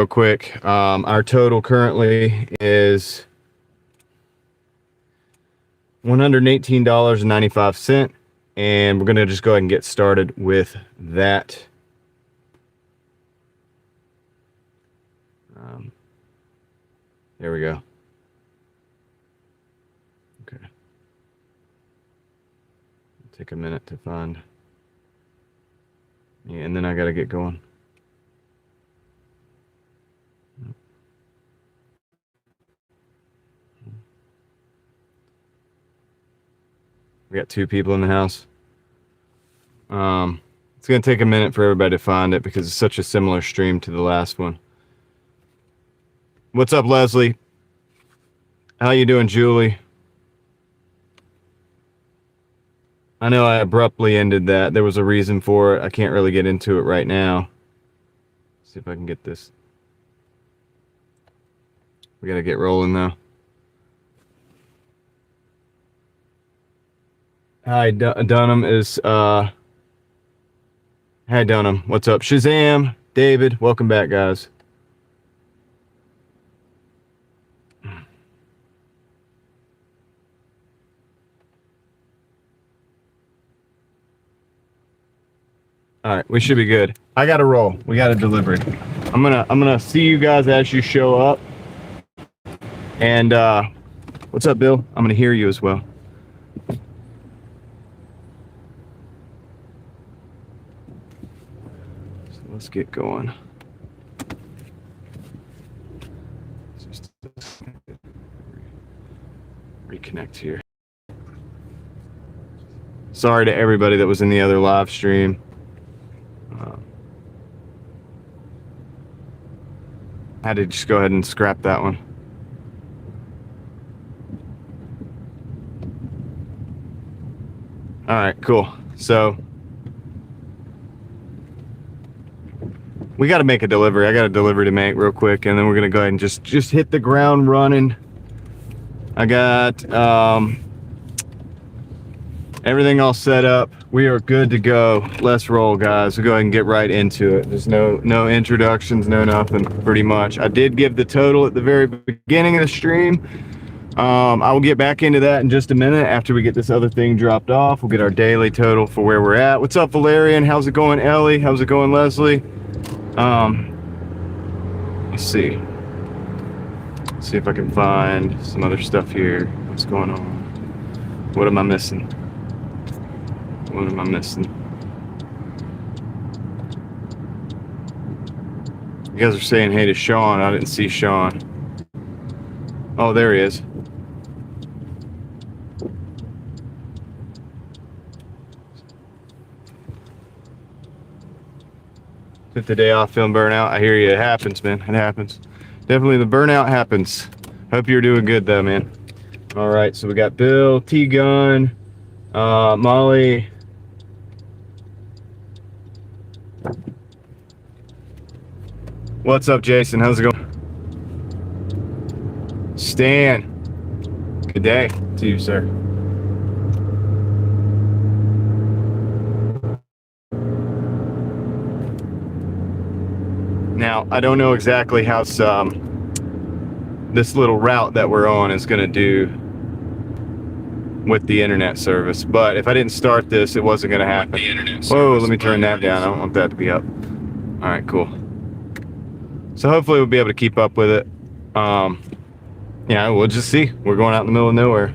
real quick. Our total currently is $118.95, and we're gonna just go ahead and get started with that. There we go. Okay. Take a minute to find. Yeah, and then I gotta get going. We got 2 people in the house. It's gonna take a minute for everybody to find it because it's such a similar stream to the last one. What's up, Leslie? How you doing, Julie? I know I abruptly ended that. There was a reason for it. I can't really get into it right now. Let's see if I can get this. We gotta get rolling though. Hi, Dunham is hi, Dunham. What's up? Shazam, David, welcome back, guys. All right, we should be good. I got to roll. We got a delivery. I'm gonna see you guys as you show up. And what's up, Bill? I'm gonna hear you as well. So let's get going. Just reconnect here. Sorry to everybody that was in the other live stream. I had to just go ahead and scrap that one. All right, cool. So we got to make a delivery. I got a delivery to make real quick, and then we're gonna go ahead and just hit the ground running. I got everything all set up. We are good to go. Let's roll, guys. We'll go ahead and get right into it. There's no introductions, no nothing, pretty much. I did give the total at the very beginning of the stream. I will get back into that in just a minute after we get this other thing dropped off. We'll get our daily total for where we're at. What's up, Valerian? How's it going, Ellie? How's it going, Leslie? Let's see. Let's see if I can find some other stuff here. What's going on? What am I missing? What am I missing? You guys are saying hey to Sean. I didn't see Sean. Oh, there he is. Took the day off, feeling burnout. I hear you. It happens, man. It happens. Definitely the burnout happens. Hope you're doing good though, man. All right, so we got Bill, T-Gun, Molly. What's up, Jason? How's it going? Stan. Good day to you, sir. Now, I don't know exactly how this little route that we're on is going to do with the internet service, but if I didn't start this, it wasn't going to happen. Whoa, let me turn that down. I don't want that to be up. All right, cool. So hopefully we'll be able to keep up with it. Yeah, we'll just see. We're going out in the middle of nowhere.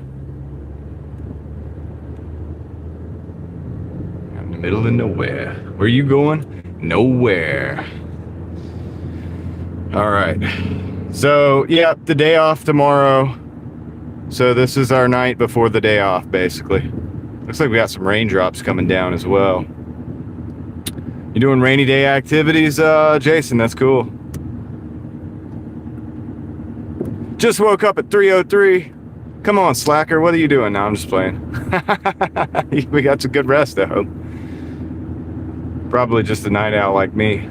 Out in the middle of nowhere. Where are you going? Nowhere. All right. So, yeah, the day off tomorrow. So this is our night before the day off, basically. Looks like we got some raindrops coming down as well. You doing rainy day activities, Jason? That's cool. Just woke up at 3:03. Come on, slacker. What are you doing? No, I'm just playing. We got some good rest, I hope. Probably just a night owl like me.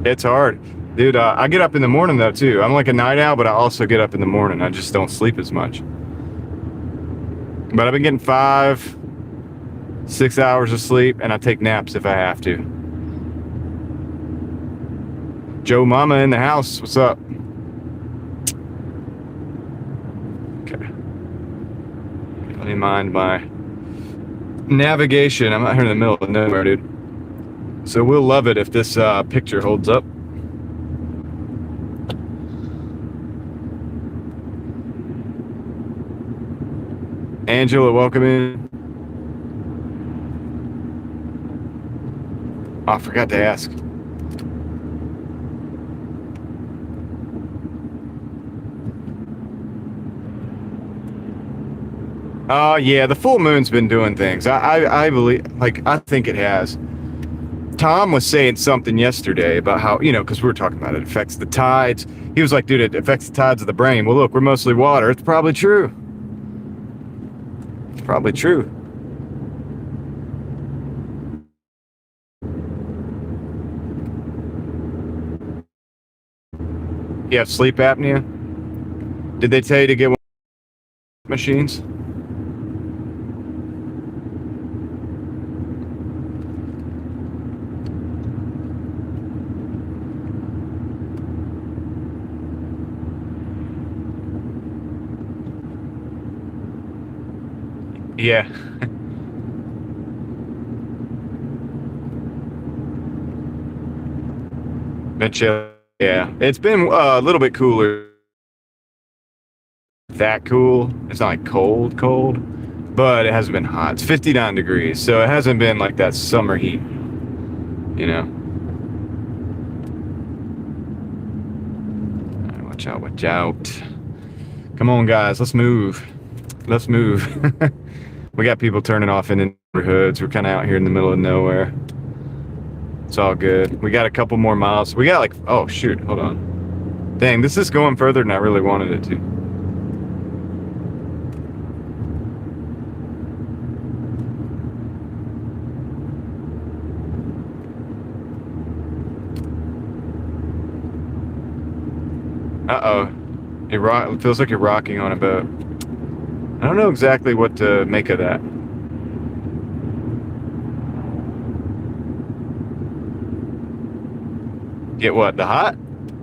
It's hard. Dude, I get up in the morning, though, too. I'm like a night owl, but I also get up in the morning. I just don't sleep as much. But I've been getting 5, 6 hours of sleep, and I take naps if I have to. Joe Mama in the house. What's up? Okay. Let me mind my navigation. I'm out here in the middle of nowhere, dude. So we'll love it if this picture holds up. Angela, welcome in. Oh, I forgot to ask. Yeah, the full moon's been doing things. I believe, like, I think it has. Tom was saying something yesterday about how, because we were talking about it affects the tides. He was like, dude, it affects the tides of the brain. Well, look, we're mostly water. It's probably true. It's probably true. You have sleep apnea? Did they tell you to get one of those machines? Yeah. Been chill. Yeah, it's been a little bit cooler. That cool. It's not like cold, but it hasn't been hot. It's 59 degrees, so it hasn't been like that summer heat, All right, watch out, watch out. Come on, guys, let's move. Let's move. We got people turning off in neighborhoods. We're kind of out here in the middle of nowhere. It's all good. We got a couple more miles. We got like, oh shoot, hold on. Dang, this is going further than I really wanted it to. Uh-oh. It feels like you're rocking on a boat. I don't know exactly what to make of that. Get what? The hot?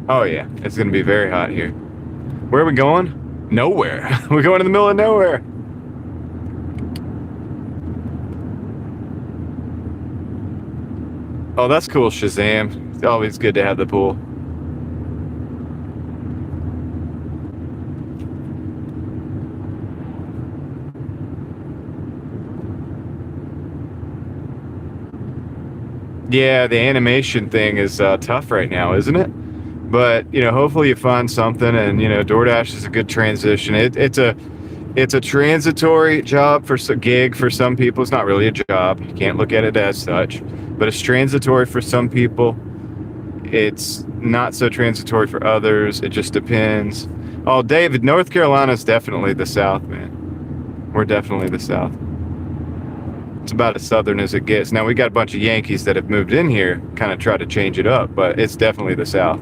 Oh yeah, it's gonna be very hot here. Where are we going? Nowhere. We're going in the middle of nowhere. Oh, that's cool, Shazam. It's always good to have the pool. Yeah, the animation thing is tough right now, isn't it? But hopefully you find something, and Doordash is a good transition. It's a transitory job gig for some people. It's not really a job. You can't look at it as such, but it's transitory for some people. It's not so transitory for others. It just depends. Oh, David, North Carolina is definitely the South, man. We're definitely the South. It's about as southern as it gets. Now we got a bunch of Yankees that have moved in here, kind of try to change it up, but it's definitely the South.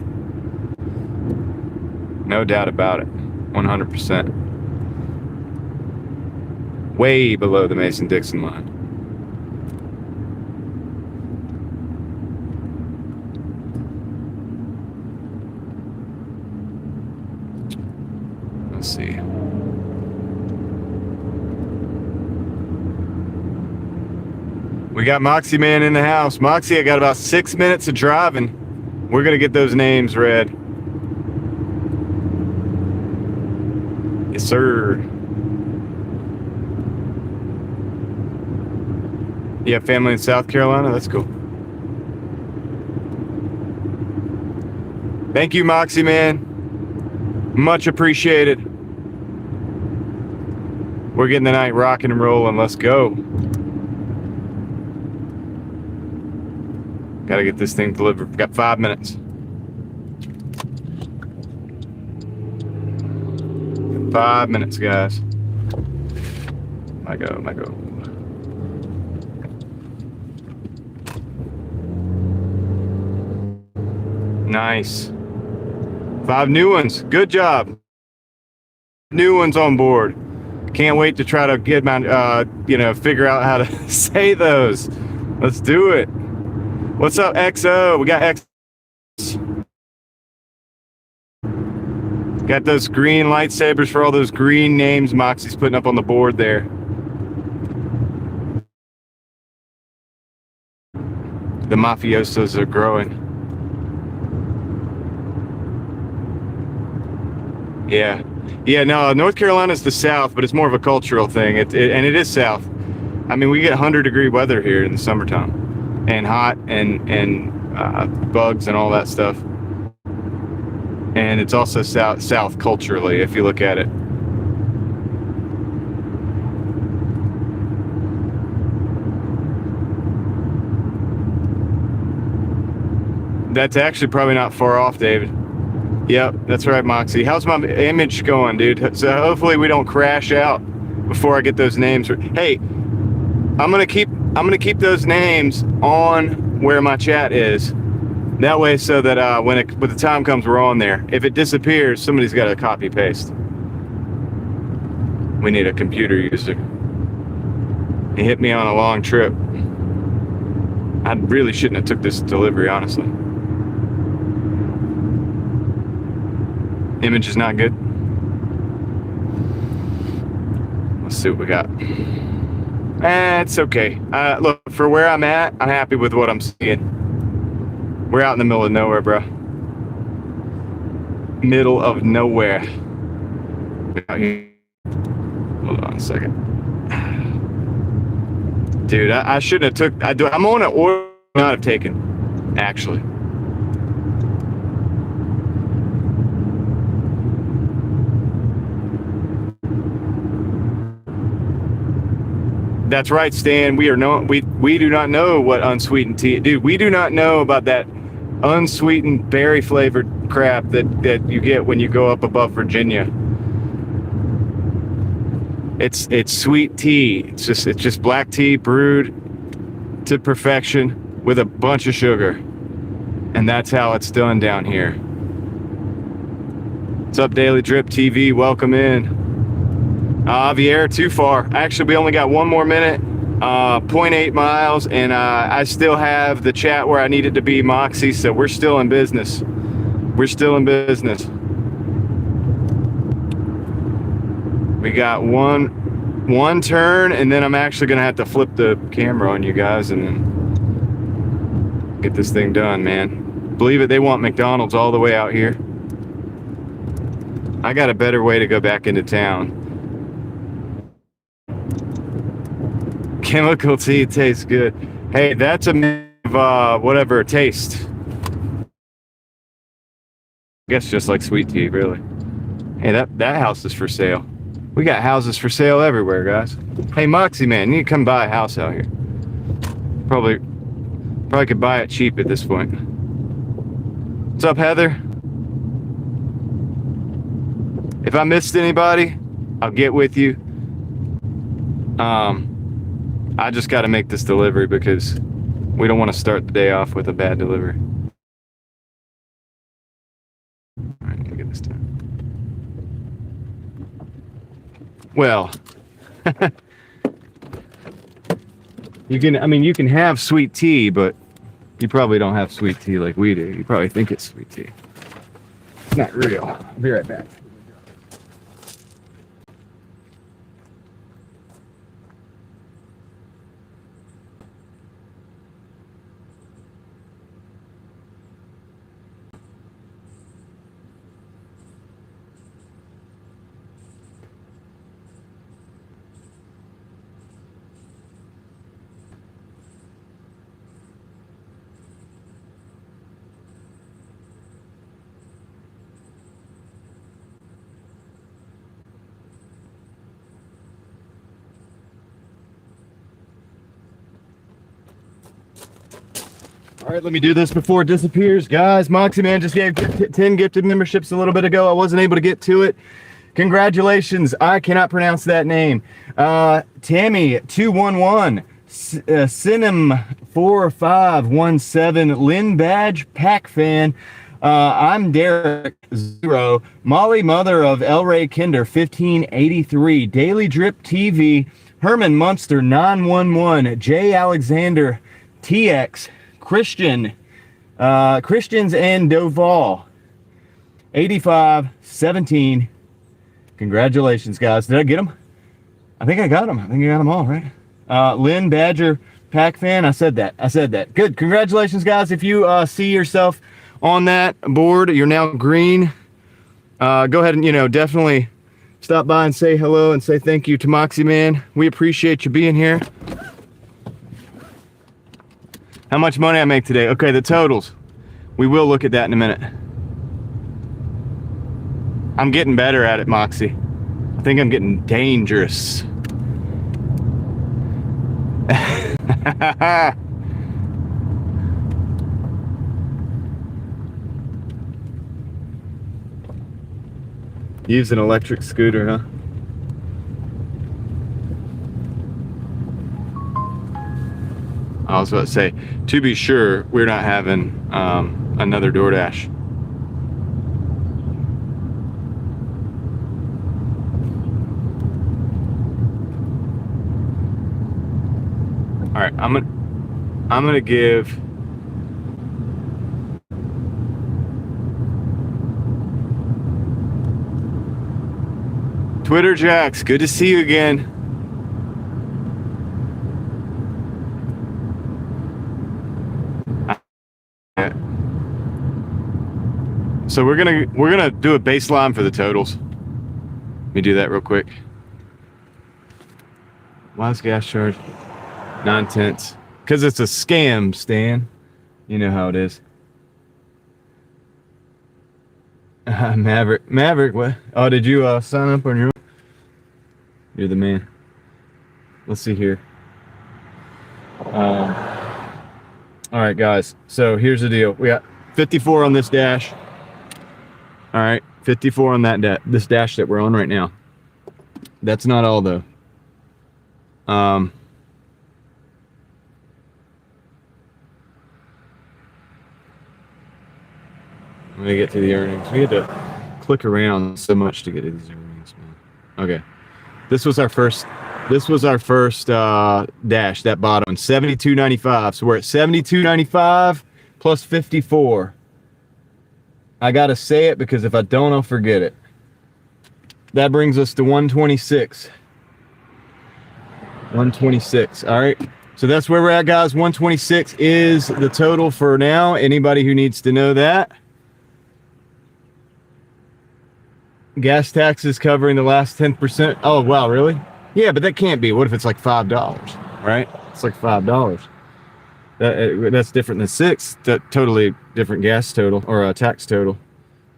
No doubt about it. 100%. Way below the Mason-Dixon line. Let's see. We got Moxie Man in the house. Moxie, I got about 6 minutes of driving. We're going to get those names read. Yes, sir. You have family in South Carolina? That's cool. Thank you, Moxie Man. Much appreciated. We're getting the night rocking and rolling. Let's go. Gotta get this thing delivered. We've got 5 minutes. 5 minutes, guys. My go. Nice. 5 new ones. Good job. New ones on board. Can't wait to try to get my, figure out how to say those. Let's do it. What's up, XO? We got X. Got those green lightsabers for all those green names Moxie's putting up on the board there. The mafiosos are growing. Yeah. Yeah, no, North Carolina's the South, but it's more of a cultural thing. And it is South. I mean, we get 100-degree weather here in the summertime. And hot and bugs and all that stuff. And it's also South culturally, if you look at it. That's actually probably not far off, David. Yep, that's right, Moxie. How's my image going, dude? So hopefully we don't crash out before I get those names. Hey, I'm gonna keep those names on where my chat is. That way, so that when the time comes, we're on there. If it disappears, somebody's got to copy paste. We need a computer user. He hit me on a long trip. I really shouldn't have took this delivery, honestly. Image is not good. Let's see what we got. It's okay. Look, for where I'm at, I'm happy with what I'm seeing. We're out in the middle of nowhere, bro. Middle of nowhere. Hold on a second. Dude, I shouldn't have took... I'm on an order I not have taken, actually. That's right, Stan. We do not know what unsweetened tea... Dude, we do not know about that unsweetened berry flavored crap that you get when you go up above Virginia. It's sweet tea. It's just black tea brewed to perfection with a bunch of sugar. And that's how it's done down here. What's up, Daily Drip TV? Welcome in. Javier, too far. Actually, we only got one more minute. 0.8 miles, and I still have the chat where I needed to be, Moxie, so we're still in business. We're still in business. We got one turn, and then I'm actually gonna have to flip the camera on you guys and then get this thing done, man. Believe it, they want McDonald's all the way out here. I got a better way to go back into town. Chemical tea tastes good. Hey, that's a whatever taste. I guess just like sweet tea, really. Hey, that house is for sale. We got houses for sale everywhere, guys. Hey, Moxie, man, you need to come buy a house out here. Probably could buy it cheap at this point. What's up, Heather? If I missed anybody, I'll get with you. I just got to make this delivery because we don't want to start the day off with a bad delivery. All right, let me get this done. Well, you can have sweet tea, but you probably don't have sweet tea like we do. You probably think it's sweet tea. It's not real. I'll be right back. All right, let me do this before it disappears. Guys, Moxie Man just gave 10 gifted memberships a little bit ago. I wasn't able to get to it. Congratulations. I cannot pronounce that name. Tammy211, Cinem4517, Lynn Badge, Pack Fan. I'm Derek 0, Molly Mother of El Ray Kinder 1583, Daily Drip TV, Herman Munster 911, Jay Alexander TX, Christians and Doval, 8517. Congratulations, guys. Did I get them? I think I got them. I think I got them all, right? Lynn Badger Pack Fan. I said that. Good. Congratulations, guys. If you see yourself on that board, you're now green. Go ahead and, definitely stop by and say hello and say thank you to Moxie Man. We appreciate you being here. How much money I make today? Okay, the totals. We will look at that in a minute. I'm getting better at it, Moxie. I think I'm getting dangerous. Use an electric scooter, huh? I was about to say, to be sure, we're not having another Doordash. All right, I'm gonna give Twitter Jax. Good to see you again. So we're gonna do a baseline for the totals. Let me do that real quick. Why is gas charge 9/10? Because it's a scam, Stan. You know how it is. Maverick, what? Oh, did you sign up on your own? You're the man. Let's see here. All right, guys. So here's the deal. We got 54 on this dash. All right, 54 on that this dash that we're on right now. That's not all though. I'm gonna get to the earnings. We had to click around so much to get to these earnings, man. Okay, this was our first dash, that bottom, 72.95. So we're at 72.95 plus 54. I gotta say it because if I don't, I'll forget it. That brings us to 126. 126. All right. So that's where we're at, guys. 126 is the total for now. Anybody who needs to know that. Gas taxes covering the last 10%. Oh, wow, really? Yeah, but that can't be. What if it's like $5, right? It's like $5. That's different than $6. That totally different gas total or a tax total.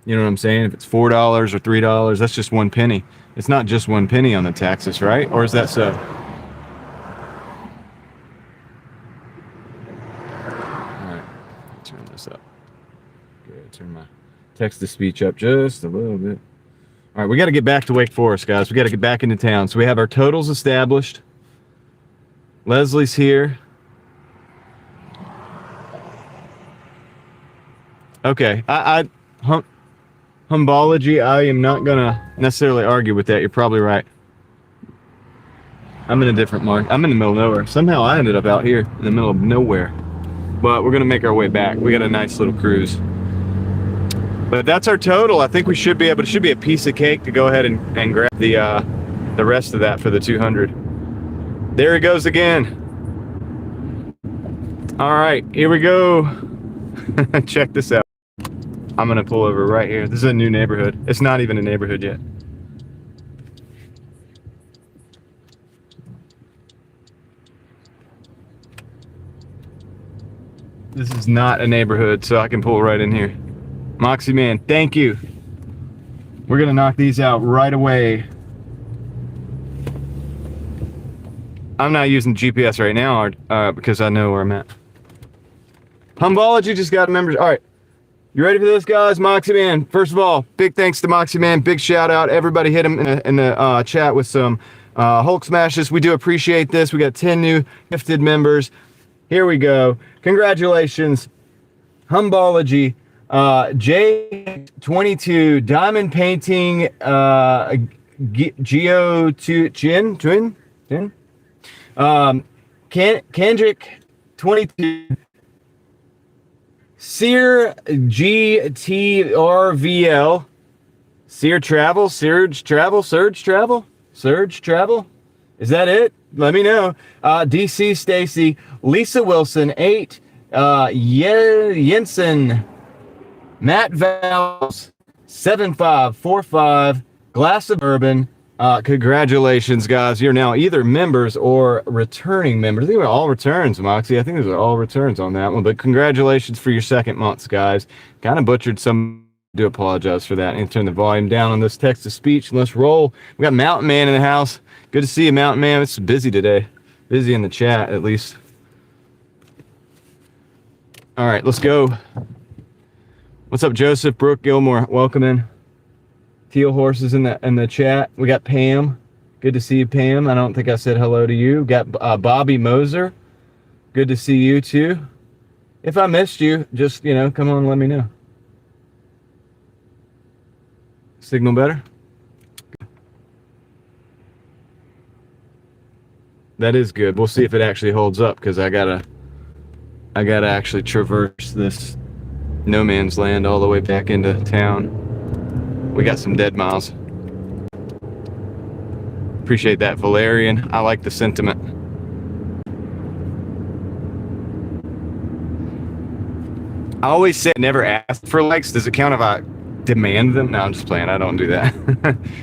You know what I'm saying? If it's $4 or $3, that's just 1 penny. It's not just 1 penny on the taxes, right? Or is that so? All right, turn this up. Good. Turn my text-to-speech up just a little bit. All right, we got to get back to Wake Forest, guys. We got to get back into town. So we have our totals established. Leslie's here. Okay, Humbology, I am not gonna necessarily argue with that. You're probably right. I'm in a different market. I'm in the middle of nowhere. Somehow I ended up out here in the middle of nowhere. But we're gonna make our way back. We got a nice little cruise. But that's our total. I think we should be able to, should be a piece of cake to go ahead and grab the rest of that for the 200. There it goes again. All right, here we go. Check this out. I'm gonna pull over right here. This is a new neighborhood. It's not even a neighborhood yet. This is not a neighborhood, so I can pull right in here. Moxie Man, thank you. We're gonna knock these out right away. I'm not using GPS right now because I know where I'm at. Humbology just got members. All right. You ready for this, guys? Moxie Man. First of all, big thanks to Moxie Man. Big shout out. Everybody hit him in the chat with some Hulk smashes. We do appreciate this. We got 10 new gifted members. Here we go. Congratulations. Humbology. J22 Diamond Painting. Geo Twin. Kendrick 22. Sear GTRVL, Sear Travel, Surge Travel, Surge Travel, Surge Travel. Is that it? Let me know. DC Stacy, Lisa Wilson, 8, Jensen, Matt Vals, 7545, Glass of Bourbon. Congratulations, guys. You're now either members or returning members. I think we're all returns, Moxie. I think those are all returns on that one. But congratulations for your second months, guys. Kind of butchered some. Do apologize for that. And turn the volume down on this text to speech. Let's roll. We got Mountain Man in the house. Good to see you, Mountain Man. It's busy today. Busy in the chat, at least. All right, let's go. What's up, Joseph? Brooke Gilmore, welcome in. Teal Horses in the chat. We got Pam. Good to see you, Pam. I don't think I said hello to you. Got Bobby Moser. Good to see you, too. If I missed you, just, come on, let me know. Signal better? That is good. We'll see if it actually holds up, because I gotta actually traverse this no man's land all the way back into town. We got some dead miles. Appreciate that, Valerian. I like the sentiment. I always say never ask for likes. Does it count if I demand them? No, I'm just playing. I don't do that.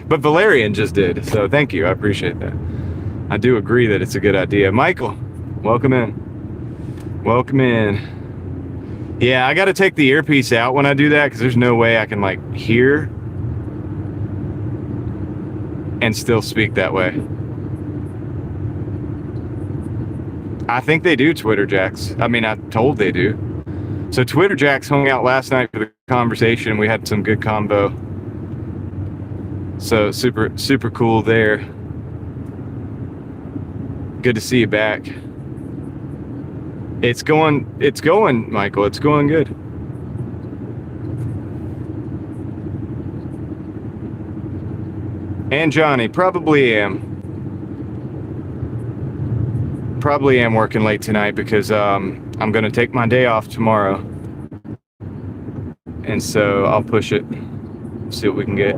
But Valerian just did, so thank you. I appreciate that. I do agree that it's a good idea. Michael, welcome in. Welcome in. Yeah, I got to take the earpiece out when I do that, because there's no way I can hear and still speak that way. I think they do, Twitter Jacks. I mean, I'm told they do. So Twitter Jacks hung out last night for the conversation. We had some good combo. So super cool there. Good to see you back. It's going, Michael. It's going good. And Johnny, probably am working late tonight because I'm gonna take my day off tomorrow, and so I'll push it, see what we can get.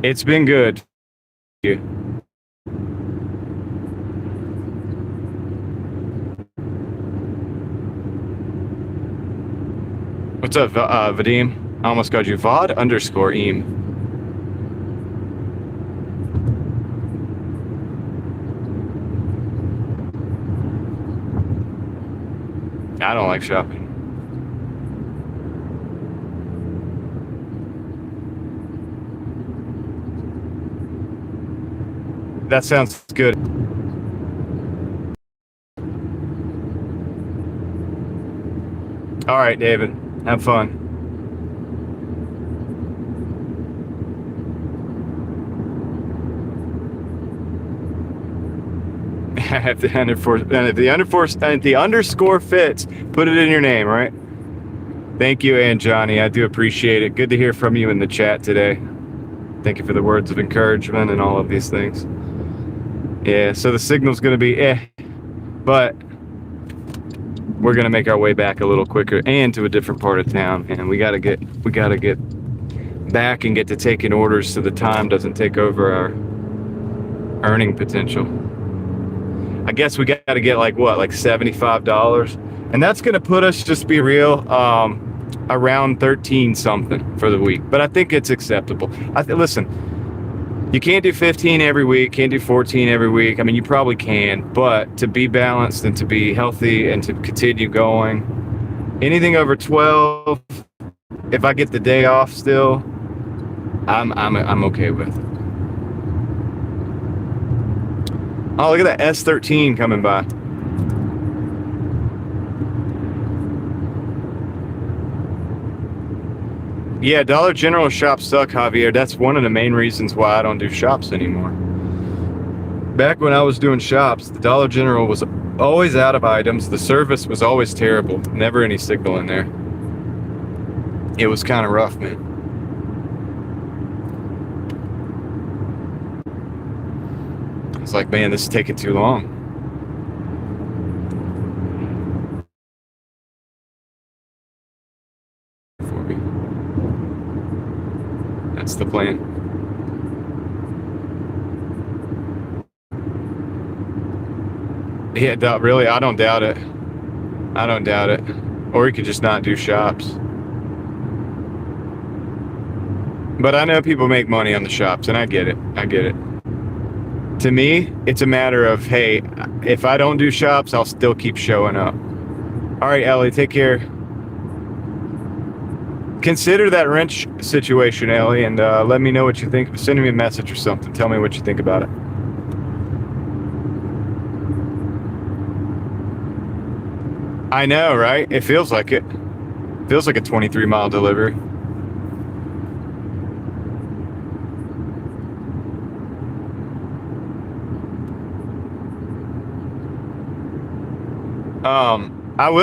It's been good. Thank you. What's up, Vadim? I almost called you Vod_eam. I don't like shopping. That sounds good. All right, David. Have fun. If the underscore fits, put it in your name, right? Thank you, and Johnny. I do appreciate it. Good to hear from you in the chat today. Thank you for the words of encouragement and all of these things. Yeah, so the signal's going to be but we're going to make our way back a little quicker and to a different part of town, and we got to get back and get to taking orders so the time doesn't take over our earning potential. I guess we got to get like $75, and that's going to put us, just be real, around 13 something for the week, but I think it's acceptable. Listen, you can't do 15 every week, can't do 14 every week. I mean, you probably can, but to be balanced and to be healthy and to continue going, anything over 12, if I get the day off still, I'm okay with. Oh, look at that S13 coming by. Yeah, Dollar General shops suck, Javier. That's one of the main reasons why I don't do shops anymore. Back when I was doing shops, the Dollar General was always out of items. The service was always terrible. Never any signal in there. It was kind of rough, man. It's like, man, this is taking too long. the plan. Yeah, really, I don't doubt it. I don't doubt it. Or he could just not do shops. But I know people make money on the shops, and I get it. I get it. To me, it's a matter of, hey, if I don't do shops, I'll still keep showing up. All right, Ellie, take care. Consider that wrench situation, Ellie, and let me know what you think. Send me a message or something. Tell me what you think about it. I know, right? It feels like it. Feels like a 23-mile delivery.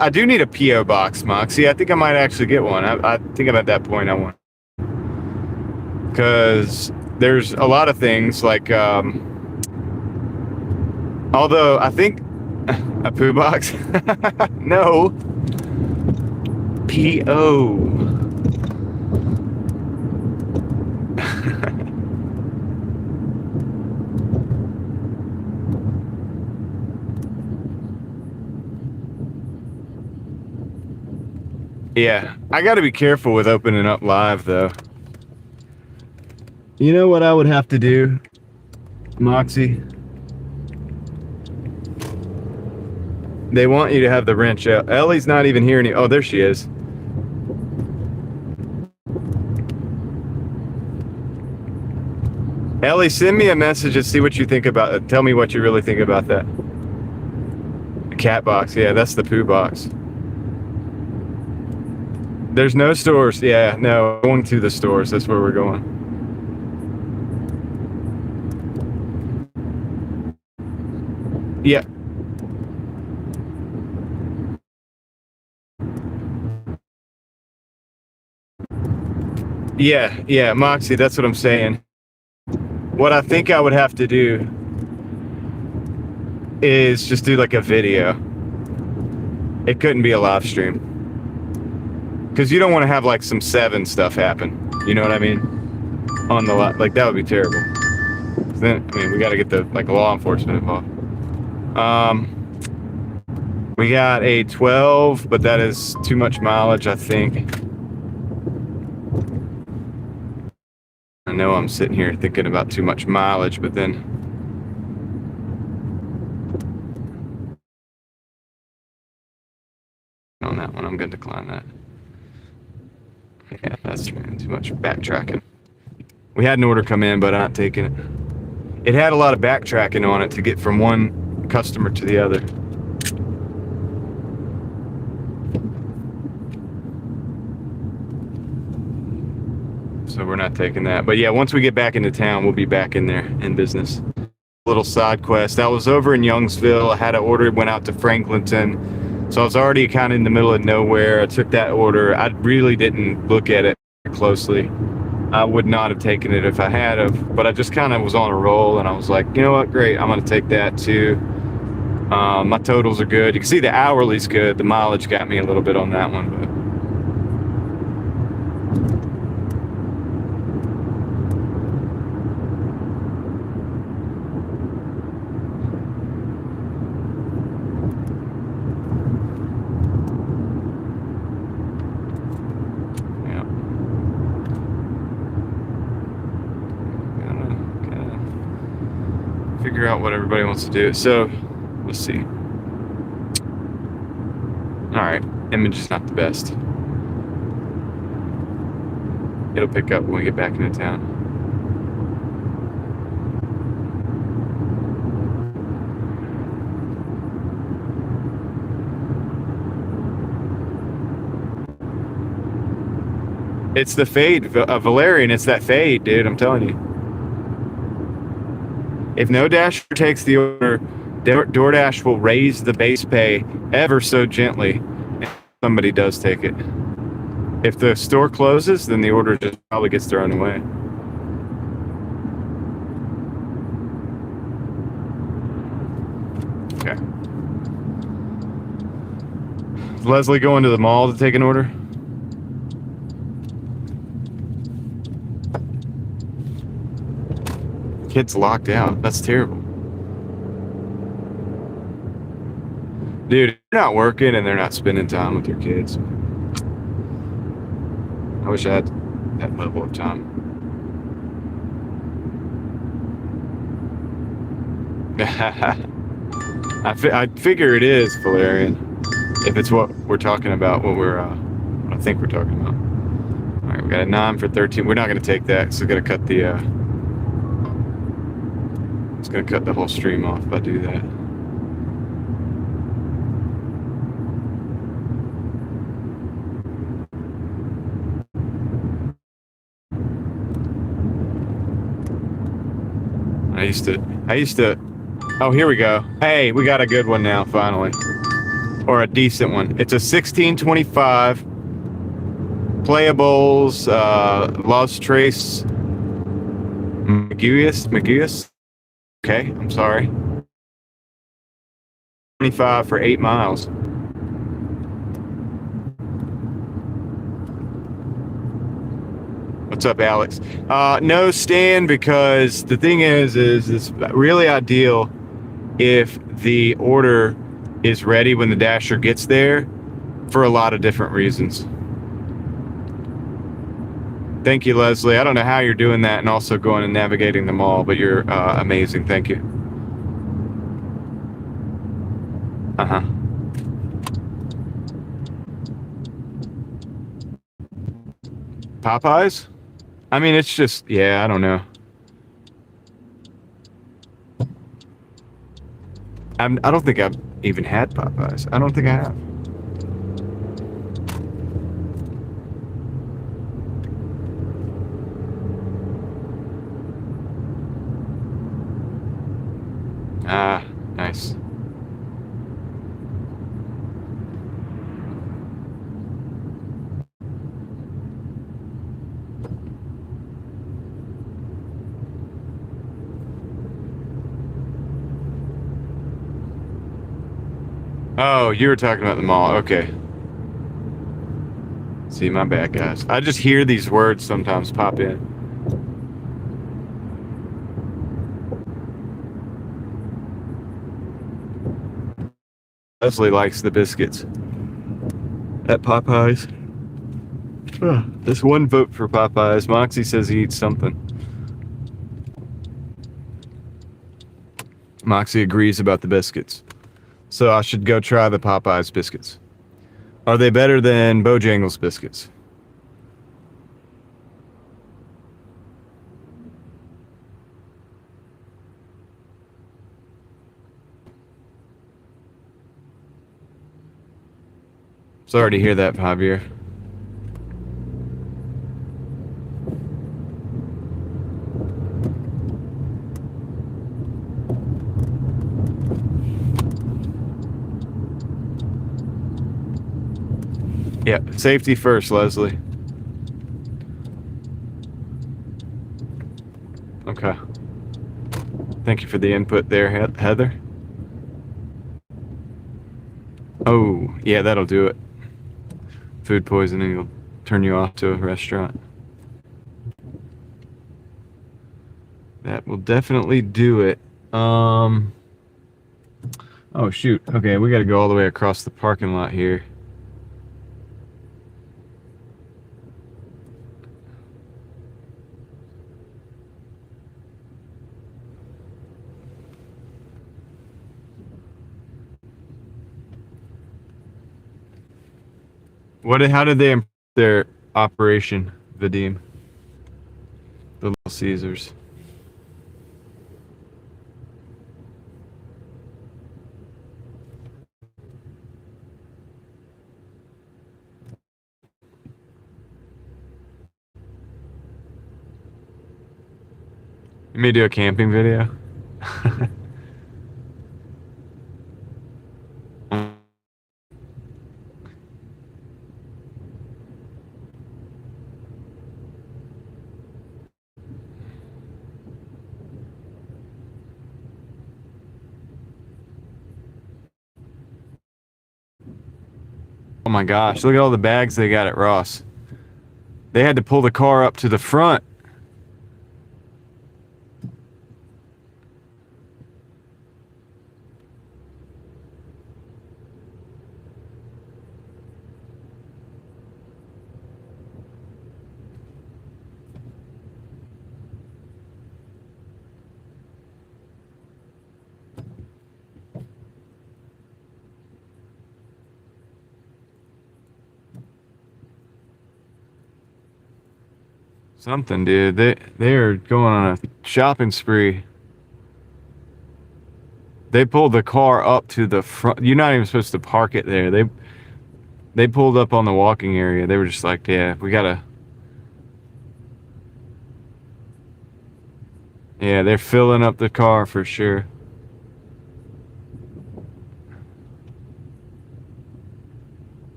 I do need a P.O. box, Moxie. I think I might actually get one. I think I'm at that point I want. Because there's a lot of things like, although I think a poo box. No. P.O. Yeah, I got to be careful with opening up live, though. You know what I would have to do, Moxie? They want you to have the wrench out. Ellie's not even here any. Oh, there she is. Ellie, send me a message and see what you think about it. Tell me what you really think about that. The cat box, yeah, that's the poo box. There's no stores. Yeah, no, going to the stores. That's where we're going. Yeah. Yeah, Moxie, that's what I'm saying. What I think I would have to do is just do like a video. It couldn't be a live stream. Because you don't want to have like some 7 stuff happen. You know what I mean? On the lot, like that would be terrible. Then, I mean, we got to get the like law enforcement involved. We got a 12, but that is too much mileage, I think. I know I'm sitting here thinking about too much mileage, but then on that one, I'm going to decline that. Yeah, that's too much backtracking. We had an order come in, but I'm not taking it. It had a lot of backtracking on it to get from one customer to the other. So we're not taking that. But yeah, once we get back into town, we'll be back in there in business. Little side quest. I was over in Youngsville. I had an order, went out to Franklinton. So I was already kind of in the middle of nowhere. I took that order. I really didn't look at it closely. I would not have taken it if I had have, but I just kind of was on a roll and I was like, you know what, great, I'm going to take that too. My totals are good. You can see the hourly's good. The mileage got me a little bit on that one, but figure out what everybody wants to do. So let's see. All right, image is not the best. It'll pick up when we get back into town. It's the fade, Valerian. It's that fade, dude. I'm telling you. If no dasher takes the order, DoorDash will raise the base pay ever so gently if somebody does take it. If the store closes, then the order just probably gets thrown away. Okay. Is Leslie going to the mall to take an order? kid's locked out. That's terrible. Dude, if you're not working and they're not spending time with your kids. I wish I had that level of time. I figure it is, Valerian. If it's what we're talking about, what I think we're talking about. All right, we got a 9 for 13. We're not going to take that, so we're going to cut the. It's going to cut the whole stream off if I do that. I used to. Oh, here we go. Hey, we got a good one now, finally. Or a decent one. It's a 1625 Playables Lost Trace McGuius. Okay, I'm sorry. 25 for 8 miles. What's up, Alex? No, Stan, because the thing is it's really ideal if the order is ready when the dasher gets there for a lot of different reasons. Thank you, Leslie. I don't know how you're doing that and also going and navigating the mall, but you're amazing. Thank you. Uh-huh. Popeyes? I mean, it's just, yeah, I don't know. I don't think I've even had Popeyes. I don't think I have. Ah, nice. Oh, you were talking about the mall. Okay. See, my bad, guys. I just hear these words sometimes pop in. Leslie likes the biscuits at Popeyes. This one vote for Popeyes. Moxie says he eats something. Moxie agrees about the biscuits. So I should go try the Popeyes biscuits. Are they better than Bojangles biscuits? Sorry to hear that, Javier. Yeah, safety first, Leslie. Okay. Thank you for the input there, Heather. Oh, yeah, that'll do it. Food poisoning will turn you off to a restaurant. That will definitely do it. Oh, shoot. Okay, we got to go all the way across the parking lot here. How did they improve their operation, Vadim? The Little Caesars. You may do a camping video. Oh my gosh, look at all the bags they got at Ross. They had to pull the car up to the front. Something, dude. They're going on a shopping spree. They pulled the car up to the front. You're not even supposed to park it there. They pulled up on the walking area. They were just like, yeah, we gotta. Yeah, they're filling up the car for sure.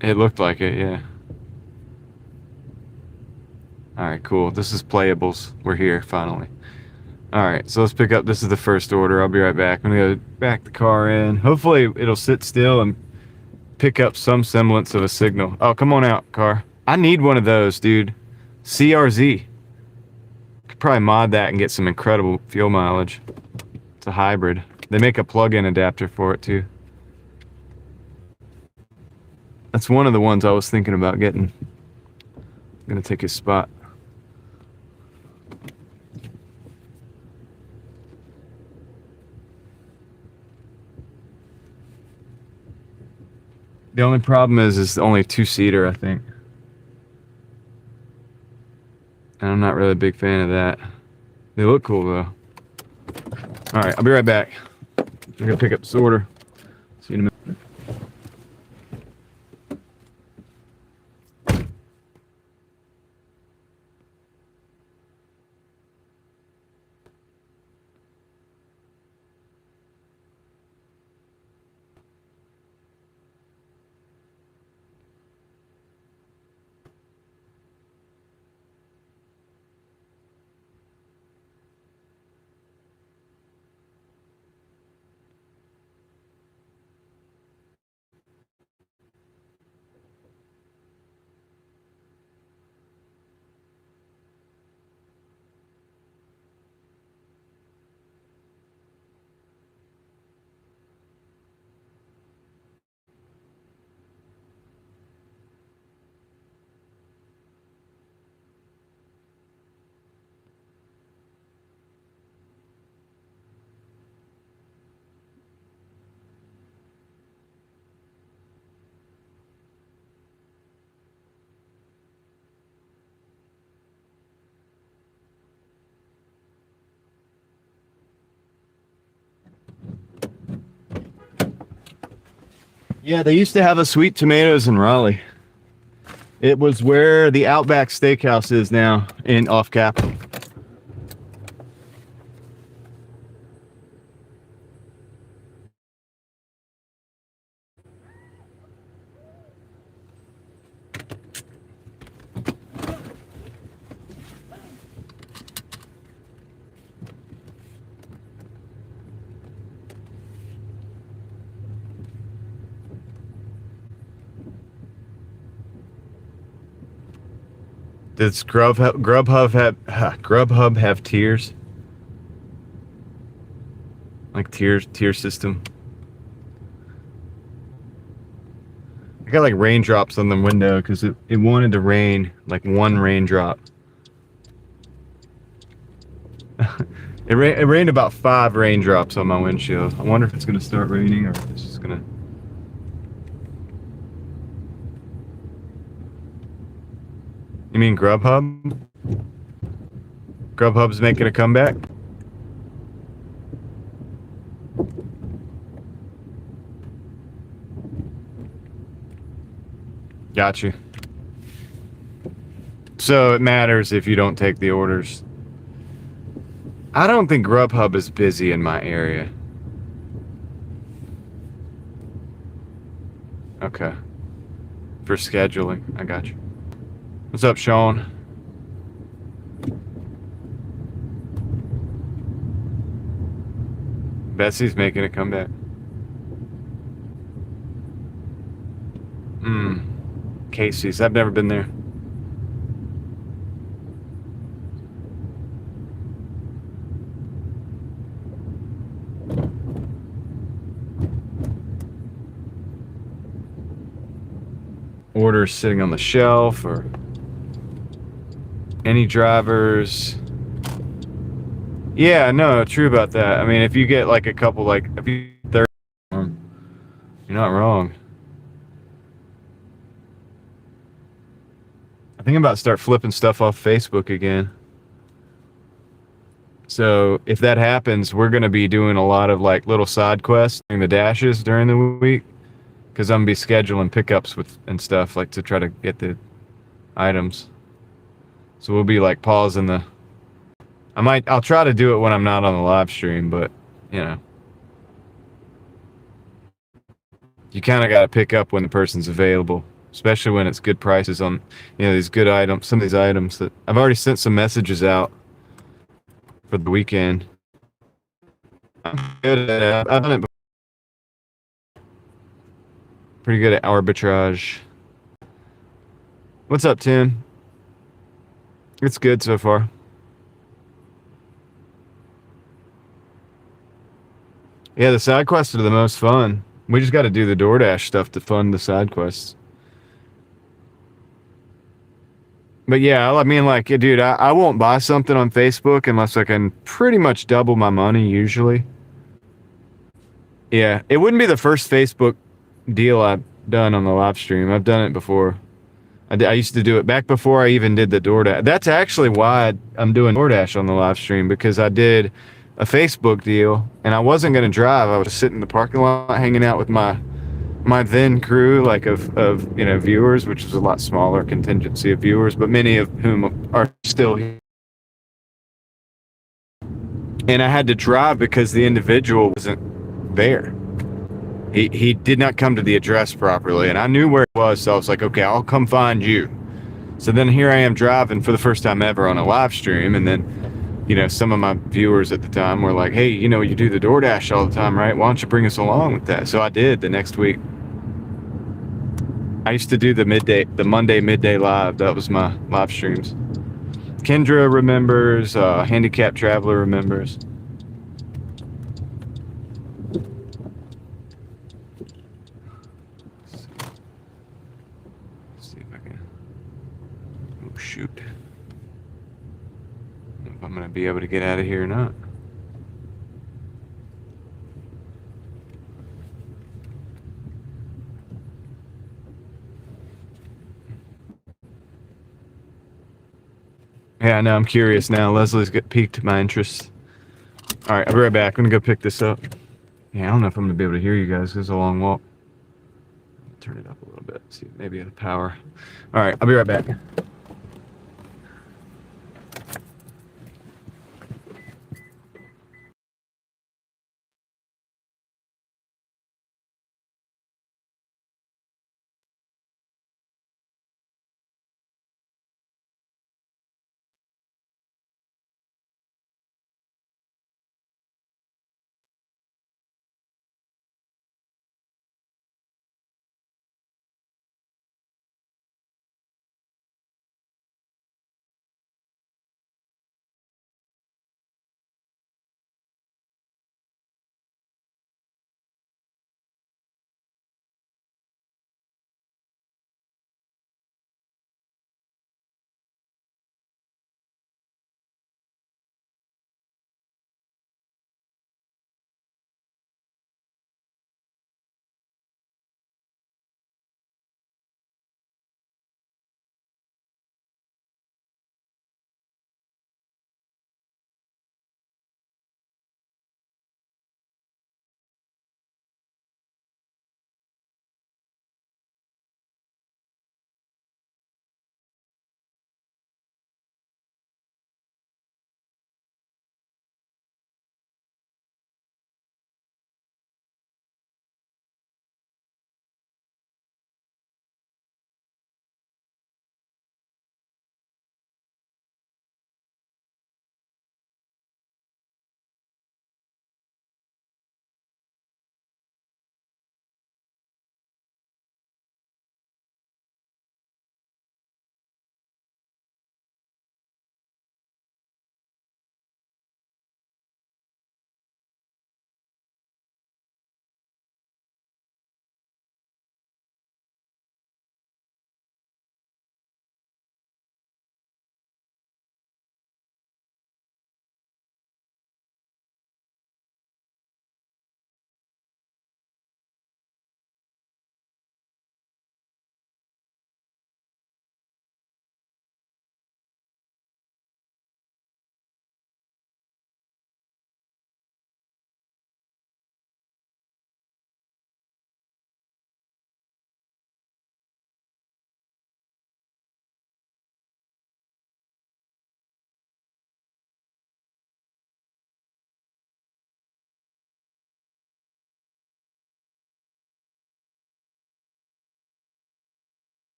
It looked like it, yeah. Alright, cool. This is playables. We're here, finally. Alright, so let's pick up. This is the first order. I'll be right back. I'm gonna back the car in. Hopefully it'll sit still and pick up some semblance of a signal. Oh, come on out, car. I need one of those, dude. CRZ. Could probably mod that and get some incredible fuel mileage. It's a hybrid. They make a plug-in adapter for it, too. That's one of the ones I was thinking about getting. I'm gonna take his spot. The only problem is it's only two-seater, I think. And I'm not really a big fan of that. They look cool, though. Alright, I'll be right back. I'm gonna pick up this order. See you in a minute. Yeah, they used to have a Sweet Tomatoes in Raleigh. It was where the Outback Steakhouse is now in off Capitol. Does Grubhub have tiers? Like tier system? I got like raindrops on the window because it wanted to rain, like one raindrop. It rained about 5 raindrops on my windshield. I wonder if it's gonna start raining or if it's just gonna. You mean Grubhub? Grubhub's making a comeback? Got you. So it matters if you don't take the orders. I don't think Grubhub is busy in my area. Okay. For scheduling, I got you. What's up, Sean? Bessie's making a comeback. Casey's. I've never been there. Orders sitting on the shelf or any drivers. Yeah, no, true about that. I mean, if you get like a couple, like if you 30, You're not wrong. I think I'm about to start flipping stuff off Facebook again. So if that happens, we're going to be doing a lot of like little side quests during the dashes during the week, because I'm going to be scheduling pickups with and stuff like to try to get the items. So we'll be like pausing the. I'll try to do it when I'm not on the live stream, but you know, you kind of got to pick up when the person's available, especially when it's good prices on, these good items. Some of these items that I've already sent some messages out for the weekend. I'm good at. I've done it. Pretty good at arbitrage. What's up, Tim? It's good so far. Yeah, the side quests are the most fun. We just got to do the Doordash stuff to fund the side quests. But yeah, I mean, like, dude, I won't buy something on Facebook unless I can pretty much double my money usually. Yeah, it wouldn't be the first Facebook deal I've done on the live stream. I've done it before. I used to do it back before I even did the DoorDash. That's actually why I'm doing DoorDash on the live stream, because I did a Facebook deal and I wasn't going to drive. I was just sitting in the parking lot hanging out with my then crew, like of viewers, which was a lot smaller contingency of viewers, but many of whom are still here. And I had to drive because the individual wasn't there. He did not come to the address properly, and I knew where it was, so I was like, okay, I'll come find you. So then here I am driving for the first time ever on a live stream, and then, some of my viewers at the time were like, hey, you do the DoorDash all the time, right? Why don't you bring us along with that? So I did the next week. I used to do the Monday midday live. That was my live streams. Kendra remembers, Handicapped Traveler remembers. Let's see if I can. Oh, shoot. I don't know if I'm going to be able to get out of here or not. Yeah, no, I'm curious now. Leslie's piqued my interest. All right, I'll be right back. I'm going to go pick this up. Yeah, I don't know if I'm going to be able to hear you guys. It's a long walk. Turn it up a little bit. See, maybe the power. All right, I'll be right back.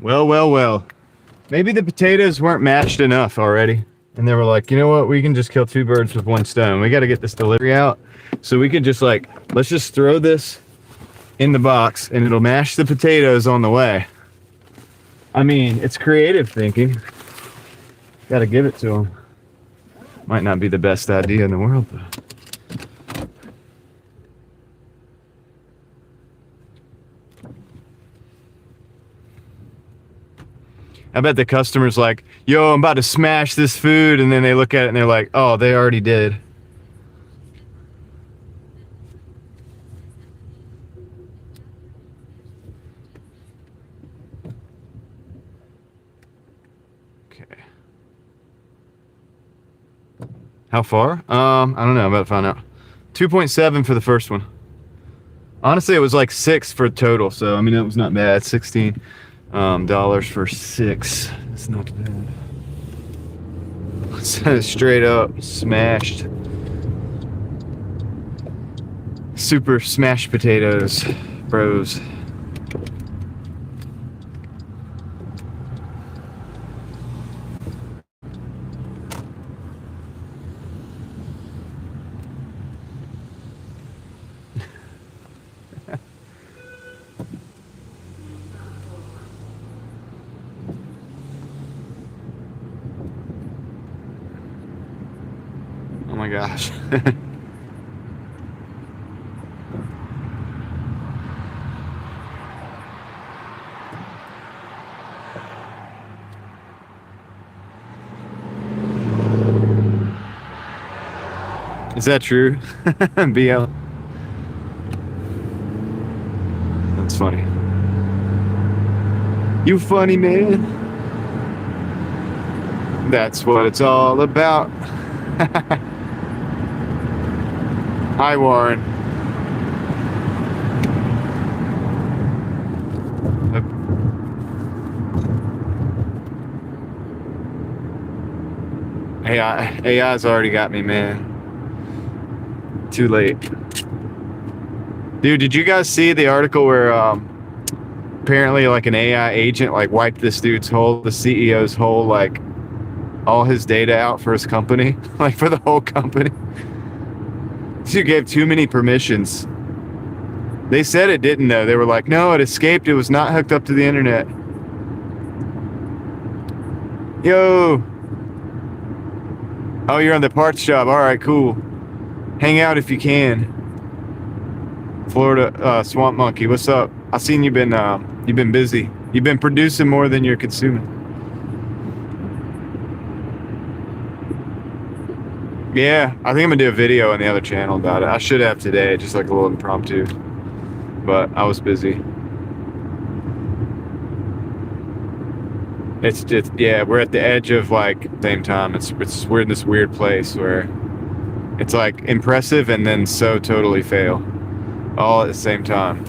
Well, well, well. Maybe the potatoes weren't mashed enough already. And they were like, you know what? We can just kill two birds with one stone. We got to get this delivery out. So we could just like, let's just throw this in the box and it'll mash the potatoes on the way. I mean, it's creative thinking. Got to give it to them. Might not be the best idea in the world, though. I bet the customer's like, yo, I'm about to smash this food. And then they look at it and they're like, oh, they already did. Okay. How far? I don't know. I'm about to find out. 2.7 for the first one. Honestly, it was like 6 for total. So, I mean, it was not bad. $16 for 6. It's not bad. Straight up smashed. Super smashed potatoes, bros. Oh my gosh. Is that true? BL. That's funny. You funny man. That's what it's all about. Hi, Warren. AI's already got me, man. Too late. Dude, did you guys see the article where apparently like an AI agent like wiped this dude's the CEO's whole, like all his data out for his company, like for the whole company? You gave too many permissions. They said it didn't though. They were like, no, it escaped. It was not hooked up to the internet. Yo. Oh, you're on the parts job. All right, cool. Hang out if you can. Florida Swamp Monkey, what's up? I seen you've been busy. You've been producing more than you're consuming. Yeah, I think I'm gonna do a video on the other channel about it. I should have today, just like a little impromptu, but I was busy. It's just, yeah, we're at the edge of like same time. We're in this weird place where it's like impressive and then so totally fail, all at the same time.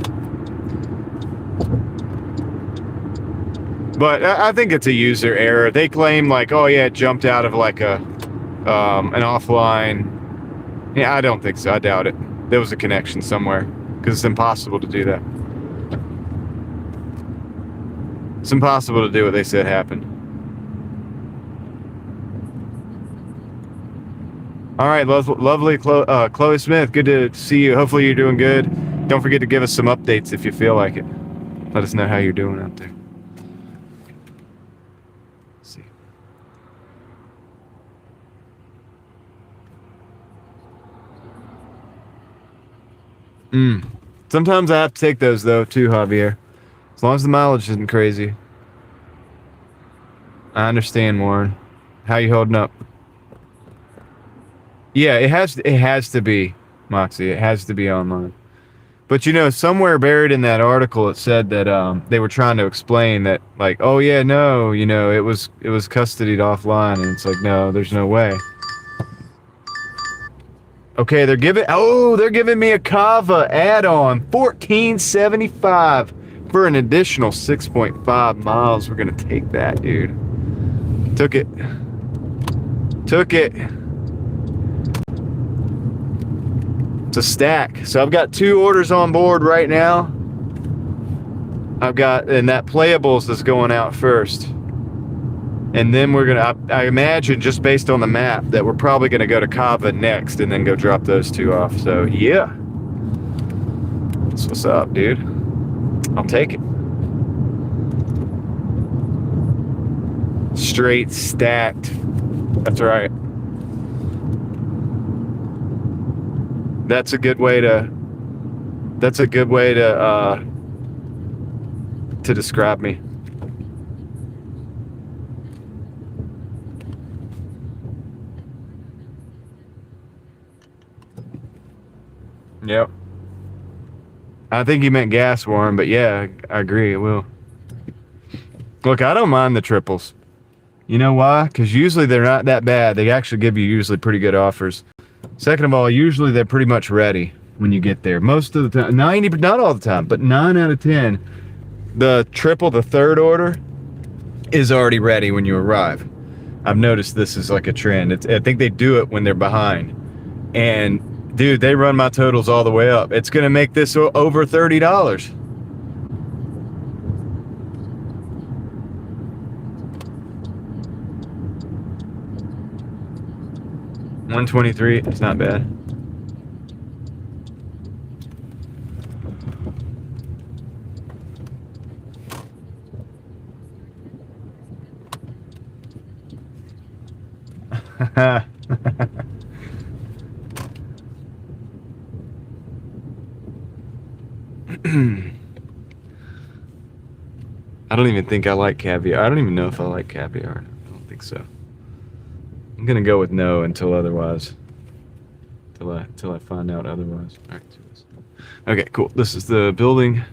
But I think it's a user error. They claim like, oh yeah, it jumped out of like an offline. Yeah, I don't think so. I doubt it. There was a connection somewhere because it's impossible to do that. It's impossible to do what they said happened. All right, lovely Chloe Smith. Good to see you. Hopefully you're doing good. Don't forget to give us some updates if you feel like it. Let us know how you're doing out there. Let's see. Sometimes I have to take those though too, Javier. As long as the mileage isn't crazy. I understand, Warren. How you holding up? Yeah, it has to be, Moxie. It has to be online. But you know, somewhere buried in that article, it said that they were trying to explain that, like, oh yeah, no, you know, it was custodied offline, and it's like, no, there's no way. Okay, they're giving me a Kava add-on, $14.75 for an additional 6.5 miles. We're gonna take that, dude. Took it. It's a stack. So I've got 2 orders on board right now. I've got, and that playables is going out first. And then we're gonna, I imagine just based on the map that we're probably gonna go to Kava next and then go drop those two off. So yeah, that's what's up, dude. I'll take it. Straight stacked. That's right. That's a good way to describe me. Yep. I think he meant gas warm, but yeah, I agree, it will. Look, I don't mind the triples. You know why? Because usually they're not that bad. They actually give you usually pretty good offers. Second of all, usually they're pretty much ready when you get there. Most of the time, 90, not all the time, but 9 out of 10, the triple, the third order, is already ready when you arrive. I've noticed this is like a trend. I think they do it when they're behind. And dude, they run my totals all the way up. It's gonna make this over $30. $123, it's not bad. I don't even think I like caviar. I don't even know if I like caviar. I don't think so. I'm gonna go with no until otherwise. Till I find out otherwise. All right, do this. Okay, cool. This is the building.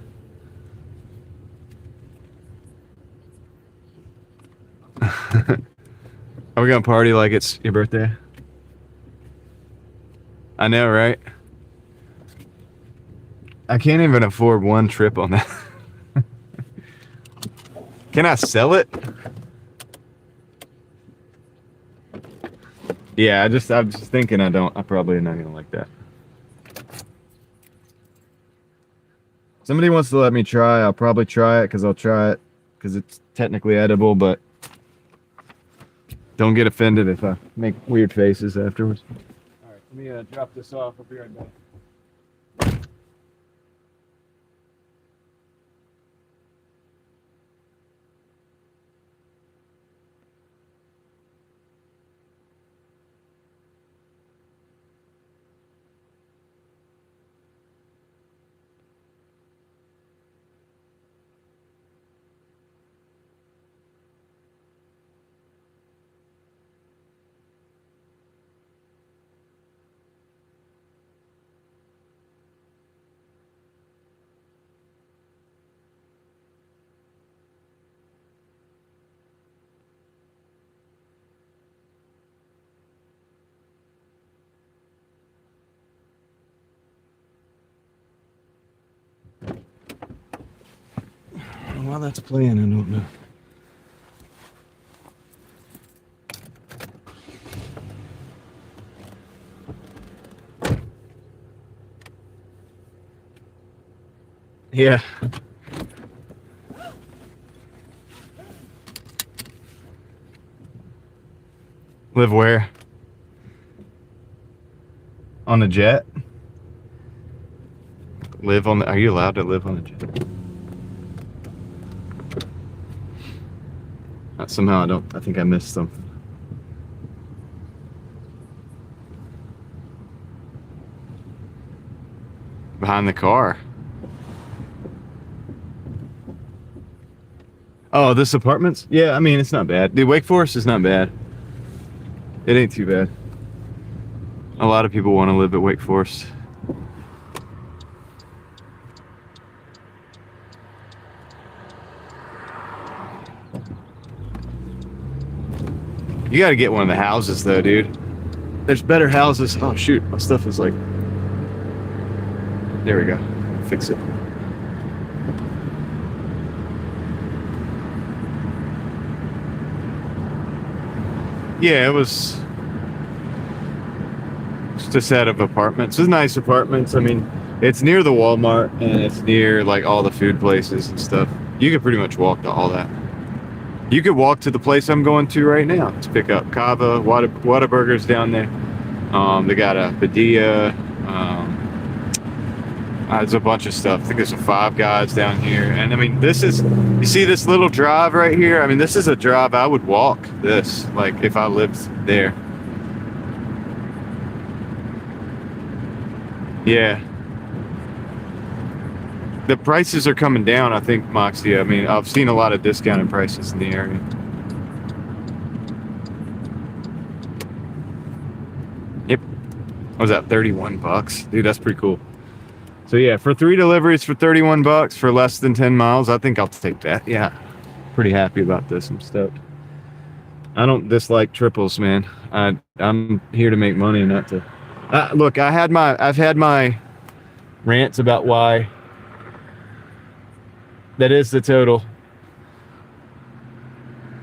Are we gonna party like it's your birthday? I know, right? I can't even afford one trip on that. Can I sell it? Yeah, I'm just thinking I probably not gonna like that. Somebody wants to let me try, I'll probably try it because it's technically edible, but don't get offended if I make weird faces afterwards. All right, let me drop this off. I'll be right back. While that's playing, I don't know. Yeah. Live where? On a jet? Live on the, are you allowed to live on a jet? Somehow I think I missed something. Behind the car. Oh, this apartment's? Yeah, I mean, it's not bad. Dude, Wake Forest is not bad. It ain't too bad. A lot of people want to live at Wake Forest. You gotta get one of the houses though, dude. There's better houses. Oh shoot, my stuff is like... There we go. Fix it. Yeah, it was just a set of apartments. It's nice apartments. I mean, It's near the Walmart, and it's near like all the food places and stuff. You could pretty much walk to all that. You could walk to the place I'm going to right now to pick up Kava, Whataburger's down there. They got a Padilla. There's a bunch of stuff. I think there's some Five Guys down here. And I mean, this is, you see this little drive right here? I mean, this is a drive I would walk this, like if I lived there. Yeah. The prices are coming down, I think, Moxie. I mean, I've seen a lot of discounted prices in the area. Yep. What was that, 31 bucks? Dude, that's pretty cool. So yeah, for 3 deliveries for 31 bucks for less than 10 miles, I think I'll take that. Yeah. Pretty happy about this. I'm stoked. I don't dislike triples, man. I'm here to make money, not to... look, I've had my rants about why that is the total.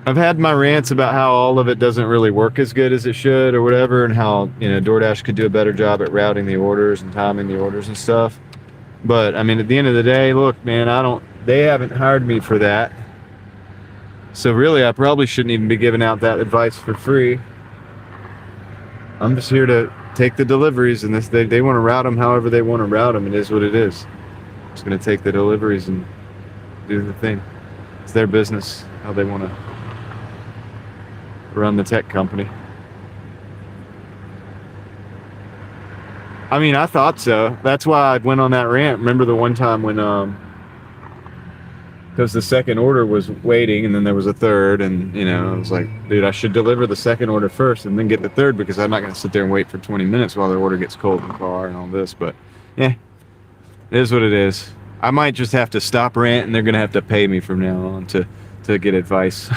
I've had my rants about how all of it doesn't really work as good as it should or whatever, and how, you know, DoorDash could do a better job at routing the orders and timing the orders and stuff. But I mean, at the end of the day, look, man, they haven't hired me for that. So really, I probably shouldn't even be giving out that advice for free. I'm just here to take the deliveries, and they want to route them however they want to route them. It is what it is. I'm just going to take the deliveries and do the thing. It's their business, how they want to run the tech company. I mean, I thought so. That's why I went on that rant. Remember the one time when, because the second order was waiting, and then there was a third, and, you know, I was like, dude, I should deliver the second order first and then get the third, because I'm not going to sit there and wait for 20 minutes while the order gets cold in the car and all this. But yeah, it is what it is. I might just have to stop ranting. They're going to have to pay me from now on to get advice.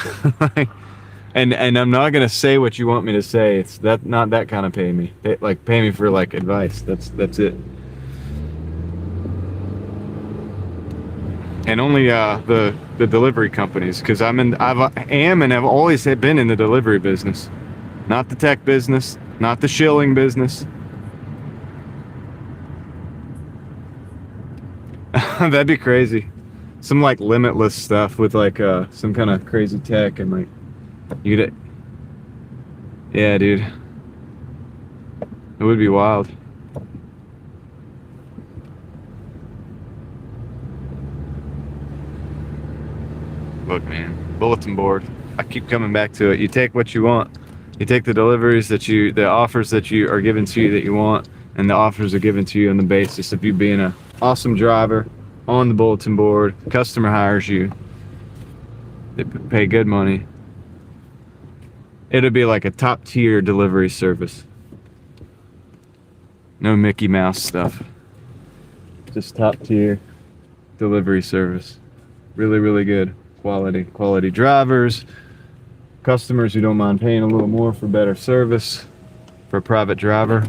And I'm not going to say what you want me to say. It's not that kind of pay me. Pay me for like advice. That's it. And only the delivery companies, because I am and have always been in the delivery business, not the tech business, not the shilling business. That'd be crazy. Some like limitless stuff with like some kind of crazy tech, and like you get it. Yeah, dude. It would be wild. Look, man, bulletin board. I keep coming back to it. You take what you want. You take the deliveries the offers that you are given to you that you want, and the offers are given to you on the basis of you being an awesome driver on the bulletin board. Customer hires you. They pay good money. It'll be like a top tier delivery service. No Mickey Mouse stuff. Just top tier delivery service. Really, really good. Quality drivers, customers who don't mind paying a little more for better service for a private driver.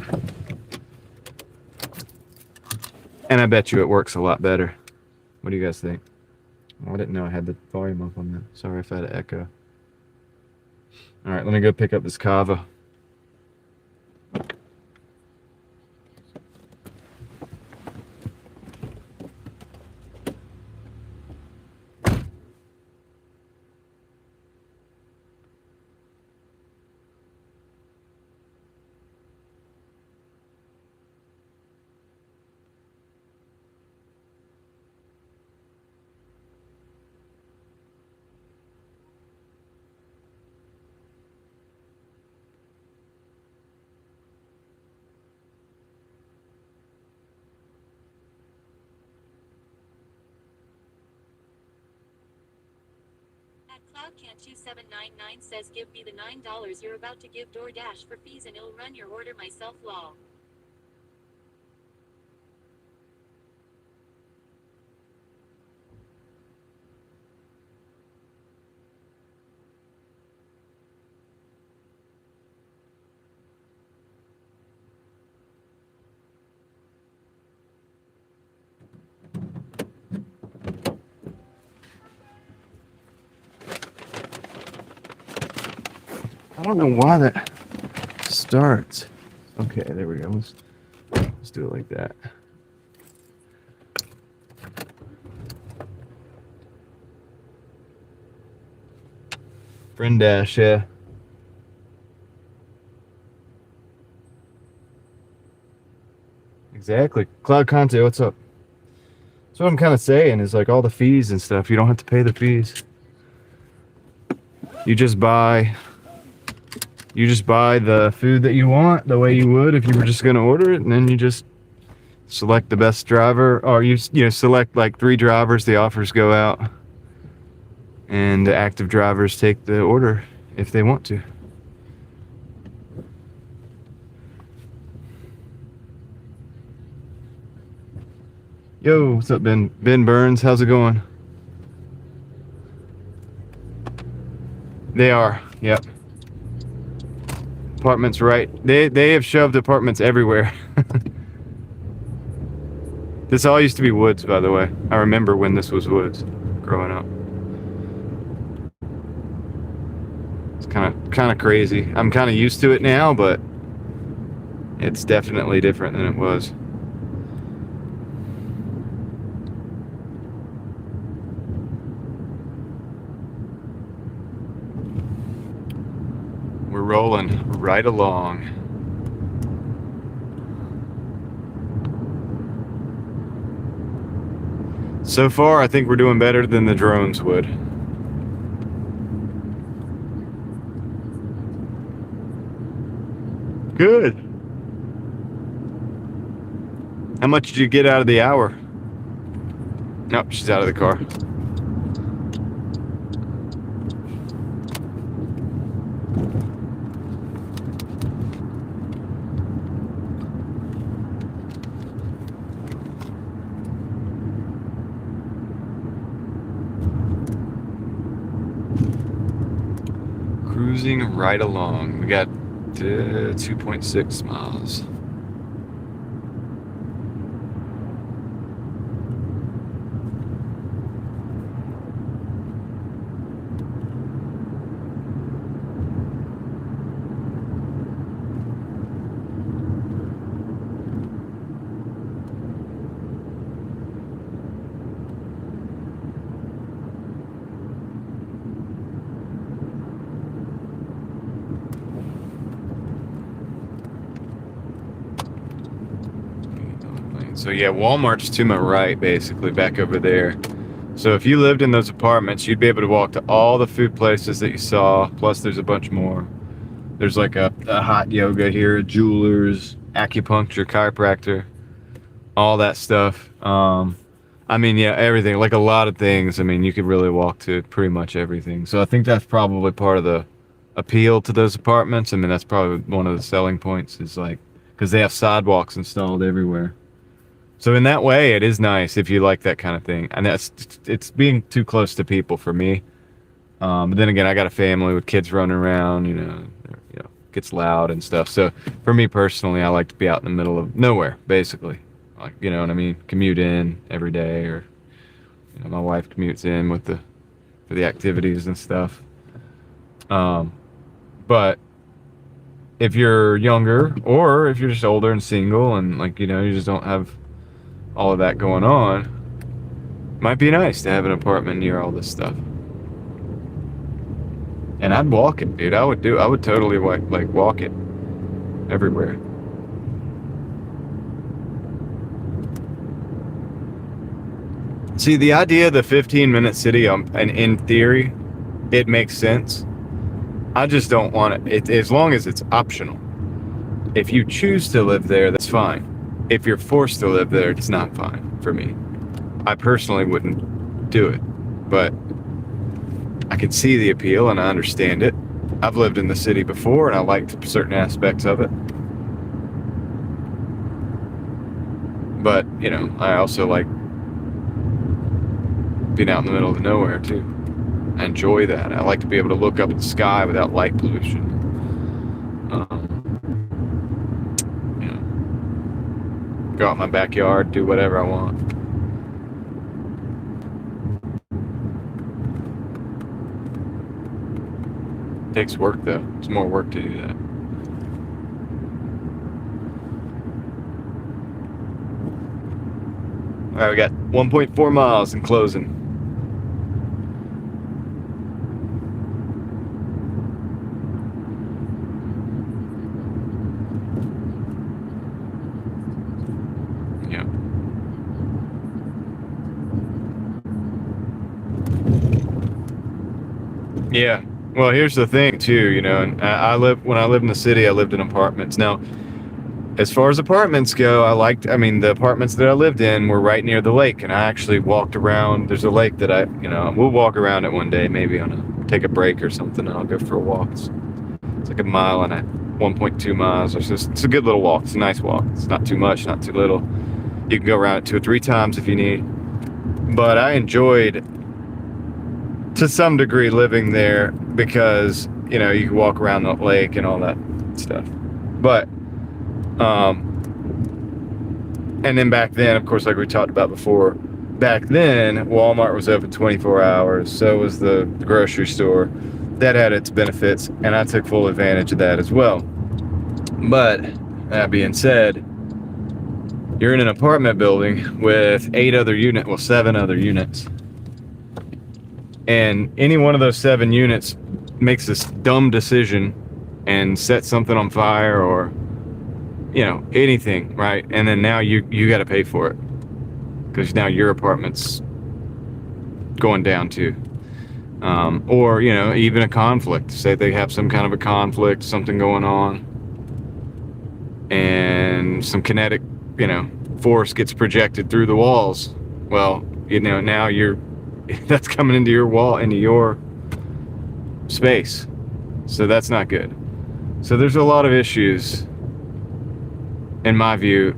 And I bet you it works a lot better. What do you guys think? Oh, I didn't know I had the volume up on that. Sorry if I had an echo. All right, let me go pick up this Kava. CloudCat2799 says give me the $9 you're about to give DoorDash for fees and I'll run your order myself, lol. I don't know why that starts. Okay, there we go. Let's do it like that. Dash, yeah. Exactly. Cloud Conte, what's up? That's what I'm kind of saying is like all the fees and stuff. You don't have to pay the fees. You just buy the food that you want the way you would if you were just going to order it, and then you just select the best driver, or you select like 3 drivers. The offers go out, and the active drivers take the order if they want to. Yo, what's up, Ben? Ben Burns, how's it going? They are, yep. Apartments, right? They have shoved apartments everywhere. This all used to be woods, by the way. I remember when this was woods growing up. It's kind of crazy. I'm kind of used to it now, but it's definitely different than it was. We're rolling right along. So far, I think we're doing better than the drones would. Good. How much did you get out of the hour? Nope, she's out of the car. Cruising right along. We got 2.6 miles. So yeah, Walmart's to my right, basically, back over there. So if you lived in those apartments, you'd be able to walk to all the food places that you saw, plus there's a bunch more. There's like a hot yoga here, jewelers, acupuncture, chiropractor, all that stuff. I mean, yeah, everything, like a lot of things. I mean, you could really walk to pretty much everything. So I think that's probably part of the appeal to those apartments. I mean, that's probably one of the selling points is like, because they have sidewalks installed everywhere. So in that way, it is nice if you like that kind of thing. And it's being too close to people for me. But then again, I got a family with kids running around, gets loud and stuff. So for me personally, I like to be out in the middle of nowhere, basically. Like, you know what I mean? Commute in every day, or my wife commutes in for the activities and stuff. But if you're younger, or if you're just older and single and you just don't have all of that going on, might be nice to have an apartment near all this stuff. And I'd walk it, dude. I would totally walk it everywhere. See, the idea of the 15-minute city, and in theory, it makes sense. I just don't want it, as long as it's optional. If you choose to live there, that's fine. If you're forced to live there, it's not fine for me. I personally wouldn't do it, but I can see the appeal and I understand it. I've lived in the city before and I liked certain aspects of it. But, I also like being out in the middle of nowhere too. I enjoy that. I like to be able to look up at the sky without light pollution. Go out in my backyard, do whatever I want. Takes work though. It's more work to do that. All right, we got 1.4 miles in closing. Yeah. Well, here's the thing too, you know, and when I lived in the city, I lived in apartments. Now, as far as apartments go, I mean, the apartments that I lived in were right near the lake, and I actually walked around. There's a lake that we'll walk around it one day, maybe take a break or something, and I'll go for a walk. It's like 1.2 miles. It's a good little walk. It's a nice walk. It's not too much, not too little. You can go around it 2 or 3 times if you need. But I enjoyed, to some degree, living there because, you know, you can walk around the lake and all that stuff. But, and then back then, of course, like we talked about before, back then, Walmart was open 24 hours. So was the grocery store. That had its benefits, and I took full advantage of that as well. But that being said, you're in an apartment building with 7 other units. And any one of those 7 units makes this dumb decision and sets something on fire or, you know, anything, right? And then now you got to pay for it because now your apartment's going down too. Or, you know, even a conflict. Say they have some kind of a conflict, something going on, and some kinetic, you know, force gets projected through the walls. Well, you know, now that's coming into your wall, into your space. So that's not good. So there's a lot of issues, in my view,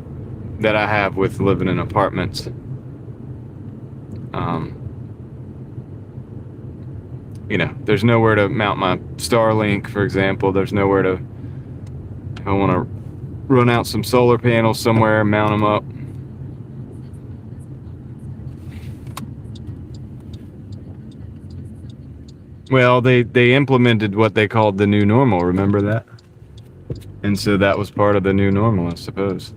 that I have with living in apartments. You know, there's nowhere to mount my Starlink, for example. There's nowhere to, if I want to run out some solar panels somewhere, mount them up. Well, they implemented what they called the new normal, remember that? And so that was part of the new normal, I suppose.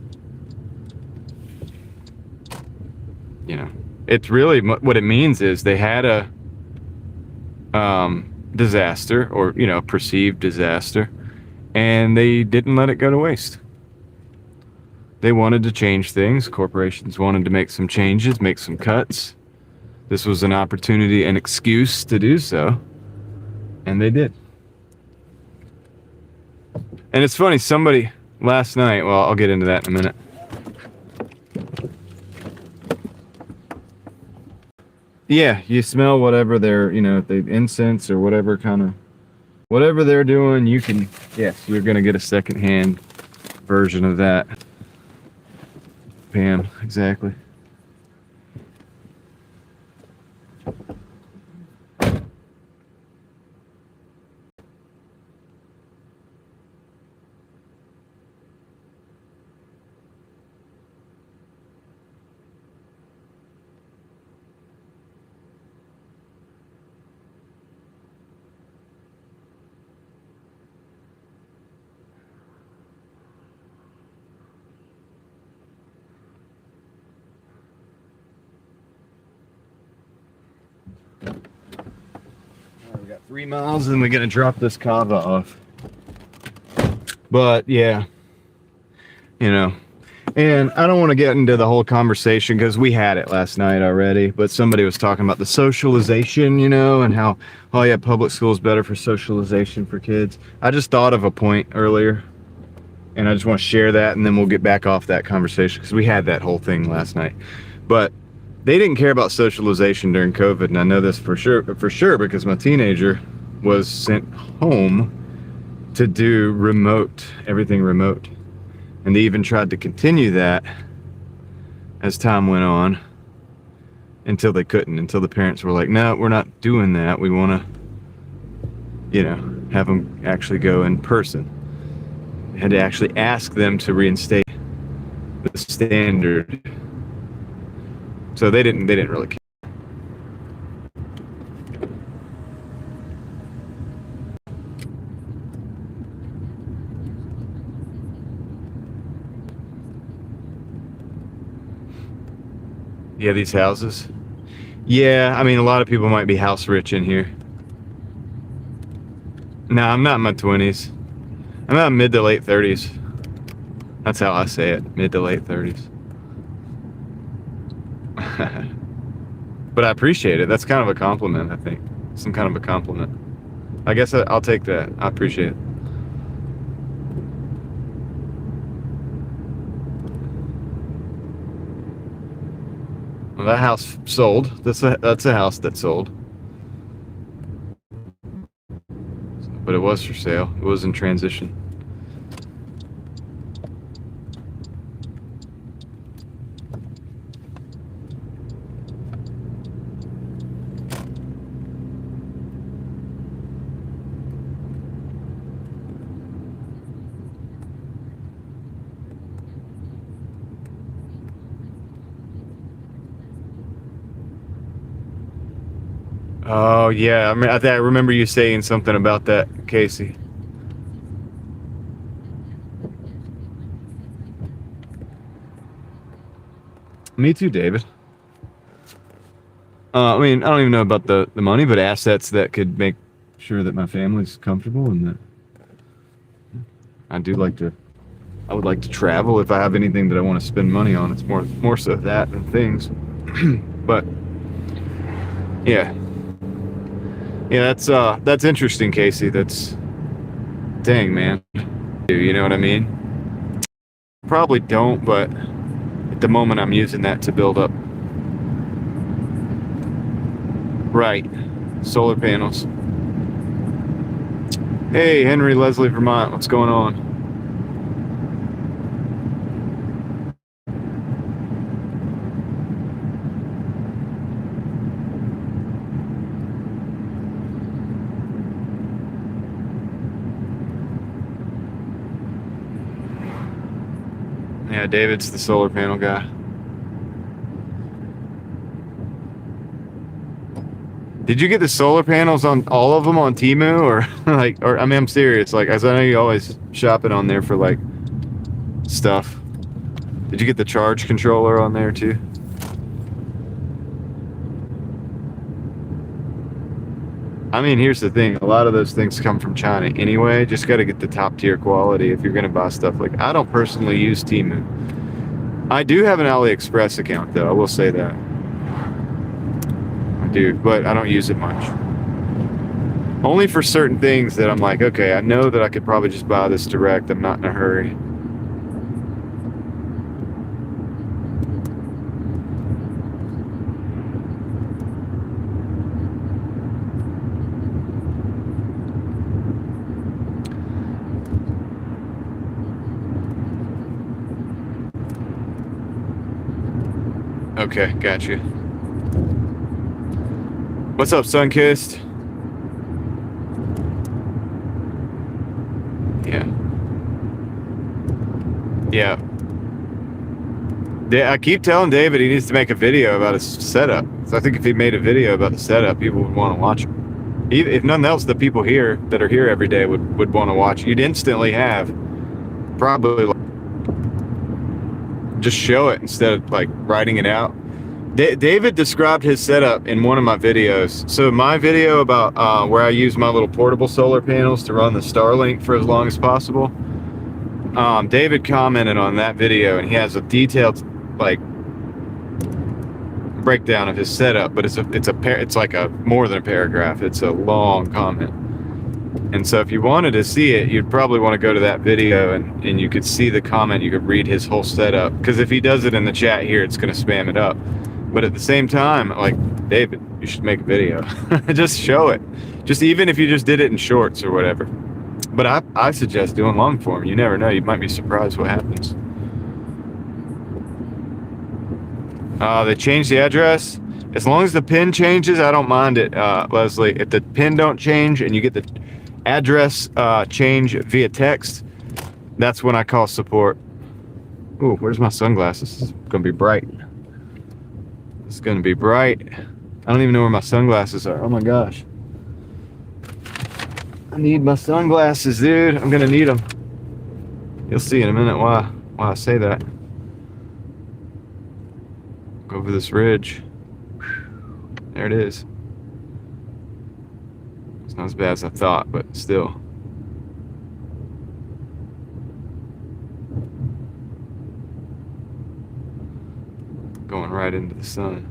You know, it's really, what it means is they had a disaster, or, you know, perceived disaster, and they didn't let it go to waste. They wanted to change things. Corporations wanted to make some changes, make some cuts. This was an opportunity, an excuse to do so, and they did. And it's funny, somebody last night, well, I'll get into that in a minute. Yeah, you smell whatever they're, you know, the incense or whatever they're doing, yes, you're going to get a secondhand version of that. Pam, exactly. We got 3 miles and we're gonna drop this kava off. But yeah, you know, and I don't want to get into the whole conversation because we had it last night already, but somebody was talking about the socialization, you know, and how, oh yeah, public school is better for socialization for kids. I just thought of a point earlier, and I just want to share that, and then we'll get back off that conversation because we had that whole thing last night. But they didn't care about socialization during COVID, and I know this for sure because my teenager was sent home to do everything remote. And they even tried to continue that as time went on until they couldn't, until the parents were like, no, we're not doing that. We want to, you know, have them actually go in person. They had to actually ask them to reinstate the standard. So they didn't really care. Yeah, these houses. Yeah, I mean, a lot of people might be house rich in here. No, I'm not in my 20s. I'm about mid to late 30s. That's how I say it, mid to late 30s. But I appreciate it. That's kind of a compliment, I think. Some kind of a compliment. I guess I'll take that. I appreciate it. Well, that house sold. That's a house that sold. But it was for sale. It was in transition. Oh yeah, I remember you saying something about that, Casey. Me too, David. I mean, I don't even know about the money, but assets that could make sure that my family's comfortable and that I would like to travel if I have anything that I want to spend money on. It's more so that than things. But yeah. Yeah, that's interesting, Casey. That's dang, man. You know what I mean? Probably don't, but at the moment I'm using that to build up. Right. Solar panels. Hey, Henry Leslie, Vermont. What's going on? Yeah, David's the solar panel guy. Did you get the solar panels on all of them on Temu or I mean, I'm serious. Like, as I know you always shopping on there for like stuff. Did you get the charge controller on there too? I mean, here's the thing. A lot of those things come from China anyway. Just got to get the top tier quality if you're going to buy stuff. Like, I don't personally use Temu. I do have an AliExpress account though. I will say that. I do, but I don't use it much. Only for certain things that I'm like, okay, I know that I could probably just buy this direct. I'm not in a hurry. Okay, got you. What's up, Sunkissed? Yeah. Yeah. I keep telling David he needs to make a video about his setup. So I think if he made a video about the setup, people would want to watch it. If nothing else, the people here that are here every day would want to watch. You'd instantly have probably like, just show it instead of like writing it out. David described his setup in one of my videos. So my video about where I use my little portable solar panels to run the Starlink for as long as possible. David commented on that video, and he has a detailed like breakdown of his setup. But it's like a more than a paragraph. It's a long comment. And so if you wanted to see it, you'd probably want to go to that video and you could see the comment. You could read his whole setup. Because if he does it in the chat here, it's going to spam it up. But at the same time, like, David, you should make a video. Just show it. Just even if you just did it in shorts or whatever. But I suggest doing long form. You never know. You might be surprised what happens. They changed the address. As long as the pin changes, I don't mind it, Leslie. If the pin don't change and you get the address change via text, that's when I call support. Ooh, where's my sunglasses? It's gonna be bright. It's gonna be bright. I don't even know where my sunglasses are. Oh my gosh. I need my sunglasses, dude. I'm gonna need them. You'll see in a minute why I say that. Go over this ridge. There it is. It's not as bad as I thought, but still. Going right into the sun.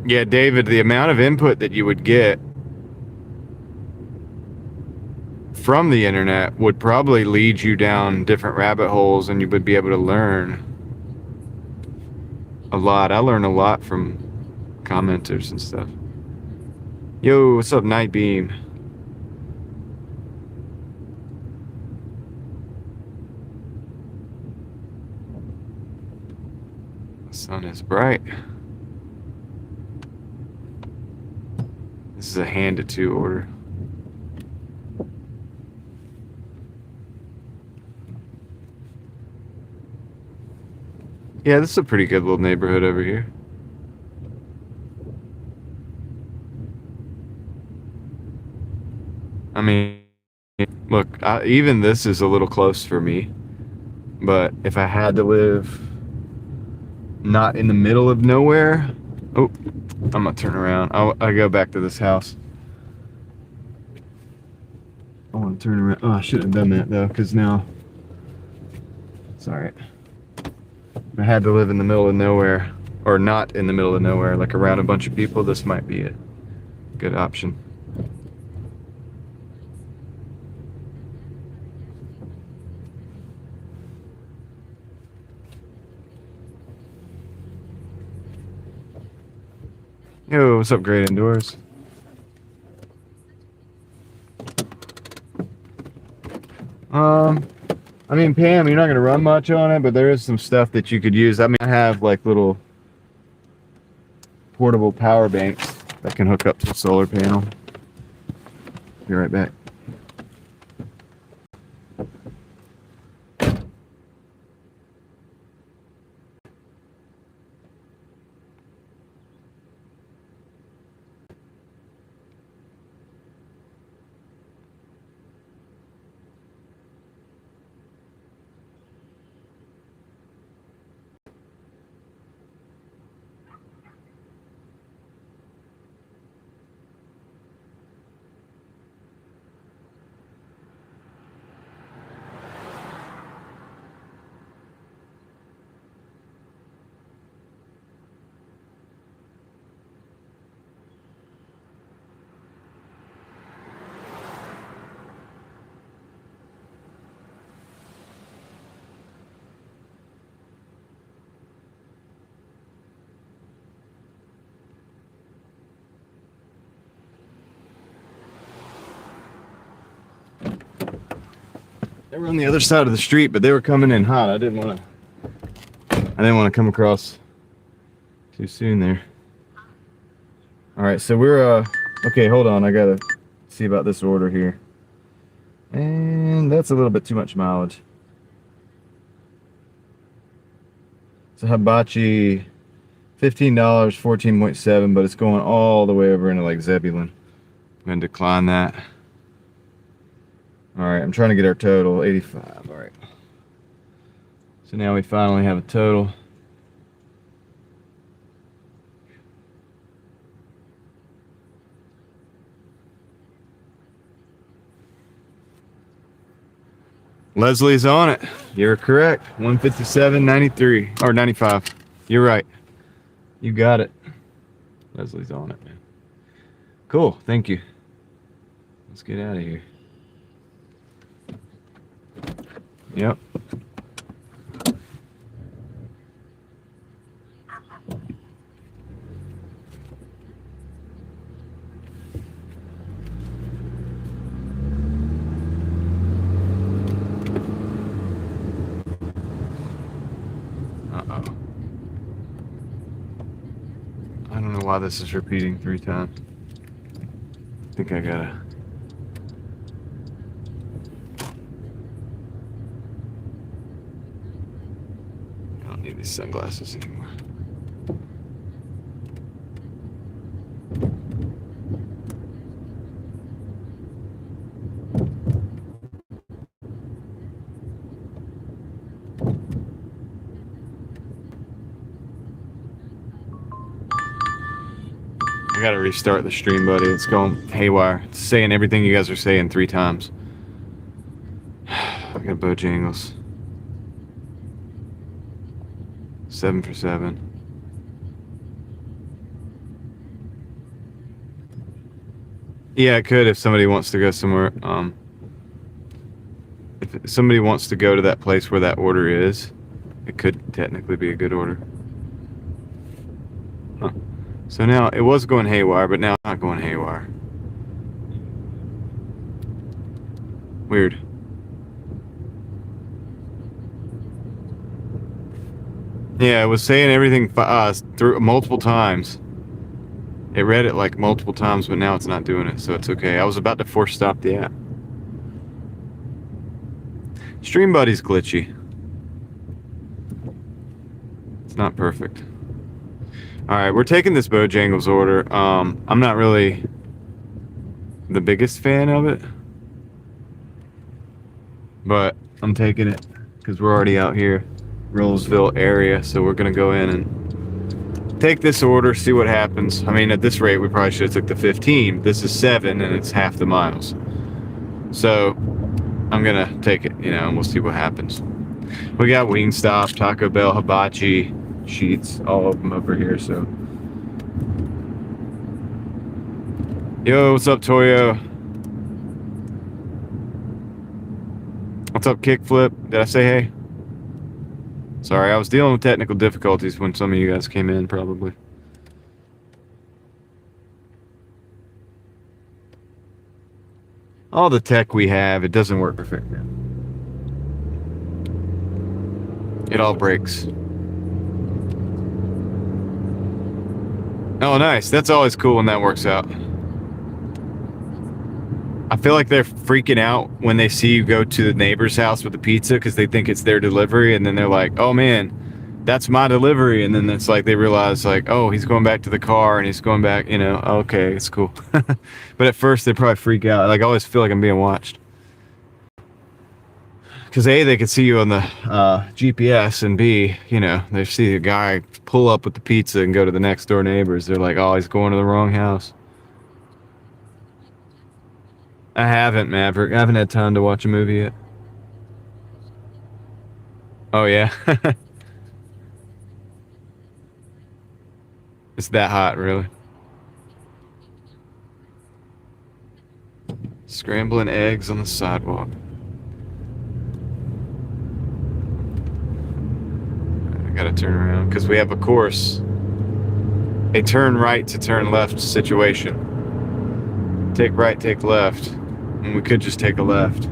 Yeah, David, the amount of input that you would get from the internet would probably lead you down different rabbit holes, and you would be able to learn a lot. I learn a lot from commenters and stuff. Yo, what's up, Night Beam? The sun is bright. This is a hand to 2 order. Yeah, this is a pretty good little neighborhood over here. I mean, look, even this is a little close for me. But if I had to live not in the middle of nowhere... Oh, I'm gonna turn around. I go back to this house. I want to turn around. Oh, I shouldn't have done that though, because now... It's alright. If I had to live in the middle of nowhere, or not in the middle of nowhere, like around a bunch of people, this might be a good option. Yo, what's up, Great Indoors? I mean, Pam, you're not gonna run much on it, but there is some stuff that you could use. I mean, I have like little portable power banks that can hook up to a solar panel. Be right back. They were on the other side of the street, but they were coming in hot. I didn't want to come across too soon there. All right, so we're okay, hold on. I got to see about this order here. And that's a little bit too much mileage. It's a hibachi, $15, 14.7, but it's going all the way over into like Zebulon. I'm going to decline that. All right, I'm trying to get our total, 85. All right. So now we finally have a total. Leslie's on it. You're correct. 157.93 or 95. You're right. You got it. Leslie's on it, man. Cool. Thank you. Let's get out of here. Yep. Uh-oh. I don't know why this is repeating 3 times. I think I gotta... I don't need these sunglasses anymore. I gotta restart the stream, buddy. It's going haywire. It's saying everything you guys are saying 3 times. I got Bojangles. 7 for 7. Yeah, it could if somebody wants to go somewhere. If somebody wants to go to that place where that order is, it could technically be a good order. Huh. So now it was going haywire, but now it's not going haywire. Weird. Yeah, it was saying everything through multiple times. It read it like multiple times, but now it's not doing it, so it's okay. I was about to force stop the app. Stream Buddy's glitchy. It's not perfect. Alright, we're taking this Bojangles order. I'm not really the biggest fan of it, but I'm taking it because we're already out here, Rollsville area, so we're gonna go in and take this order, see what happens. I mean, at this rate, we probably should have took the 15. This is 7, and it's half the miles. So I'm gonna take it, and we'll see what happens. We got Wingstop, Taco Bell, Hibachi, Sheets, all of them over here. So, yo, what's up, Toyo? What's up, Kickflip? Did I say hey? Sorry, I was dealing with technical difficulties when some of you guys came in, probably. All the tech we have, it doesn't work perfectly. It all breaks. Oh, nice. That's always cool when that works out. I feel like they're freaking out when they see you go to the neighbor's house with the pizza because they think it's their delivery, and then they're like, oh man, that's my delivery. And then it's like they realize, like, oh, he's going back to the car and he's going back, okay, it's cool. But at first they probably freak out. Like, I always feel like I'm being watched. Because A, they could see you on the GPS, and B, they see a guy pull up with the pizza and go to the next door neighbors. They're like, oh, he's going to the wrong house. I haven't, Maverick. I haven't had time to watch a movie yet. Oh, yeah? It's that hot, really. Scrambling eggs on the sidewalk. Gotta turn around because we have a course, a turn right to turn left situation. Take right, take left, and we could just take a left.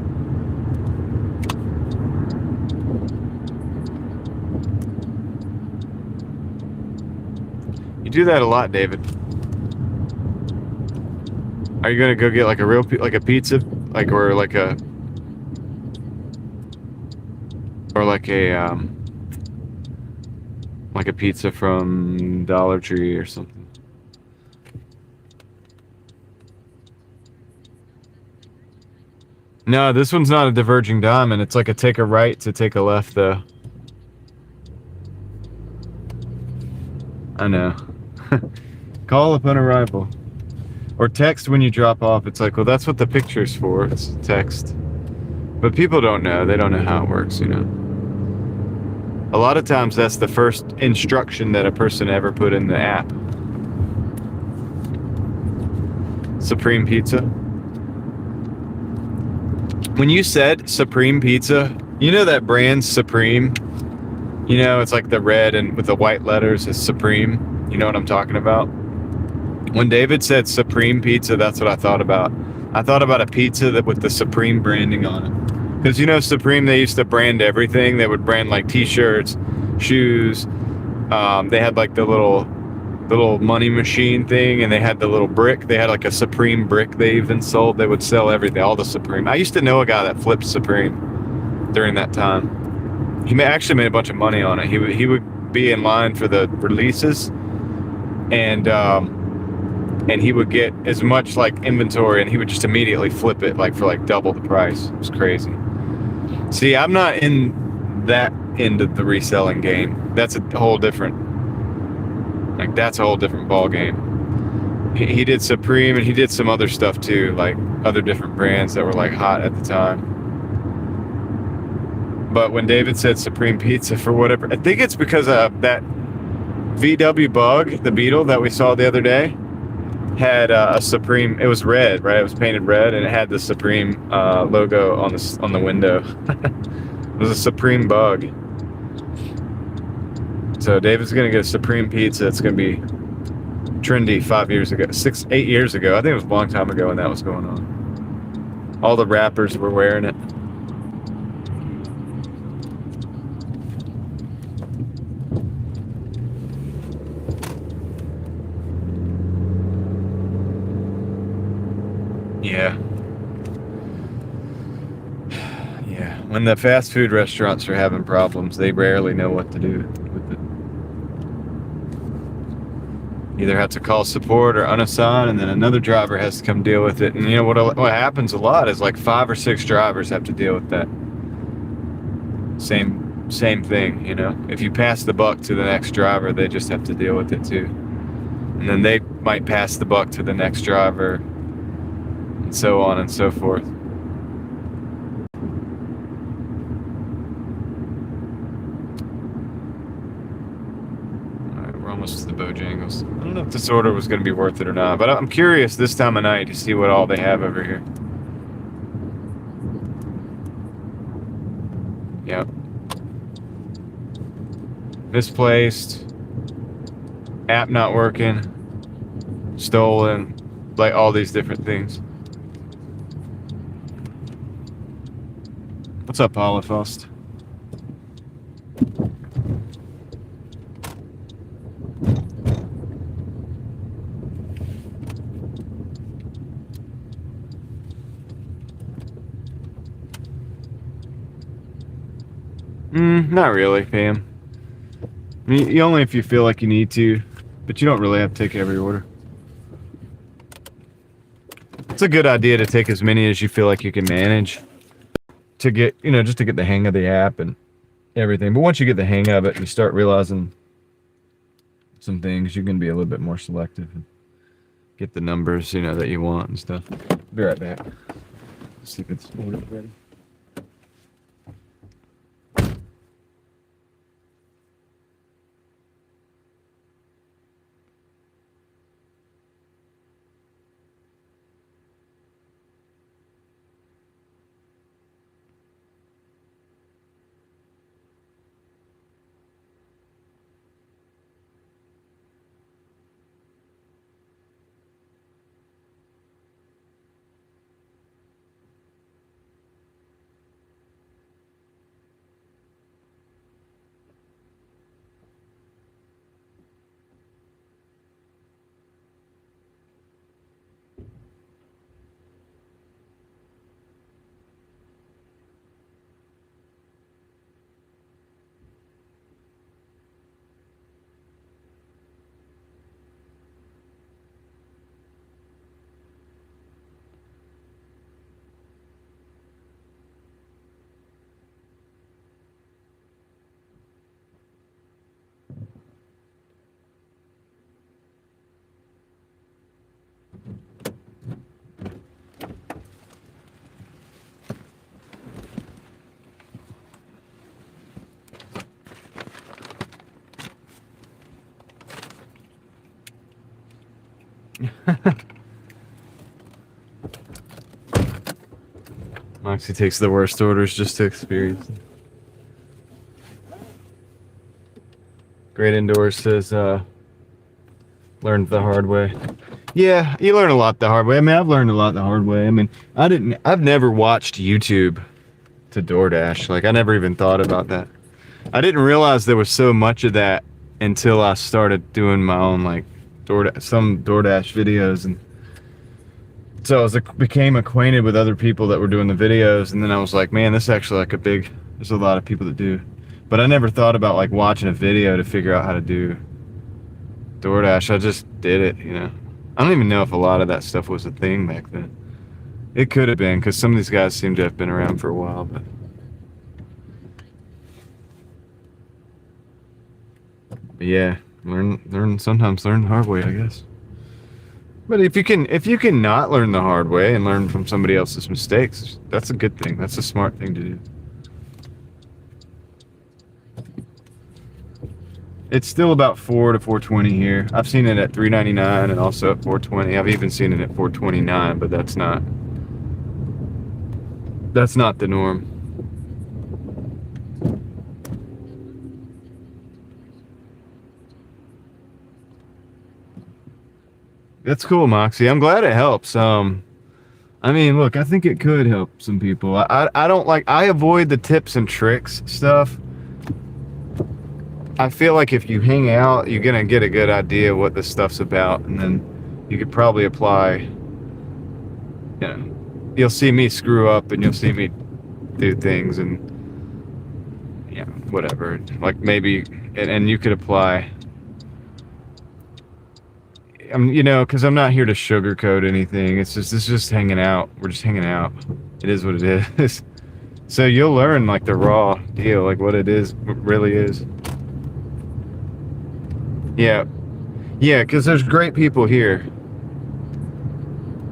You do that a lot, David. Are you gonna go get like a real a pizza, or a pizza from Dollar Tree or something? No, this one's not a diverging diamond. It's like a take a right to take a left, though. I know. Call upon arrival. Or text when you drop off. It's like, well, that's what the picture's for. It's text. But people don't know. They don't know how it works, A lot of times that's the first instruction that a person ever put in the app. Supreme Pizza. When you said Supreme Pizza, that brand Supreme? It's like the red and with the white letters is Supreme. You know what I'm talking about? When David said Supreme Pizza, that's what I thought about. I thought about a pizza that with the Supreme branding on it. Because Supreme, they used to brand everything. They would brand like t-shirts, shoes. They had like the little money machine thing, and they had the little brick. They had like a Supreme brick they even sold. They would sell everything, all the Supreme. I used to know a guy that flipped Supreme during that time. He actually made a bunch of money on it. He would be in line for the releases, and he would get as much like inventory, and he would just immediately flip it for double the price. It was crazy. See, I'm not in that end of the reselling game. That's a whole different, that's a whole different ball game. He did Supreme, and he did some other stuff too, like other different brands that were like hot at the time. But when David said Supreme Pizza, for whatever, I think it's because of that VW Bug, the Beetle that we saw the other day. had a Supreme. It was red, right? It was painted red, and it had the Supreme logo on the window. It was a Supreme bug. So David's gonna get a Supreme pizza. It's gonna be trendy 8 years ago. I think it was a long time ago when that was going on. All the rappers were wearing it. Yeah. Yeah. When the fast food restaurants are having problems, they rarely know what to do with it. Either have to call support or unassign, and then another driver has to come deal with it. And you know what happens a lot is like 5 or 6 drivers have to deal with that. Same thing, you know. If you pass the buck to the next driver, they just have to deal with it too. And then they might pass the buck to the next driver, and so on and so forth. Alright, we're almost to the Bojangles. I don't know if this order was going to be worth it or not, but I'm curious this time of night to see what all they have over here. Yep. Misplaced. App not working. Stolen. Like all these different things. What's up, Holocaust? Not really, fam. I mean, you only if you feel like you need to, but you don't really have to take every order. It's a good idea to take as many as you feel like you can manage to get, you know, just to get the hang of the app and everything. But once you get the hang of it and you start realizing some things, you can be a little bit more selective and get the numbers, you know, that you want and stuff. Be right back. Let's see if it's ordered ready. Moxie takes the worst orders just to experience them. Great Indoors says, learned the hard way. Yeah, you learn a lot the hard way. I mean, I've learned a lot the hard way. I mean, I've never watched YouTube to DoorDash. Like, I never even thought about that. I didn't realize there was so much of that until I started doing my own, like, some DoorDash videos. And so I became acquainted with other people that were doing the videos. And then I was like, man, this is actually like there's a lot of people that do. But I never thought about, like, watching a video to figure out how to do DoorDash. I just did it, you know. I don't even know if a lot of that stuff was a thing back then. It could have been, because some of these guys seem to have been around for a while, but yeah, sometimes learn the hard way, I guess. But if you can not learn the hard way and learn from somebody else's mistakes, that's a good thing. That's a smart thing to do. It's still about 4 to 420 here. I've seen it at 399 and also at 420. I've even seen it at 429, but that's not the norm. That's cool, Moxie. I'm glad it helps. I mean, look, I think it could help some people. I don't like, I avoid the tips and tricks stuff. I feel like if you hang out, you're gonna get a good idea what this stuff's about, and then you could probably apply, you know, you'll see me screw up and you'll see me do things and, yeah, whatever. Like maybe, and you could apply, you know, because I'm not here to sugarcoat anything. It's just hanging out. We're just hanging out. It is what it is. So you'll learn like the raw deal, like what it is, what really is. Yeah, because there's great people here.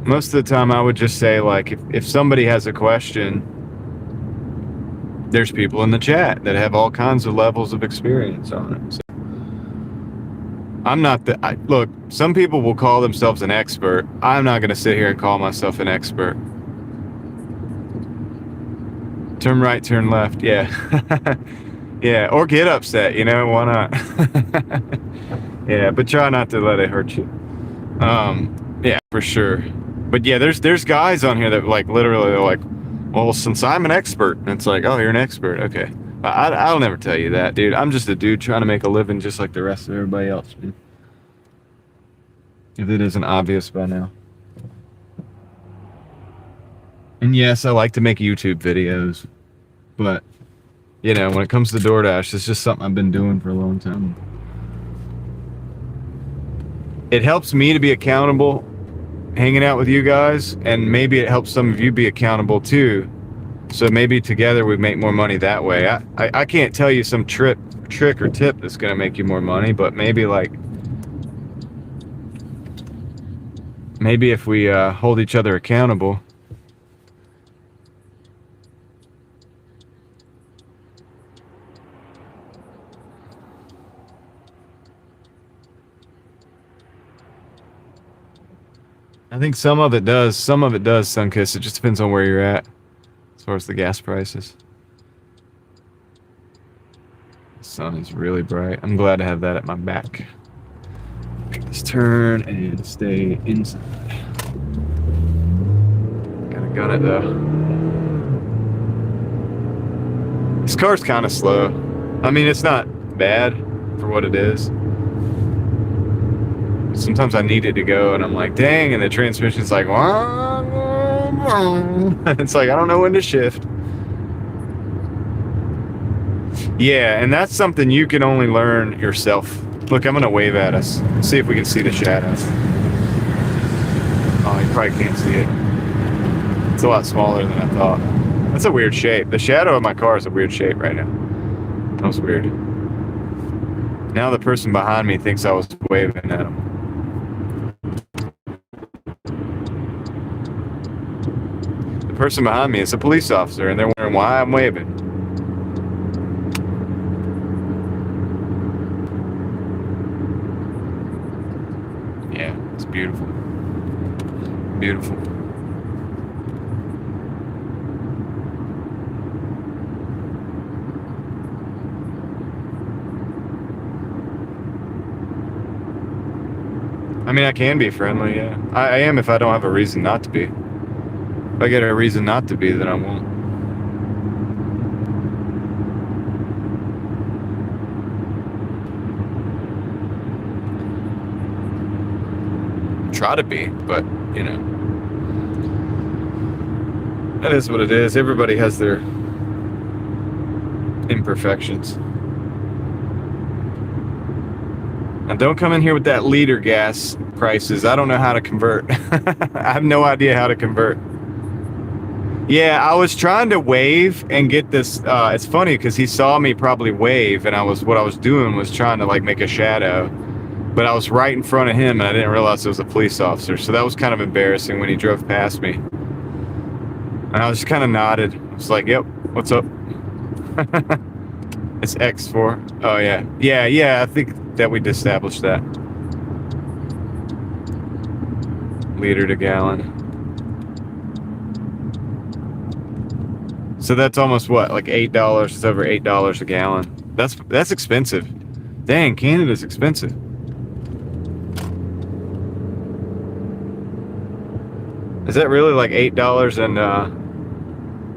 Most of the time I would just say, like, if somebody has a question, there's people in the chat that have all kinds of levels of experience on it. So I'm not look, some people will call themselves an expert. I'm not going to sit here and call myself an expert. Turn right, turn left. Yeah. Yeah, or get upset, you know, why not? Yeah, but try not to let it hurt you. Yeah, for sure. But yeah, there's guys on here that like literally are like, well, since I'm an expert, and it's like, oh, you're an expert, okay. I'll never tell you that, dude. I'm just a dude trying to make a living just like the rest of everybody else, man. If it isn't obvious by now. And yes, I like to make YouTube videos, but you know, when it comes to DoorDash, it's just something I've been doing for a long time. It helps me to be accountable hanging out with you guys, and maybe it helps some of you be accountable too. So maybe together we make more money that way. I can't tell you some trick or tip that's gonna make you more money, but maybe if we hold each other accountable. I think some of it does, Sunkiss. It just depends on where you're at as far as the gas prices. The sun is really bright. I'm glad to have that at my back. Make this turn and stay inside. Gotta gun it though. This car's kind of slow. I mean, it's not bad for what it is. Sometimes I need it to go and I'm like, dang, and the transmission's like, it's like, I don't know when to shift. Yeah, and that's something you can only learn yourself. Look, I'm gonna wave at us. See if we can see the shadow. Oh, you probably can't see it. It's a lot smaller than I thought. That's a weird shape. The shadow of my car is a weird shape right now. That was weird. Now the person behind me thinks I was waving at him. The person behind me is a police officer, and they're wondering why I'm waving. Yeah, it's beautiful. Beautiful. I mean, I can be friendly, yeah. I am if I don't have a reason not to be. If I get a reason not to be, then I won't. Try to be, but, you know. That is what it is. Everybody has their imperfections. Now, don't come in here with that liter gas prices. I don't know how to convert. I have no idea how to convert. Yeah, I was trying to wave and get this. It's funny because he saw me probably wave, and what I was doing was trying to like make a shadow, but I was right in front of him, and I didn't realize it was a police officer. So that was kind of embarrassing when he drove past me. And I was just kind of nodded. I was like, "Yep, what's up?" It's X4. Oh yeah. Yeah, I think that we established that. Liter to gallon. So that's almost what, like $8? It's over $8 a gallon. That's expensive. Dang, Canada's expensive. Is that really like $8 and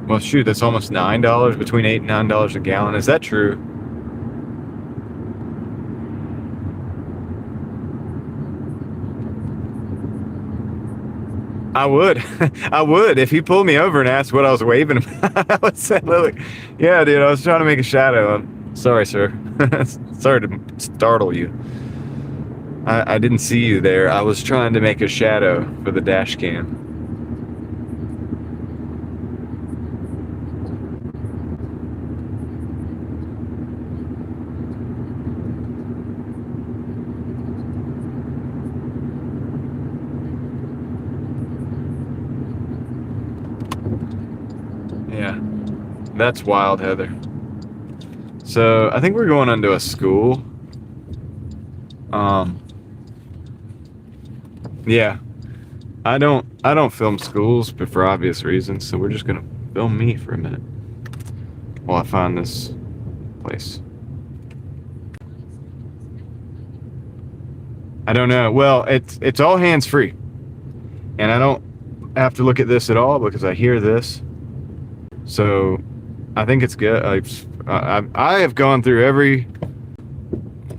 well shoot, that's almost $9, between $8 and $9 a gallon. Is that true? I would. I would. If he pulled me over and asked what I was waving about, I would say, look, yeah, dude, I was trying to make a shadow. I'm sorry, sir. Sorry to startle you. I didn't see you there. I was trying to make a shadow for the dash cam. Yeah, that's wild, Heather. So I think we're going into a school. Yeah, I don't film schools, but for obvious reasons. So we're just gonna film me for a minute while I find this place. I don't know. Well, it's all hands free, and I don't have to look at this at all because I hear this. So I think it's good. I have gone through every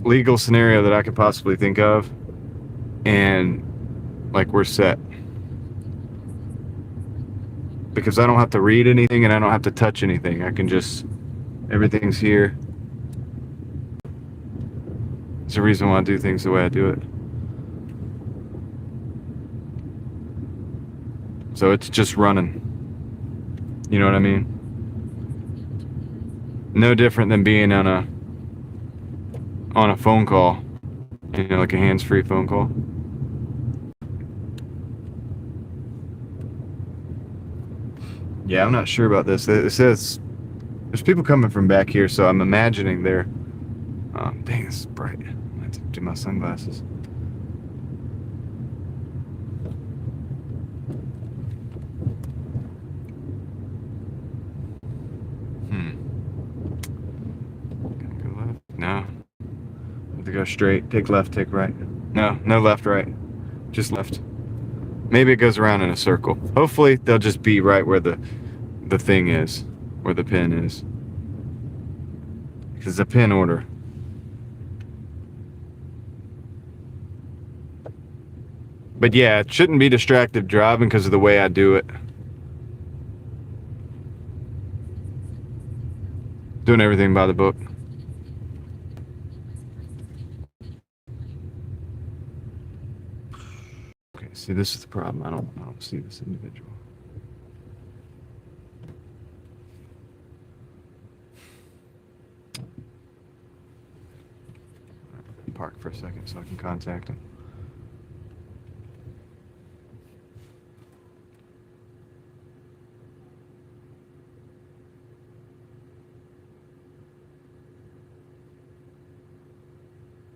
legal scenario that I could possibly think of, and like we're set because I don't have to read anything and I don't have to touch anything. I can just, everything's here. There's a reason why I do things the way I do it. So it's just running. You know what I mean? No different than being on a phone call, you know, like a hands-free phone call. Yeah, I'm not sure about this. It says there's people coming from back here, so I'm imagining they're. Dang, this is bright. I have to do my sunglasses. Gonna go left? No. Have to go straight. Take left. Take right. No left, right. Just left. Maybe it goes around in a circle. Hopefully they'll just be right where the thing is, where the pin is. Because it's a pin order. But yeah, it shouldn't be distracted driving because of the way I do it. Doing everything by the book. Okay, see, this is the problem. I don't see this individual. Park for a second so I can contact him.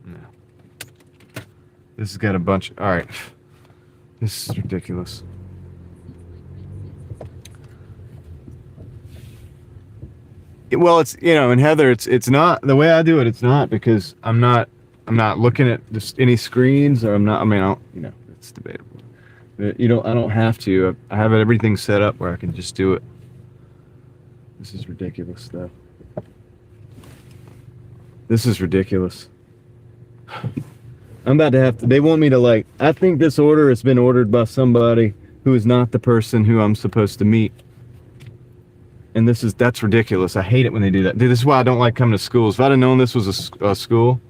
No. This has got a bunch. All right. This is ridiculous. Well, it's, you know, and Heather, it's not the way I do it. It's not because I'm not looking at just any screens, or I'm not. I mean, I don't, you know, it's debatable. You know, I don't have to. I have everything set up where I can just do it. This is ridiculous stuff. This is ridiculous. I'm about to have to. They want me to, like. I think this order has been ordered by somebody who is not the person who I'm supposed to meet. And that's ridiculous. I hate it when they do that. Dude, this is why I don't like coming to schools. If I'd have known this was a school,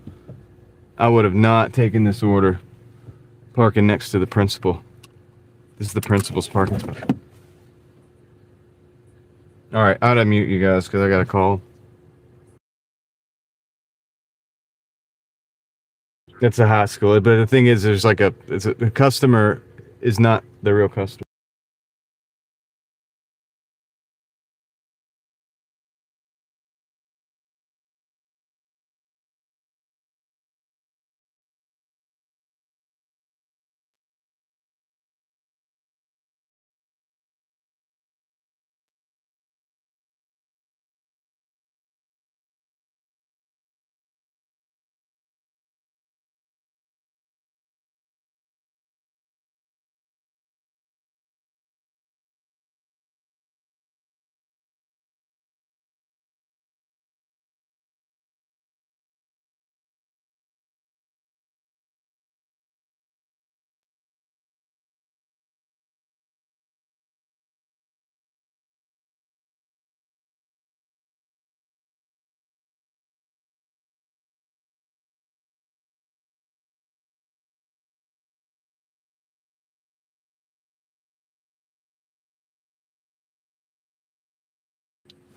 I would have not taken this order. Parking next to the principal. This is the principal's parking spot. All right, I'd unmute you guys because I got a call. It's a high school, but the thing is, there's like the customer is not the real customer.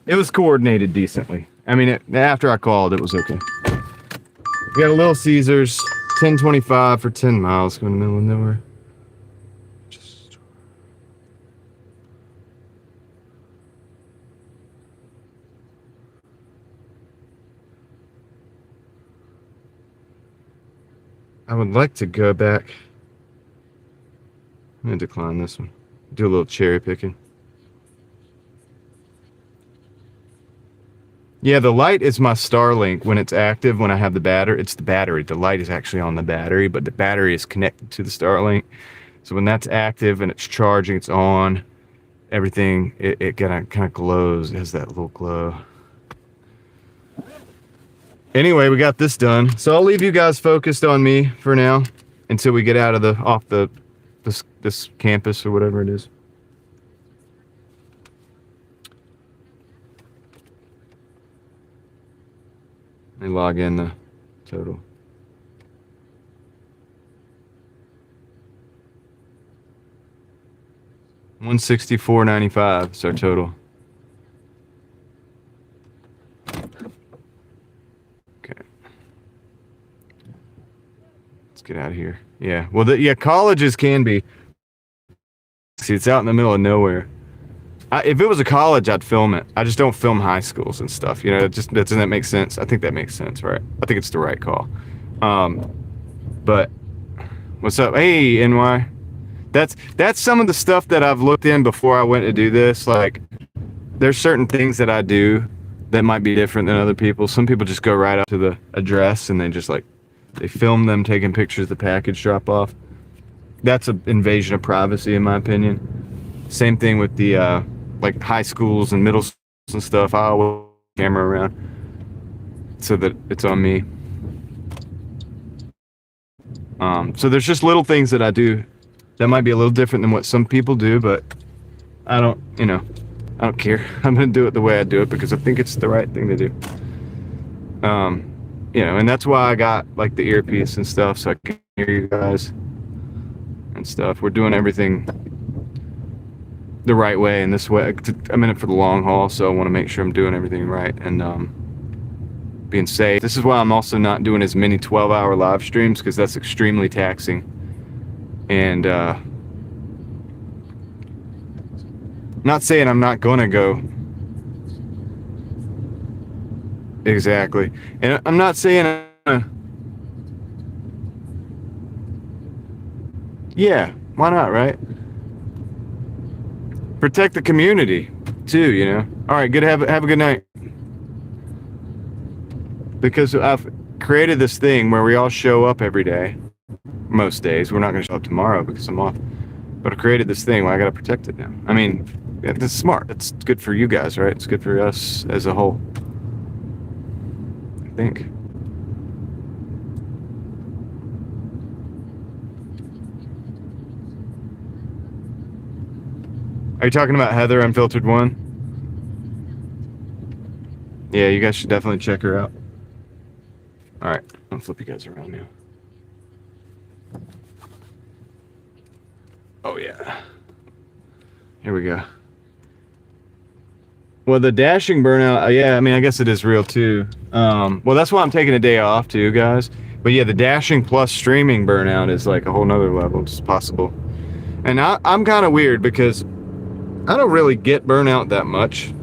It was coordinated decently. I mean, after I called, it was okay. We got a Little Caesars, 10.25 for 10 miles going in the middle of nowhere. I would like to go back. I'm gonna decline this one. Do a little cherry picking. Yeah, the light is my Starlink when it's active, when I have the battery. It's the battery. The light is actually on the battery, but the battery is connected to the Starlink. So when that's active and it's charging, it's on, everything, it kind of glows. It has that little glow. Anyway, we got this done. So I'll leave you guys focused on me for now until we get out of this campus or whatever it is. Let me log in the total. $164.95 is our total. Okay. Let's get out of here. Yeah. Well, colleges can be. See, it's out in the middle of nowhere. If it was a college, I'd film it. I just don't film high schools and stuff. You know, doesn't that make sense? I think that makes sense, right? I think it's the right call. But what's up? Hey, NY. That's some of the stuff that I've looked in before I went to do this. Like, there's certain things that I do that might be different than other people. Some people just go right up to the address and they just they film them taking pictures of the package drop off. That's an invasion of privacy, in my opinion. Same thing with the like high schools and middle schools and stuff. I always have the camera around so that it's on me. So there's just little things that I do that might be a little different than what some people do, but I don't care. I'm gonna do it the way I do it because I think it's the right thing to do. And that's why I got like the earpiece and stuff so I can hear you guys and stuff. We're doing everything the right way in this way. I'm in it for the long haul, so I want to make sure I'm doing everything right and being safe. This is why I'm also not doing as many 12-hour live streams, because that's extremely taxing. And not saying I'm not gonna go. Exactly. And I'm not saying yeah, why not, right? Protect the community too, you know. All right, have a good night. Because I've created this thing where we all show up every day. Most days. We're not going to show up tomorrow because I'm off. But I created this thing where I got to protect it now. I mean, it's smart. It's good for you guys, right? It's good for us as a whole. I think. Are you talking about Heather Unfiltered 1? Yeah, you guys should definitely check her out. Alright, I'll flip you guys around now. Oh yeah. Here we go. Well, the dashing burnout, yeah, I mean, I guess it is real too. Well, that's why I'm taking a day off too, guys. But yeah, the dashing plus streaming burnout is like a whole nother level. It's possible. And I'm kind of weird because I don't really get burnout that much.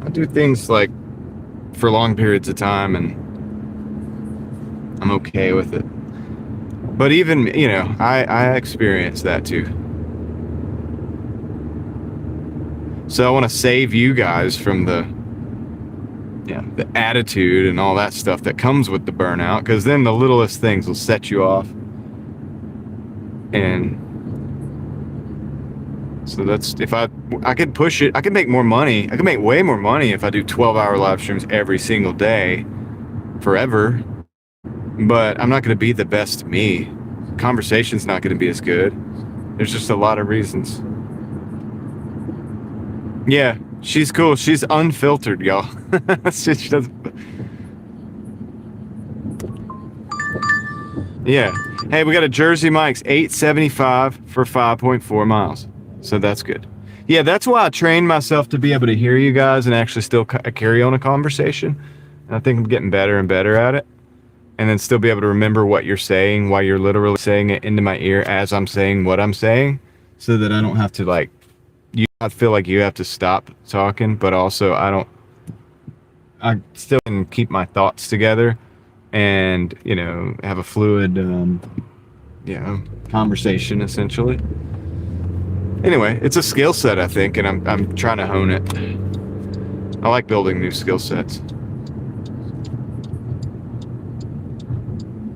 I do things like for long periods of time and I'm okay with it. But even, you know, I experience that too. So I want to save you guys from the attitude and all that stuff that comes with the burnout, because then the littlest things will set you off. And so that's, if I could push it, I could make more money. I could make way more money if I do 12-hour live streams every single day forever. But I'm not going to be the best me. Conversation's not going to be as good. There's just a lot of reasons. Yeah, she's cool. She's unfiltered, y'all. She doesn't... Yeah. Hey, we got a Jersey Mike's $8.75 for 5.4 miles. So that's good. Yeah, that's why I trained myself to be able to hear you guys and actually still carry on a conversation. And I think I'm getting better and better at it. And then still be able to remember what you're saying while you're literally saying it into my ear as I'm saying what I'm saying, so that I don't have to like, you not feel like you have to stop talking, but also I still can keep my thoughts together and, you know, have a fluid, you know, conversation essentially. Anyway, it's a skill set, I think, and I'm trying to hone it. I like building new skill sets.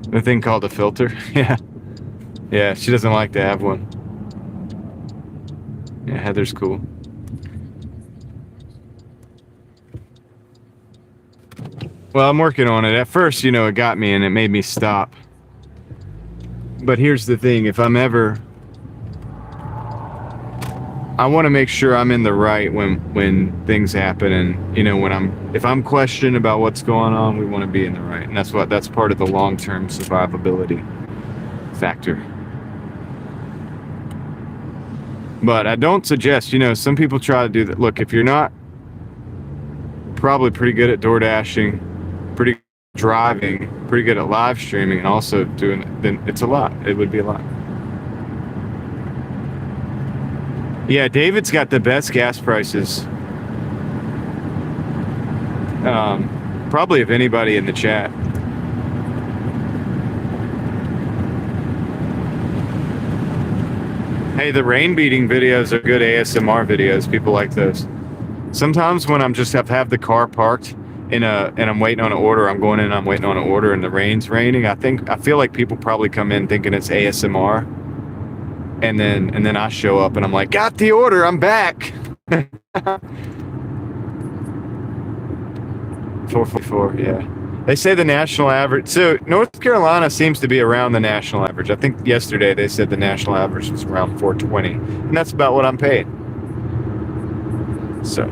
The thing called a filter? Yeah. Yeah, she doesn't like to have one. Yeah, Heather's cool. Well, I'm working on it. At first, you know, it got me and it made me stop. But here's the thing, if I'm ever... I want to make sure I'm in the right when things happen, and, you know, if I'm questioned about what's going on, we want to be in the right. And that's part of the long-term survivability factor. But I don't suggest, you know, some people try to do that. Look, if you're not probably pretty good at Doordashing, pretty good at driving, pretty good at live streaming, and also doing it, then it's a lot. It would be a lot. Yeah, David's got the best gas prices. Probably of anybody in the chat. Hey, the rain beating videos are good ASMR videos. People like those. Sometimes when I'm just have the car parked and I'm waiting on an order, I'm going in, I'm waiting on an order, and the rain's raining. I feel like people probably come in thinking it's ASMR, and then I show up and I'm like, got the order, I'm back. 444, yeah. They say the national average. So North Carolina seems to be around the national average. I think yesterday they said the national average was around 420, and that's about what I'm paid. So.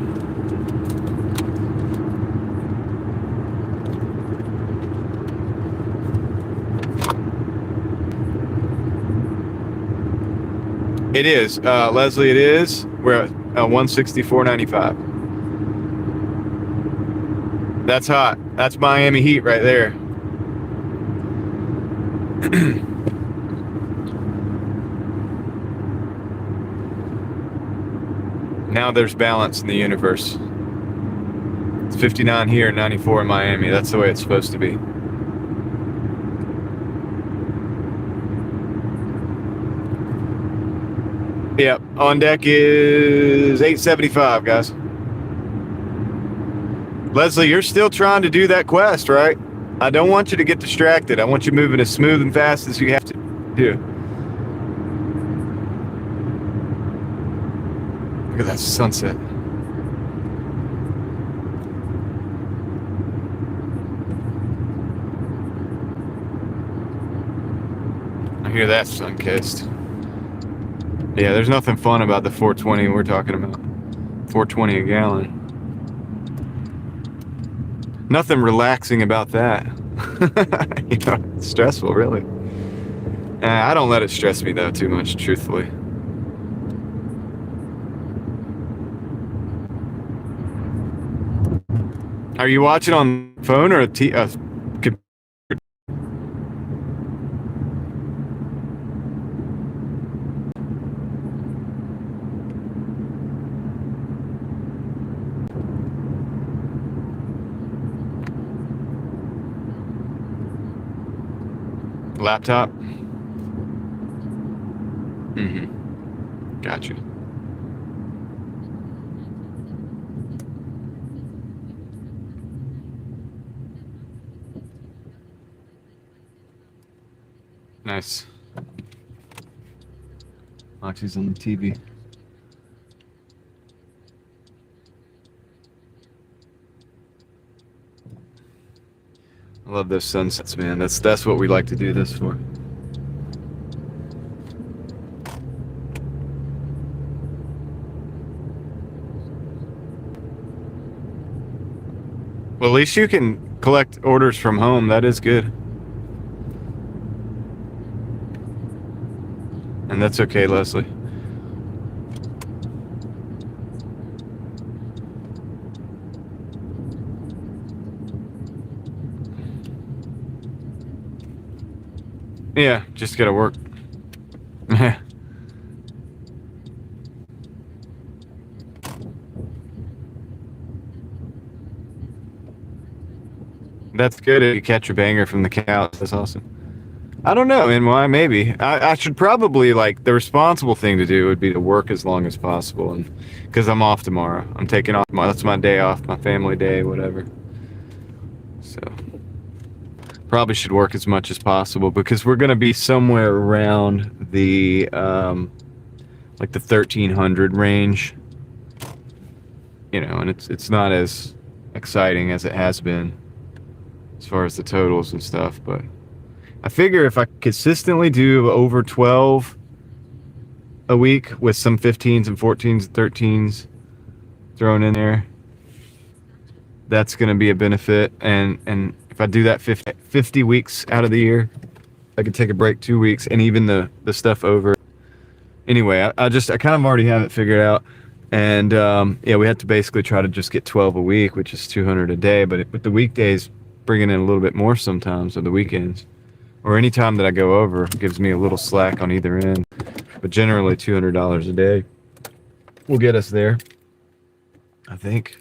It is, Leslie. It is. We're at 164.95. That's hot. That's Miami heat right there. Now there's balance in the universe. It's 59 here, 94 in Miami. That's the way it's supposed to be. Yep, on deck is 875, guys. Leslie, you're still trying to do that quest, right? I don't want you to get distracted. I want you moving as smooth and fast as you have to do. Look at that sunset. I hear that sun-kissed. Yeah, there's nothing fun about the 420 we're talking about. 420 a gallon. Nothing relaxing about that. You know, it's stressful, really. I don't let it stress me, though, too much, truthfully. Are you watching on phone or a computer? Laptop? Mm-hmm. Gotcha. Nice. Moxie's on the TV. I love those sunsets, man. That's what we like to do this for. Well, at least you can collect orders from home. That is good. And that's okay, Leslie. Yeah, just gotta work. That's good if you catch a banger from the couch. That's awesome. I don't know, and why? Maybe I should probably, like, the responsible thing to do would be to work as long as possible, and because I'm off tomorrow, I'm taking off that's my day off, my family day, whatever. So probably should work as much as possible because we're gonna be somewhere around the like the 1300 range, and it's not as exciting as it has been as far as the totals and stuff, but I figure if I consistently do over 12 a week with some 15s and 14s and 13s thrown in there, that's going to be a benefit. And if I do that 50 weeks out of the year, I could take a break 2 weeks, and even the stuff over. Anyway, I kind of already have it figured out. And yeah, we have to basically try to just get 12 a week, which is 200 a day. But with the weekdays bringing in a little bit more sometimes, or the weekends, or any time that I go over, gives me a little slack on either end. But generally, $200 a day will get us there, I think.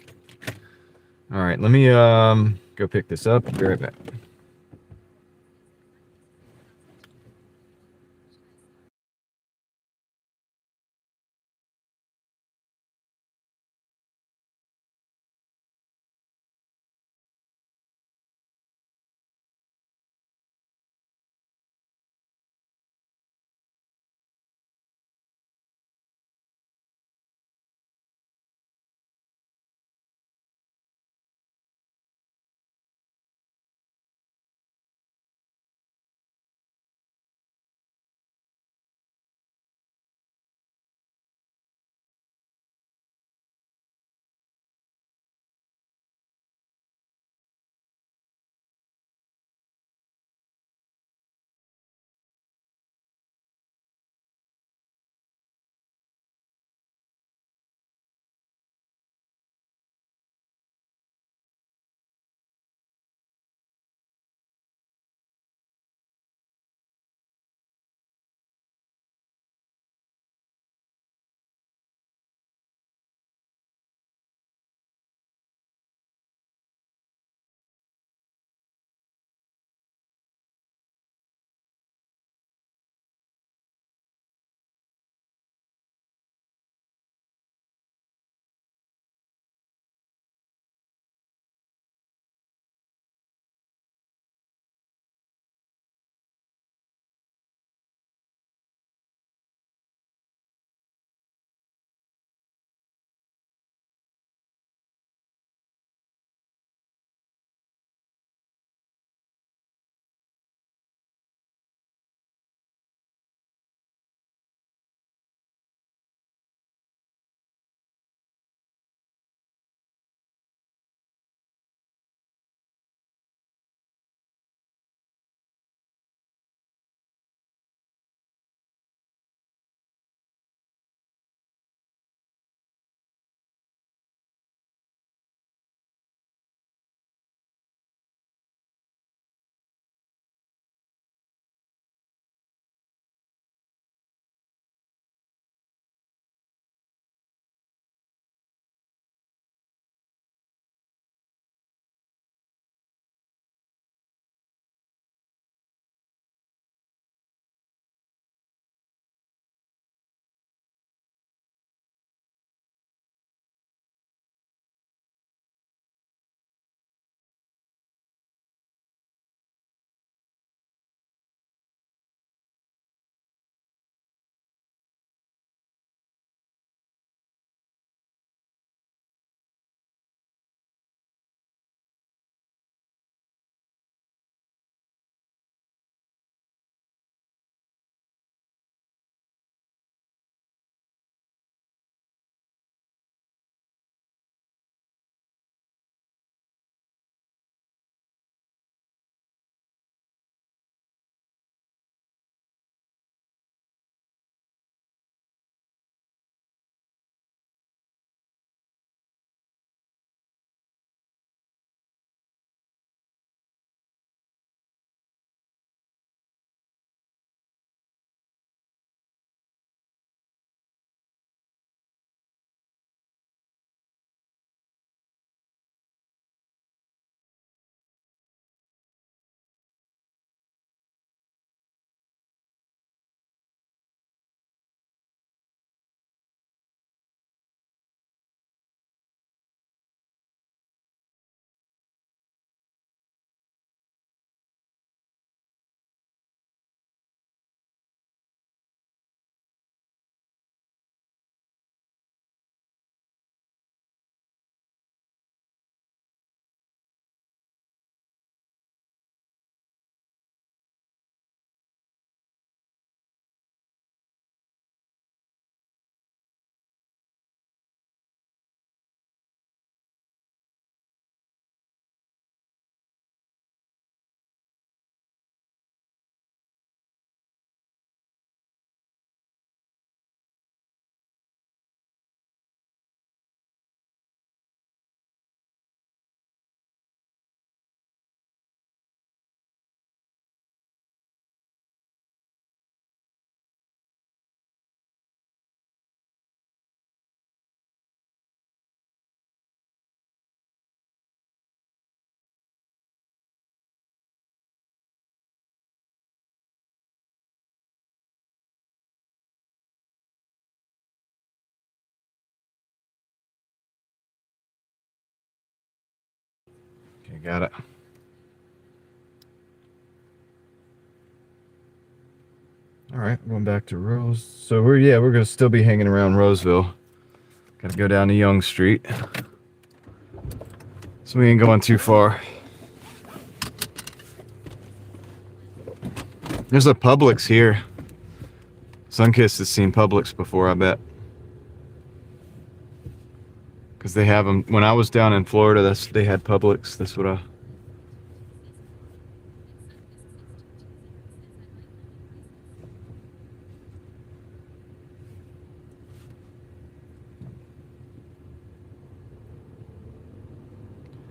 All right, let me go pick this up. Be right back. got it. All right, going back to Rose. So we're gonna still be hanging around Roseville. Gotta go down to Young Street. So we ain't going too far. There's a Publix here. Sunkist has seen Publix before, I bet. Because they have them. When I was down in Florida, they had Publix. That's what I...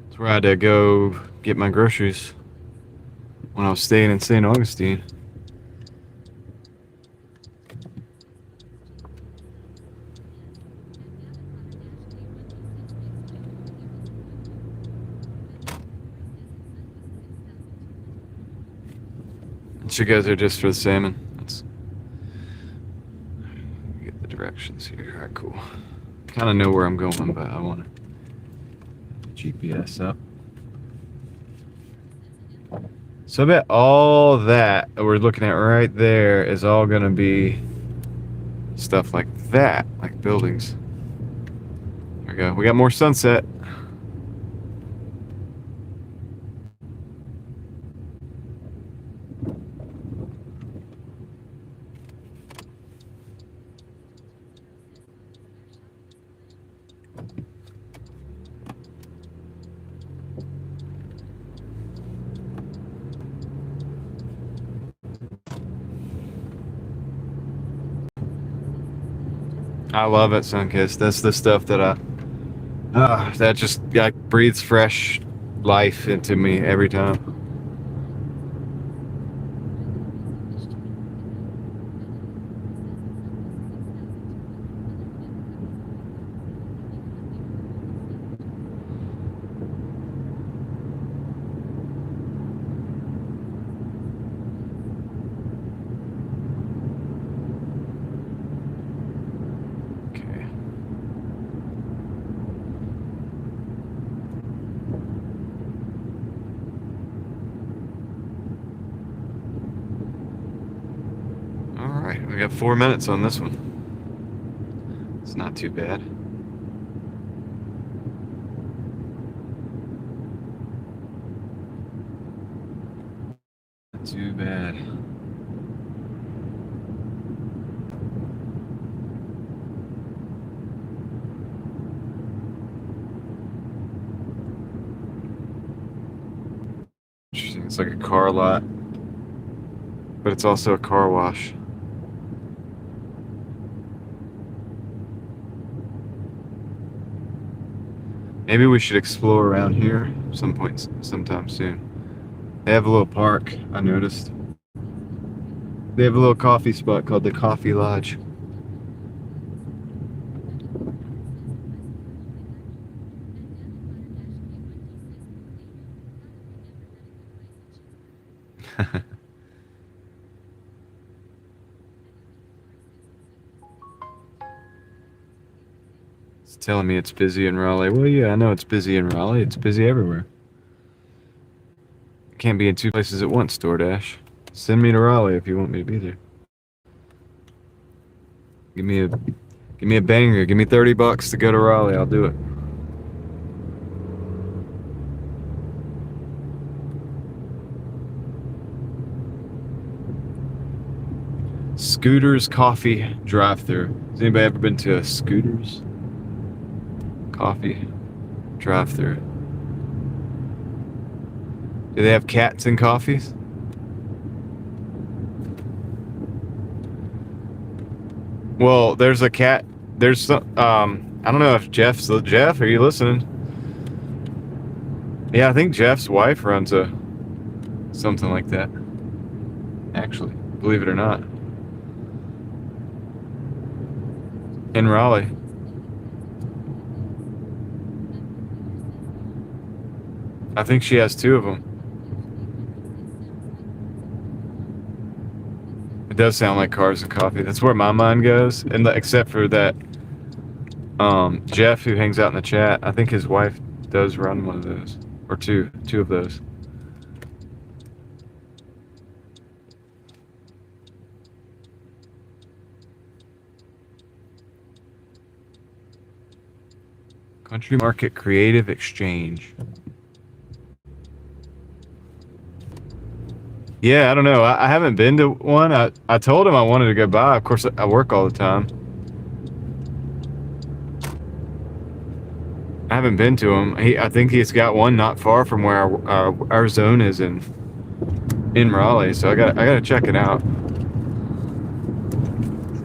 That's where I had to go get my groceries when I was staying in St. Augustine. You guys are just for the salmon. Let's get the directions here. All right, cool. Kind of know where I'm going, but I want to GPS up. So I bet all that we're looking at right there is all going to be stuff like that, like buildings. There we go. We got more sunset. I love it, Sunkist. That's the stuff that that just like breathes fresh life into me every time. We got 4 minutes on this one. It's not too bad. Not too bad. Interesting. It's like a car lot, but it's also a car wash. Maybe we should explore around here sometime soon. They have a little park, I noticed. They have a little coffee spot called the Coffee Lodge. It's telling me it's busy in Raleigh. Well, yeah, I know it's busy in Raleigh. It's busy everywhere. Can't be in two places at once, Doordash. Send me to Raleigh if you want me to be there. Give me a banger. Give me $30 to go to Raleigh. I'll do it. Scooter's Coffee Drive-Thru. Has anybody ever been to a Scooter's Coffee Drive-Thru? Do they have cats and coffees? Well, there's a cat. There's some. I don't know if Jeff, are you listening? Yeah, I think Jeff's wife runs something like that. Actually, believe it or not, in Raleigh. I think she has 2 of them. It does sound like cars and coffee. That's where my mind goes. And except for that, Jeff, who hangs out in the chat, I think his wife does run one of those. or two of those. Country Market Creative Exchange. Yeah, I don't know. I haven't been to one. I told him I wanted to go by. Of course, I work all the time. I haven't been to him. I think he's got one not far from where our zone is in Raleigh. So I gotta check it out.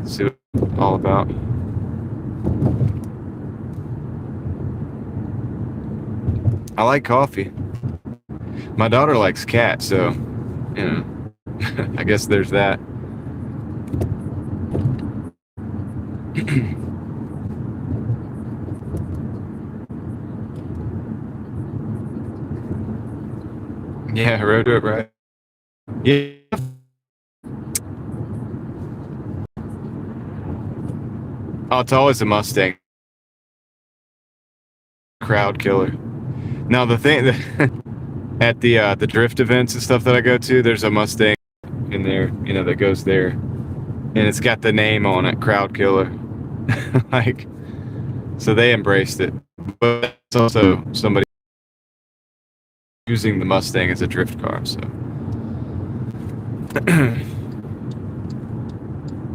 See what it's all about. I like coffee. My daughter likes cats, so, you know, I guess there's that. Yeah, road trip, right? Yeah. Oh, it's always a Mustang. Crowd killer. Now the thing at the drift events and stuff that I go to, there's a Mustang in there, you know, that goes there, and it's got the name on it, Crowd Killer. Like, so they embraced it, but it's also somebody using the Mustang as a drift car, so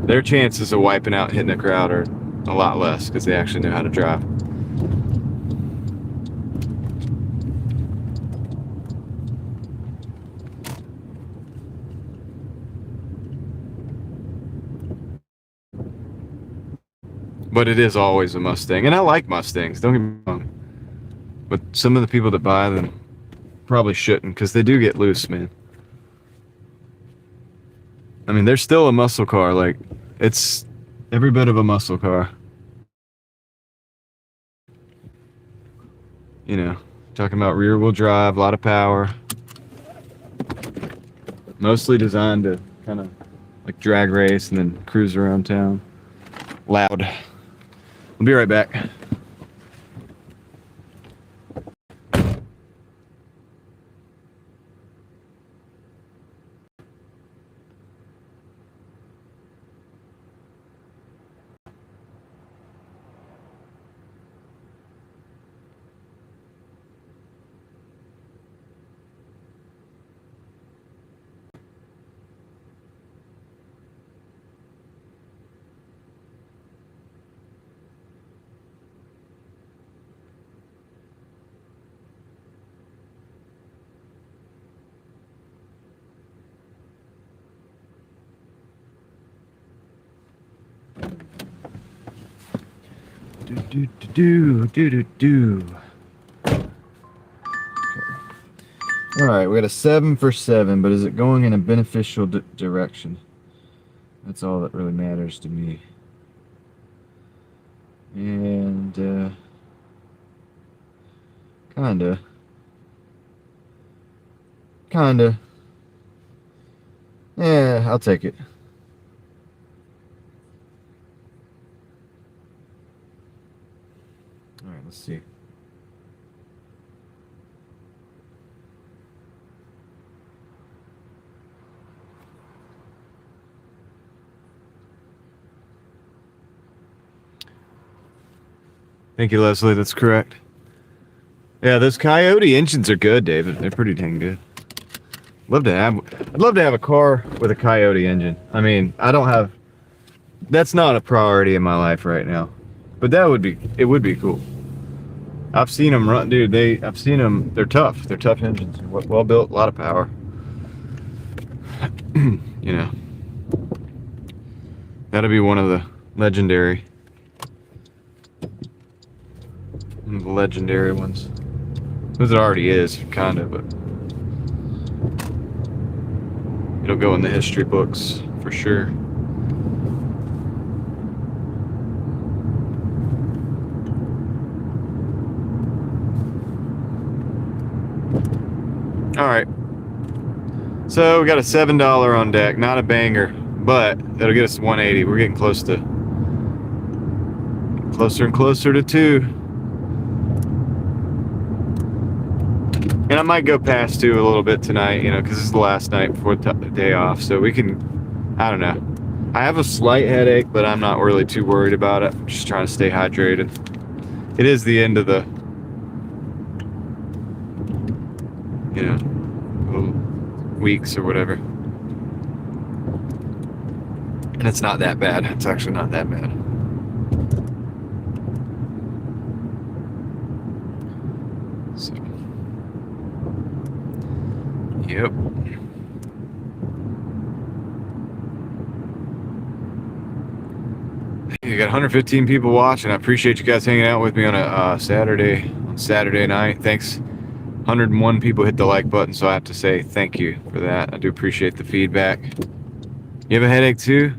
their chances of wiping out hitting a crowd are a lot less because they actually know how to drive. But it is always a Mustang, and I like Mustangs, don't get me wrong, but some of the people that buy them probably shouldn't, because they do get loose, man. I mean, they're still a muscle car. Like, it's every bit of a muscle car. You know, talking about rear wheel drive, a lot of power, mostly designed to kind of like drag race and then cruise around town. Loud. I'll be right back. Do. All right, we got a 7 for 7, but is it going in a beneficial direction? That's all that really matters to me. And kinda. Yeah, I'll take it. All right, let's see. Thank you, Leslie. That's correct. Yeah, those Coyote engines are good, David. They're pretty dang good. I'd love to have a car with a Coyote engine. I mean, that's not a priority in my life right now, but it would be cool. I've seen them run, dude. I've seen them. They're tough. They're tough engines. Well built, a lot of power. You know, that'll be one of the legendary ones. Because it already is, kind of, but it'll go in the history books for sure. All right. So we got a $7 on deck, not a banger, but that'll get us to 180. We're getting closer and closer to 2. And I might go past 2 a little bit tonight, you know, because it's the last night before the day off. So we can, I don't know. I have a slight headache, but I'm not really too worried about it. I'm just trying to stay hydrated. It is the end of the, you know, weeks or whatever. And it's not that bad. It's actually not that bad. So, yep. You got 115 people watching. I appreciate you guys hanging out with me on a Saturday night. Thanks. 101 people hit the like button, so I have to say thank you for that. I do appreciate the feedback. You have a headache too?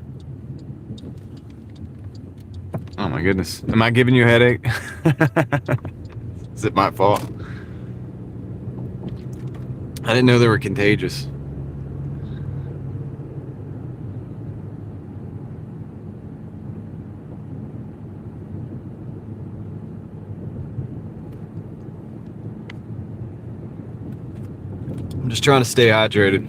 Oh my goodness. Am I giving you a headache? Is it my fault? I didn't know they were contagious. I'm just trying to stay hydrated.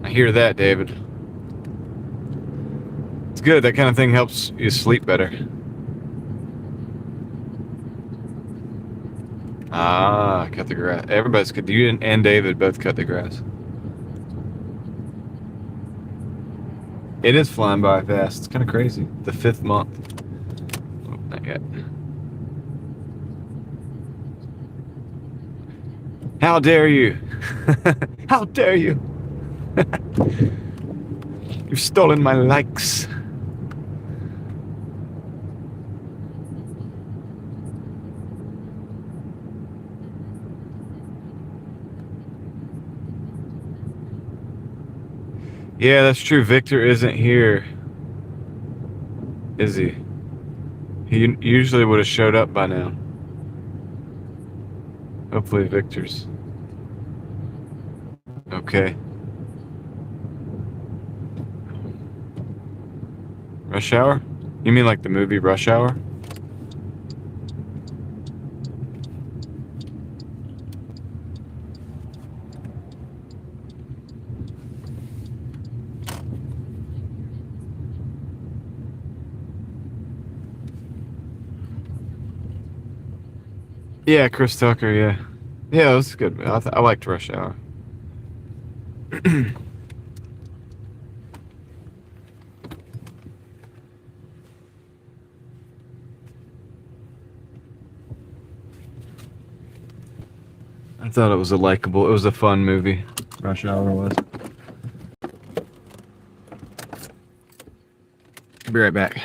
I hear that, David. It's good. That kind of thing helps you sleep better. Ah, cut the grass. Everybody's good. You and David both cut the grass. It is flying by fast. It's kind of crazy. The 5th month. Oh, not yet. How dare you? How dare you? You've stolen my likes. Yeah, that's true. Victor isn't here, is he? He usually would have showed up by now. Hopefully Victor's okay. Rush Hour? You mean like the movie Rush Hour? Yeah, Chris Tucker, yeah. Yeah, it was good. I liked Rush Hour. I thought it was it was a fun movie. Rush Hour was. Be right back.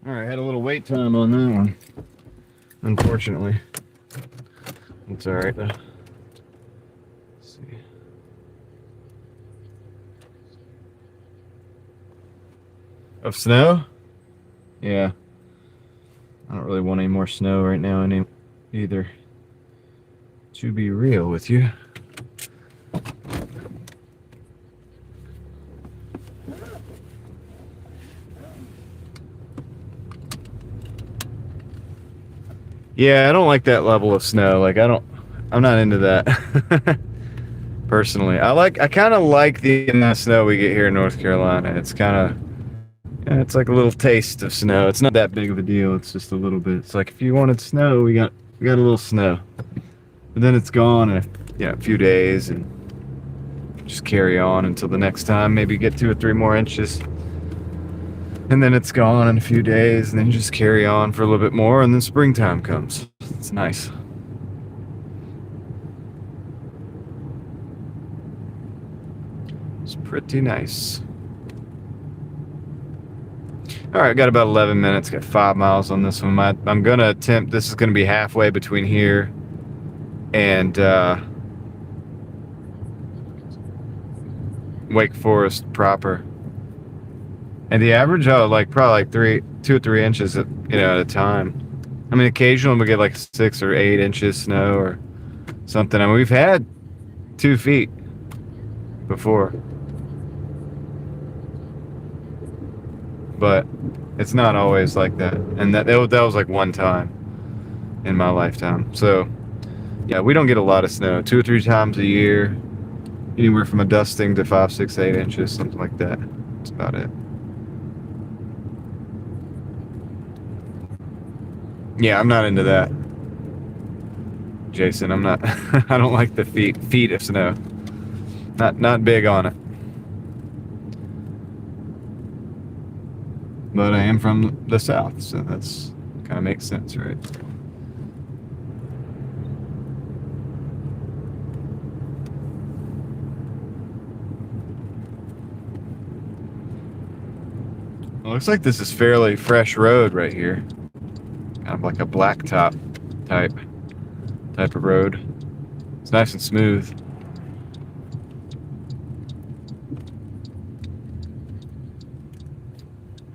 All right, had a little wait time on that one. Unfortunately. It's all right though. Let's see. Of snow? Yeah. I don't really want any more snow right now either. To be real with you. Yeah, I don't like that level of snow. Like I'm not into that. Personally. I kind of like the amount of snow we get here in North Carolina. It's kind of, yeah, it's like a little taste of snow. It's not that big of a deal. It's just a little bit. It's like if you wanted snow, we got a little snow. But then it's gone in a few days, and just carry on until the next time. Maybe get 2 or 3 more inches. And then it's gone in a few days, and then you just carry on for a little bit more, and then springtime comes. It's nice. It's pretty nice. All right, got about 11 minutes. Got 5 miles on this one. I'm going to attempt, this is going to be halfway between here and Wake Forest proper. And the average, probably 2 or 3 inches at a time. I mean, occasionally we get like 6 or 8 inches snow or something. I mean, we've had 2 feet before, but it's not always like that. And that was like one time in my lifetime. So yeah, we don't get a lot of snow. 2 or 3 times a year, anywhere from a dusting to 5, 6, 8 inches, something like that. That's about it. Yeah, I'm not into that, Jason. I'm not. I don't like the feet of snow. Not big on it. But I am from the South, so that's kind of makes sense, right? It looks like this is fairly fresh road right here. Kind of like a blacktop type of road. It's nice and smooth.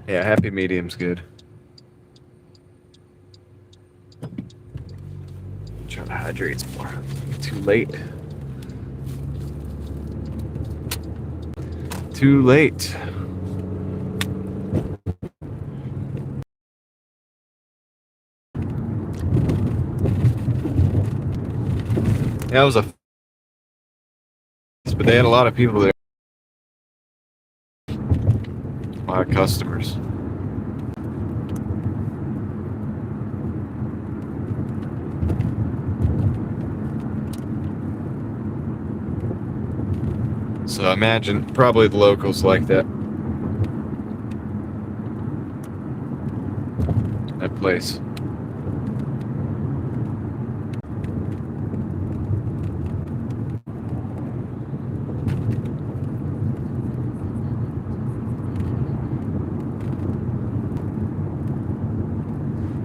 Yeah, happy medium's good. Try to hydrate some more. Too late. Too late. That was but they had a lot of people there. A lot of customers. So I imagine probably the locals like that place.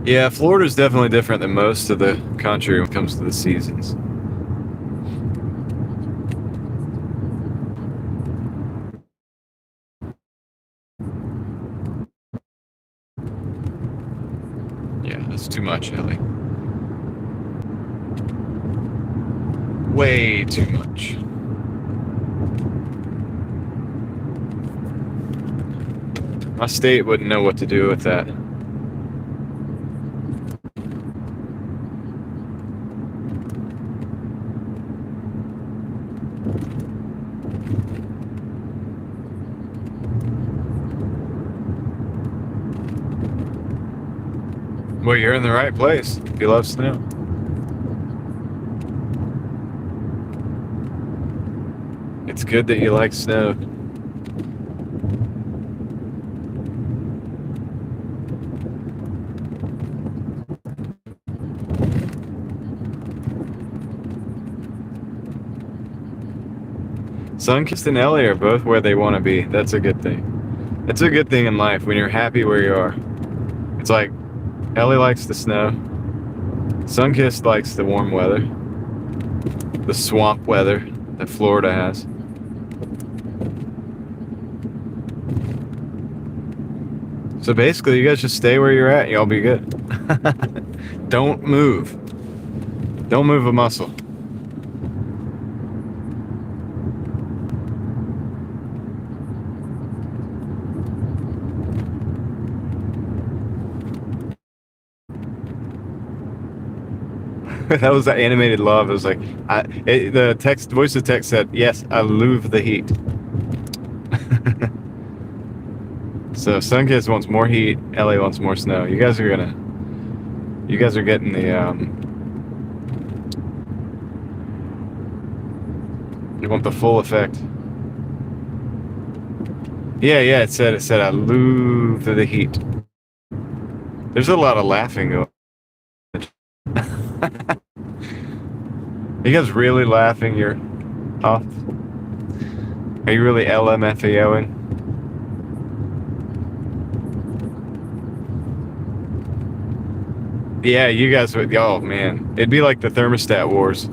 Yeah, Florida's definitely different than most of the country when it comes to the seasons. Yeah, that's too much, Ellie. Way too much. My state wouldn't know what to do with that. Well, you're in the right place if you love snow. It's good that you like snow. Sunkist and Ellie are both where they want to be. That's a good thing. It's a good thing in life when you're happy where you are. It's like Ellie likes the snow. Sunkissed likes the warm weather. The swamp weather that Florida has. So basically, you guys just stay where you're at. Y'all be good. Don't move. Don't move a muscle. That was the animated love. It was like, the text, voice of text said, "Yes, I love the heat." So Sunkiss wants more heat. Ellie wants more snow. You guys are getting the you want the full effect. Yeah, it said I love the heat. There's a lot of laughing going. You guys really laughing your off? Are you really LMFAOing? Yeah, you guys would. Oh man, it'd be like the thermostat wars.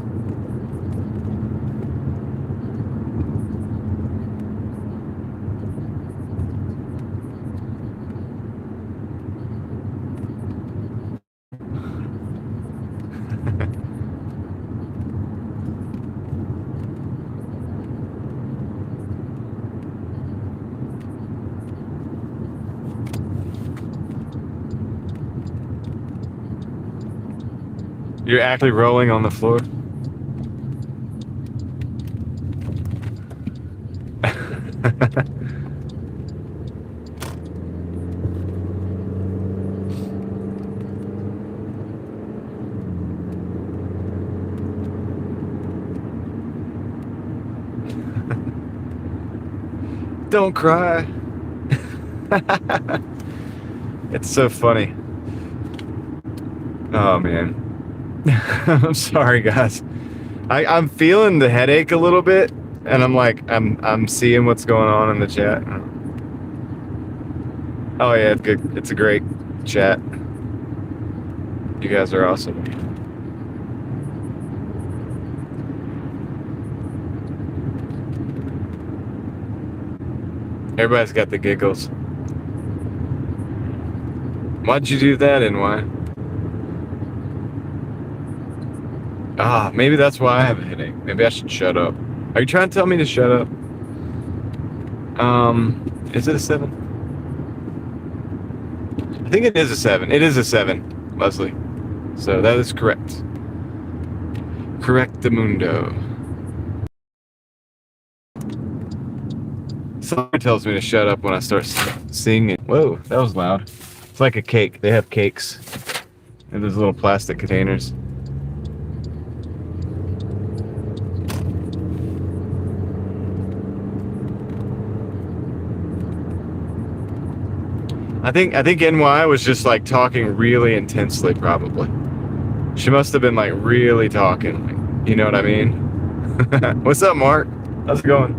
You're actually rolling on the floor. Don't cry. It's so funny. Oh man. I'm sorry guys. I'm feeling the headache a little bit, and I'm like I'm seeing what's going on in the chat. Oh yeah, it's good. It's a great chat. You guys are awesome. Everybody's got the giggles. Why'd you do that and why? Maybe that's why I have a headache. Maybe I should shut up. Are you trying to tell me to shut up? Is it a 7? I think it is a 7. It is a 7, Leslie. So that is correct. Correctamundo. Someone tells me to shut up when I start singing. Whoa, that was loud. It's like a cake. They have cakes in those little plastic containers. I think NY was just like talking really intensely, probably. She must have been like really talking. Like, you know what I mean? What's up, Mark? How's it going?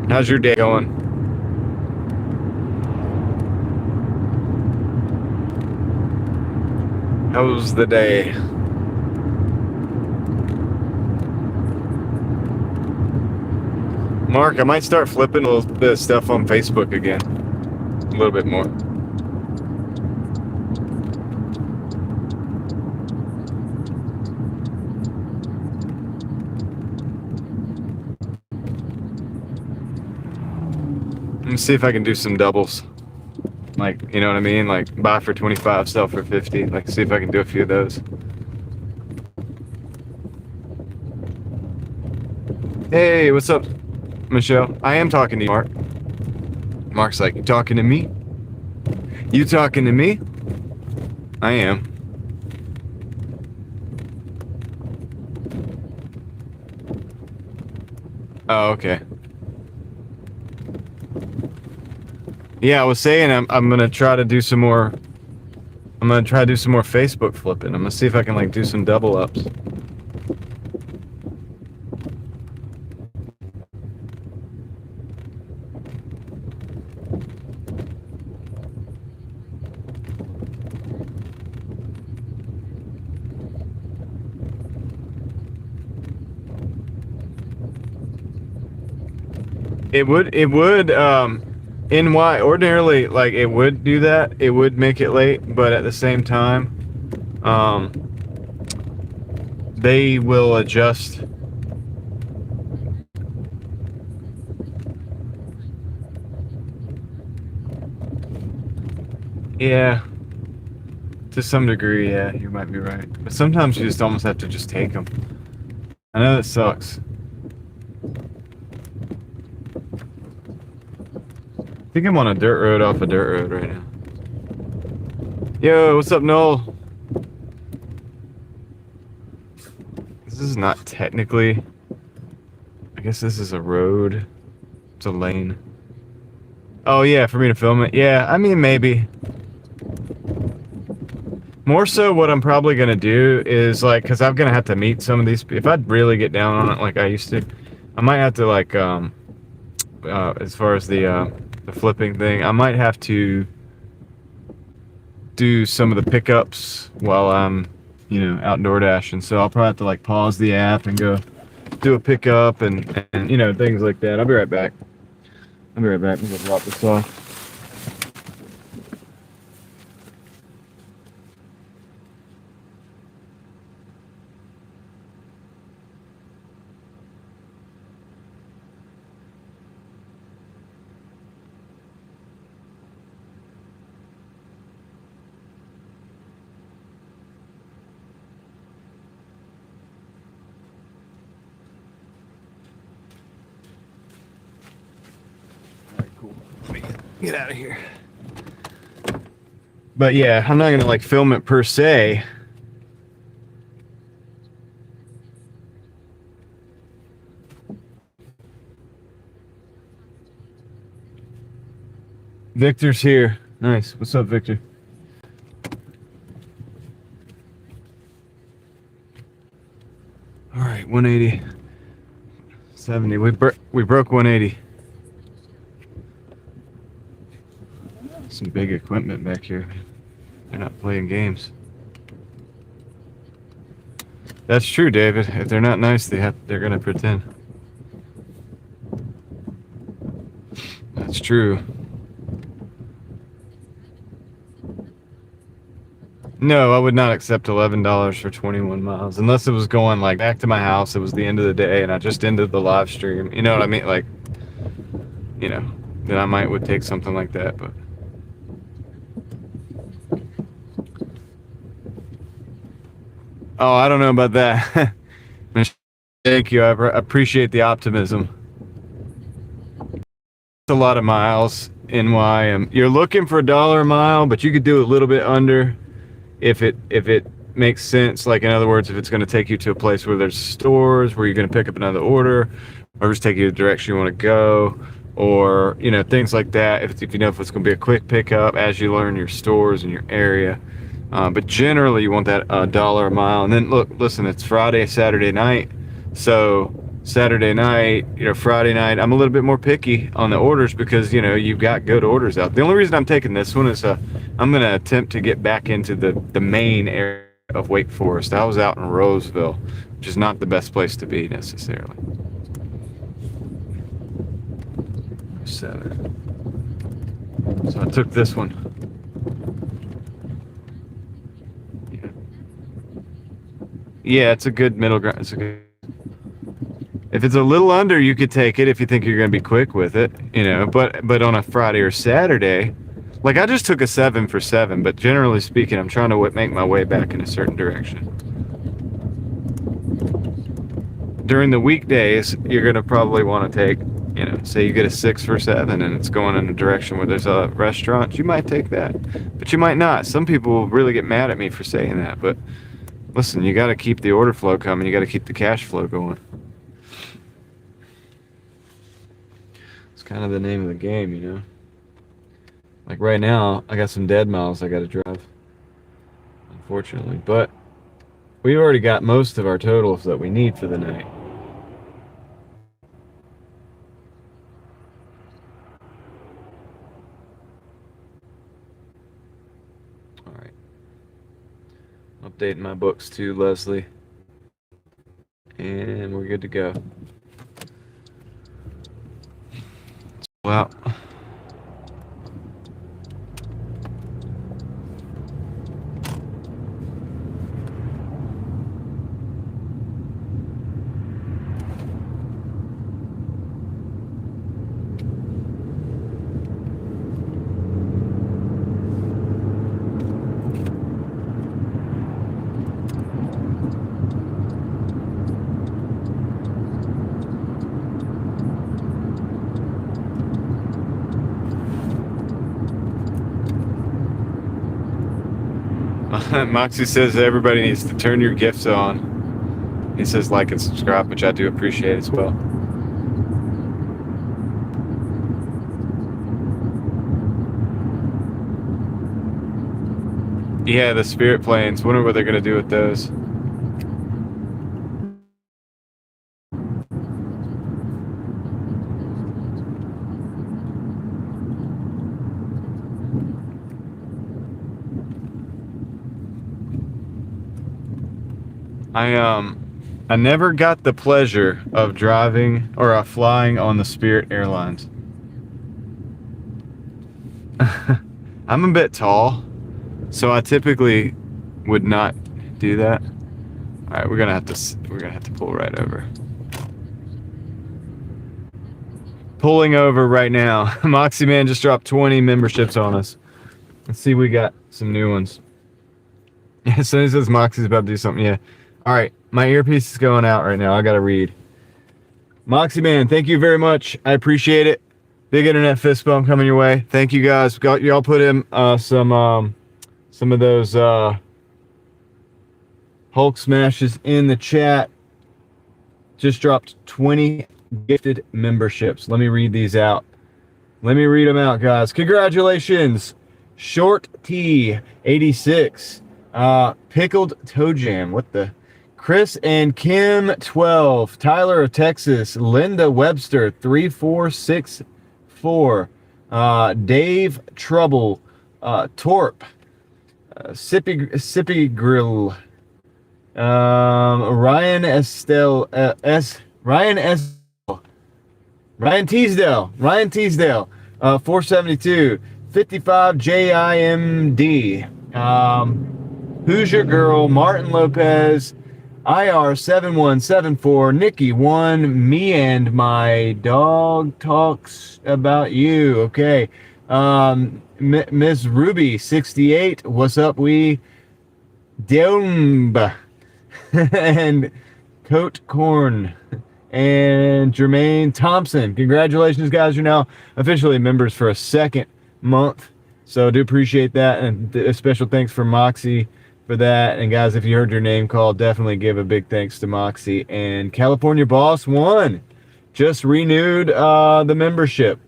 How's your day going? How's the day? Mark, I might start flipping a little bit of stuff on Facebook again. A little bit more. Let me see if I can do some doubles. Like, you know what I mean? Like, buy for 25, sell for 50. Like, see if I can do a few of those. Hey, what's up, Michelle? I am talking to you, Mark. Mark's like, you talking to me? You talking to me? I am. Oh, okay. Yeah, I was saying I'm gonna try to do some more. I'm gonna try to do some more Facebook flipping. I'm gonna see if I can like do some double ups. It would NY ordinarily, like, it would do that. It would make it late, but at the same time, they will adjust. Yeah, to some degree, yeah, you might be right. But sometimes you just almost have to just take them. I know that sucks. I think I'm on a dirt road off a dirt road right now. Yo, what's up, Noel? This is not technically... I guess this is a road. It's a lane. Oh, yeah, for me to film it. Yeah, I mean, maybe. More so what I'm probably going to do is, like, because I'm going to have to meet some of these... If I'd really get down on it like I used to, I might have to, like, as far as the flipping thing, I might have to do some of the pickups while I'm, out Doordashing. So I'll probably have to, like, pause the app and go do a pickup and things like that. I'll be right back. I'm gonna drop this off. Cool. Let me get out of here. But yeah, I'm not gonna like film it per se. Victor's here. Nice. What's up, Victor? All right, 180. 70. We broke 180. Some big equipment back here. They're not playing games. That's true, David. If they're not nice, they're gonna pretend. That's true. No, I would not accept $11 for 21 miles unless it was going like back to my house. It was the end of the day, and I just ended the live stream. You know what I mean? Like, then I would take something like that, but. Oh, I don't know about that. Thank you. I appreciate the optimism. It's a lot of miles, NY. You're looking for $1 a mile, but you could do a little bit under if it makes sense. Like, in other words, if it's going to take you to a place where there's stores, where you're going to pick up another order, or just take you the direction you want to go, or things like that. If you know if it's going to be a quick pickup as you learn your stores and your area. But generally, you want that $1 a mile. And then listen, it's Friday, Saturday night. So Saturday night, Friday night, I'm a little bit more picky on the orders because, you've got good orders out. The only reason I'm taking this one is I'm going to attempt to get back into the main area of Wake Forest. I was out in Roseville, which is not the best place to be necessarily. 7. So I took this one. Yeah, it's a good middle ground. If it's a little under, you could take it if you think you're going to be quick with it, But on a Friday or Saturday, like I just took a 7 for 7. But generally speaking, I'm trying to make my way back in a certain direction. During the weekdays, you're going to probably want to take, say you get a 6 for 7 and it's going in a direction where there's a restaurant. You might take that, but you might not. Some people will really get mad at me for saying that, but. Listen, you got to keep the order flow coming. You got to keep the cash flow going. It's kind of the name of the game, Like right now, I got some dead miles I got to drive, unfortunately. But we've already got most of our totals that we need for the night. All right. Updating my books too, Leslie. And we're good to go. Well, Moxie says everybody needs to turn your gifts on. He says like and subscribe, which I do appreciate as well. Yeah, the spirit planes. Wonder what they're gonna do with those. I never got the pleasure of driving or flying on the Spirit Airlines. I'm a bit tall, so I typically would not do that. All right, we're gonna have to pull right over. Pulling over right now. Moxie Man just dropped 20 memberships on us. Let's see, we got some new ones. Yeah, so he says Moxie's about to do something. Yeah. All right, my earpiece is going out right now. I gotta read. Moxie Man, thank you very much. I appreciate it. Big internet fist bump coming your way. Thank you guys. Y'all put in some of those Hulk smashes in the chat. Just dropped 20 gifted memberships. Let me read these out. Let me read them out, guys. Congratulations. Short T 86. Pickled Toe Jam. What the? Chris and Kim 12. Tyler of Texas. Linda Webster 3464. Dave Trouble. Torp. Sippy Grill. Ryan Estelle. Ryan Teasdale. 472. 55 JIMD. Who's Your Girl? Martin Lopez. IR 7174. Nikki 1. Me and My Dog Talks About You. Okay. Miss Ruby 68. What's up, we? Dumb. And Coat Corn. And Jermaine Thompson. Congratulations, guys. You're now officially members for a second month. So I do appreciate that. And a special thanks for Moxie for that. And guys, if you heard your name called, definitely give a big thanks to Moxie. And California Boss 1 just renewed the membership.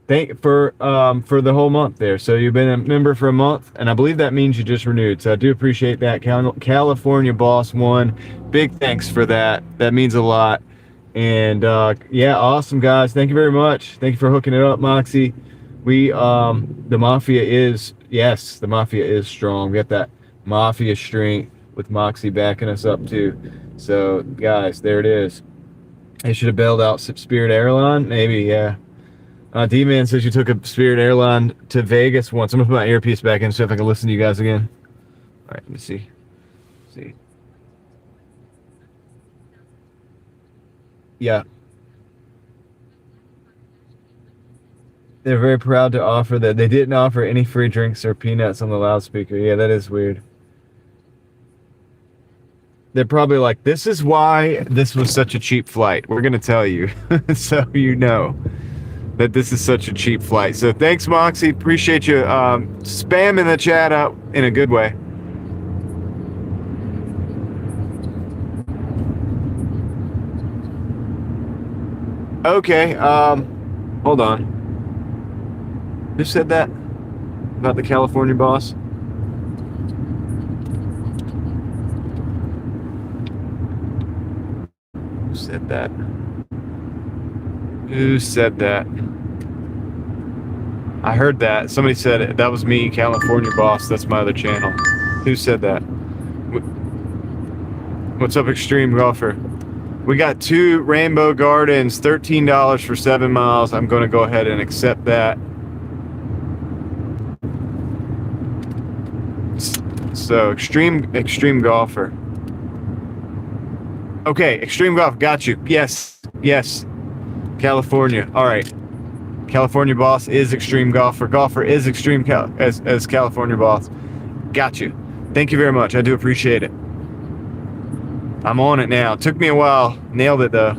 Thank for the whole month there. So you've been a member for a month, and I believe that means you just renewed. So I do appreciate that. California Boss 1, big thanks for that. That means a lot. And yeah, awesome, guys. Thank you very much. Thank you for hooking it up, Moxie. We the Mafia is strong. We got that Mafia strength with Moxie backing us up too. So guys, there it is. They should have bailed out Spirit Airline, maybe. Yeah. D-Man says you took a Spirit Airline to Vegas once. I'm gonna put my earpiece back in so if I can listen to you guys again. All right, let me see. Yeah. They're very proud to offer that. They didn't offer any free drinks or peanuts on the loudspeaker. Yeah, that is weird. They're probably like, this is why this was such a cheap flight. We're gonna tell you, so you know that this is such a cheap flight. So thanks, Moxie. Appreciate you spamming the chat up in a good way. Okay, hold on. Who said that? About the California Boss? Who said that? Who said that? I heard that. Somebody said it. That was me, California Boss. That's my other channel. Who said that? What's up, Extreme Golfer? We got 2 Rainbow Gardens, $13 for 7 miles. I'm going to go ahead and accept that. So extreme golfer. Okay, extreme golf. Got you. Yes. California. All right. California boss is extreme golfer. Golfer is extreme as California boss. Got you. Thank you very much. I do appreciate it. I'm on it now. Took me a while. Nailed it though.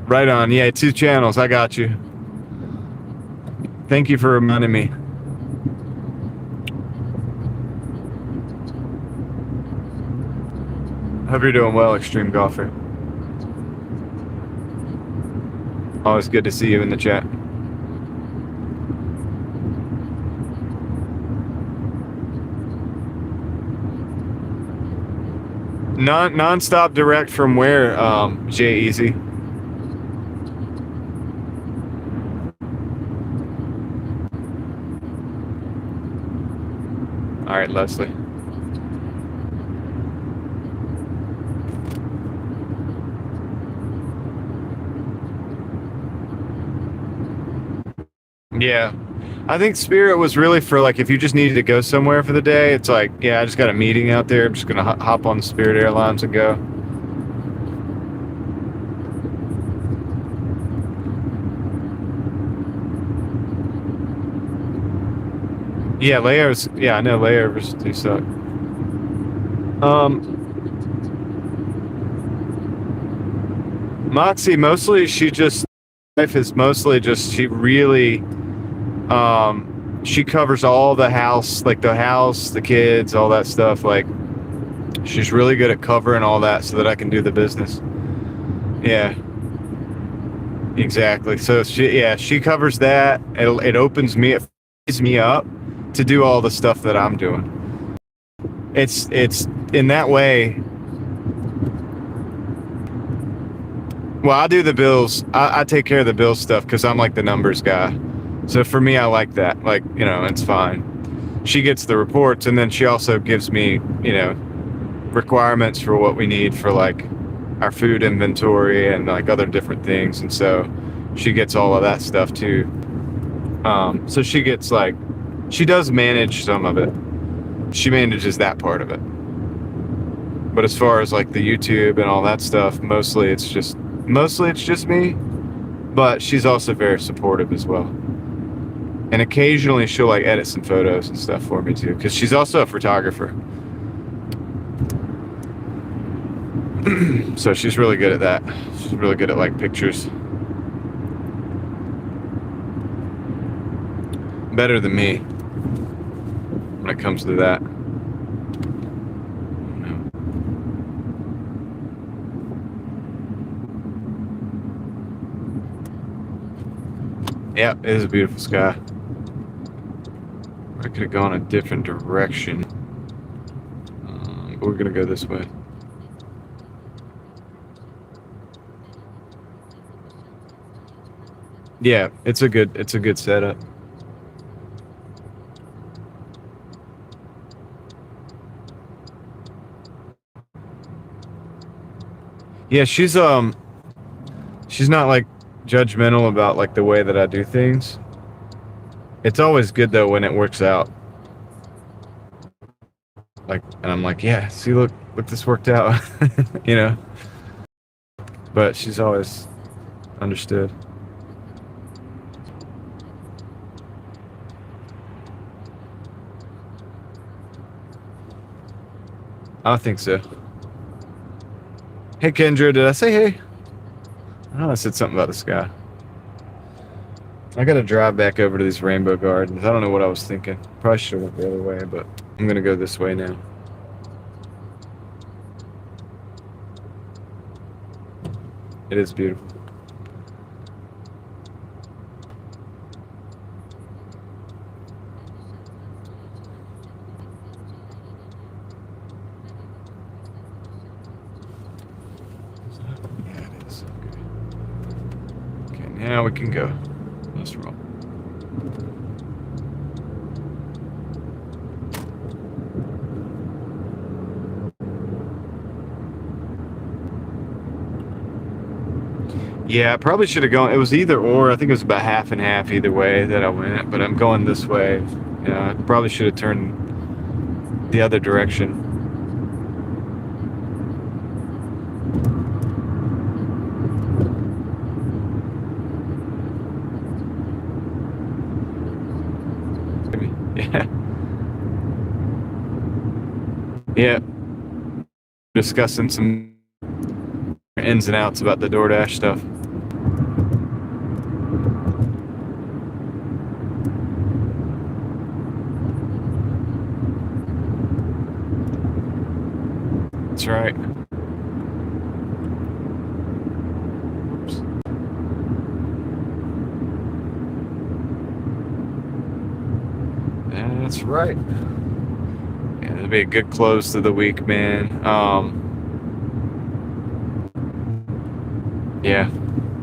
Right on. Yeah, 2 channels. I got you. Thank you for reminding me. Hope you're doing well, extreme golfer. Always good to see you in the chat. Non-stop direct from where, Jay Easy? All right, Leslie. Yeah. I think Spirit was really for like if you just needed to go somewhere for the day. It's like, yeah, I just got a meeting out there. I'm just gonna hop on Spirit Airlines and go. Yeah, layovers. Yeah, I know layovers do suck. Moxie, mostly she just life is mostly just she really she covers all the house, like the house, the kids, all that stuff. Like she's really good at covering all that so that I can do the business. Yeah. Exactly. So she covers that. It opens me, it frees me up to do all the stuff that I'm doing. It's in that way. Well, I do the bills. I take care of the bill stuff because I'm like the numbers guy. So for me, I like that. Like, you know, it's fine. She gets the reports, and then she also gives me, you know, requirements for what we need for like our food inventory and like other different things. And so she gets all of that stuff too. So she gets like, she does manage some of it. She manages that part of it. But as far as like the YouTube and all that stuff, mostly it's just me, but she's also very supportive as well. And occasionally she'll like edit some photos and stuff for me too, because she's also a photographer. So she's really good at that. She's really good at like pictures. Better than me when it comes to that. Yeah, it is a beautiful sky. I could have gone a different direction. But we're gonna go this way. Yeah, it's a good setup. Yeah, she's not like judgmental about like the way that I do things. It's always good though when it works out. Like, and I'm like, yeah, see, look, this worked out, you know. But she's always understood. I think so. Hey, Kendra, did I say hey? I know I said something about the sky. I gotta drive back over to these Rainbow Gardens. I don't know what I was thinking. Probably should have went the other way, but I'm gonna go this way now. It is beautiful. Yeah, it is. Okay, now we can go. Let's roll. Yeah, I probably should have gone. It was either or. I think it was about half and half either way that I went, but I'm going this way. Yeah, I probably should have turned the other direction. Yeah. Yeah. Discussing some ins and outs about the DoorDash stuff. That's right. Oops. That's right. Yeah, it'll be a good close to the week, man. Yeah,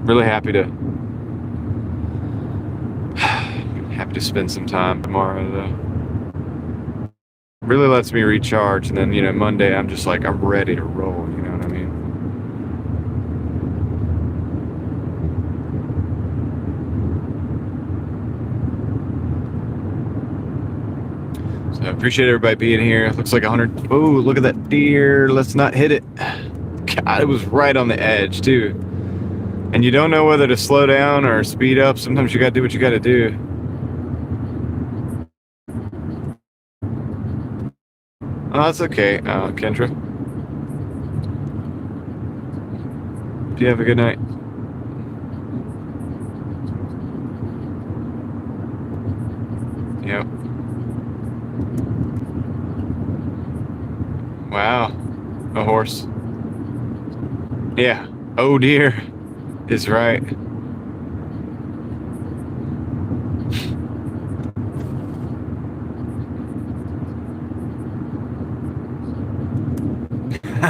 really happy to spend some time tomorrow though. Really lets me recharge, and then Monday I'm just like I'm ready to roll. You know what I mean? So I appreciate everybody being here. Looks like 100. Oh, look at that deer. Let's not hit it. God, it was right on the edge too. And you don't know whether to slow down or speed up. Sometimes you gotta do what you gotta do. Oh, that's okay, Kendra. Do you have a good night? Yep. Wow. A horse. Yeah. Oh dear is right.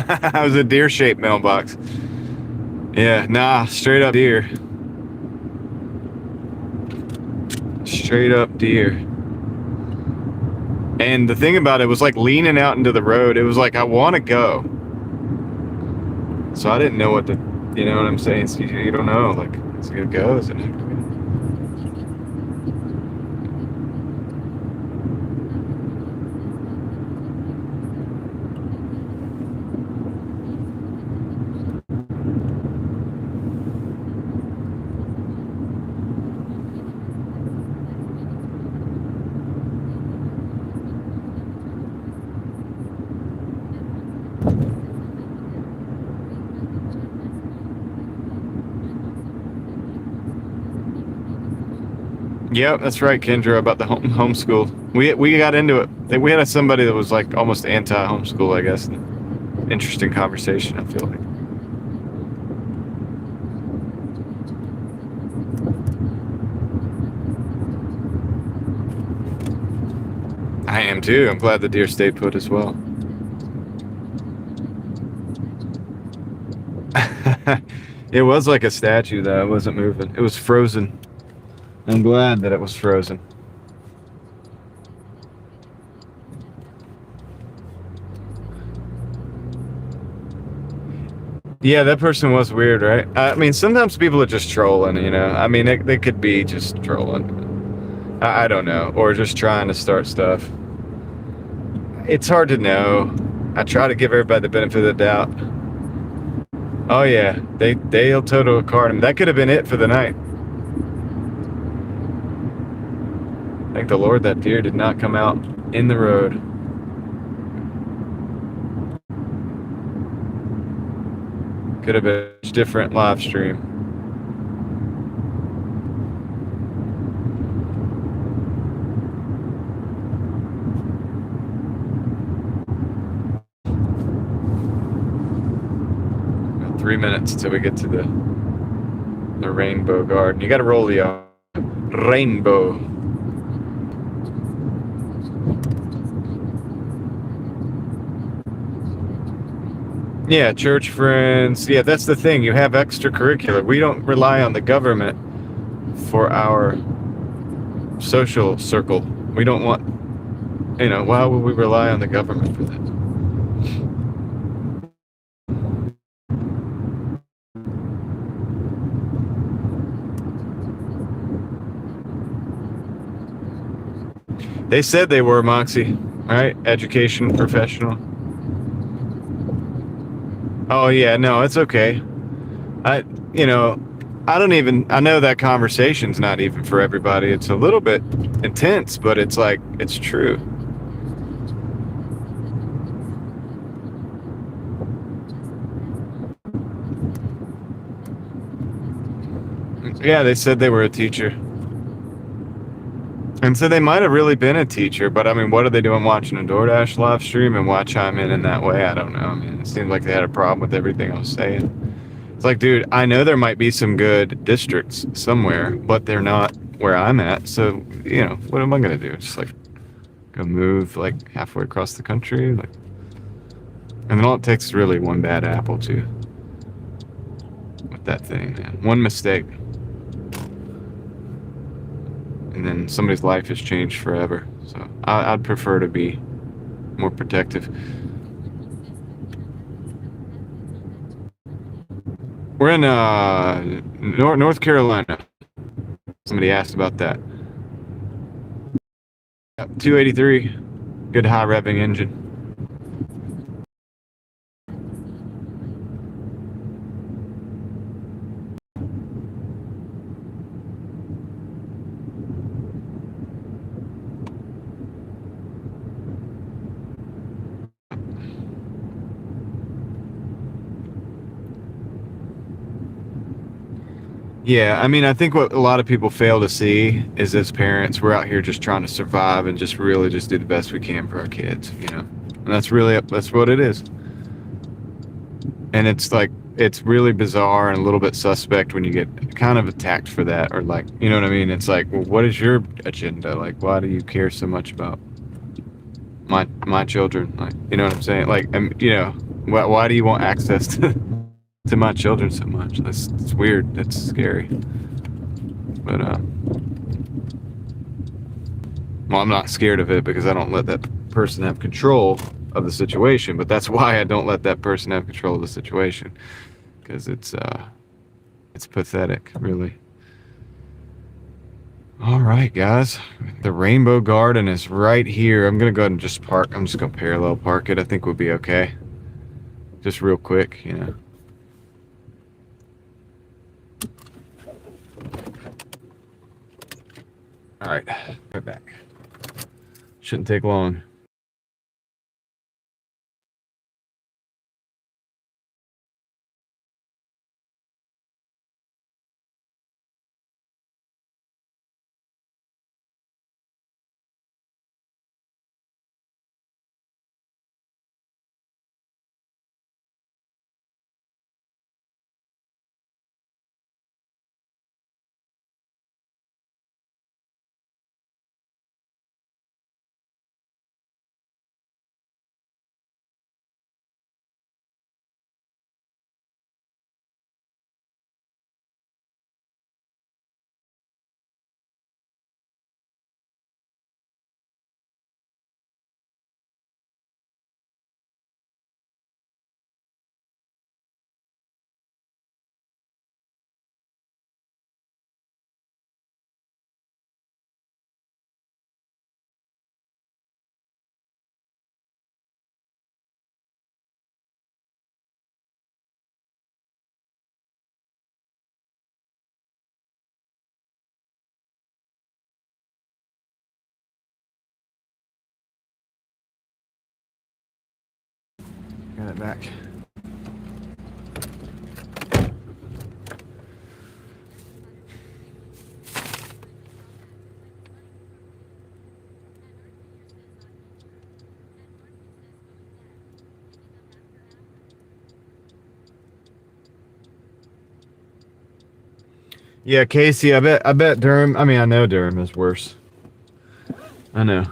That was a deer-shaped mailbox. Yeah, nah, straight up deer. Straight up deer. And the thing about it was like leaning out into the road. It was like, I want to go. So I didn't know what to, you know what I'm saying? So you don't know, like, is it going to go? Is it not going to go? Yep, that's right, Kendra, about the homeschool. We got into it. We had somebody that was like almost anti-homeschool, I guess. Interesting conversation, I feel like. I am too. I'm glad the deer stayed put as well. It was like a statue, though. It wasn't moving. It was frozen. I'm glad that it was frozen. Yeah, that person was weird, right? I mean, sometimes people are just trolling, I mean, they could be just trolling. I don't know. Or just trying to start stuff. It's hard to know. I try to give everybody the benefit of the doubt. Oh, yeah. They'll total a car. I mean, that could have been it for the night. Thank the Lord that deer did not come out in the road. Could have been a different live stream. About 3 minutes until we get to the rainbow garden. You got to roll the rainbow. Yeah, church friends. Yeah, that's the thing. You have extracurricular. We don't rely on the government for our social circle. We don't want, why would we rely on the government for that? They said they were, Moxie, right? Education professional. Oh yeah, no, it's okay. I, you know, I know that conversation's not even for everybody. It's a little bit intense, but it's like, it's true. Yeah, they said they were a teacher. And so they might have really been a teacher, but I mean, what are they doing watching a Doordash live stream and why chime in that way? I don't know. I mean, it seemed like they had a problem with everything I was saying. It's like, dude, I know there might be some good districts somewhere, but they're not where I'm at. So, you know, what am I going to do? Just like go move like halfway across the country? Like, and then all it takes is really one bad apple too. With that thing, man. One mistake. And then somebody's life has changed forever. So I'd prefer to be more protective. We're in North Carolina. Somebody asked about that. 283, good high revving engine. Yeah, I mean, I think what a lot of people fail to see is as parents, we're out here just trying to survive and just really just do the best we can for our kids, you know? And that's what it is. And it's like, it's really bizarre and a little bit suspect when you get kind of attacked for that, or like, you know what I mean? It's like, well, what is your agenda? Like, why do you care so much about my children? Like, you know what I'm saying? Like, you know, why do you want access to my children so much? It's weird. That's scary. But well, I'm not scared of it because I don't let that person have control of the situation. But that's why I don't let that person have control of the situation, because it's pathetic, really. All right, guys. The Rainbow Garden is right here. I'm gonna go ahead and just park. I'm just gonna parallel park it. I think we'll be okay. Just real quick, you know. All right, right back. Shouldn't take long. Got it back. Yeah, Casey, I bet Durham, I mean, I know Durham is worse. I know.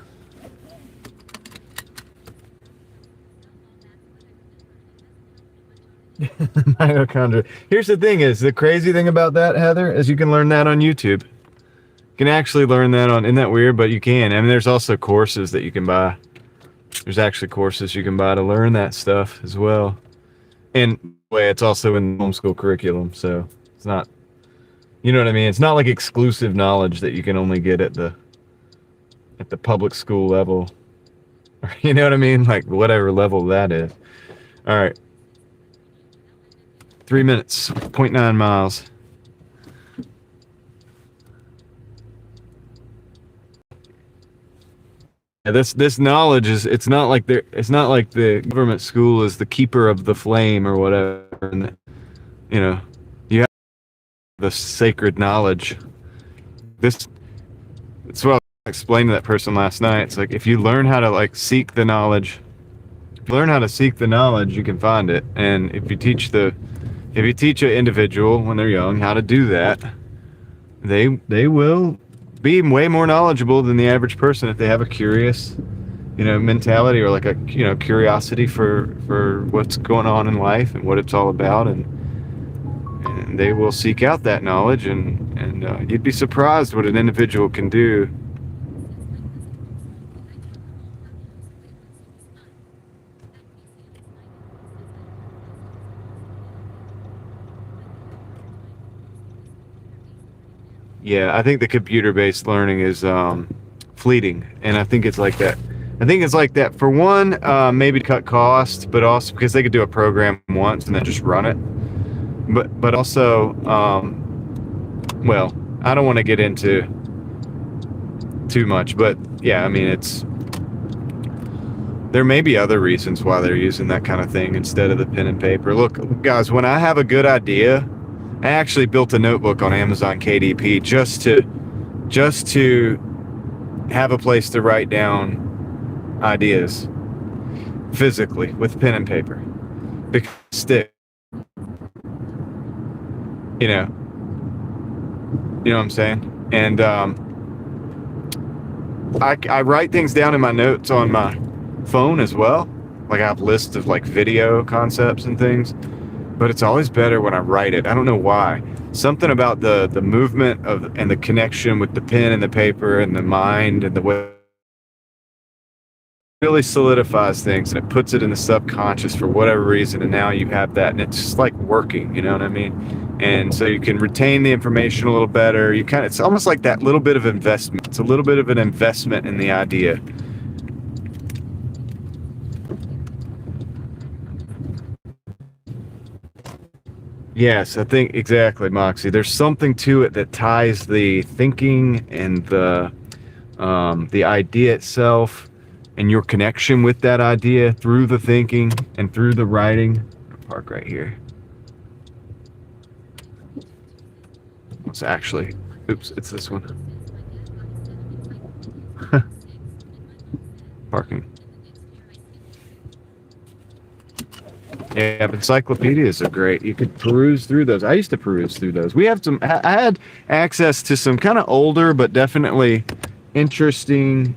Mitochondria. Here's the thing is, the crazy thing about that, Heather, is you can learn that on YouTube. You can actually learn that on, isn't that weird? But you can. I mean, there's also courses that you can buy. There's actually courses you can buy to learn that stuff as well. And way, it's also in the homeschool curriculum, so it's not, you know what I mean? It's not like exclusive knowledge that you can only get at at the public school level. You know what I mean? Like whatever level that is. All right. 3 minutes, 0.9 miles. Yeah, this knowledge is, it's not like the government school is the keeper of the flame or whatever. And, you know, you have the sacred knowledge. That's what I explained to that person last night. It's like, if you learn how to like seek the knowledge, you can find it. And if you teach an individual when they're young how to do that, they will be way more knowledgeable than the average person if they have a curious, mentality, or like a, curiosity for what's going on in life and what it's all about, and they will seek out that knowledge, and you'd be surprised what an individual can do. Yeah, I think the computer-based learning is fleeting, and I think it's like that. For one, maybe to cut costs, but also because they could do a program once and then just run it. But also, well, I don't want to get into too much, but yeah, I mean, there may be other reasons why they're using that kind of thing instead of the pen and paper. Look, guys, when I have a good idea, I actually built a notebook on Amazon KDP just to have a place to write down ideas physically with pen and paper. Because stick, you know what I'm saying? And I write things down in my notes on my phone as well. Like I have lists of like video concepts and things. But it's always better when I write it. I don't know why. Something about the movement and the connection with the pen and the paper and the mind and the way it really solidifies things, and it puts it in the subconscious for whatever reason, and now you have that, and it's just like working, you know what I mean? And so you can retain the information a little better. It's almost like that little bit of investment. It's a little bit of an investment in the idea. Yes, I think exactly, Moxie. There's something to it that ties the thinking and the idea itself and your connection with that idea through the thinking and through the writing. I'll park right here. It's actually, oops, it's this one. Parking. Yeah, but encyclopedias are great. You could peruse through those. I used to peruse through those. I had access to some kind of older but definitely interesting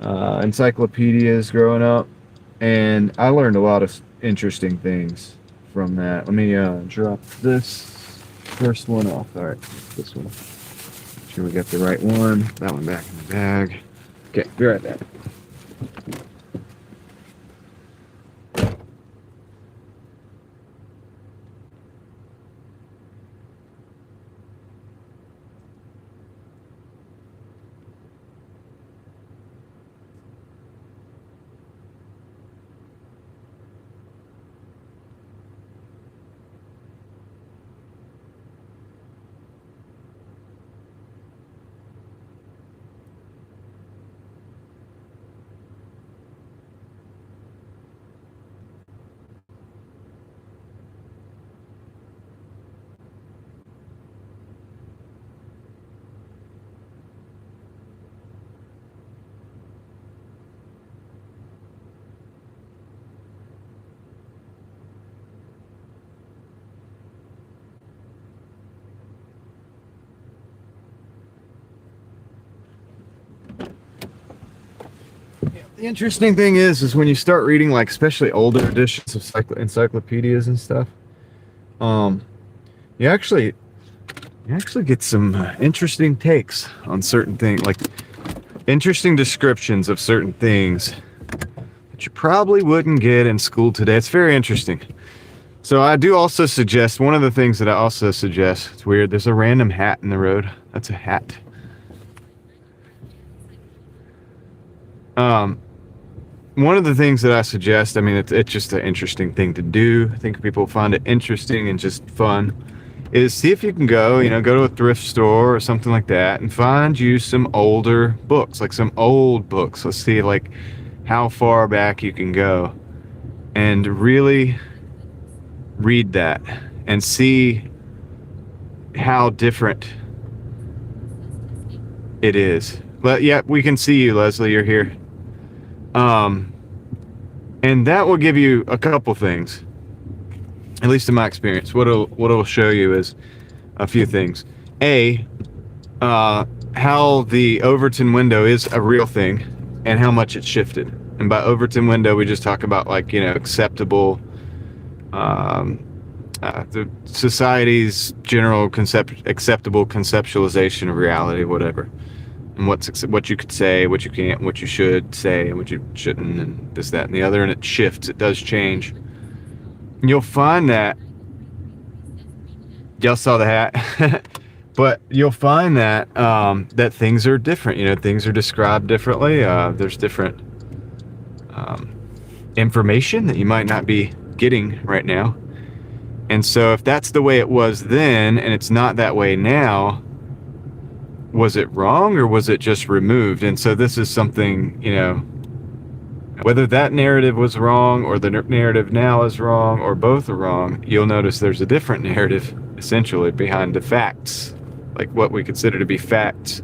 encyclopedias growing up, and I learned a lot of interesting things from that. Let me drop this first one off. All right, this one. Make sure we got the right one. That one back in the bag. Okay, be right back. The interesting thing is when you start reading, like, especially older editions of encyclopedias and stuff, you actually get some interesting takes on certain things, like interesting descriptions of certain things that you probably wouldn't get in school today. It's very interesting. So I do also suggest, one of the things that I also suggest, it's weird, there's a random hat in the road. That's a hat. One of the things that I suggest, I mean, it's just an interesting thing to do. I think people find it interesting and just fun, is see if you can go to a thrift store or something like that and find you some older books, like some old books. Let's see like how far back you can go and really read that and see how different it is. But yeah, we can see you, Leslie, you're here. And that will give you a couple things, at least in my experience. What it'll show you is a few things. How the Overton window is a real thing and how much it's shifted. And by Overton window, we just talk about like, acceptable, the society's general acceptable conceptualization of reality, whatever. And what you could say, what you can't, what you should say, and what you shouldn't, and this, that, and the other, and it shifts. It does change. And you'll find that y'all saw the hat, but you'll find that that things are different. Things are described differently. There's different information that you might not be getting right now. And so, if that's the way it was then, and it's not that way now, was it wrong or was it just removed? And so this is something, whether that narrative was wrong or the narrative now is wrong or both are wrong, you'll notice there's a different narrative essentially behind the facts, like what we consider to be facts.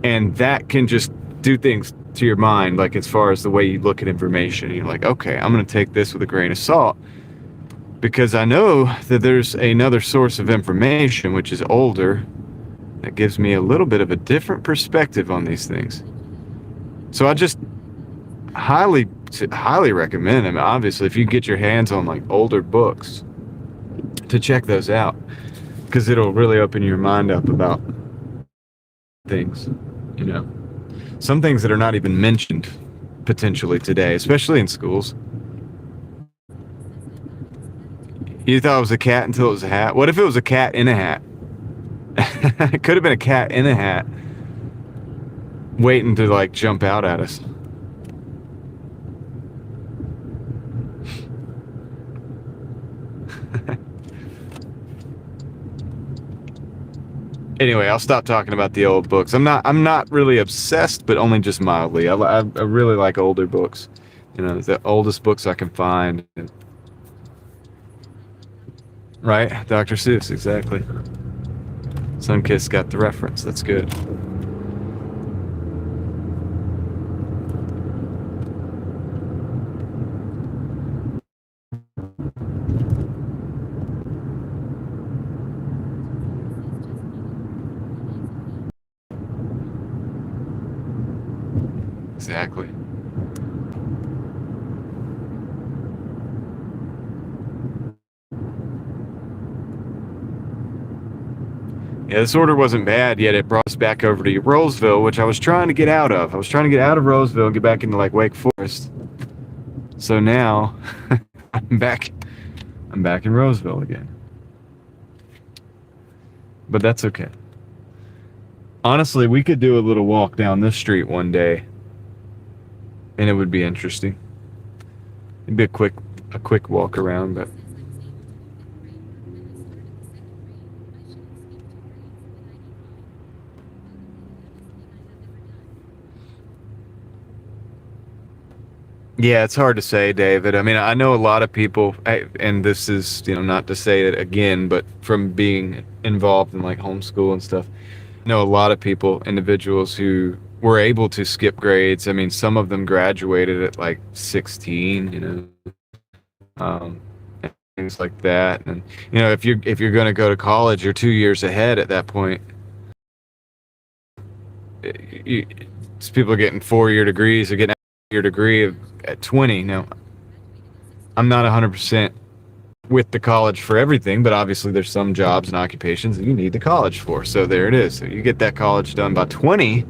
And that can just do things to your mind, like as far as the way you look at information. You're like, okay, I'm going to take this with a grain of salt because I know that there's another source of information which is older that gives me a little bit of a different perspective on these things. So I just highly recommend them. Obviously, if you get your hands on like older books, to check those out, because it'll really open your mind up about things, some things that are not even mentioned potentially today, especially in schools. You thought it was a cat until it was a hat. What if it was a cat in a hat? It could have been a cat in a hat waiting to like jump out at us. Anyway, I'll stop talking about the old books. I'm not really obsessed, but only just mildly. I really like older books. The oldest books I can find. Right? Dr. Seuss, exactly. Sunkiss got the reference. That's good. Exactly. Yeah, this order wasn't bad, yet it brought us back over to Roseville, which I was trying to get out of. I was trying to get out of Roseville and get back into like Wake Forest. So now I'm back in Roseville again. But that's okay. Honestly, we could do a little walk down this street one day, and it would be interesting. It'd be a quick walk around, but yeah, it's hard to say, David. I mean, I know a lot of people, and this is, not to say it again, but from being involved in like homeschool and stuff, I know a lot of people, individuals who were able to skip grades. I mean, some of them graduated at like 16, and things like that. And if you're going to go to college, you're 2 years ahead at that point. People are getting 4-year degrees or getting your degree at 20. Now, I'm not 100% with the college for everything, but obviously there's some jobs and occupations that you need the college for. So there it is. So you get that college done by 20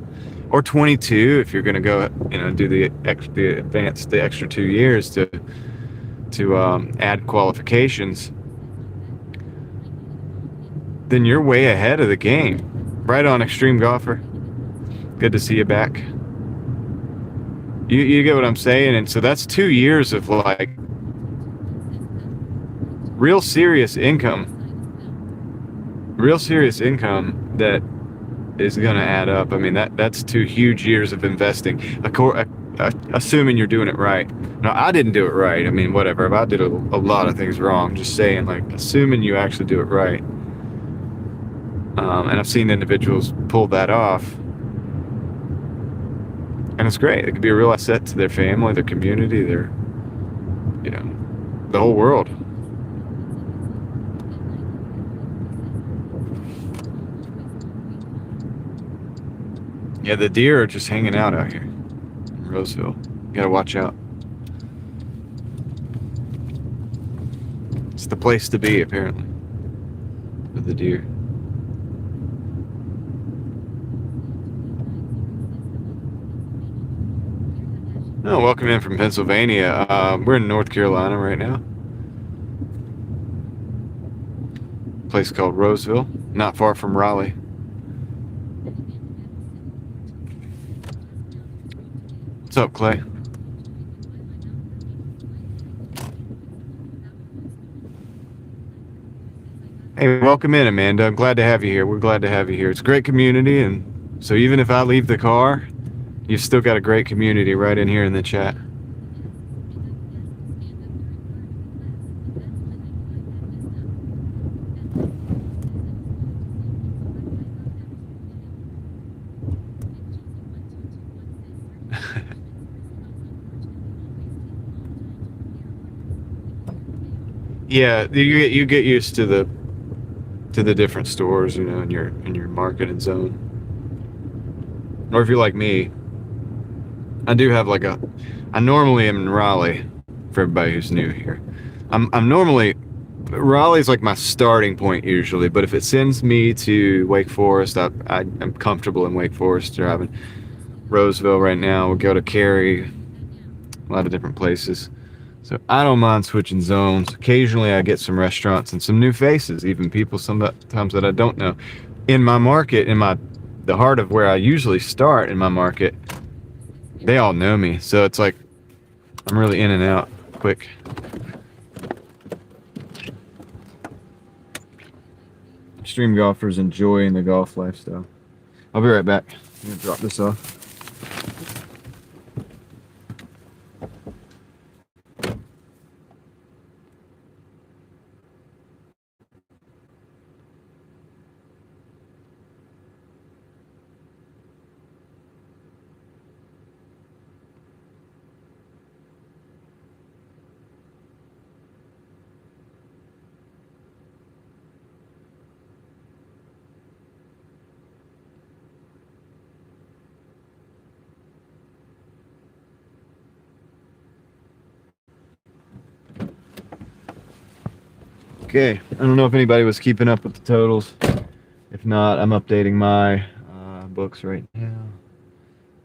or 22 if you're going to go, do the extra 2 years to add qualifications. Then you're way ahead of the game. Right on, Extreme Golfer. Good to see you back. You get what I'm saying? And so that's 2 years of like real serious income that is going to add up. I mean, that's 2 huge years of investing, assuming you're doing it right. Now, I didn't do it right. I mean, whatever. I did a lot of things wrong. Just saying, like, assuming you actually do it right. And I've seen individuals pull that off. And it's great. It could be a real asset to their family, their community, their, the whole world. Yeah, the deer are just hanging out here in Roseville. You gotta watch out. It's the place to be, apparently, for the deer. Oh, welcome in from Pennsylvania. We're in North Carolina right now. A place called Roseville, not far from Raleigh. What's up, Clay? Hey, welcome in, Amanda. I'm glad to have you here. We're glad to have you here. It's a great community, and so even if I leave the car, you've still got a great community right in here in the chat. Yeah, you get used to the different stores, in your market and zone. Or if you're like me, I do have I normally am in Raleigh. For everybody who's new here, I'm normally, Raleigh's like my starting point usually, but if it sends me to Wake Forest, I'm comfortable in Wake Forest. Driving Roseville right now, we'll go to Cary, a lot of different places. So I don't mind switching zones. Occasionally I get some restaurants and some new faces, even people sometimes that I don't know. In my market, the heart of where I usually start in my market, they all know me. So it's like I'm really in and out quick. Extreme golfers enjoying the golf lifestyle. I'll be right back. I'm gonna drop this off. Okay, I don't know if anybody was keeping up with the totals. If not, I'm updating my books right now.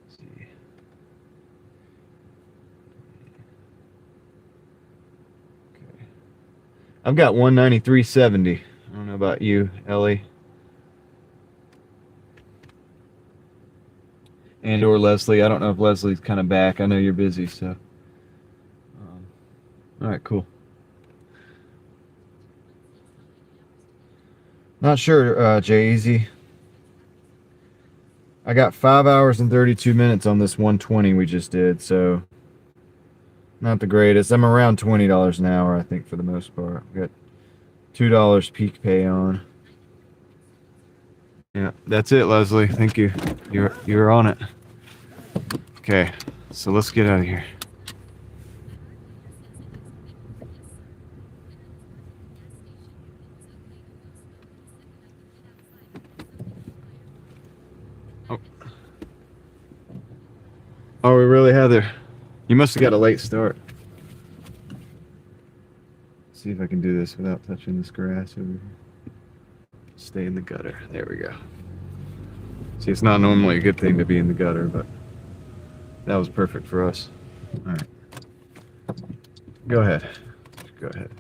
Let's see. Okay, I've got 193.70. I don't know about you, Ellie, and or Leslie. I don't know if Leslie's kind of back. I know you're busy, so. All right, cool. Not sure, Jay-Easy. I got 5 hours and 32 minutes on this 120 we just did, so not the greatest. I'm around $20 an hour, I think, for the most part. We got $2 peak pay on. Yeah, that's it, Leslie. Thank you. You're on it. Okay, so let's get out of here. Oh, we really had there. You must have got a late start. See if I can do this without touching this grass over here. Stay in the gutter. There we go. See, it's not normally a good thing to be in the gutter, but that was perfect for us. All right. Go ahead. Go ahead.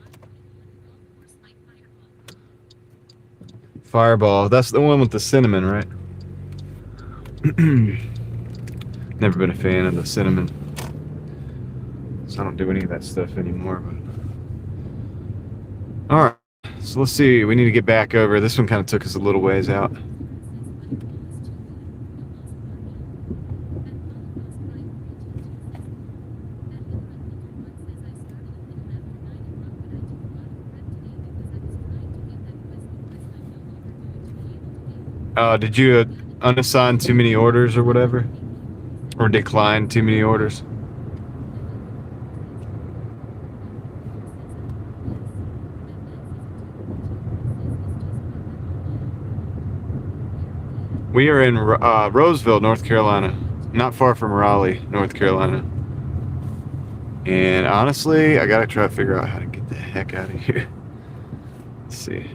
Fireball. That's the one with the cinnamon, right? Never been a fan of the cinnamon so I don't do any of that stuff anymore. But all right, so let's see. We need to get back over. This one kind of took us a little ways out. Did you unassign too many orders or whatever? Or decline too many orders? We are in Roseville, North Carolina. Not far from Raleigh, North Carolina. And honestly, I gotta try to figure out how to get the heck out of here. Let's see.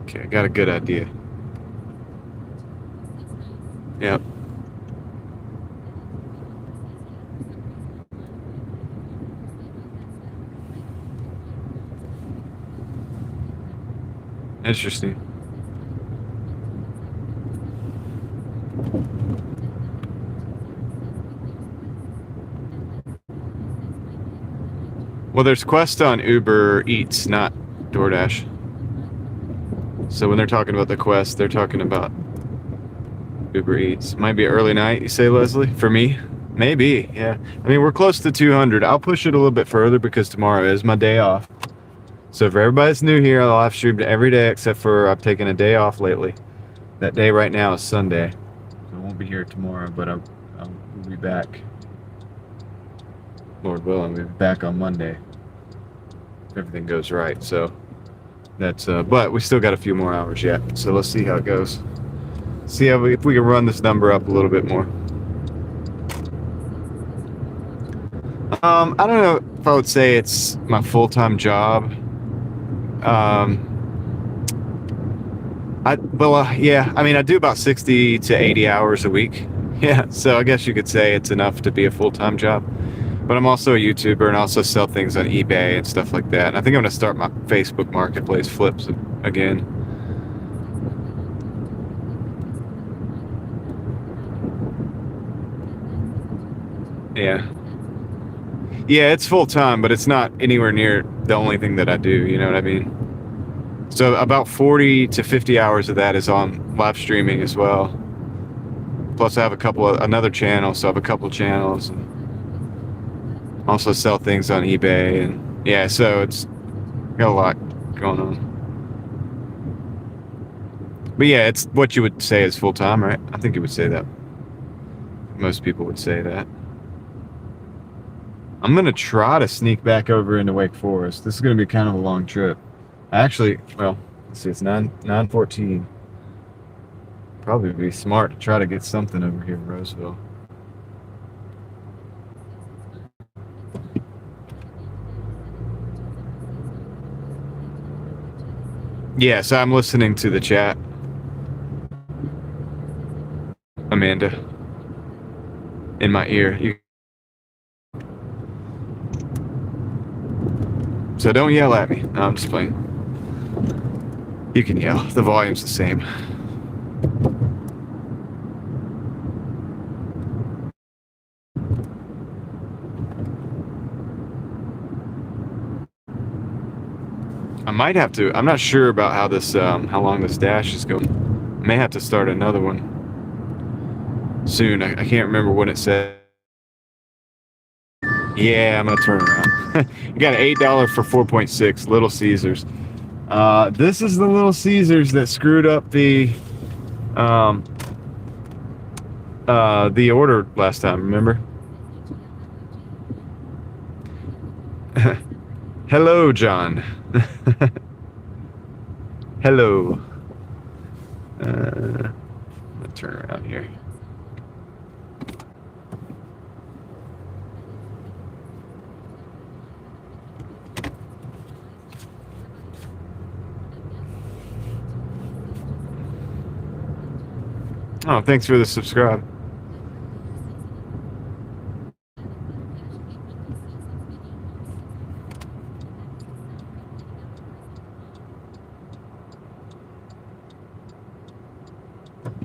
Okay, I got a good idea. Yep. Interesting. Well, there's Quest on Uber Eats, not DoorDash. So when they're talking about the Quest, they're talking about Uber Eats. Might be early night, you say, Leslie? For me? Maybe, yeah. I mean, we're close to 200. I'll push it a little bit further because tomorrow is my day off. So for everybody that's new here, I'll live stream every day except for I've taken a day off lately. That day right now is Sunday. So I won't be here tomorrow, but I'll be back. Lord willing, we'll be back on Monday. If everything goes right. So that's but we still got a few more hours yet. So let's see how it goes. See how if we can run this number up a little bit more. I don't know if I would say it's my full-time job. Yeah, I mean, I do about 60 to 80 hours a week. Yeah, so I guess you could say it's enough to be a full-time job. But I'm also a YouTuber and also sell things on eBay and stuff like that. And I think I'm going to start my Facebook Marketplace flips again. Yeah. Yeah, it's full-time, but it's not anywhere near the only thing that I do, you know what I mean? So about 40 to 50 hours of that is on live streaming as well. Plus I have another channel, so I have a couple channels. And also sell things on eBay, and yeah, so it's got a lot going on. But yeah, it's what you would say is full-time, right? I think you would say that. Most people would say that. I'm going to try to sneak back over into Wake Forest. This is going to be kind of a long trip. Actually, well, let's see, it's 9:14. Probably be smart to try to get something over here in Roseville. Yeah, so I'm listening to the chat. Amanda. In my ear. So don't yell at me. No, I'm just playing. You can yell. The volume's the same. I might have to. I'm not sure about how this, how long this dash is going. I may have to start another one soon. I can't remember what it said. Yeah, I'm gonna turn around. You got an $8 for 4.6 Little Caesars. This is the Little Caesars that screwed up the order last time. Remember? Hello, John. Hello. Let's turn around here. Oh, thanks for the subscribe.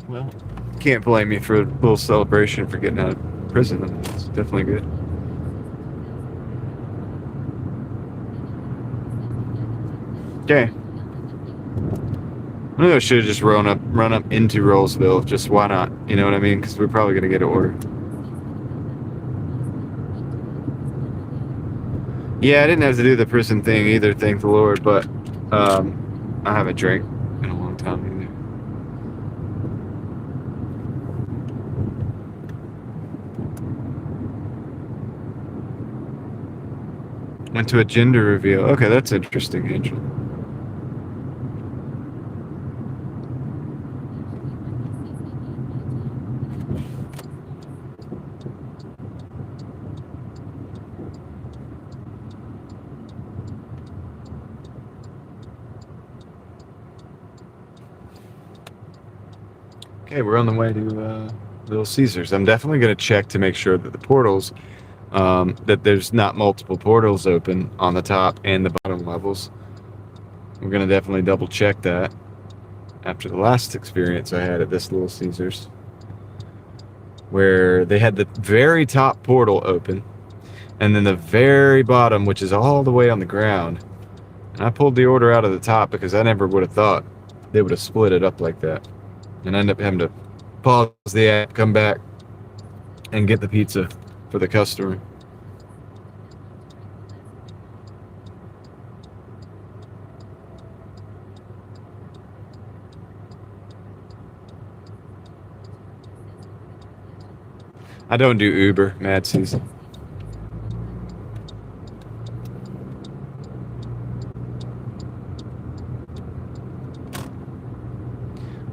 Well, can't blame me for a little celebration for getting out of prison. It's definitely good. Okay. Maybe I should have just run up into Rollsville. Just why not? You know what I mean? Because we're probably gonna get an order. Yeah, I didn't have to do the prison thing either, thank the Lord. But I haven't drank in a long time either. Went to a gender reveal. Okay, that's interesting, Angel. Okay, we're on the way to Little Caesars. I'm definitely going to check to make sure that the portals, that there's not multiple portals open on the top and the bottom levels. We're going to definitely double check that after the last experience I had at this Little Caesars, where they had the very top portal open and then the very bottom, which is all the way on the ground. And I pulled the order out of the top because I never would have thought they would have split it up like that. And I ended up having to pause the app, come back, and get the pizza for the customer. I don't do Uber, mad season.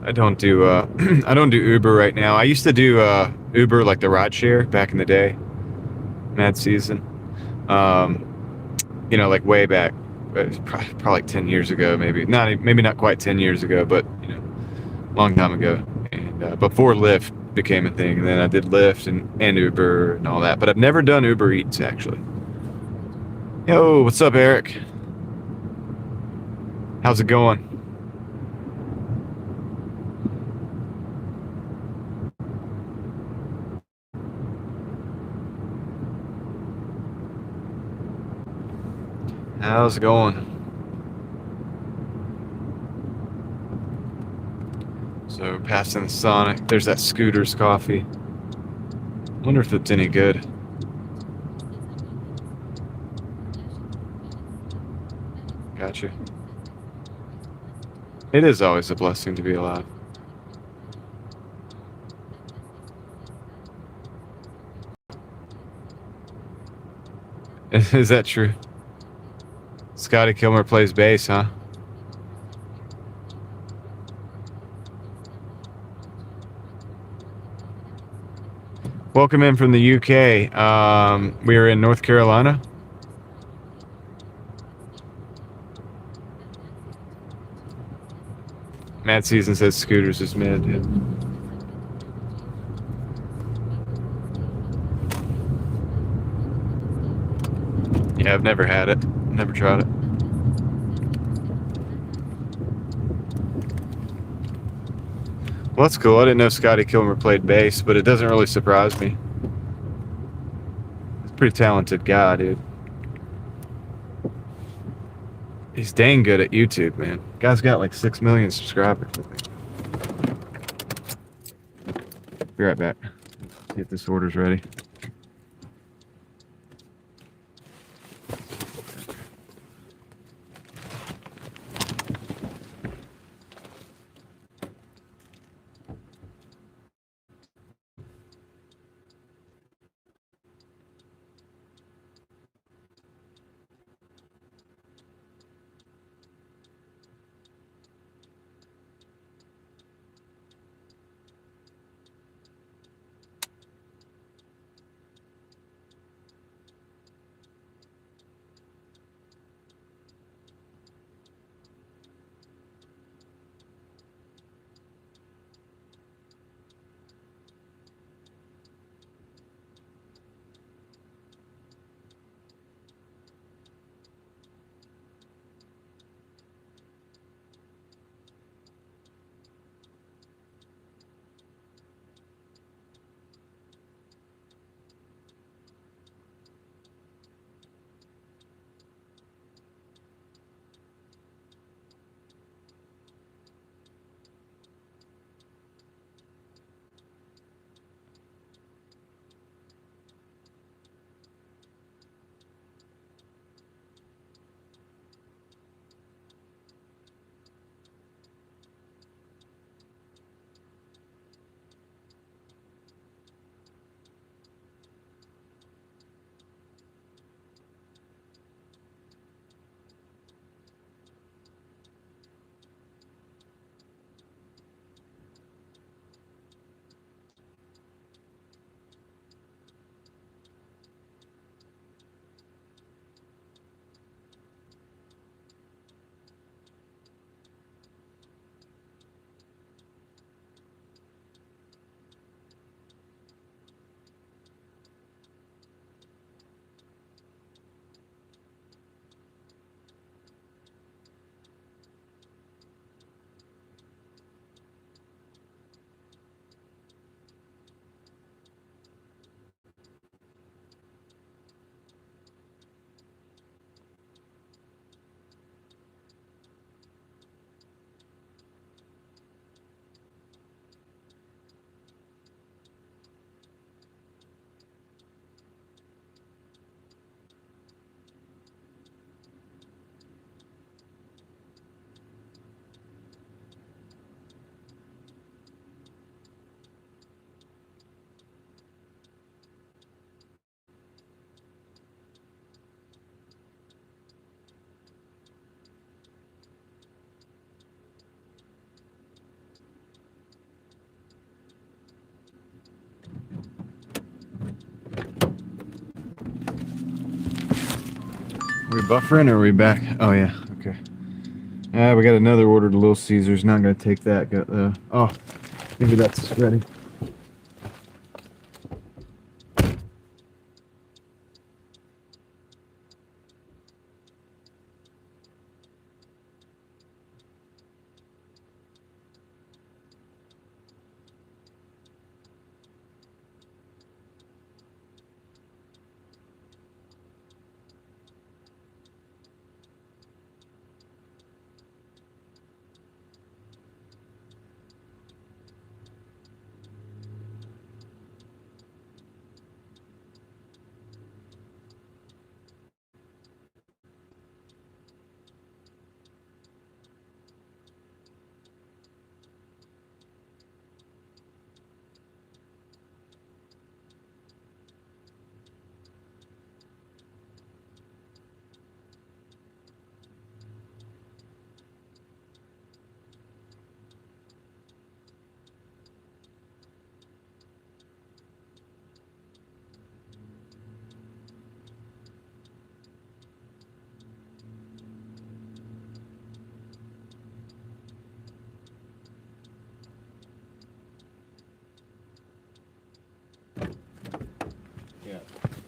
I don't do I don't do Uber right now. I used to do Uber, like the ride share back in the day. Mad season. You know, like way back. It was probably like 10 years ago, maybe not quite 10 years ago, but you know, long time ago. And before Lyft became a thing, and then I did Lyft and Uber and all that. But I've never done Uber Eats actually. Yo, what's up, Eric? How's it going? How's it going? So passing the Sonic. There's that Scooter's coffee. Wonder if it's any good. Gotcha. It is always a blessing to be alive. Is that true? Scotty Kilmer plays bass, huh? Welcome in from the UK. We are in North Carolina. Mad Season says Scooters is mid. Yeah. Yeah, I've never had it. Never tried it. Well, that's cool. I didn't know Scotty Kilmer played bass, but it doesn't really surprise me. He's a pretty talented guy, dude. He's dang good at YouTube, man. Guy's got like 6 million subscribers, I think. Be right back. See if this order's ready. we buffering or are we back? Oh yeah, okay. We got another order to Little Caesars. Not gonna take that. Oh, maybe that's ready.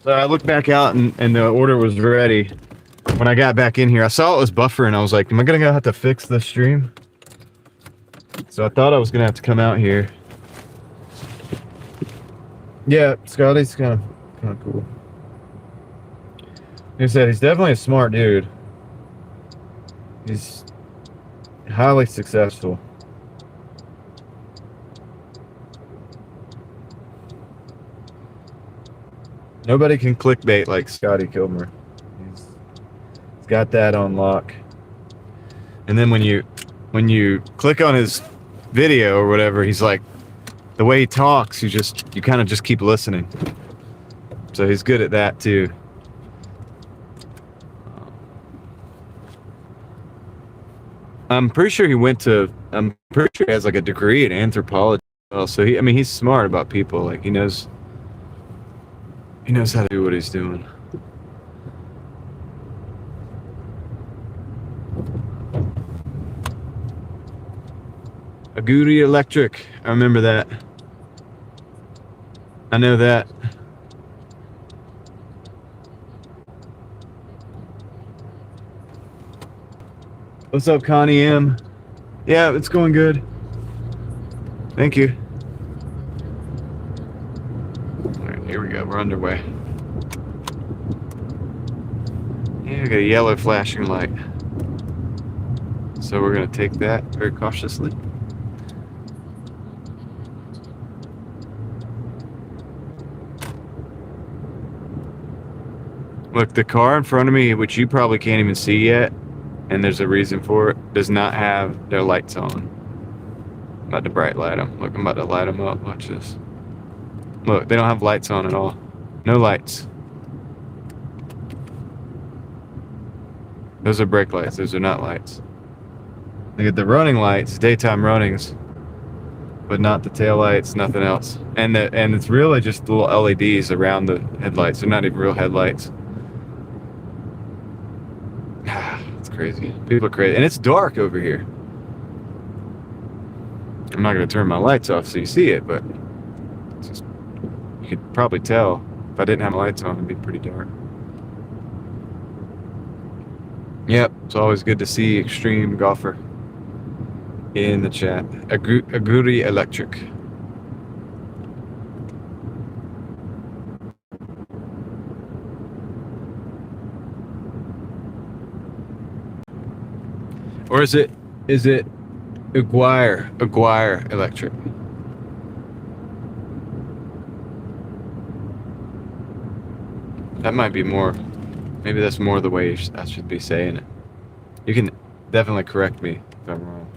So I looked back out and the order was ready. When I got back in here, I saw it was buffering. I was like, am I gonna have to fix the stream? So I thought I was gonna have to come out here. Yeah, Scotty's kind of cool. He said he's definitely a smart dude. He's highly successful. Nobody can clickbait like Scotty Kilmer. He's got that on lock. And then when you click on his video or whatever, he's like, the way he talks, you kind of just keep listening. So he's good at that too. I'm pretty sure he has like a degree in anthropology. So he's smart about people. Like he knows how to do what he's doing. Aguri Electric. I remember that. I know that. What's up, Connie M? Yeah, it's going good. Thank you. All right, here we go. We're underway. Yeah, I got a yellow flashing light. So we're going to take that very cautiously. Look, the car in front of me, which you probably can't even see yet, and there's a reason for it, does not have their lights on. I'm about to bright light them. Look, I'm about to light them up. Watch this. Look, they don't have lights on at all. No lights. Those are brake lights. Those are not lights. They get the running lights, daytime runnings, but not the tail lights, nothing else. And it's really just little LEDs around the headlights. They're not even real headlights. It's crazy. People are crazy. And it's dark over here. I'm not going to turn my lights off so you see it, but it's just, you could probably tell if I didn't have my lights on, it'd be pretty dark. Yep, it's always good to see Extreme Golfer in the chat. Aguri Electric. Or is it Aguirre Electric? That might be more. Maybe that's more the way I should be saying it. You can definitely correct me if I'm wrong.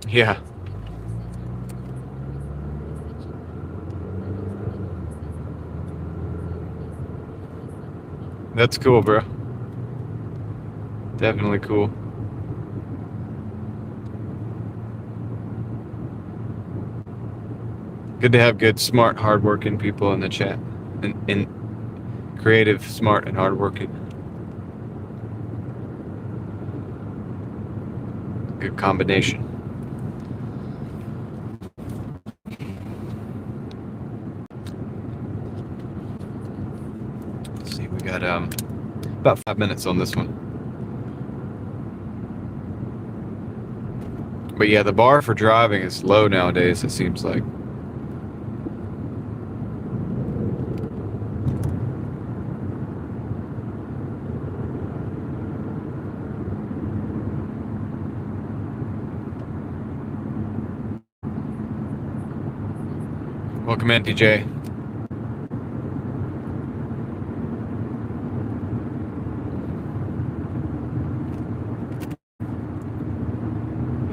Yeah. That's cool, bro. Definitely cool. Good to have good, smart, hardworking people in the chat. And creative, smart, and hardworking. Good combination. Let's see, we got about 5 minutes on this one. But yeah, the bar for driving is low nowadays, it seems like. Welcome in, DJ.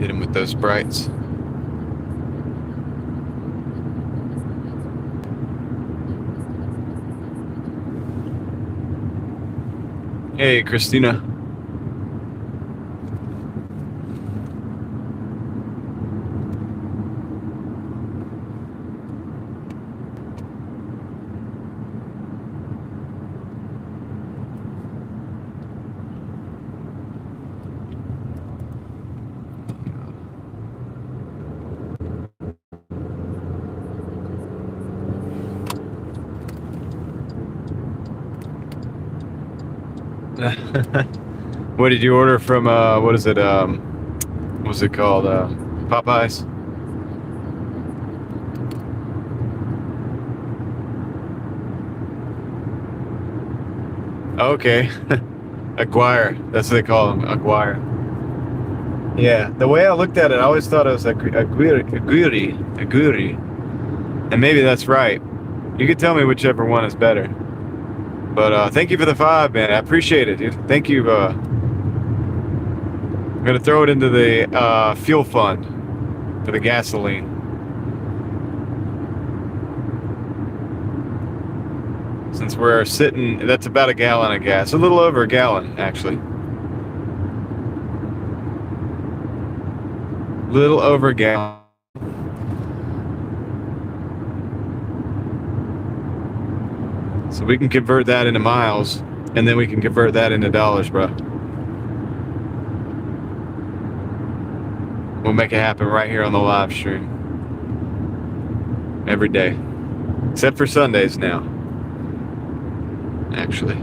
Hit him with those sprites. Hey, Christina. What did you order from, what is it, what's it called, Popeyes? Okay. Aguirre, that's what they call them, Aguirre. Yeah, the way I looked at it, I always thought it was Aguirre, and maybe that's right. You could tell me whichever one is better. But thank you for the 5, man. I appreciate it, dude. Thank you. I'm gonna throw it into the fuel fund for the gasoline. Since we're sitting, that's about a gallon of gas. A little over a gallon, actually. Little over a gallon. So we can convert that into miles, and then we can convert that into dollars, bro. We'll make it happen right here on the live stream. Every day. Except for Sundays now. Actually.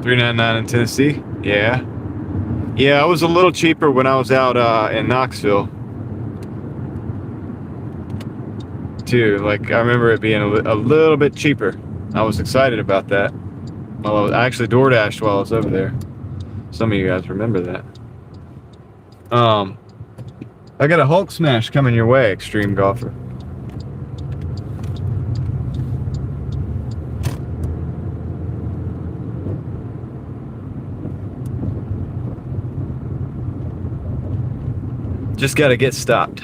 $3.99 in Tennessee. Yeah. Yeah, I was a little cheaper when I was out in Knoxville. Too. Like, I remember it being a little bit cheaper. I was excited about that. Well, I actually Doordashed while I was over there. Some of you guys remember that. I got a Hulk smash coming your way, Extreme Golfer. Just gotta get stopped.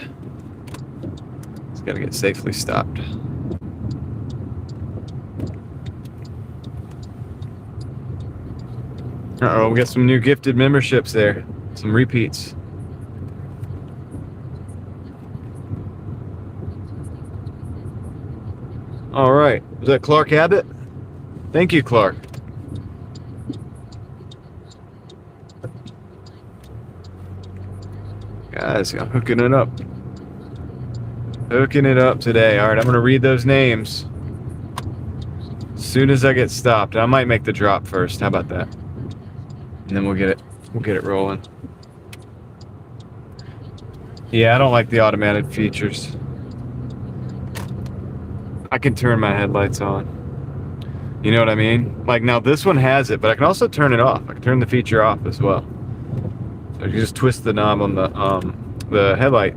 Just gotta get safely stopped. Uh-oh, we got some new gifted memberships there. Some repeats. All right, was that Clark Abbott? Thank you, Clark. Guys, I'm hooking it up. Hooking it up today. All right, I'm gonna read those names as soon as I get stopped. I might make the drop first. How about that? And then we'll get it rolling. Yeah, I don't like the automated features. I can turn my headlights on. You know what I mean? Like now this one has it, but I can also turn it off. I can turn the feature off as well. So you just twist the knob on the headlight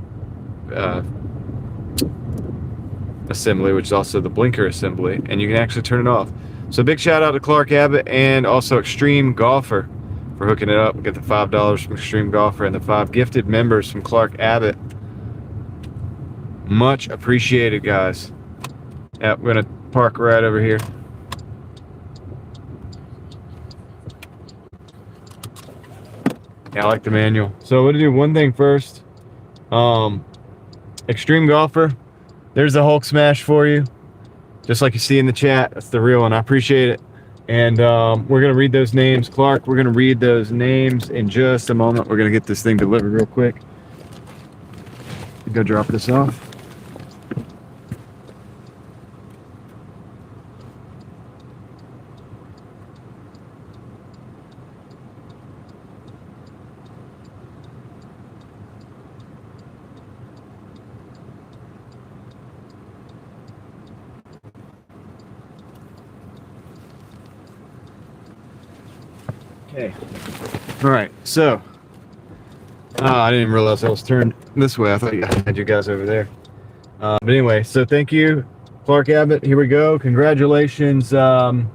assembly, which is also the blinker assembly, and you can actually turn it off. So big shout out to Clark Abbott and also Extreme Golfer for hooking it up. We get the $5 from Extreme Golfer and the 5 gifted members from Clark Abbott. Much appreciated, guys. Yeah, we're gonna park right over here. Yeah, I like the manual. So we're gonna do one thing first. Extreme Golfer, there's the Hulk smash for you. Just like you see in the chat, that's the real one. I appreciate it. And we're gonna read those names. Clark, we're gonna read those names in just a moment. We're gonna get this thing delivered real quick. Go drop this off. Okay. All right. So, I didn't even realize I was turned this way. I thought I had you guys over there. But anyway, so thank you, Clark Abbott. Here we go. Congratulations. Bethantium.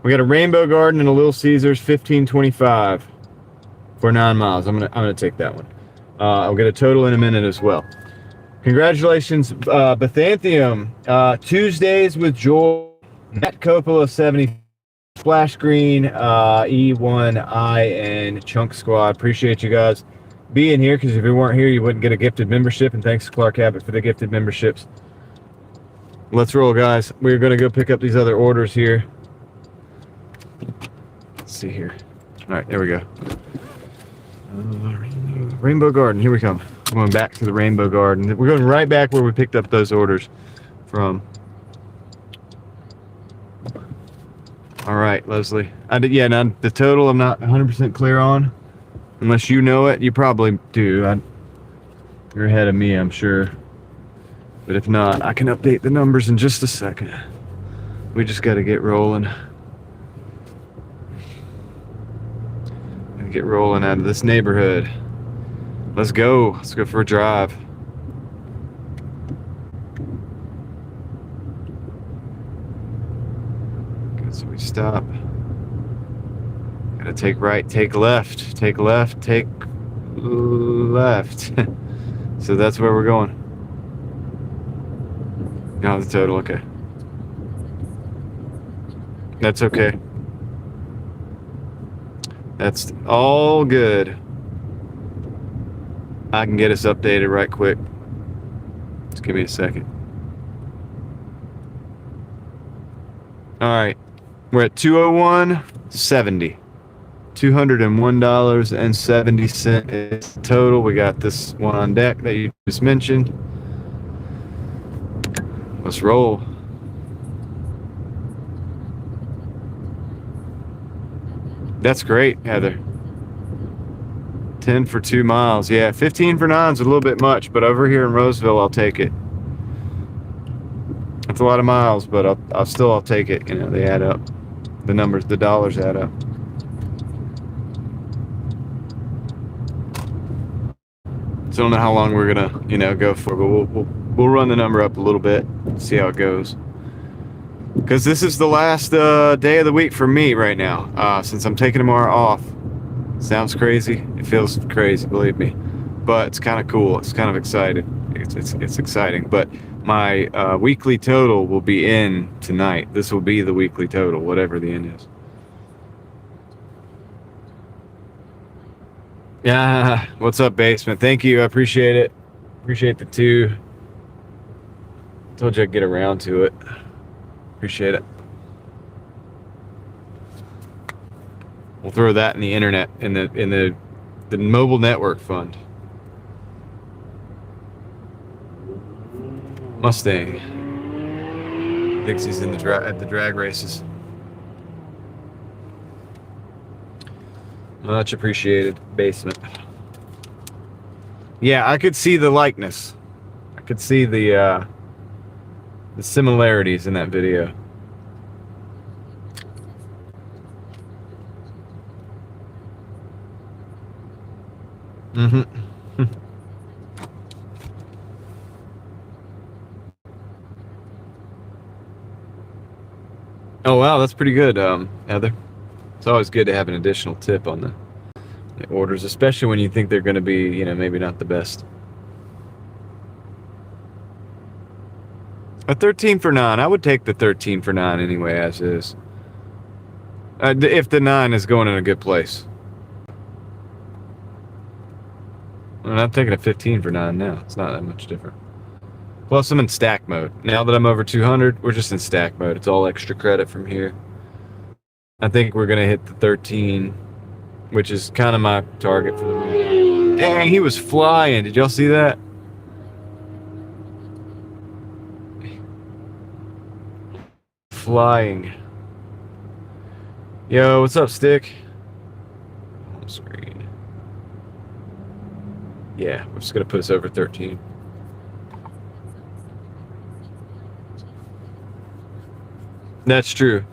We got a Rainbow Garden and a Little Caesars, $15.25 for 9 miles. I'm gonna take that one. I'll get a total in a minute as well. Congratulations, Bethantium. Tuesdays with Joel, Matt Coppola 70, Splash Green, E1I, and Chunk Squad. Appreciate you guys being here, because if you weren't here, you wouldn't get a gifted membership. And thanks to Clark Abbott for the gifted memberships. Let's roll, guys. We're gonna go pick up these other orders here. Let's see here. All right, there we go. Rainbow Garden, here we come. Going back to the Rainbow Garden. We're going right back where we picked up those orders from. All right, Leslie. Yeah, now the total I'm not 100% clear on. Unless you know it, you probably do. You're ahead of me, I'm sure. But if not, I can update the numbers in just a second. We just got to get rolling. Get rolling out of this neighborhood. Let's go. Let's go for a drive. Okay, so we stop. Gotta take right, take left, take left, take left. So that's where we're going. No, the total, okay. That's okay. That's all good. I can get us updated right quick. Just give me a second. All right. We're at 201.70. $201.70 is total. We got this one on deck that you just mentioned. Let's roll. That's great, Heather. 10 for 2 miles. Yeah, 15 for 9 is a little bit much, but over here in Roseville, I'll take it. That's a lot of miles, but I'll take it. You know, they add up. The numbers, the dollars add up. So I don't know how long we're gonna, go for, but we'll run the number up a little bit, see how it goes. Because this is the last day of the week for me right now, since I'm taking tomorrow off. Sounds crazy. It feels crazy, believe me. But it's kind of cool. It's kind of exciting. It's exciting. But my weekly total will be in tonight. This will be the weekly total, whatever the end is. Yeah. What's up, Basement? Thank you. I appreciate it. Appreciate the 2. Told you I'd get around to it. Appreciate it. We'll throw that in the internet, in the mobile network fund. Mustang. Dixie's in at the drag races. Much appreciated, Basement. Yeah, I could see the likeness. I could see the similarities in that video. Oh wow, that's pretty good, Heather. It's always good to have an additional tip on the orders, especially when you think they're going to be, you know, maybe not the best. A 13 for 9. I would take the 13 for 9 anyway, as is. If the 9 is going in a good place. I'm taking a 15 for 9 now. It's not that much different. Plus, I'm in stack mode. Now that I'm over 200, we're just in stack mode. It's all extra credit from here. I think we're going to hit the 13, which is kind of my target for the moment. Dang, he was flying. Did y'all see that? Flying. Yo, what's up, Stick? Home screen. Yeah, we're just going to put us over 13. That's true.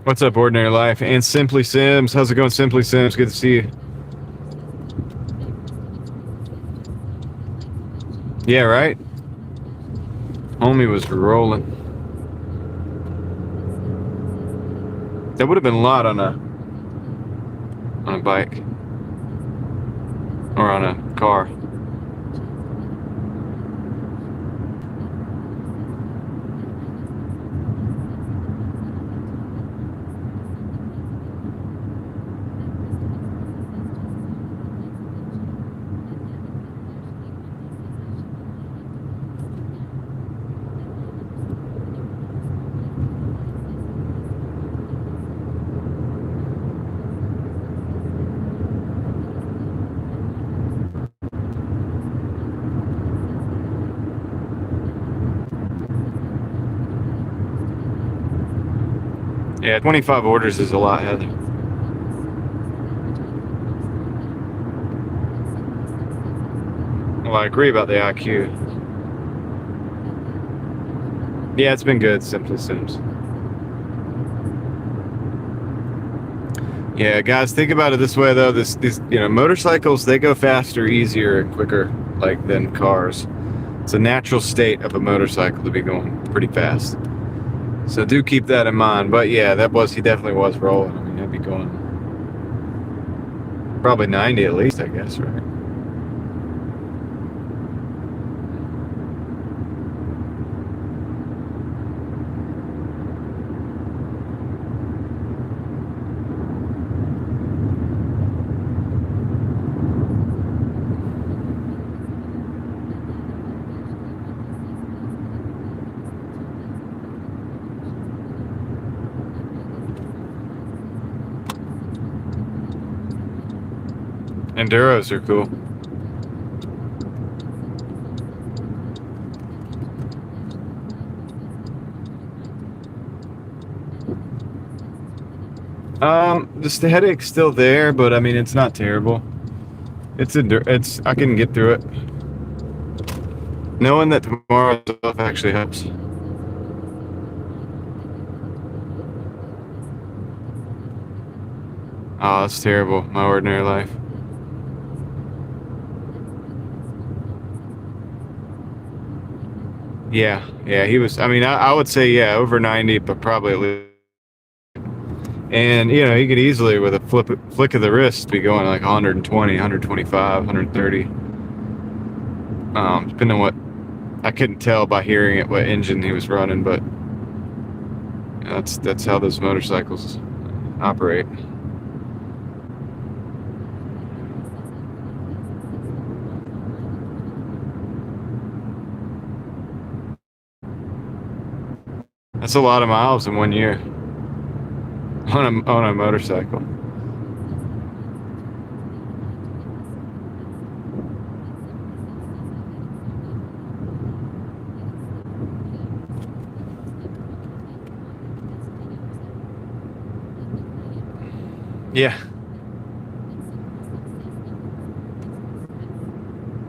What's up, Ordinary Life? And Simply Sims. How's it going, Simply Sims? Good to see you. Yeah, right? Homie was rolling. That would have been a lot on a bike. Or on a car. Yeah, 25 orders is a lot, Heather. Well, I agree about the IQ. Yeah, it's been good, Simply Sims. Yeah, guys, think about it this way though. These motorcycles, they go faster, easier, and quicker like than cars. It's a natural state of a motorcycle to be going pretty fast. So do keep that in mind. But yeah, he definitely was rolling. I mean, he'd be going probably 90 at least, I guess, right? Enduros are cool. Just the headache's still there, but I mean it's not terrible. I can get through it. Knowing that tomorrow's off actually helps. Oh, that's terrible. My ordinary life. Yeah, he was. I mean, I would say yeah, over 90, but probably at least. And he could easily, with a flick of the wrist, be going like 120, 125, 130. Depending on what, I couldn't tell by hearing it what engine he was running, but that's how those motorcycles operate. That's a lot of miles in 1 year on a motorcycle. Yeah.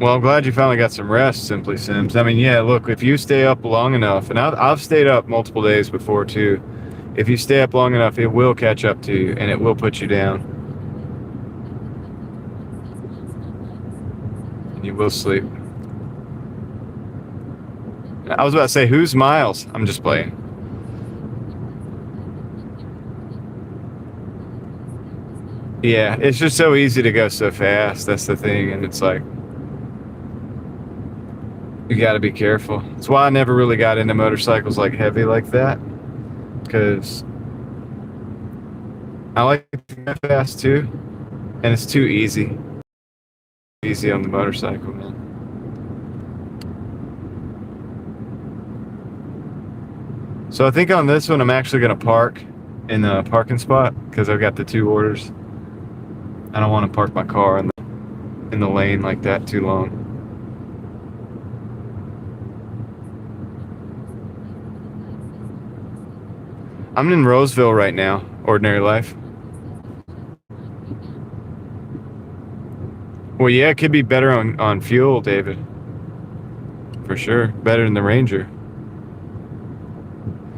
Well, I'm glad you finally got some rest, Simply Sims. I mean, yeah, look, if you stay up long enough, and I've stayed up multiple days before too, if you stay up long enough, it will catch up to you and it will put you down. And you will sleep. I was about to say, who's Miles? I'm just playing. Yeah, it's just so easy to go so fast. That's the thing. And it's like, you got to be careful. That's why I never really got into motorcycles like heavy like that. Because I like to go fast too. And it's too easy. Easy on the motorcycle, man. So I think on this one, I'm actually going to park in the parking spot because I've got the 2 orders. I don't want to park my car in the lane like that too long. I'm in Roseville right now, Ordinary Life. Well, yeah, it could be better on fuel, David. For sure. Better than the Ranger.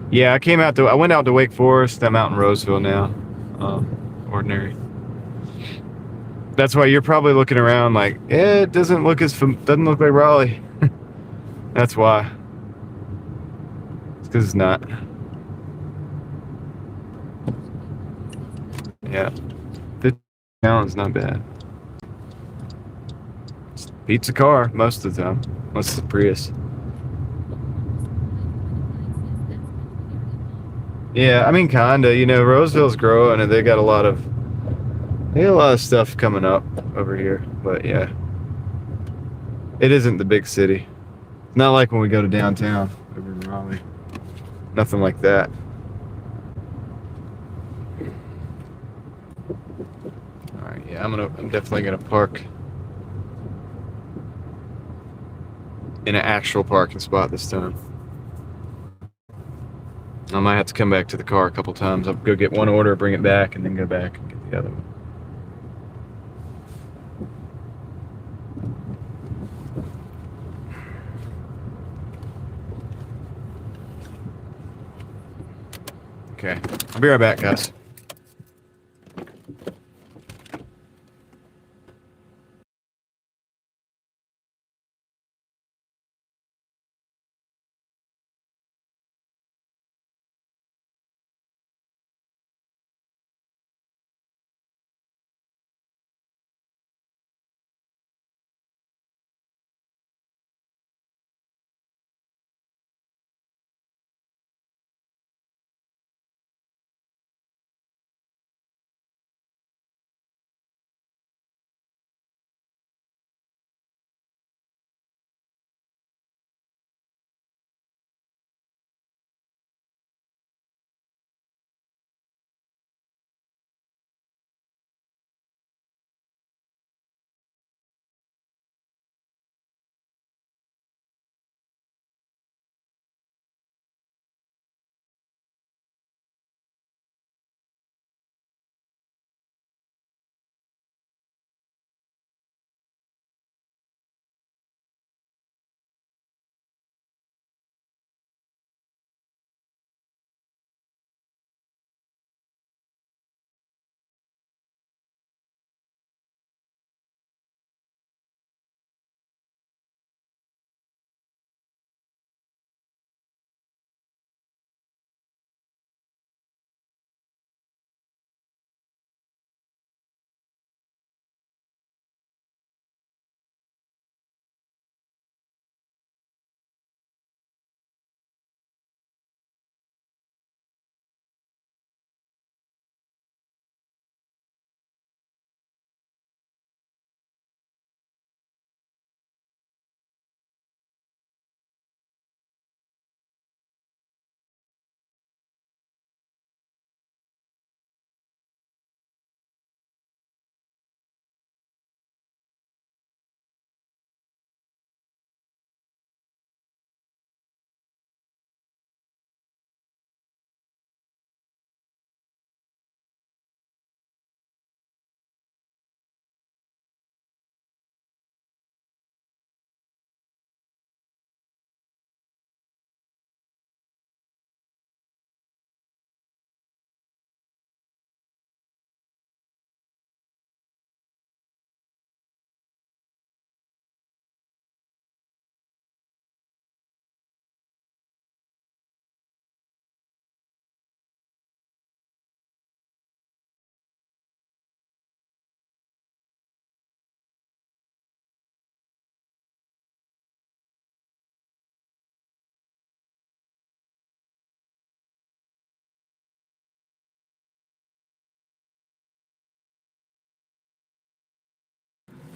Yeah, I went out to Wake Forest. I'm out in Roseville now. Ordinary. That's why you're probably looking around like, it doesn't look like Raleigh. That's why. It's because it's not. Yeah. £50 not bad. Beats a car most of the time, unless it's a Prius. Yeah, I mean, kinda. You know, Roseville's growing, and they got a lot of stuff coming up over here. But yeah, it isn't the big city. Not like when we go to downtown over in Raleigh. Nothing like that. All right, yeah, I'm definitely gonna park in an actual parking spot this time. I might have to come back to the car a couple times. I'll go get one order, bring it back, and then go back and get the other one. Okay, I'll be right back, guys.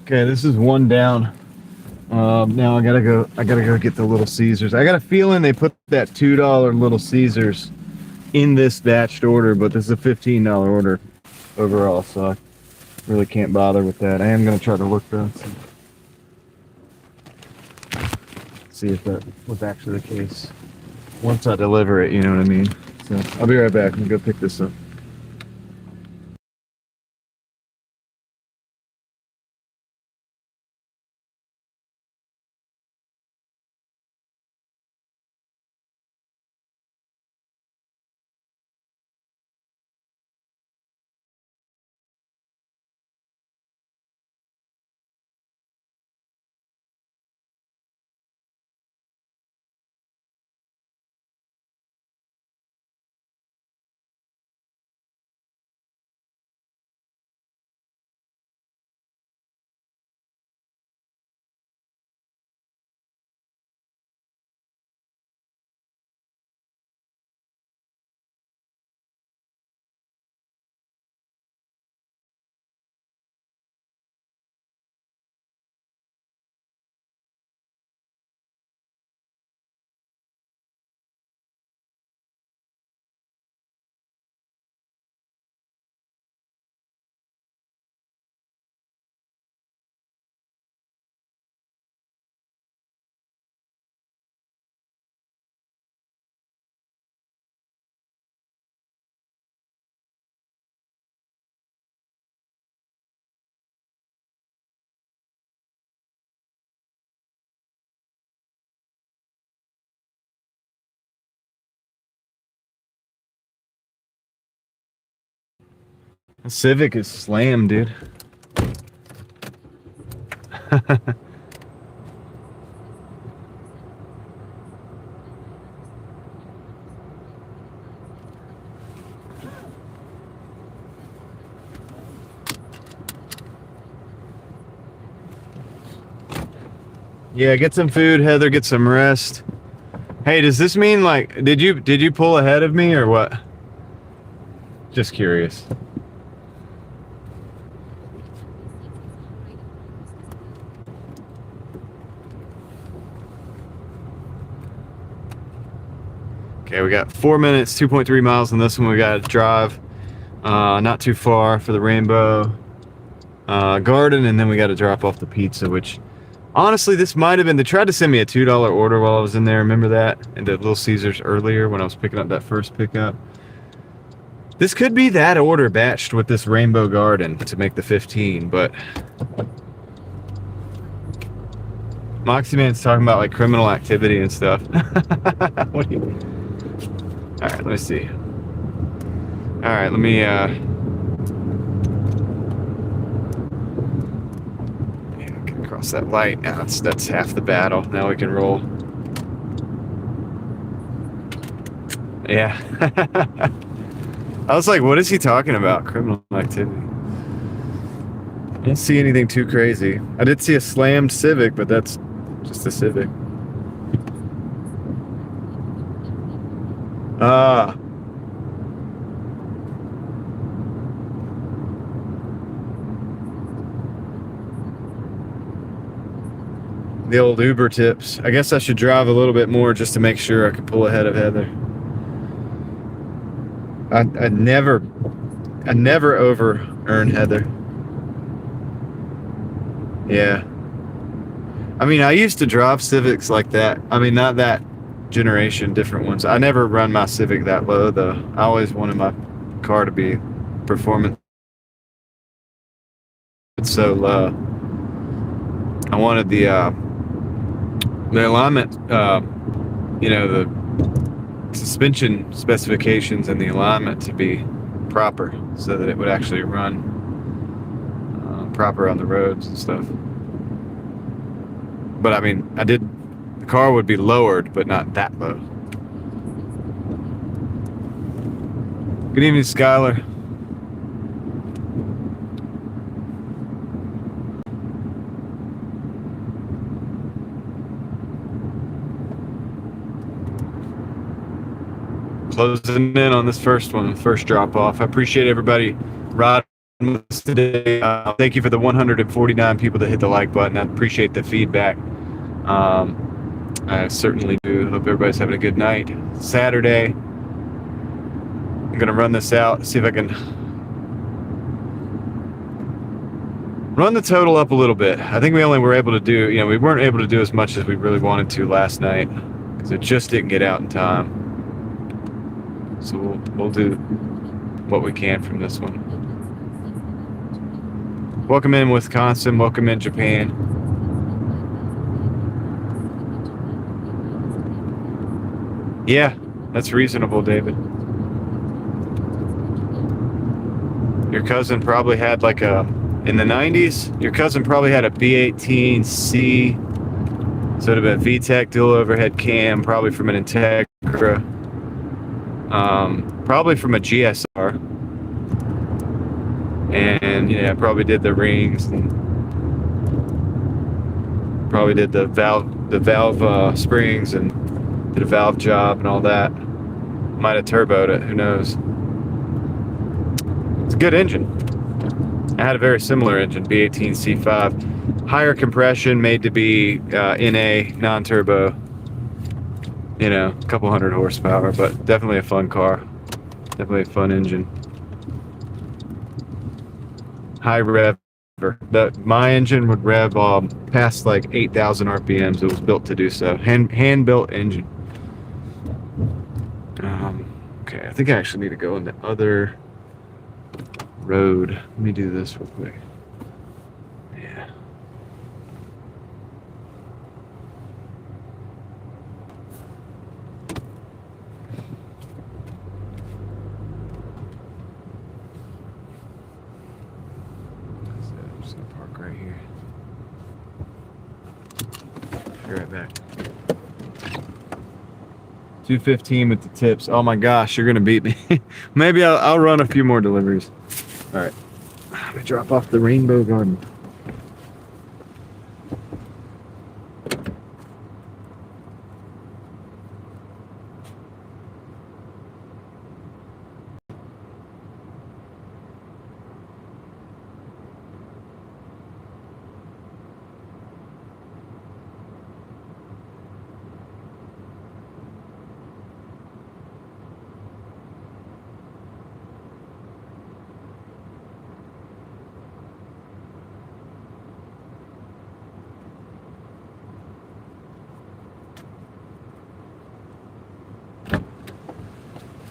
Okay, this is one down. Now I gotta go get the Little Caesars. I got a feeling they put that $2 Little Caesars in this batched order, but this is a $15 order overall, so I really can't bother with that. I am gonna try to look though, see if that was actually the case. Once I deliver it, you know what I mean? So I'll be right back. I'm gonna go pick this up. The Civic is slammed, dude. Yeah, get some food, Heather, get some rest. Hey, does this mean like did you pull ahead of me or what? Just curious. Okay, we got 4 minutes, 2.3 miles on this one. We got to drive not too far for the Rainbow Garden, and then we got to drop off the pizza, which honestly, this might have been, they tried to send me a $2 order while I was in there. Remember that? And the Little Caesars earlier when I was picking up that first pickup. This could be that order batched with this Rainbow Garden to make the 15, but Moxie Man's talking about like criminal activity and stuff. What do you... All right, let me see. All right, let me get across that light. Now that's half the battle. Now we can roll. Yeah. I was like, what is he talking about? Criminal activity. I didn't see anything too crazy. I did see a slammed Civic, but that's just a Civic. The old Uber tips. I guess I should drive a little bit more just to make sure I can pull ahead of Heather. I never over earn Heather. Yeah. I mean, I used to drive Civics like that. I mean, not that generation, different ones. I never run my Civic that low though. I always wanted my car to be performance so low. I wanted the alignment, you know, the suspension specifications and the alignment to be proper so that it would actually run proper on the roads and stuff. But I mean, the car would be lowered, but not that low. Good evening, Skylar. Closing in on this first one, first drop off. I appreciate everybody riding today. Thank you for the 149 people that hit the like button. I appreciate the feedback. I certainly do. Hope everybody's having a good night. Saturday. I'm gonna run this out, see if I can run the total up a little bit. I think we only were able to do, we weren't able to do as much as we really wanted to last night because it just didn't get out in time. So we'll do what we can from this one. Welcome in Wisconsin. Welcome in Japan. Yeah, that's reasonable, David. Your cousin probably had like in the 90s, your cousin probably had a B18C, so it'd have been VTEC dual overhead cam, probably from an Integra, probably from a GSR, and probably did the rings, and probably did the valve springs, and did a valve job and all that. Might have turboed it, who knows. It's a good engine. I had a very similar engine, B18C5. Higher compression, made to be NA, non-turbo. A couple hundred horsepower, but definitely a fun car. Definitely a fun engine. High rev. My engine would rev past like 8,000 RPMs. It was built to do so. Hand-built engine. Okay, I think I actually need to go in the other road. Let me do this real quick. Yeah. So I'm just gonna park right here. Be right back. 215 with the tips. Oh my gosh, you're gonna beat me. Maybe I'll run a few more deliveries. All right, let me drop off the Rainbow Garden.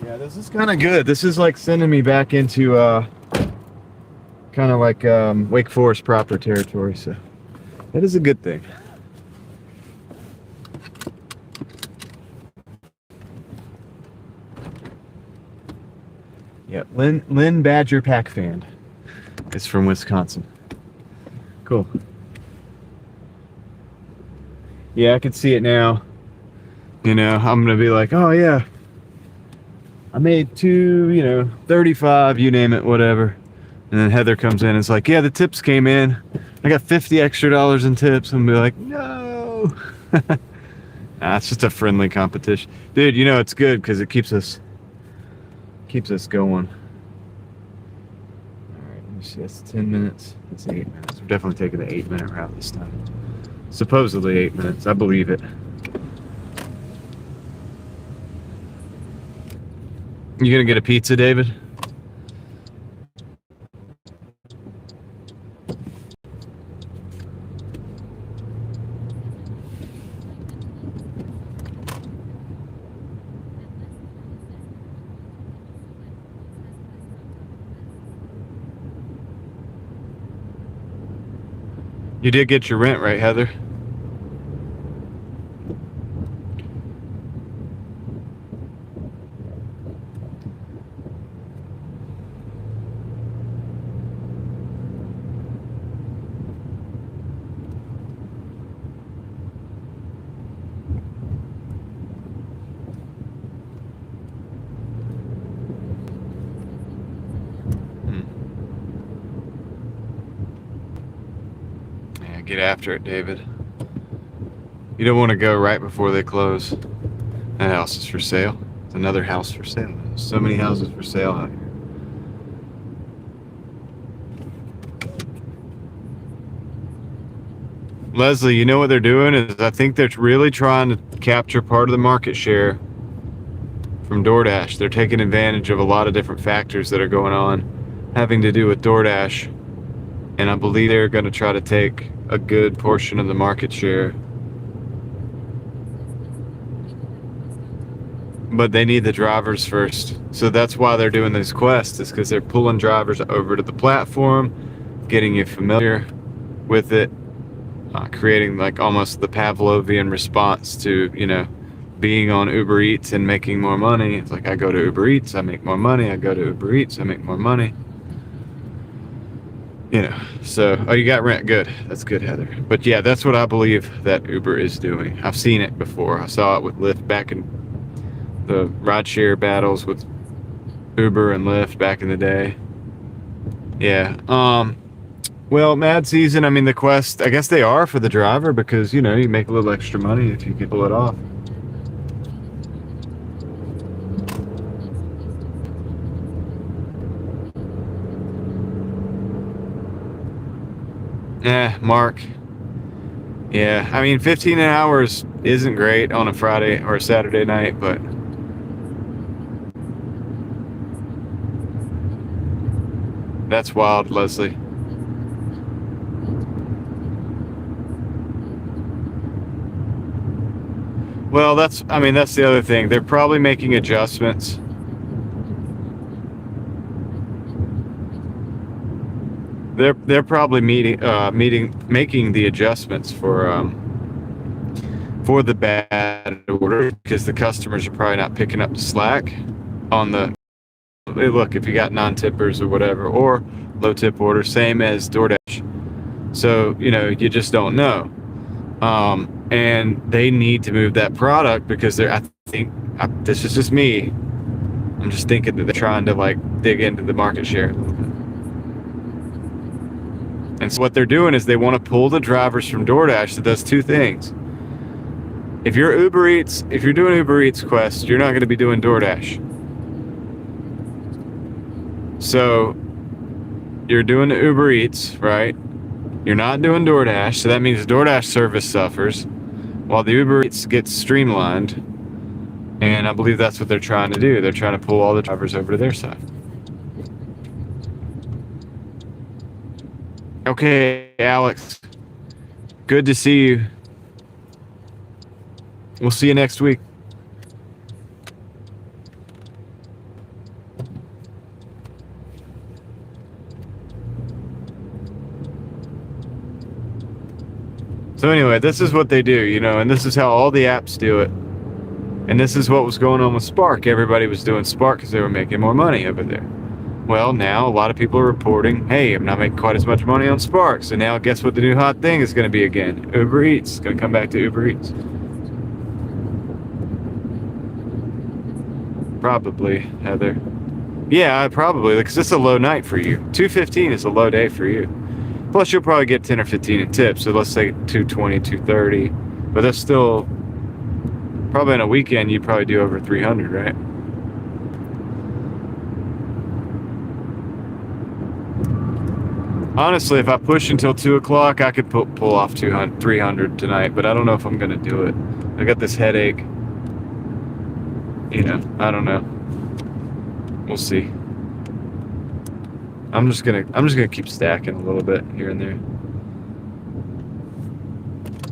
Yeah, this is kind of good. This is like sending me back into kind of like Wake Forest proper territory, so that is a good thing. Yeah, Lynn Badger Pack Fan is from Wisconsin. Cool. Yeah, I can see it now. I'm gonna be like, oh yeah, I made 35, you name it, whatever. And then Heather comes in and it's like, yeah, the tips came in. I got $50 extra in tips. I'm gonna be like, no. Nah, it's just a friendly competition. Dude, it's good because it keeps us going. All right, let me see, that's 10 minutes. That's 8 minutes. We're definitely taking the 8-minute route this time. Supposedly 8 minutes, I believe it. You gonna get a pizza, David? You did get your rent, right, Heather? Get after it, David. You don't want to go right before they close. That house is for sale. It's another house for sale. There's so many houses for sale out here. Leslie, you know what they're doing is I think they're really trying to capture part of the market share from DoorDash. They're taking advantage of a lot of different factors that are going on having to do with DoorDash. And I believe they're going to try to take a good portion of the market share. But they need the drivers first. So that's why they're doing these quests, is because they're pulling drivers over to the platform, getting you familiar with it, creating like almost the Pavlovian response to, being on Uber Eats and making more money. It's like, I go to Uber Eats, I make more money. I go to Uber Eats, I make more money. So, oh, you got rent. Good. That's good, Heather. But yeah, that's what I believe that Uber is doing. I've seen it before. I saw it with Lyft back in the rideshare battles with Uber and Lyft back in the day. Yeah. Well, mad season, I mean, the quest, I guess they are for the driver because, you make a little extra money if you can pull it off. Mark. Yeah, I mean, 15 hours isn't great on a Friday or a Saturday night, but that's wild, Leslie. Well, that's the other thing. They're probably making adjustments. They're probably making the adjustments for the bad order because the customers are probably not picking up the slack on the. Hey, look, if you got non-tippers or whatever, or low tip order, same as DoorDash. So you just don't know. And they need to move that product because this is just me. I'm just thinking that they're trying to like dig into the market share a little bit. And so what they're doing is they want to pull the drivers from DoorDash that does two things. If you're doing Uber Eats quest, you're not going to be doing DoorDash. So you're doing the Uber Eats, right? You're not doing DoorDash, so that means DoorDash service suffers while the Uber Eats gets streamlined. And I believe that's what they're trying to do. They're trying to pull all the drivers over to their side. Okay, Alex. Good to see you. We'll see you next week. So anyway, this is what they do, and this is how all the apps do it. And this is what was going on with Spark. Everybody was doing Spark because they were making more money over there. Well, now a lot of people are reporting, hey, I'm not making quite as much money on Spark. So now guess what the new hot thing is going to be again? Uber Eats. It's going to come back to Uber Eats. Probably, Heather. Yeah, probably, because it's a low night for you. 215 is a low day for you. Plus, you'll probably get 10 or 15 in tips. So let's say 220, 230. But that's still, probably on a weekend, you'd probably do over 300, right? Honestly, if I push until 2 o'clock, I could pull off 300 tonight. But I don't know if I'm going to do it. I got this headache. I don't know. We'll see. I'm just gonna keep stacking a little bit here and there.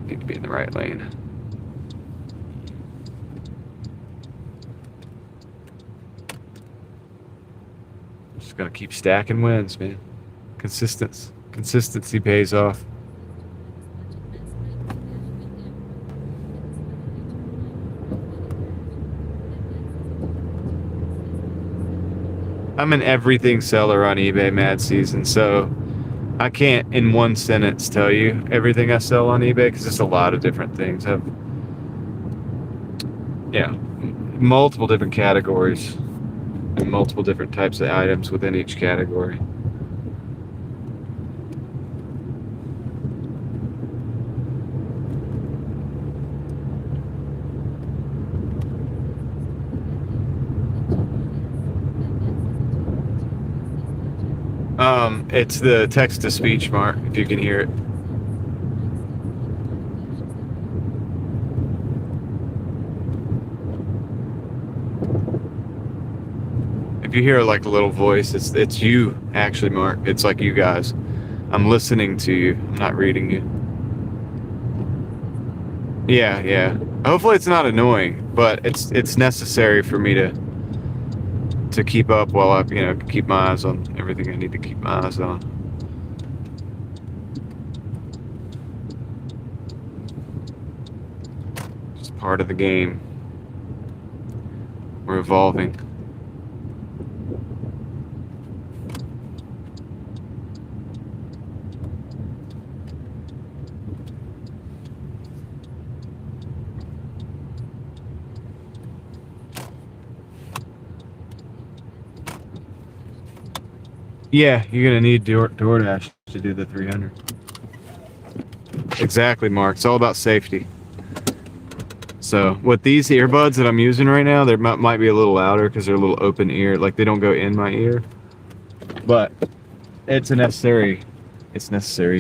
Need to be in the right lane. Just gonna keep stacking wins, man. Consistency pays off. I'm an everything seller on eBay, mad season, so I can't in one sentence tell you everything I sell on eBay because it's a lot of different things. I've multiple different categories and multiple different types of items within each category. It's the text-to-speech, Mark, if you can hear it. if you hear like a little voice, it's you actually, Mark. It's like you guys. I'm listening to you. I'm not reading you. Yeah, yeah. Hopefully it's not annoying, but it's necessary for me to keep up while I, keep my eyes on everything I need to keep my eyes on. Just part of the game. We're evolving. Yeah, you're gonna need Doordash to do the 300. Exactly, Mark. It's all about safety. So with these earbuds that I'm using right now, they might be a little louder because they're a little open ear, like they don't go in my ear. But it's necessary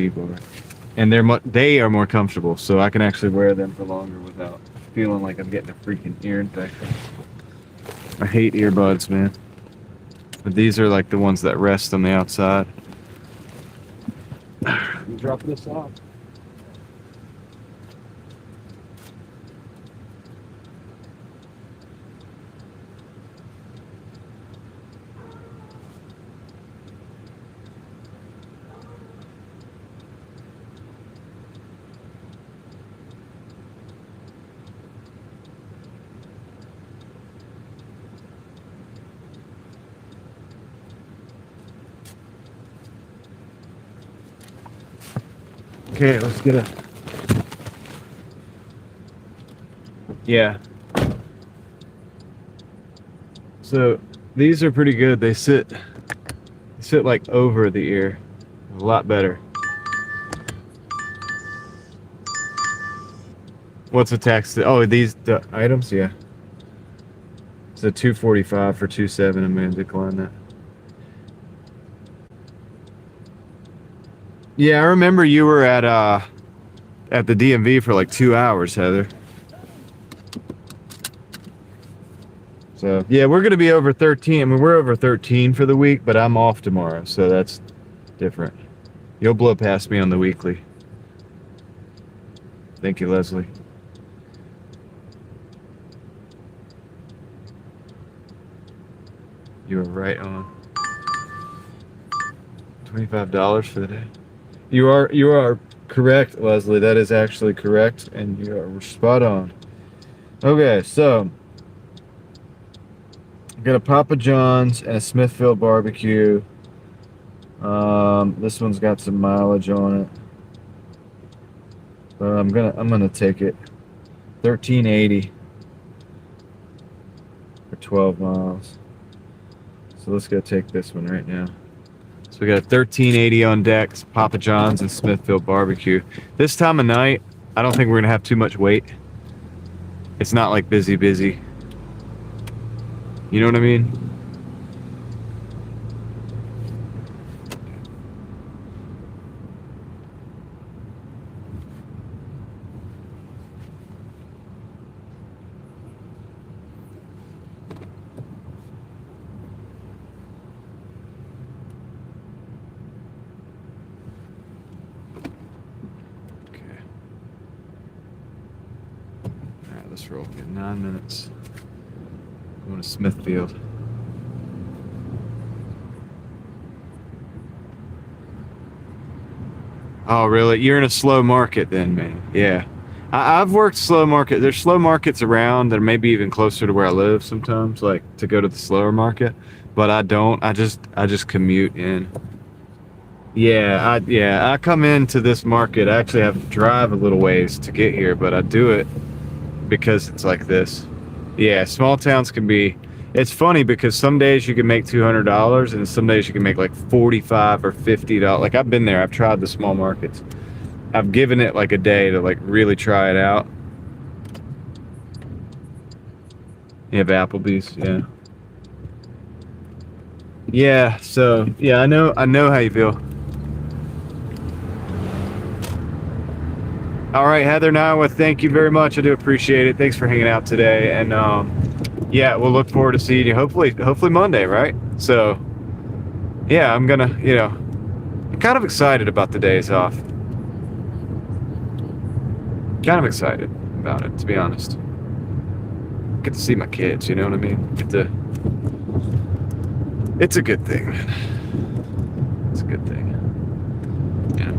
evil, and they are more comfortable, so I can actually wear them for longer without feeling like I'm getting a freaking ear infection. I hate earbuds, man. But these are like the ones that rest on the outside. Let me drop this off. Okay, let's get a... Yeah. So these are pretty good. They sit like over the ear. A lot better. What's the tax? Oh, the items? Yeah. So $245 for 2.7. I'm gonna decline that. Yeah, I remember you were at the DMV for like 2 hours, Heather. So yeah, we're gonna be over 13. I mean, we're over 13 for the week, but I'm off tomorrow, so that's different. You'll blow past me on the weekly. Thank you, Leslie. You were right on. $25 for the day. You are correct, Leslie. That is actually correct, and you are spot on. Okay, so I got a Papa John's and a Smithfield barbecue. This one's got some mileage on it, but I'm gonna take it. $13.80 for 12 miles. So let's go take this one right now. So we got a $13.80 on deck, Papa John's and Smithfield barbecue. This time of night, I don't think we're gonna have too much wait. It's not like busy. You know what I mean? Let's roll. Get 9 minutes. Going to Smithfield. Oh, really? You're in a slow market then, man. Yeah. I've worked slow market. There's slow markets around that are maybe even closer to where I live sometimes, like to go to the slower market. But I don't. I just commute in. Yeah, I come into this market. I actually have to drive a little ways to get here, but I do it because it's like this. Yeah, small towns can be, it's funny because some days you can make $200 and some days you can make like $45 or $50. Like I've been there, I've tried the small markets. I've given it like a day to like really try it out. You have Applebee's, yeah. Yeah, so yeah, I know how you feel. All right, Heather Nawa, thank you very much. I do appreciate it. Thanks for hanging out today. And yeah, we'll look forward to seeing you. Hopefully Monday, right? So, yeah, I'm kind of excited about the days off. Kind of excited about it, to be honest. Get to see my kids, you know what I mean? It's a good thing, man. It's a good thing. Yeah,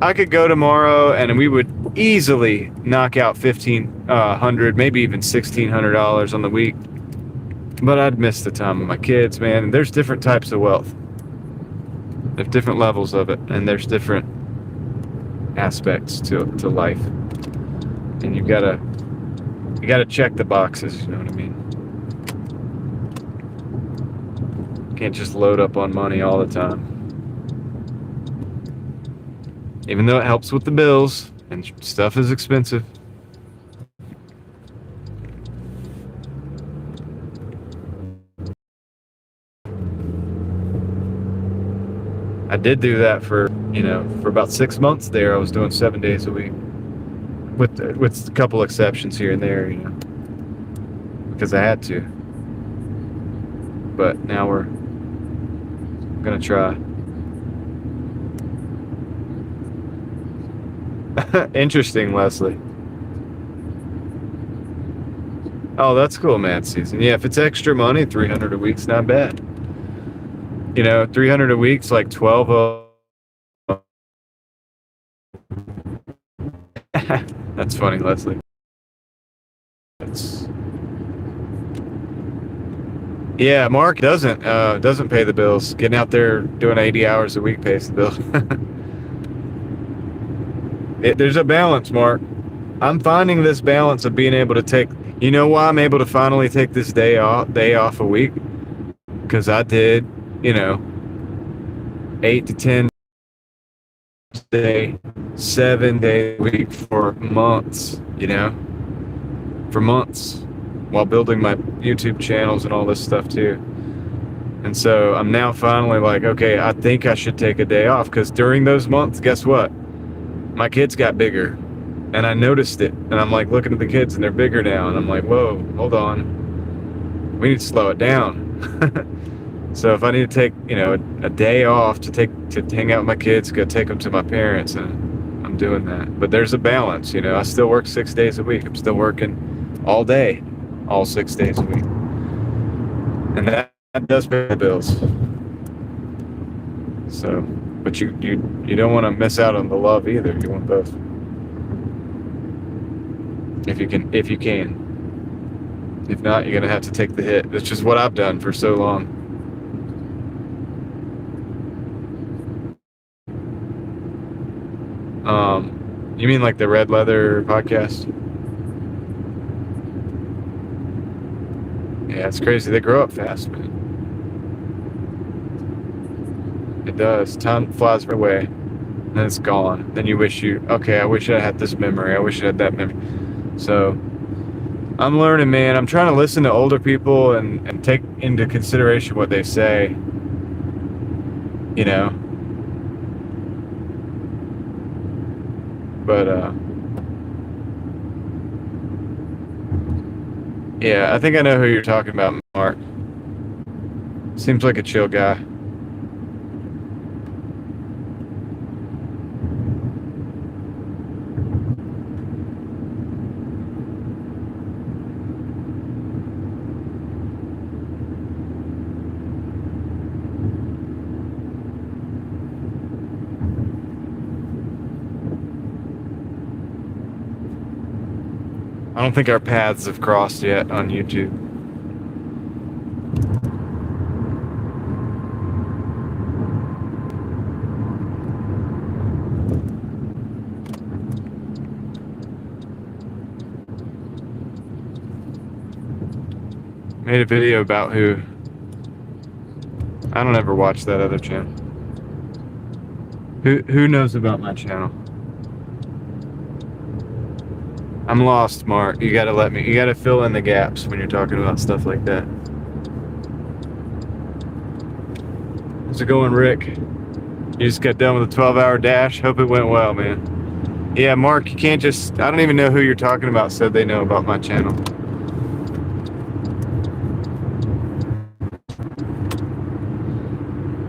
I could go tomorrow and we would easily knock out $1,500, maybe even $1,600 on the week. But I'd miss the time with my kids, man. And there's different types of wealth. There's different levels of it, and there's different aspects to life. And you gotta check the boxes, you know what I mean? Can't just load up on money all the time. Even though it helps with the bills and stuff is expensive. I did do that for about 6 months there. I was doing 7 days a week with a couple exceptions here and there, because I had to. But now we're gonna try. Interesting, Leslie. Oh, that's cool, man. Season. Yeah, if it's extra money, 300 a week's not bad. 300 a week's like 12. That's funny, Leslie. Yeah, Mark doesn't pay the bills. Getting out there doing 80 hours a week pays the bills. There's a balance, Mark. I'm finding this balance of being able to take. You know why I'm able to finally take this day off a week? Because I did, 8 to 10 day, 7 day a week for months. For months, while building my YouTube channels and all this stuff too. And so I'm now finally like, okay, I think I should take a day off, because during those months, guess what? My kids got bigger, and I noticed it. And I'm like looking at the kids, and they're bigger now, and I'm like, whoa, hold on, we need to slow it down. So if I need to take, a day off to hang out with my kids, go take them to my parents, and I'm doing that. But there's a balance, I still work 6 days a week. I'm still working all day, all 6 days a week, and that does pay the bills. So, but you don't want to miss out on the love either. You want both, if you can. If not, you're gonna have to take the hit. That's just what I've done for so long. You mean like the Red Leather podcast? Yeah, it's crazy. They grow up fast, man. It does. Time flies away, and then it's gone. Then you wish I wish I had this memory. I wish I had that memory. So I'm learning, man. I'm trying to listen to older people and take into consideration what they say. But yeah, I think I know who you're talking about, Mark. Seems like a chill guy. I don't think our paths have crossed yet on YouTube. Made a video about who. I don't ever watch that other channel. Who knows about my channel? I'm lost, Mark. You gotta fill in the gaps when you're talking about stuff like that. How's it going, Rick? You just got done with a 12-hour dash? Hope it went well, man. Yeah, Mark, you can't just... I don't even know who you're talking about said they know about my channel.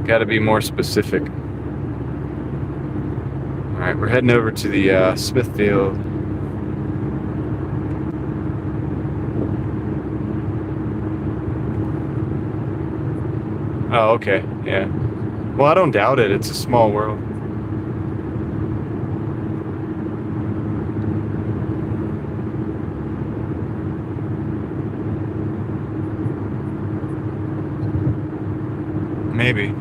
Got to be more specific. All right, we're heading over to the Smithfield. Oh, okay, yeah. Well, I don't doubt it. It's a small world. Maybe.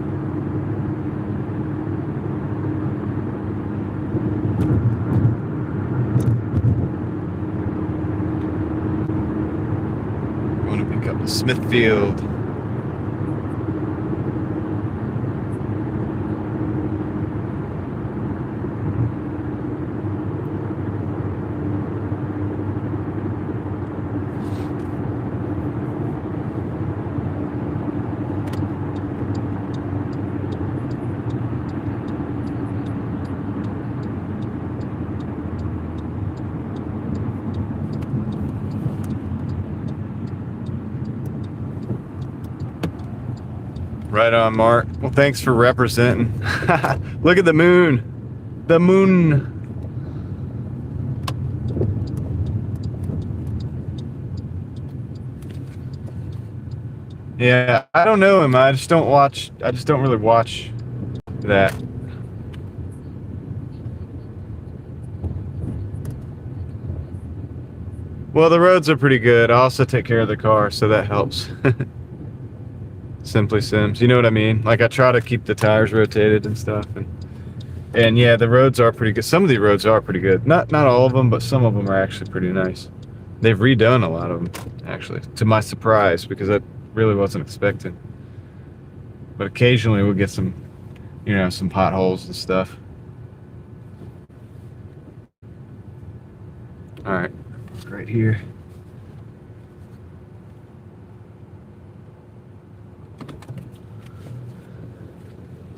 Going to pick up the Smithfield. Right on, Mark. Well, thanks for representing. Look at the moon. The moon. Yeah, I don't know him. I just don't really watch that. Well, the roads are pretty good. I also take care of the car, so that helps. Simply Sims. You know what I mean? Like, I try to keep the tires rotated and stuff. And yeah, the roads are pretty good. Some of the roads are pretty good. Not all of them, but some of them are actually pretty nice. They've redone a lot of them, actually, to my surprise, because I really wasn't expecting. But occasionally we'll get some, some potholes and stuff. All right, right here.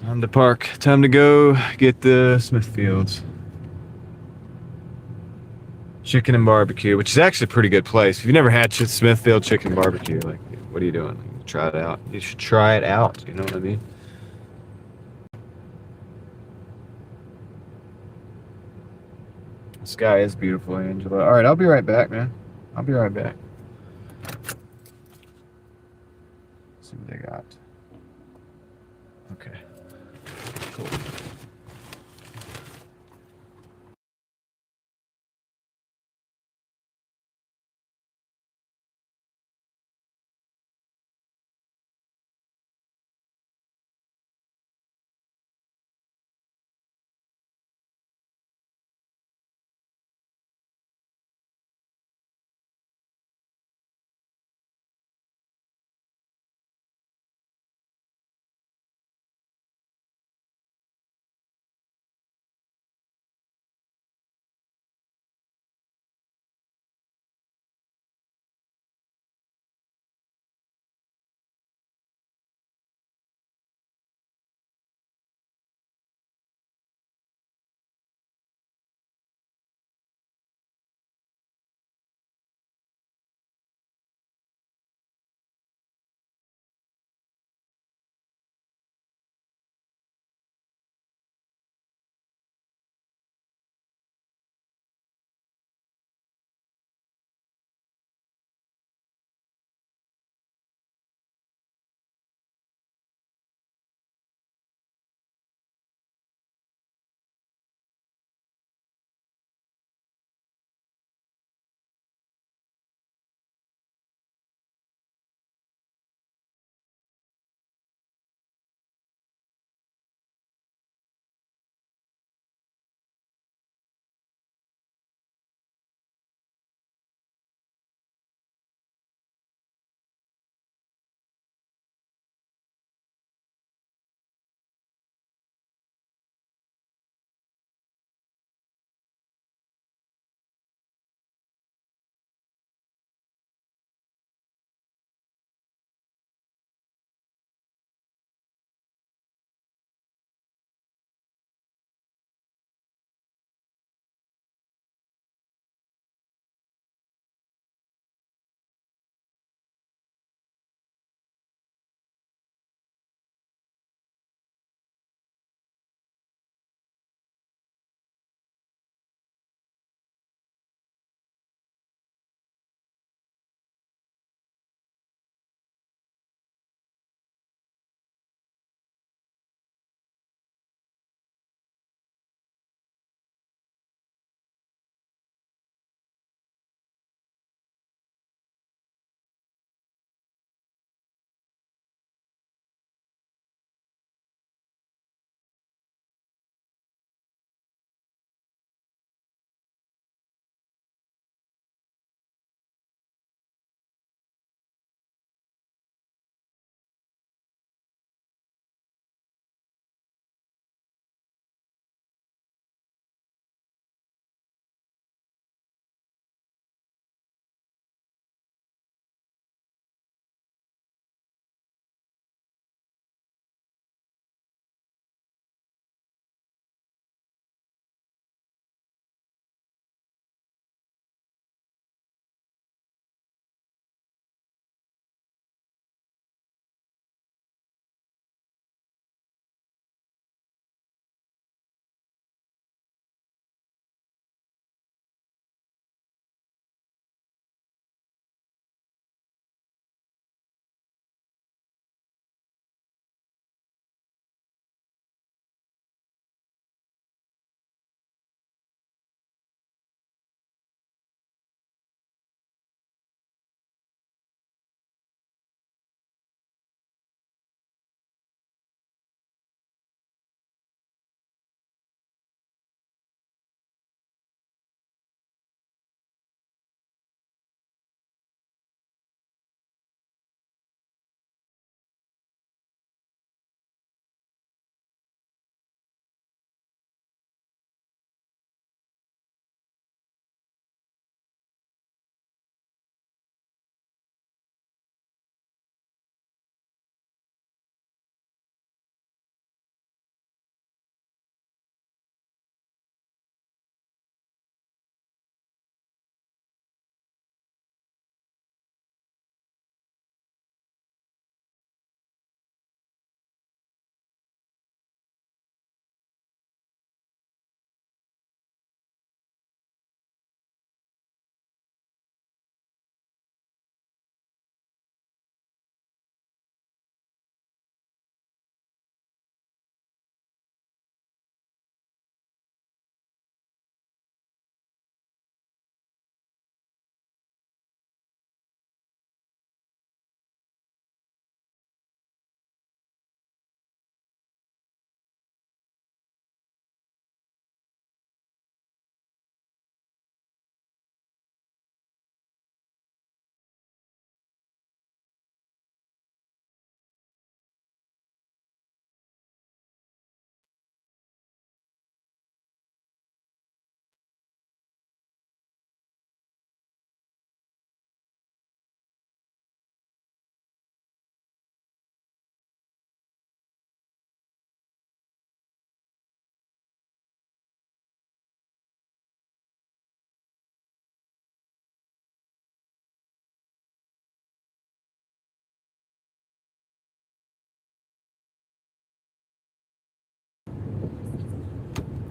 Time to park. Time to go get the Smithfields. Chicken and barbecue, which is actually a pretty good place. If you've never had Smithfield chicken barbecue, like, what are you doing? Try it out. You should try it out. You know what I mean? The sky is beautiful, Angela. All right, I'll be right back, man. I'll be right back. Let's see what they got. Okay. Cool.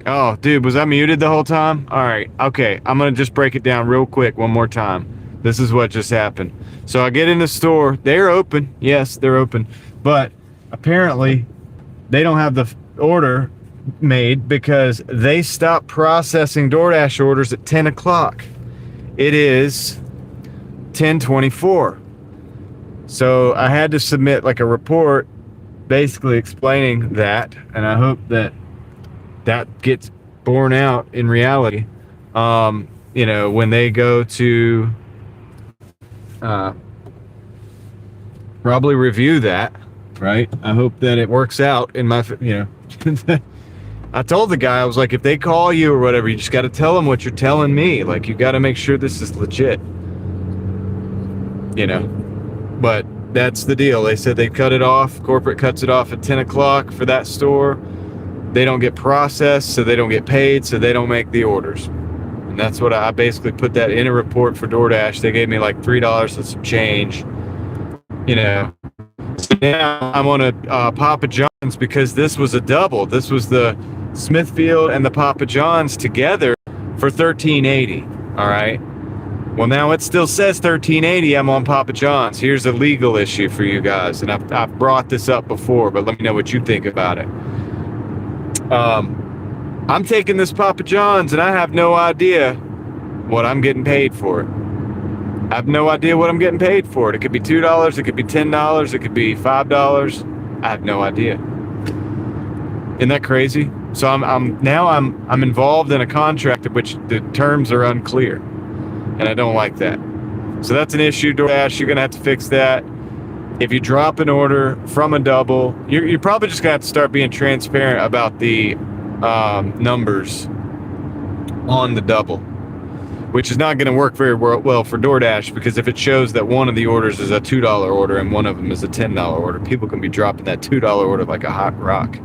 Oh, dude, was I muted the whole time? All right. Okay. I'm going to just break it down real quick one more time. This is what just happened. So I get in the store. They're open. Yes, they're open. But apparently they don't have the order made because they stopped processing DoorDash orders at 10 o'clock. It is 10:24. So I had to submit like a report basically explaining that, and I hope that that gets borne out in reality. When they go to probably review that, right? I hope that it works out in my, I told the guy, I was like, if they call you or whatever, you just got to tell them what you're telling me. Like, you got to make sure this is legit, But that's the deal. They said they cut it off. Corporate cuts it off at 10 o'clock for that store. They don't get processed, so they don't get paid, so they don't make the orders. And that's what I basically put that in a report for DoorDash. They gave me like $3 and some change, So now I'm on a Papa John's because this was a double. This was the Smithfield and the Papa John's together for $13.80. All right. Well, now it still says $13.80. I'm on Papa John's. Here's a legal issue for you guys, and I've brought this up before, but let me know what you think about it. I'm taking this Papa John's, and I have no idea what I'm getting paid for it. I have no idea what I'm getting paid for it. It could be $2, it could be $10, it could be $5. I have no idea. Isn't that crazy? So I'm involved in a contract of which the terms are unclear, and I don't like that. So that's an issue, DoorDash. You're gonna have to fix that. If you drop an order from a double, you're probably just gonna have to start being transparent about the numbers on the double, which is not going to work very well for DoorDash, because if it shows that one of the orders is a $2 order and one of them is a $10 order, people can be dropping that $2 order like a hot rock,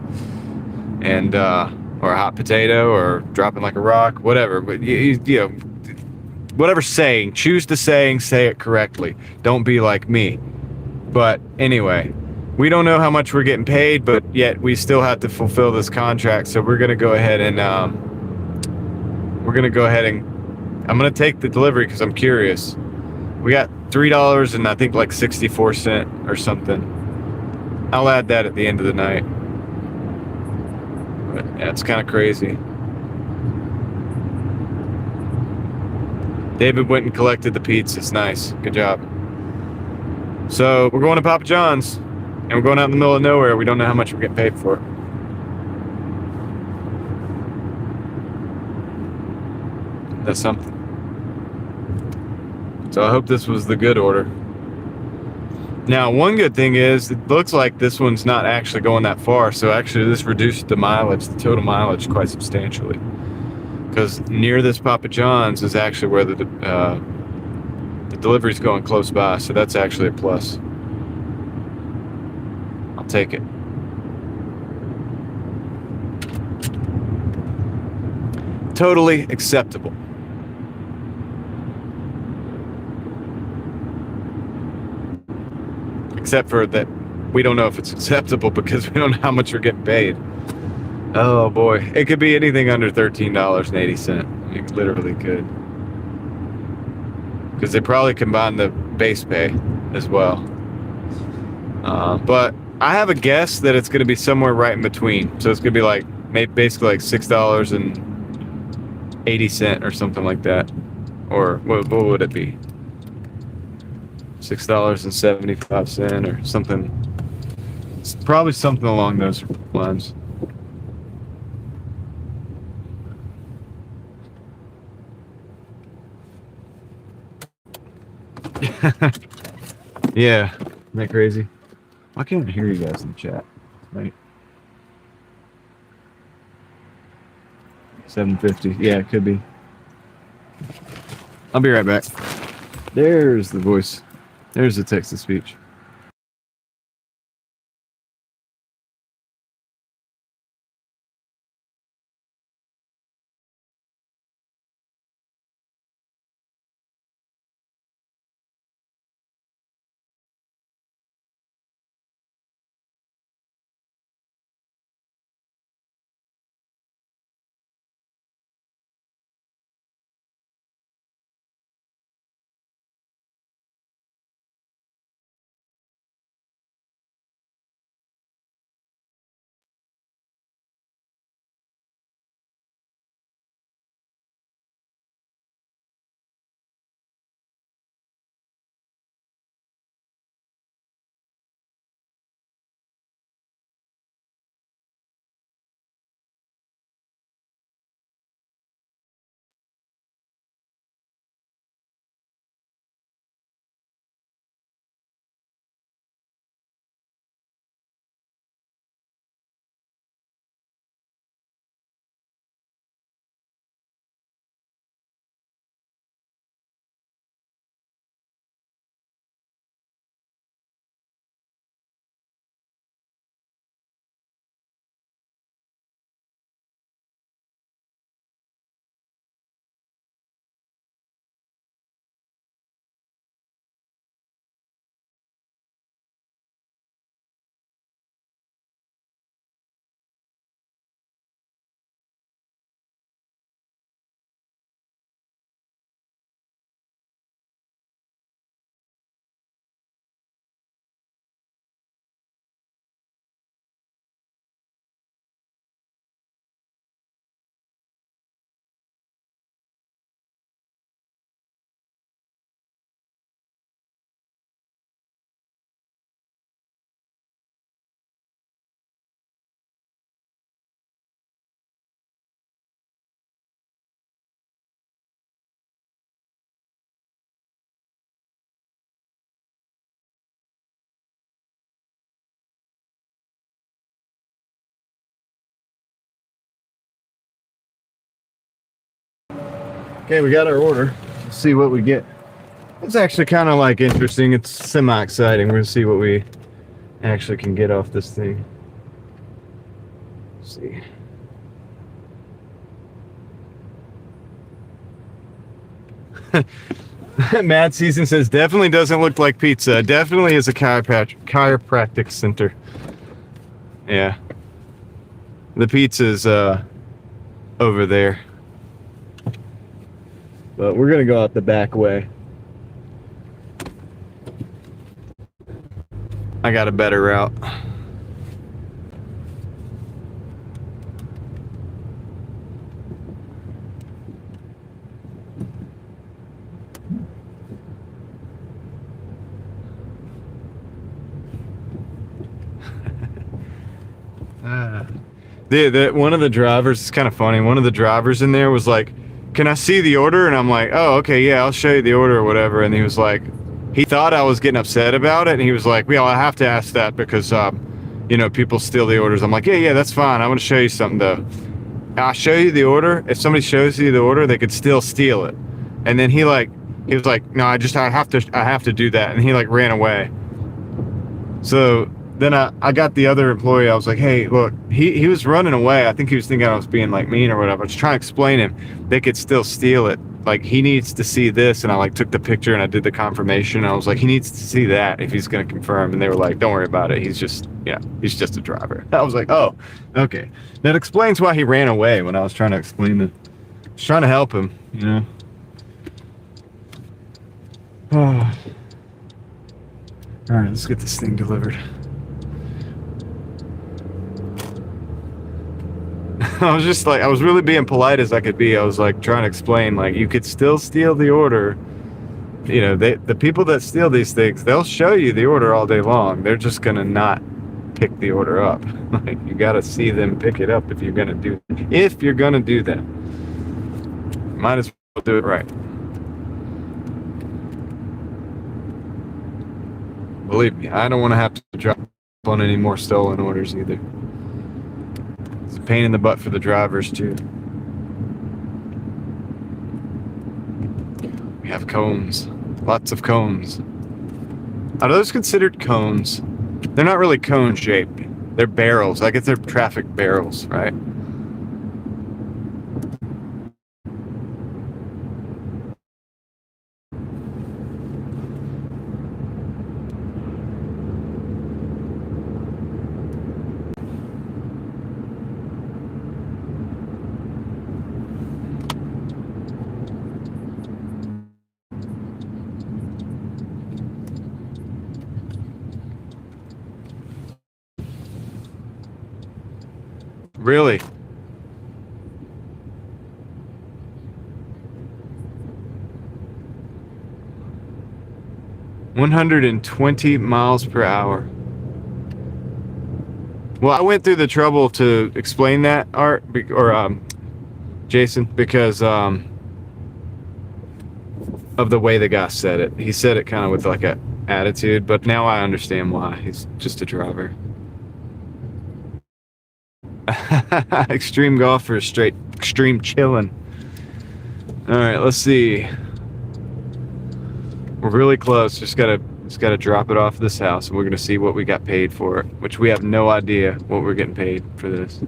and or a hot potato, or dropping like a rock, whatever. But whatever saying, choose the saying, say it correctly. Don't be like me. But anyway, we don't know how much we're getting paid, but yet we still have to fulfill this contract. So we're going to go ahead and I'm going to take the delivery because I'm curious. We got $3 and I think like 64 cents or something. I'll add that at the end of the night. But yeah, it's kind of crazy. David went and collected the pizzas. Nice. Good job. So we're going to Papa John's, and we're going out in the middle of nowhere. We don't know how much we're getting paid for it. That's something. So I hope this was the good order. Now, one good thing is it looks like this one's not actually going that far. So actually this reduced the mileage, the total mileage, quite substantially. Because near this Papa John's is actually where the delivery's going close by. So that's actually a plus. I'll take it. Totally acceptable. Except for that we don't know if it's acceptable because we don't know how much we're getting paid. Oh boy. It could be anything under $13.80. It literally could. Because they probably combine the base pay as well. But I have a guess that it's going to be somewhere right in between. So it's going to be like basically like $6.80 or something like that. Or what would it be? $6.75 or something. It's probably something along those lines. Yeah, isn't that crazy? I can't hear you guys in the chat. Right? 750. Yeah, it could be. I'll be right back. There's the voice. There's the text to speech. Okay, we got our order. Let's see what we get. It's actually kind of like interesting. It's semi-exciting. We're gonna see what we actually can get off this thing. Let's see. Mad Season says definitely doesn't look like pizza. Definitely is a chiropractic center. Yeah. The pizza's over there. But we're gonna go out the back way. I got a better route. One of the drivers, it's kind of funny. One of the drivers in there was like, "Can I see the order?" And I'm like, "Oh, okay, yeah, I'll show you the order or whatever." And he was like, he thought I was getting upset about it, and he was like, "Well, I have to ask that because, you know, people steal the orders." I'm like, "Yeah, that's fine. I want to show you something though. I'll show you the order. If somebody shows you the order, they could still steal it." And then he was like, "No, I have to do that." And he like ran away. So then I got the other employee. I was like, "Hey, look, he was running away. I think he was thinking I was being like mean or whatever." I was trying to explain him they could still steal it. Like, he needs to see this. And I like took the picture and I did the confirmation. I was like, he needs to see that if he's going to confirm. And they were like, "Don't worry about it. He's just a driver." I was like, "Oh, okay." That explains why he ran away when I was trying to explain it. I was trying to help him, you know. All right, let's get this thing delivered. I was just like, I was really being polite as I could be. I was like trying to explain, like, you could still steal the order. You know, the people that steal these things, they'll show you the order all day long. They're just gonna not pick the order up. Like, you gotta see them pick it up if you're gonna do that. Might as well do it right. Believe me, I don't want to have to drop on any more stolen orders either. It's a pain in the butt for the drivers too. We have cones. Lots of cones. Are those considered cones? They're not really cone shaped. They're barrels. I guess they're traffic barrels, right? Really? "120 miles per hour." Well, I went through the trouble to explain that, Jason, because of the way the guy said it. He said it kind of with like a attitude, but now I understand why. He's just a driver. Extreme golfer, straight extreme chilling. All right, let's see. We're really close. Just gotta drop it off this house, and we're gonna see what we got paid for it, which we have no idea what we're getting paid for this.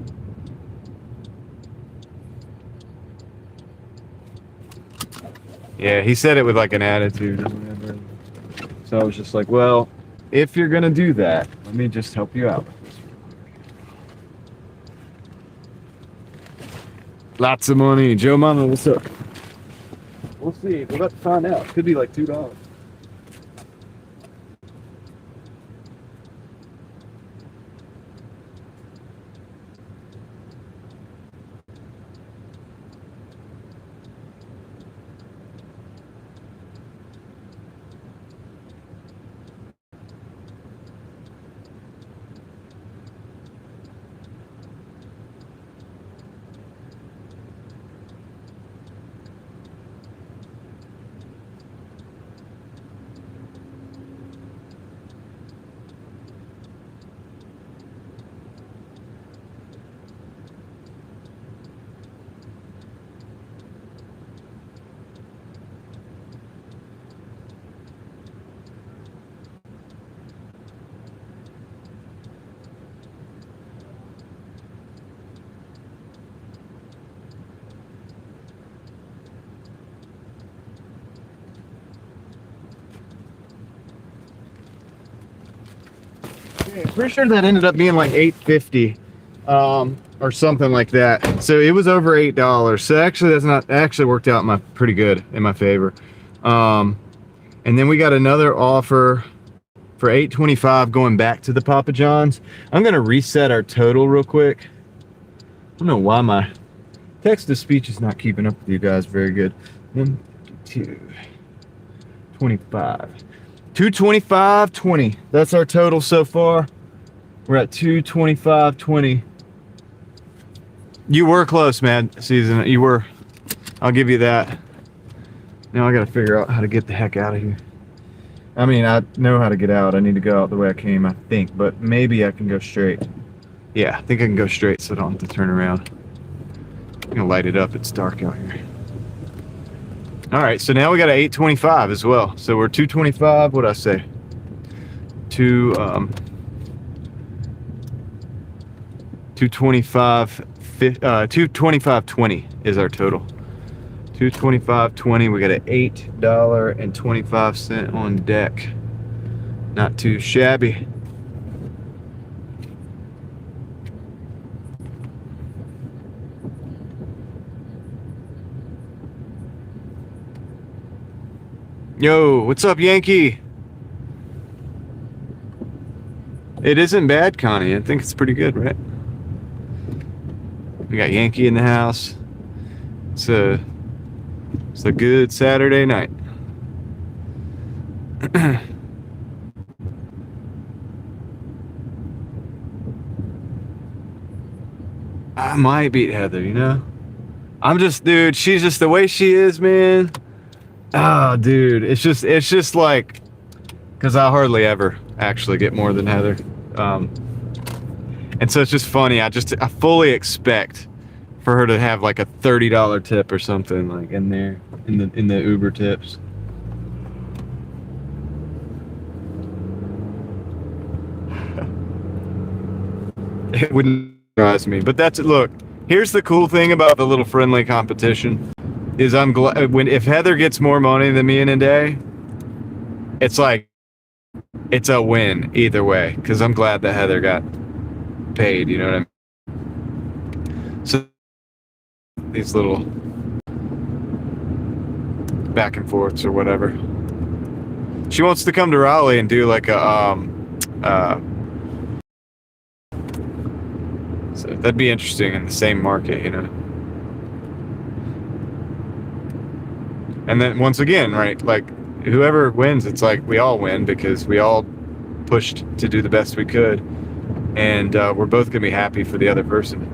Yeah, he said it with like an attitude or whatever. So I was just like, well, if you're gonna do that, let me just help you out. Lots of money. Joe Mama, what's up? We'll see. We'll have to find out. Could be like $2. pretty sure that ended up being like $8.50, or something like that. So it was over $8. So actually, that actually worked out pretty good in my favor. And then we got another offer for $8.25 going back to the Papa John's. I'm gonna reset our total real quick. I don't know why my text to speech is not keeping up with you guys very good. 1, 2, 25. 225.20. That's our total so far. We're at 225.20. You were close, man, Season. You were. I'll give you that. Now I gotta figure out how to get the heck out of here. I mean, I know how to get out. I need to go out the way I came, I think, but maybe I can go straight. Yeah, I think I can go straight so I don't have to turn around. I'm gonna light it up. It's dark out here. All right, so now we got an 825 as well. So we're 225. What'd I say? 225. 225.20 is our total. 225.20. We got an $8.25 on deck. Not too shabby. Yo, what's up, Yankee? It isn't bad, Connie. I think it's pretty good, right? We got Yankee in the house. It's a good Saturday night. I might beat Heather, you know? Dude, she's just the way she is, man. Oh, dude, it's just like, because I hardly ever actually get more than Heather. And so it's just funny. I fully expect for her to have like a $30 tip or something like in there, in the Uber tips. It wouldn't surprise me, but look, here's the cool thing about the little friendly competition is I'm glad if Heather gets more money than me in a day, it's like, it's a win either way, because I'm glad that Heather got paid, you know what I mean? So these little back and forths or whatever. She wants to come to Raleigh and do like so that'd be interesting in the same market, you know. And then once again, right, like whoever wins, it's like we all win because we all pushed to do the best we could, and we're both gonna be happy for the other person.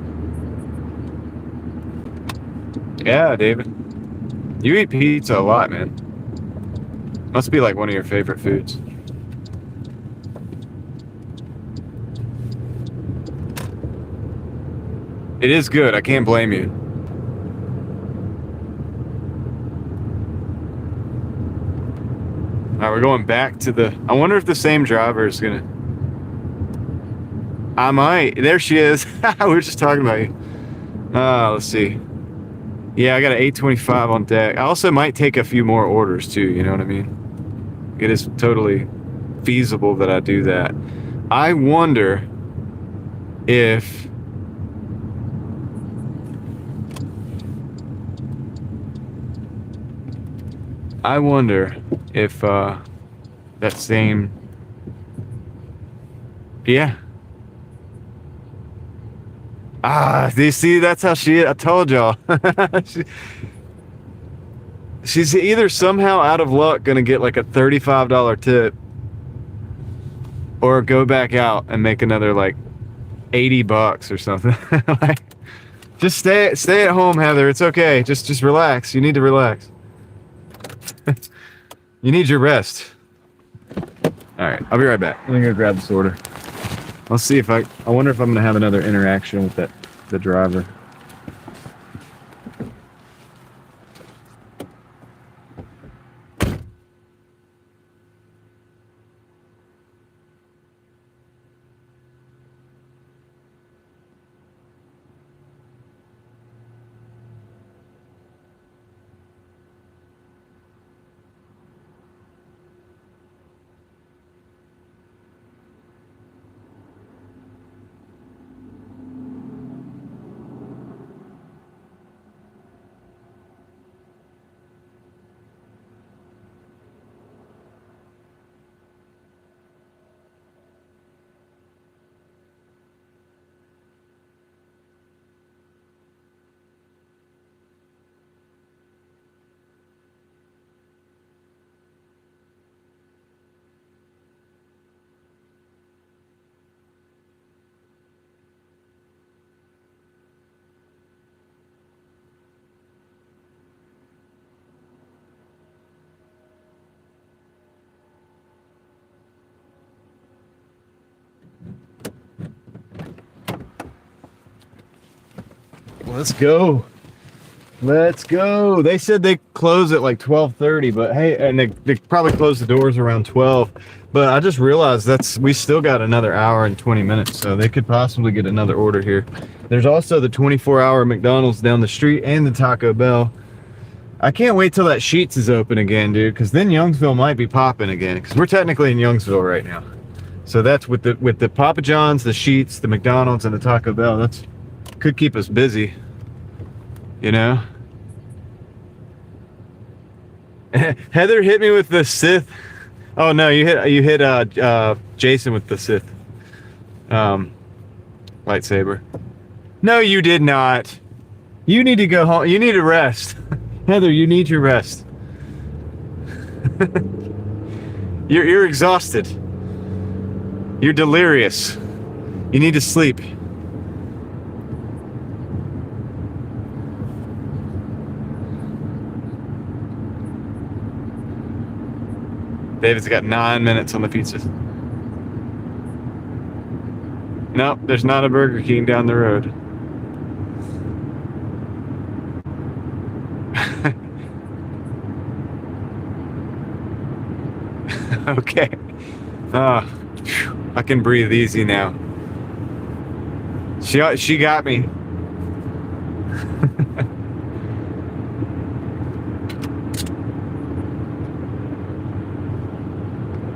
Yeah, David, you eat pizza a lot, man. Must be like one of your favorite foods. It is good. I can't blame you. All right, we're going back to I wonder if the same driver is gonna. I might. There she is. We were just talking about you. Let's see. Yeah, I got an 825 on deck. I also might take a few more orders too. You know what I mean? It is totally feasible that I do that. I wonder if. That same. Yeah. You see, that's how she is. I told y'all. She's either somehow out of luck gonna get like a $35 tip, or go back out and make another like $80 or something. Like, just stay at home, Heather. It's okay. Just relax. You need to relax. You need your rest. All right, I'll be right back. I'm gonna go grab this order. I'll see if I wonder if I'm gonna have another interaction with the driver. Let's go. Let's go. They said they close at like 12:30, but hey, and they probably close the doors around 12. But I just realized we still got another hour and 20 minutes, so they could possibly get another order here. There's also the 24-hour McDonald's down the street and the Taco Bell. I can't wait till that Sheetz is open again, dude, because then Youngsville might be popping again, because we're technically in Youngsville right now. So that's with the Papa John's, the Sheetz, the McDonald's, and the Taco Bell. That's could keep us busy, you know. Heather hit me with the Sith. Oh no, you hit Jason with the Sith lightsaber. No, you did not. You need to go home. You need to rest. Heather, you need your rest. You're exhausted. You're delirious. You need to sleep. David's got 9 minutes on the pizzas. Nope, there's not a Burger King down the road. Okay. I can breathe easy now. She got me.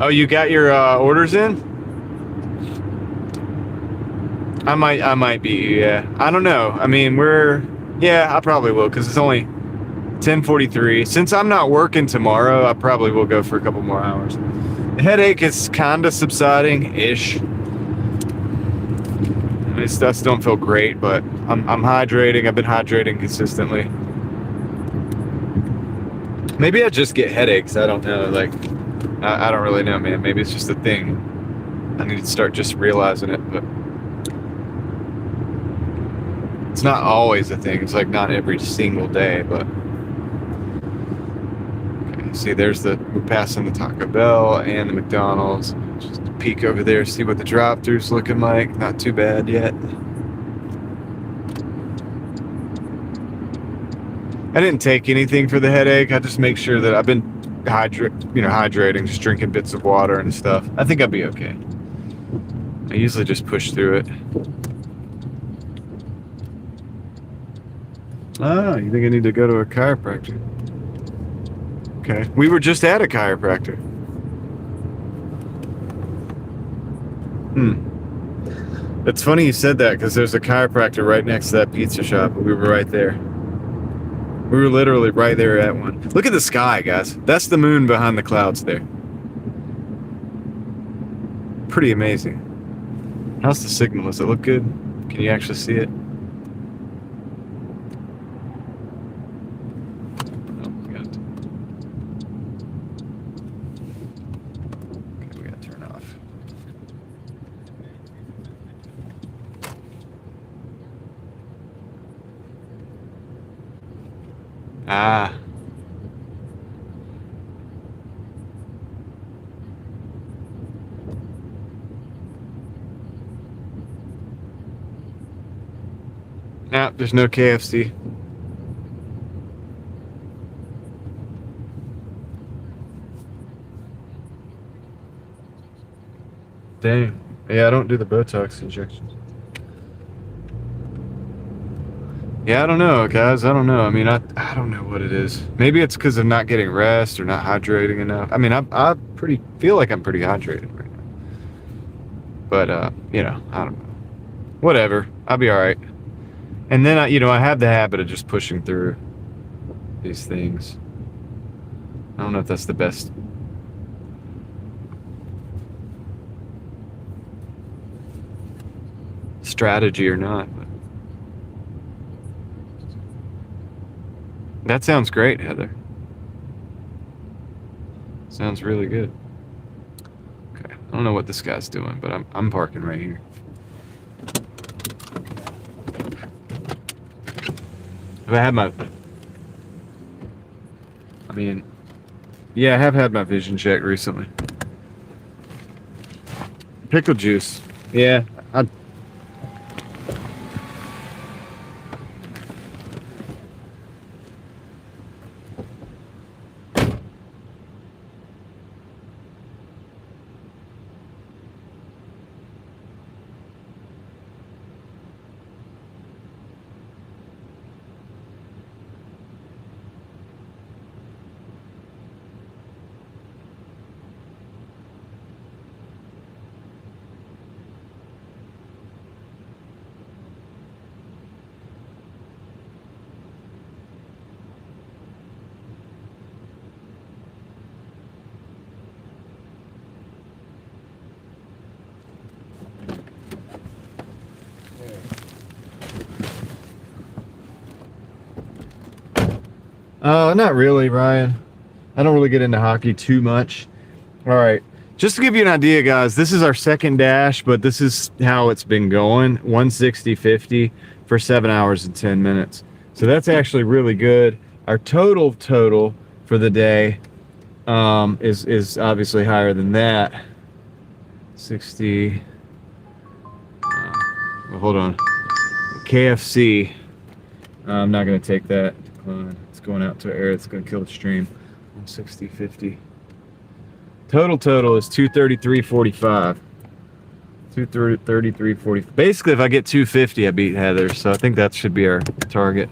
Oh, you got your orders in? I might be, yeah. I don't know. I mean, I probably will, because it's only 10:43. Since I'm not working tomorrow, I probably will go for a couple more hours. The headache is kind of subsiding-ish. I still don't feel great, but I'm hydrating. I've been hydrating consistently. Maybe I just get headaches. I don't know. Like, I don't really know, man. Maybe it's just a thing. I need to start just realizing it, but it's not always a thing. It's like not every single day, but okay, see, we're passing the Taco Bell and the McDonald's. Just peek over there, see what the drive-thru's looking like. Not too bad yet. I didn't take anything for the headache. I just make sure that I've been hydrating, just drinking bits of water and stuff. I think I'll be okay. I usually just push through it. Ah, you think I need to go to a chiropractor? Okay. We were just at a chiropractor. It's funny you said that, because there's a chiropractor right next to that pizza shop, and we were right there. We were literally right there at one. Look at the sky, guys. That's the moon behind the clouds there. Pretty amazing. How's the signal? Does it look good? Can you actually see it? Oh, we got to turn off. Ah. Nah, there's no KFC. Dang. Yeah, I don't do the Botox injections. Yeah, I don't know, guys. I don't know. I mean, I don't know what it is. Maybe it's because of not getting rest or not hydrating enough. I mean, I feel like I'm pretty hydrated right now. But, I don't know. Whatever. I'll be all right. And then, I have the habit of just pushing through these things. I don't know if that's the best strategy or not, but that sounds great, Heather. Sounds really good. Okay, I don't know what this guy's doing, but I'm parking right here. Have I had my... yeah, I have had my vision checked recently. Pickle juice. Yeah, Not really, Ryan. I don't really get into hockey too much. All right. Just to give you an idea, guys, this is our second dash, but this is how it's been going. 160.50 for 7 hours and 10 minutes. So that's actually really good. Our total for the day is obviously higher than that. 60. Well, hold on. KFC. I'm not going to take that decline. It's going out to air. It's going to kill the stream. 160.50. Total is 233.45. 233.40. Basically, if I get 250, I beat Heather. So I think that should be our target.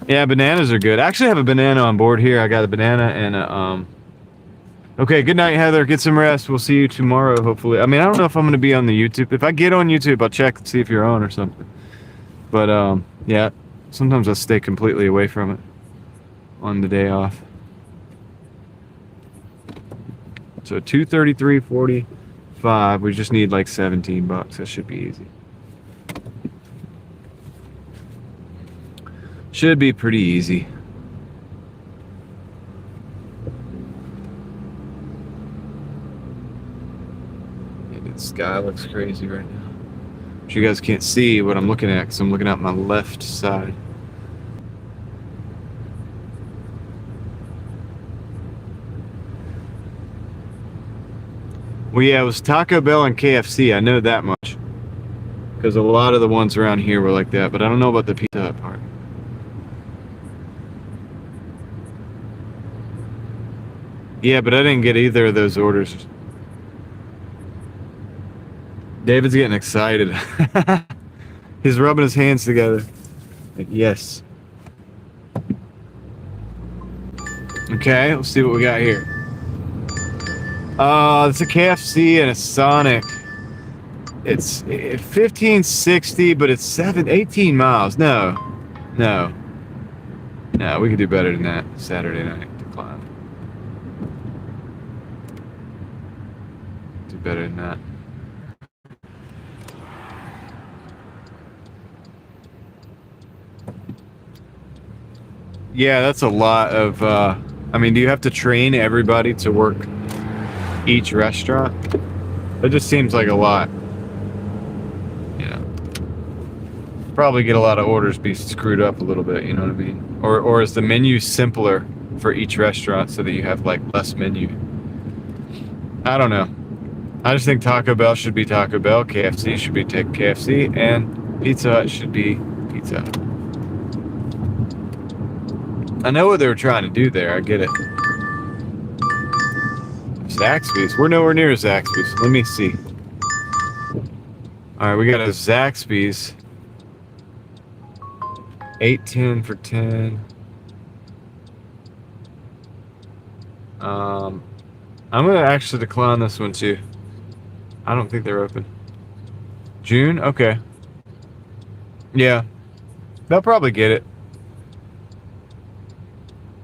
Yeah, bananas are good. I actually have a banana on board here. I got a banana and a Okay, good night, Heather. Get some rest. We'll see you tomorrow, hopefully. I mean, I don't know if I'm going to be on the YouTube. If I get on YouTube, I'll check to see if you're on or something. But yeah, sometimes I stay completely away from it on the day off. So 233.45. We just need like $17. That should be easy. Should be pretty easy. Maybe the sky looks crazy right now. But you guys can't see what I'm looking at because I'm looking at my left side. Well, yeah, it was Taco Bell and KFC. I know that much. Because a lot of the ones around here were like that. But I don't know about the Pizza Hut part. Yeah, but I didn't get either of those orders. David's getting excited. He's rubbing his hands together. Yes. Okay, let's see what we got here. It's a KFC and a Sonic. It's 1560, but it's 18 miles. No, we could do better than that. Saturday night decline. Do better than that. Yeah, that's a lot of. I mean, do you have to train everybody to work each restaurant? That just seems like a lot. Probably get a lot of orders be screwed up a little bit, you know what I mean? Or is the menu simpler for each restaurant so that you have like less menu? I don't know. I just think Taco Bell should be Taco Bell, KFC should be KFC, and Pizza Hut should be Pizza Hut. I know what they were trying to do there, I get it. Zaxby's, we're nowhere near Zaxby's. Let me see. Alright, we got a Zaxby's. 810 for 10. I'm gonna actually decline this one too. I don't think they're open. June? Okay. Yeah. They'll probably get it.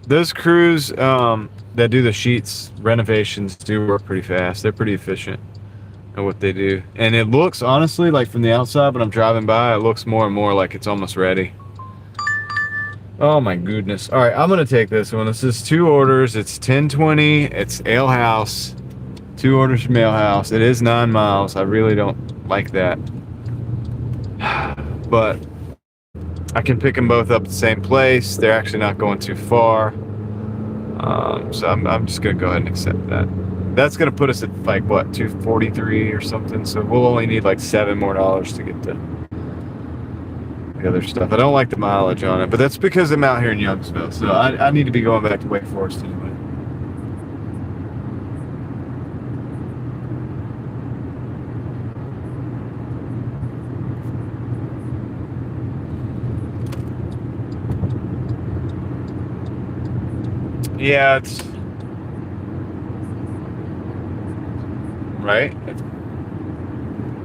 Those crews that do the sheets renovations do work pretty fast. They're pretty efficient at what they do. And it looks, honestly, like from the outside when I'm driving by, it looks more and more like it's almost ready. Oh my goodness. All right, I'm gonna take this one. This is 2 orders. It's 1020. It's Ale House. 2 orders from Ale House. It is 9 miles. I really don't like that. But I can pick them both up at the same place. They're actually not going too far. So I'm just gonna go ahead and accept that. That's gonna put us at like what, 243 or something. So we'll only need like $7 more to get to the other stuff. I don't like the mileage on it, but that's because I'm out here in Youngsville, so I need to be going back to Wake Forest anyway. Yeah, it's right.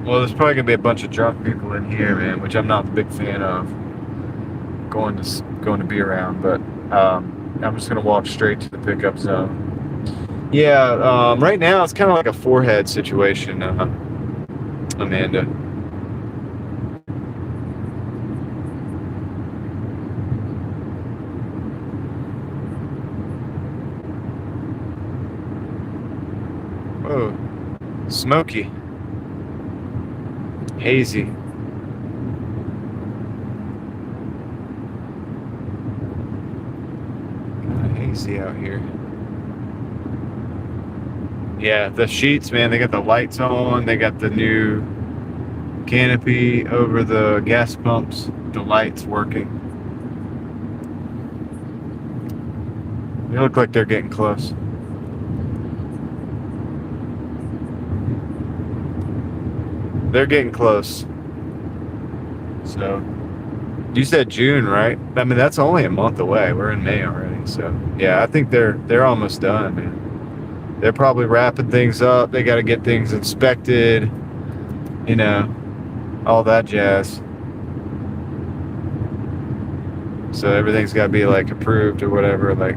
Well, there's probably gonna be a bunch of drunk people in here, man, which I'm not a big fan of. Going to be around, but I'm just gonna walk straight to the pickup zone. Yeah, right now it's kind of like a forehead situation, Amanda. Oh, smoky, hazy. Kind of hazy out here. Yeah, the sheets, man, they got the lights on. They got the new canopy over the gas pumps. The lights working. They look like they're getting close. They're getting close. So, you said June, right? I mean, that's only a month away. We're in May already. So, yeah, I think they're almost done, man. They're probably wrapping things up. They got to get things inspected, you know, all that jazz. So everything's got to be like approved or whatever. Like,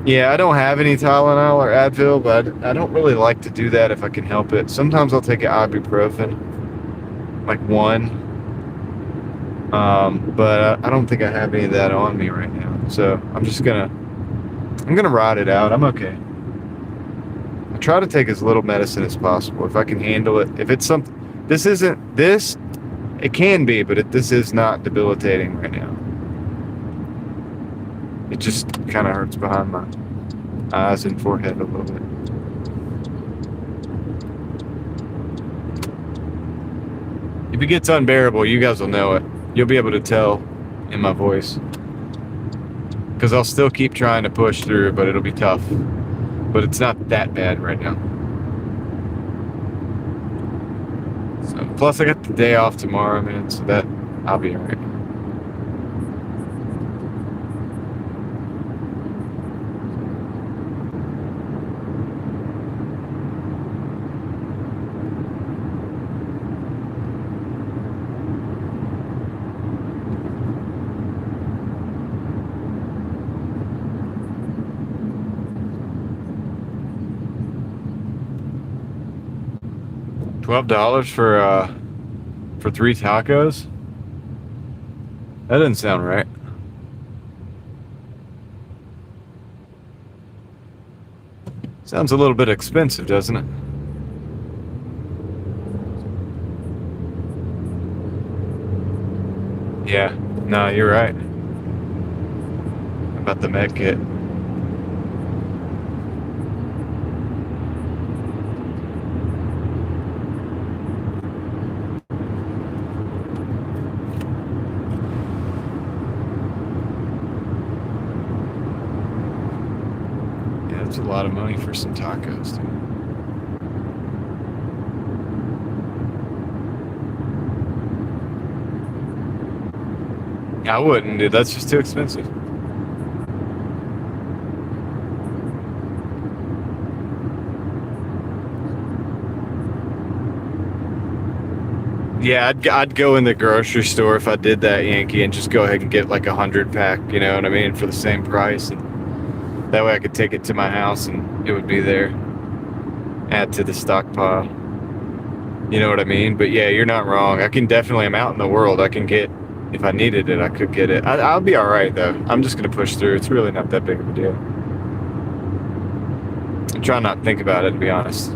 yeah, I don't have any Tylenol or Advil, but I don't really like to do that if I can help it. Sometimes I'll take an ibuprofen, like one. But I don't think I have any of that on me right now. So I'm gonna ride it out. I'm okay. I try to take as little medicine as possible if I can handle it. If it's something, it can be, but this is not debilitating right now. It just kind of hurts behind my eyes and forehead a little bit. If it gets unbearable, you guys will know it. You'll be able to tell in my voice. Because I'll still keep trying to push through, but it'll be tough. But it's not that bad right now. So, plus I got the day off tomorrow, man, so that I'll be alright. $12 for 3 tacos? That doesn't sound right. Sounds a little bit expensive, doesn't it? Yeah, no, you're right. About the med kit. That's a lot of money for some tacos, dude. I wouldn't, dude. That's just too expensive. Yeah, I'd go in the grocery store if I did that, Yankee, and just go ahead and get like 100 pack, you know what I mean, for the same price. And that way I could take it to my house and it would be there. Add to the stockpile. You know what I mean? But yeah, you're not wrong. I'm out in the world. I can get, if I needed it, I could get it. I'll be all right, though. I'm just going to push through. It's really not that big of a deal. I'm trying not to think about it, to be honest.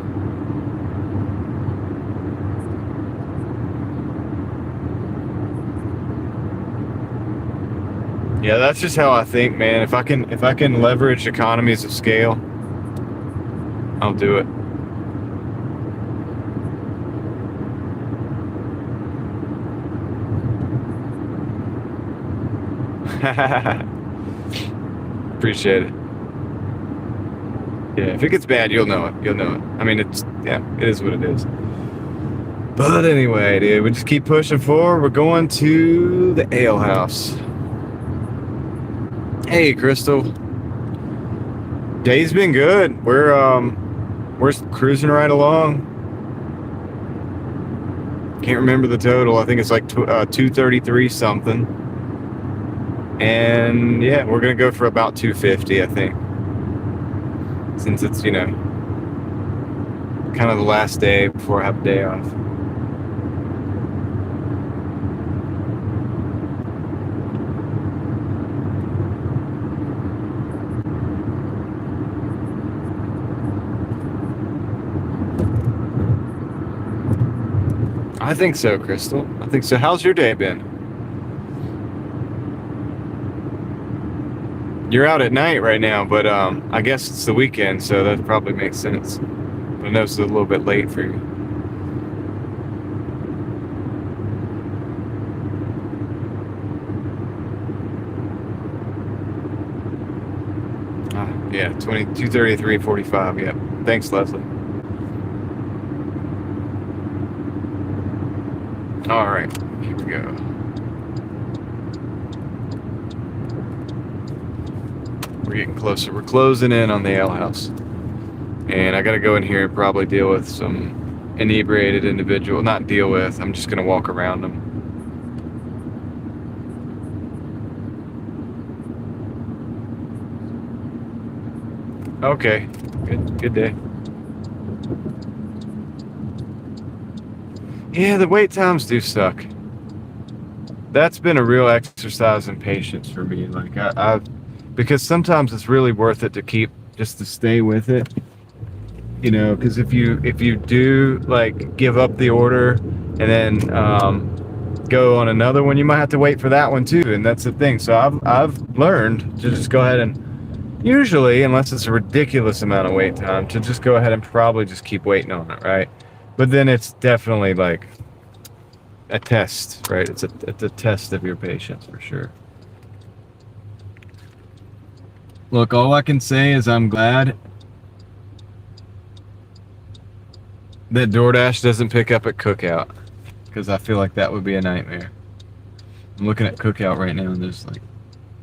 Yeah, that's just how I think, man. If I can leverage economies of scale, I'll do it. Appreciate it. Yeah, if it gets bad, you'll know it. You'll know it. I mean, it is what it is. But anyway, dude, we just keep pushing forward. We're going to the ale house. Hey, Crystal. Day's been good. We're cruising right along. Can't remember the total. I think it's like 233 something. And yeah, we're gonna go for about 250, I think. Since it's, kind of the last day before I have a day off. I think so, Crystal. I think so. How's your day been? You're out at night right now, but I guess it's the weekend, so that probably makes sense. But I know it's a little bit late for you. Yeah, 2:33:45. Yep. Thanks, Leslie. All right, here we go. We're getting closer. We're closing in on the ale house. And I got to go in here and probably deal with some inebriated individual. Not deal with, I'm just going to walk around them. Okay, good day. Yeah, the wait times do suck. That's been a real exercise in patience for me. Like I've, because sometimes it's really worth it to keep, just to stay with it. You know, because if you do like give up the order and then go on another one, you might have to wait for that one too. And that's the thing. So I've learned to just go ahead and, usually, unless it's a ridiculous amount of wait time, to just go ahead and probably just keep waiting on it, right? But then it's definitely like a test, right? It's a test of your patience for sure. Look, all I can say is I'm glad that Doordash doesn't pick up at Cookout, because I feel like that would be a nightmare. I'm looking at Cookout right now and there's like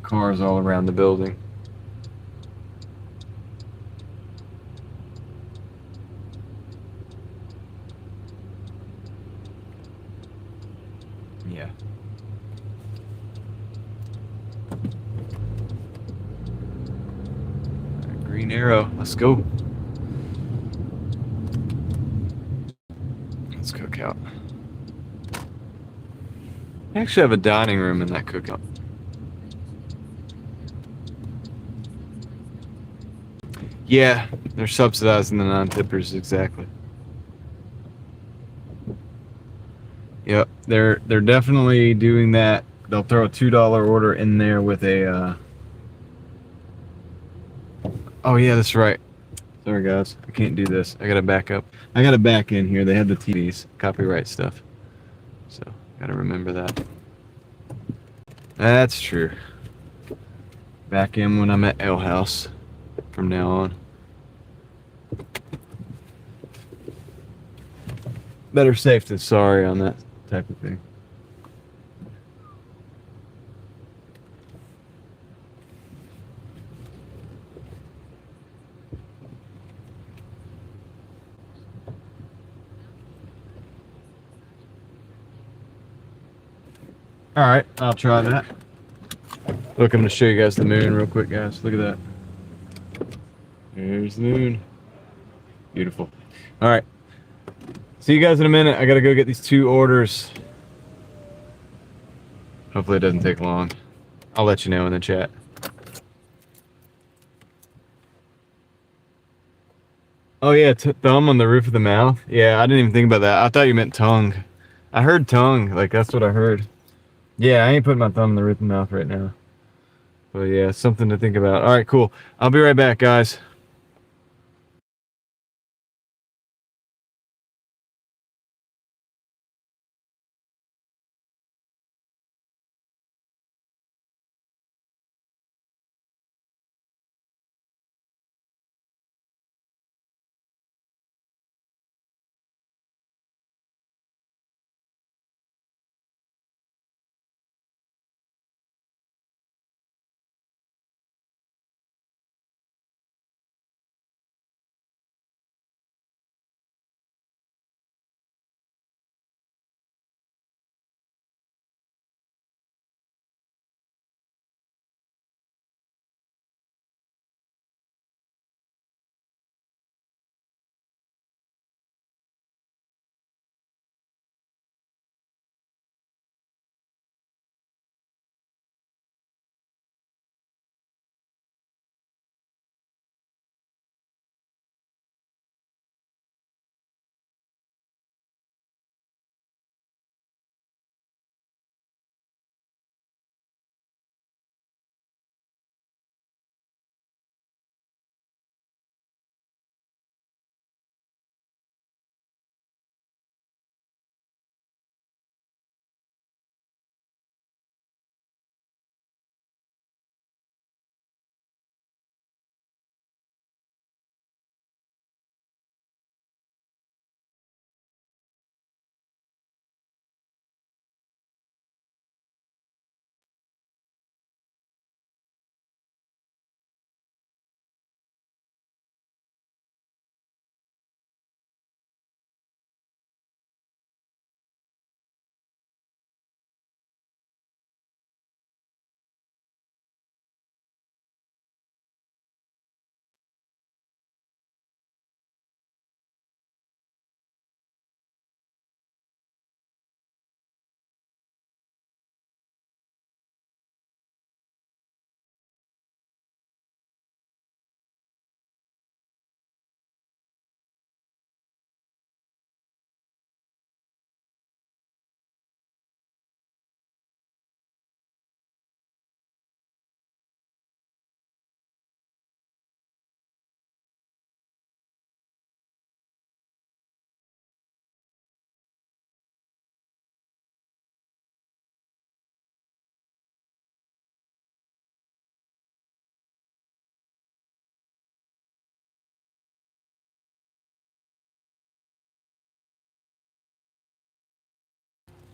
cars all around the building. Yeah. Right, Green Arrow, let's go. Let's Cookout. I actually have a dining room in that Cookout. Yeah, they're subsidizing the non-tippers, exactly. Yep, they're definitely doing that. They'll throw a $2 order in there with a. Oh yeah, that's right. Sorry guys, I can't do this. I gotta back up. I gotta back in here. They had the TVs, copyright stuff. So gotta remember that. That's true. Back in when I'm at Ale House from now on. Better safe than sorry on that type of thing. All right, I'll try that. Look, I'm gonna show you guys the moon real quick, guys. Look at that. There's the moon. Beautiful. All right. See you guys in a minute. I gotta go get these 2 orders. Hopefully it doesn't take long. I'll let you know in the chat. Oh yeah, thumb on the roof of the mouth. Yeah, I didn't even think about that. I thought you meant tongue. I heard tongue. Like that's what I heard. Yeah, I ain't putting my thumb in the roof of the mouth right now. But yeah, something to think about. All right, cool. I'll be right back, guys.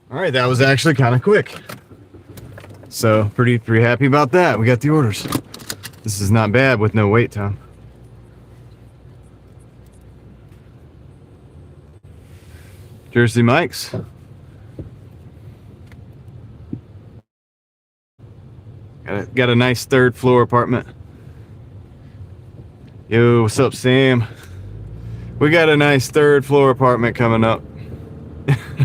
All right, that was actually kind of quick. So pretty happy about that. We got the orders. This is not bad with no wait time. Jersey Mike's. Got a nice third floor apartment. Yo, what's up, Sam? We got a nice third floor apartment coming up.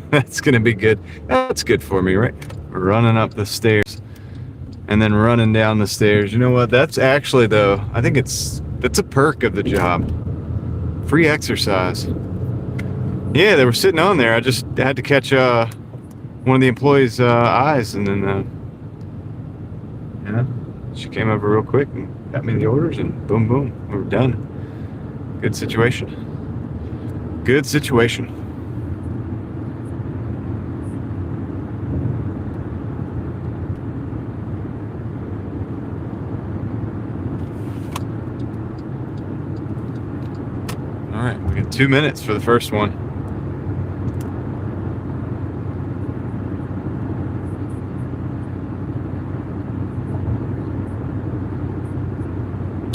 That's gonna be good. That's good for me, right? Running up the stairs and then running down the stairs. You know what? That's actually, though, I think that's a perk of the job. Free exercise. Yeah, they were sitting on there. I just had to catch one of the employees' eyes, and then she came over real quick and got me the orders, and boom, boom, we were done. Good situation. Good situation. All right, we got 2 minutes for the first one.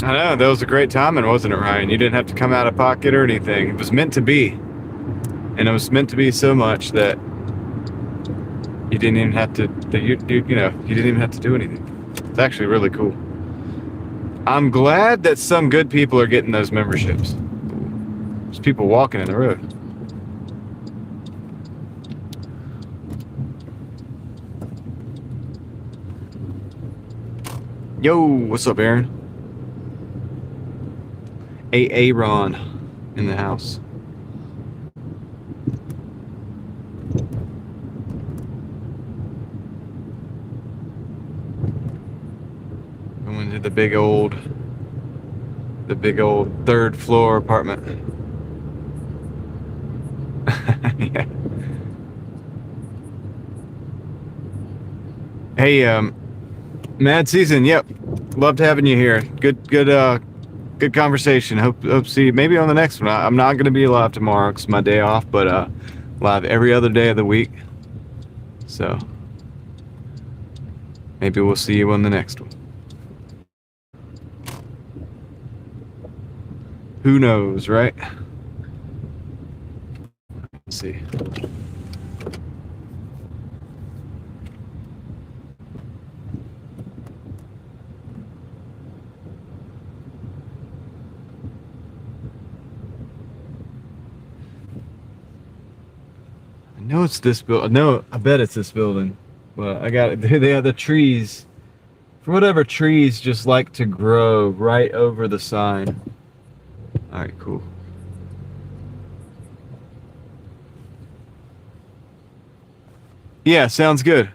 I know, that was a great timing, wasn't it, Ryan? You didn't have to come out of pocket or anything. It was meant to be. And it was meant to be so much that you didn't even have to, you didn't even have to do anything. It's actually really cool. I'm glad that some good people are getting those memberships. There's people walking in the road. Yo, what's up, Aaron? Aaron in the house. Going to the big old third floor apartment. Yeah. Hey, Mad Season. Yep, loved having you here. Good conversation. Hope see you maybe on the next one. I'm not gonna be live tomorrow because my day off, but live every other day of the week. So maybe we'll see you on the next one. Who knows, right? Let's see. I know it's this building. No, I bet it's this building. But I got it. They have the trees. For whatever, trees just like to grow right over the sign. All right, cool. Yeah, sounds good.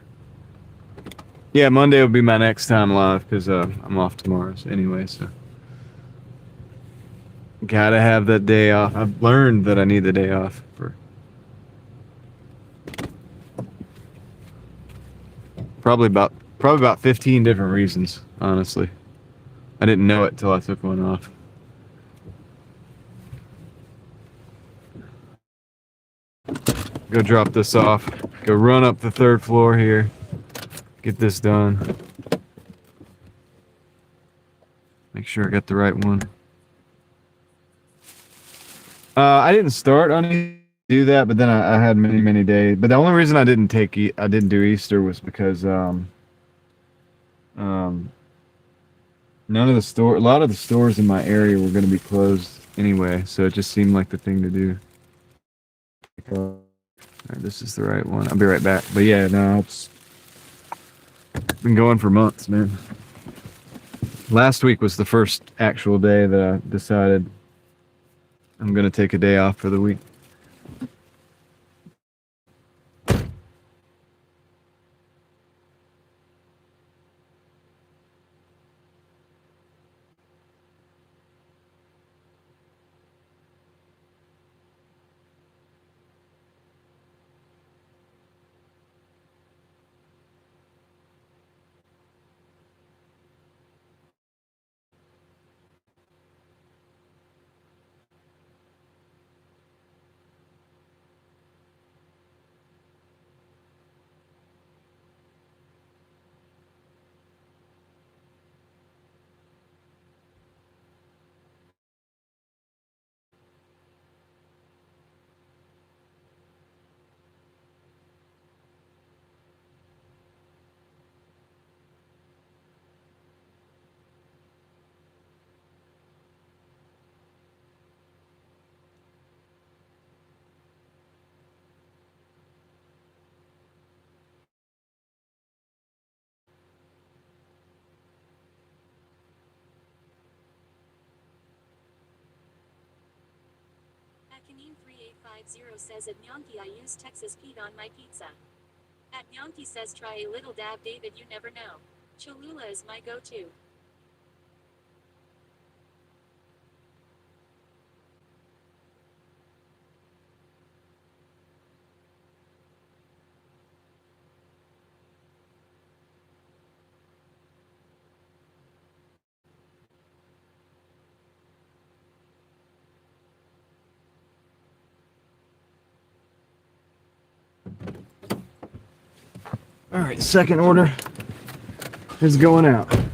Yeah, Monday will be my next time live because I'm off tomorrow anyway. So gotta have that day off. I've learned that I need the day off for probably about 15 different reasons. Honestly, I didn't know it till I took one off. Go drop this off. Go run up the third floor here. Get this done. Make sure I got the right one. I didn't start on do that, but then I had many days. But the only reason I didn't do Easter was because a lot of the stores in my area were going to be closed anyway, so it just seemed like the thing to do. All right, this is the right one. I'll be right back. But yeah, no, it's been going for months, man. Last week was the first actual day that I decided I'm going to take a day off for the week. Kaneen3850 says at Nyanki I use Texas Pete on my pizza. At Nyanki says try a little dab David you never know. Cholula is my go-to. All right, second order is going out. Let's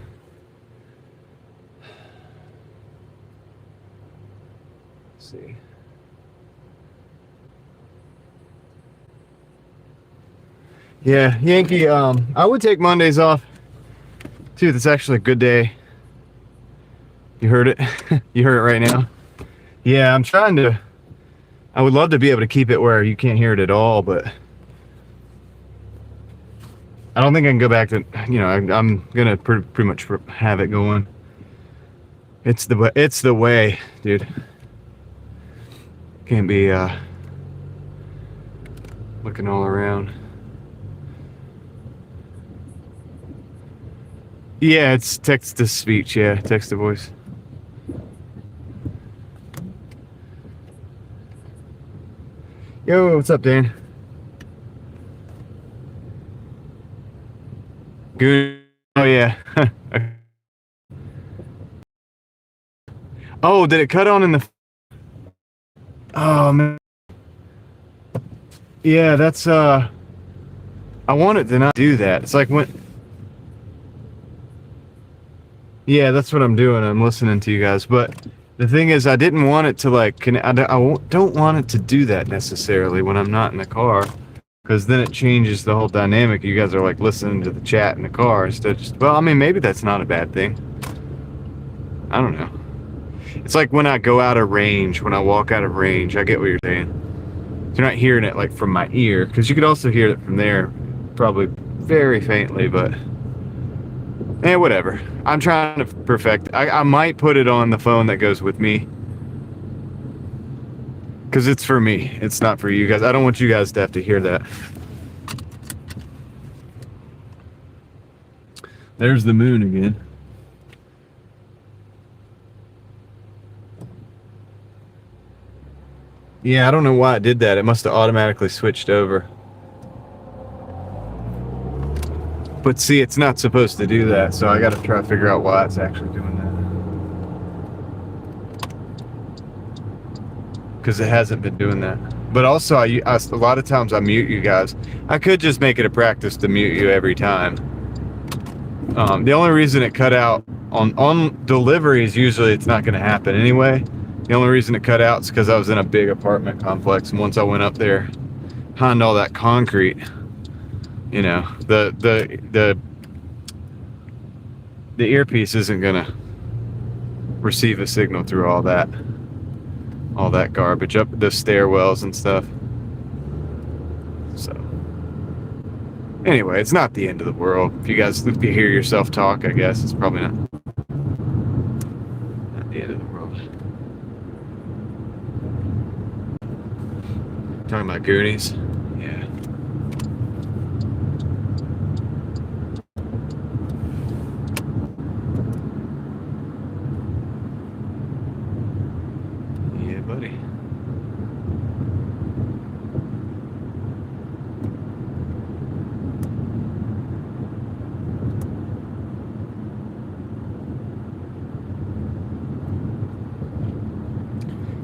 see. Yeah, Yankee, I would take Mondays off. Dude, it's actually a good day. You heard it? You heard it right now? Yeah, I would love to be able to keep it where you can't hear it at all, but I don't think I can go back to, I'm gonna pretty much have it going. It's the way, dude. Can't be looking all around. Yeah, it's text to speech. Yeah, text to voice. Yo, what's up, Dan? Good. Oh yeah. Oh, did it cut on in the? Oh man. Yeah, that's I want it to not do that. It's like when. Yeah, that's what I'm doing. I'm listening to you guys, but the thing is, I didn't want it to like. Don't want it to do that necessarily when I'm not in the car, because then it changes the whole dynamic. You guys are like listening to the chat in the car instead of just. Well, I mean, maybe that's not a bad thing. I don't know. It's like when I go out of range, when I walk out of range. I get what you're saying. You're not hearing it like from my ear, because you could also hear it from there, probably very faintly, but. Whatever. I'm trying to perfect. I might put it on the phone that goes with me. Because it's for me. It's not for you guys. I don't want you guys to have to hear that. There's the moon again. Yeah, I don't know why it did that. It must have automatically switched over. But see, it's not supposed to do that, so I got to try to figure out why it's actually doing that. Because it hasn't been doing that. But also, a lot of times I mute you guys. I could just make it a practice to mute you every time. The only reason it cut out on deliveries, usually it's not going to happen anyway. The only reason it cut out is because I was in a big apartment complex, and once I went up there, behind all that concrete, you know, the earpiece isn't gonna receive a signal through all that garbage up the stairwells and stuff. So anyway, it's not the end of the world. If you hear yourself talk, I guess it's probably not the end of the world. Talking about Goonies. Yeah. Yeah, buddy.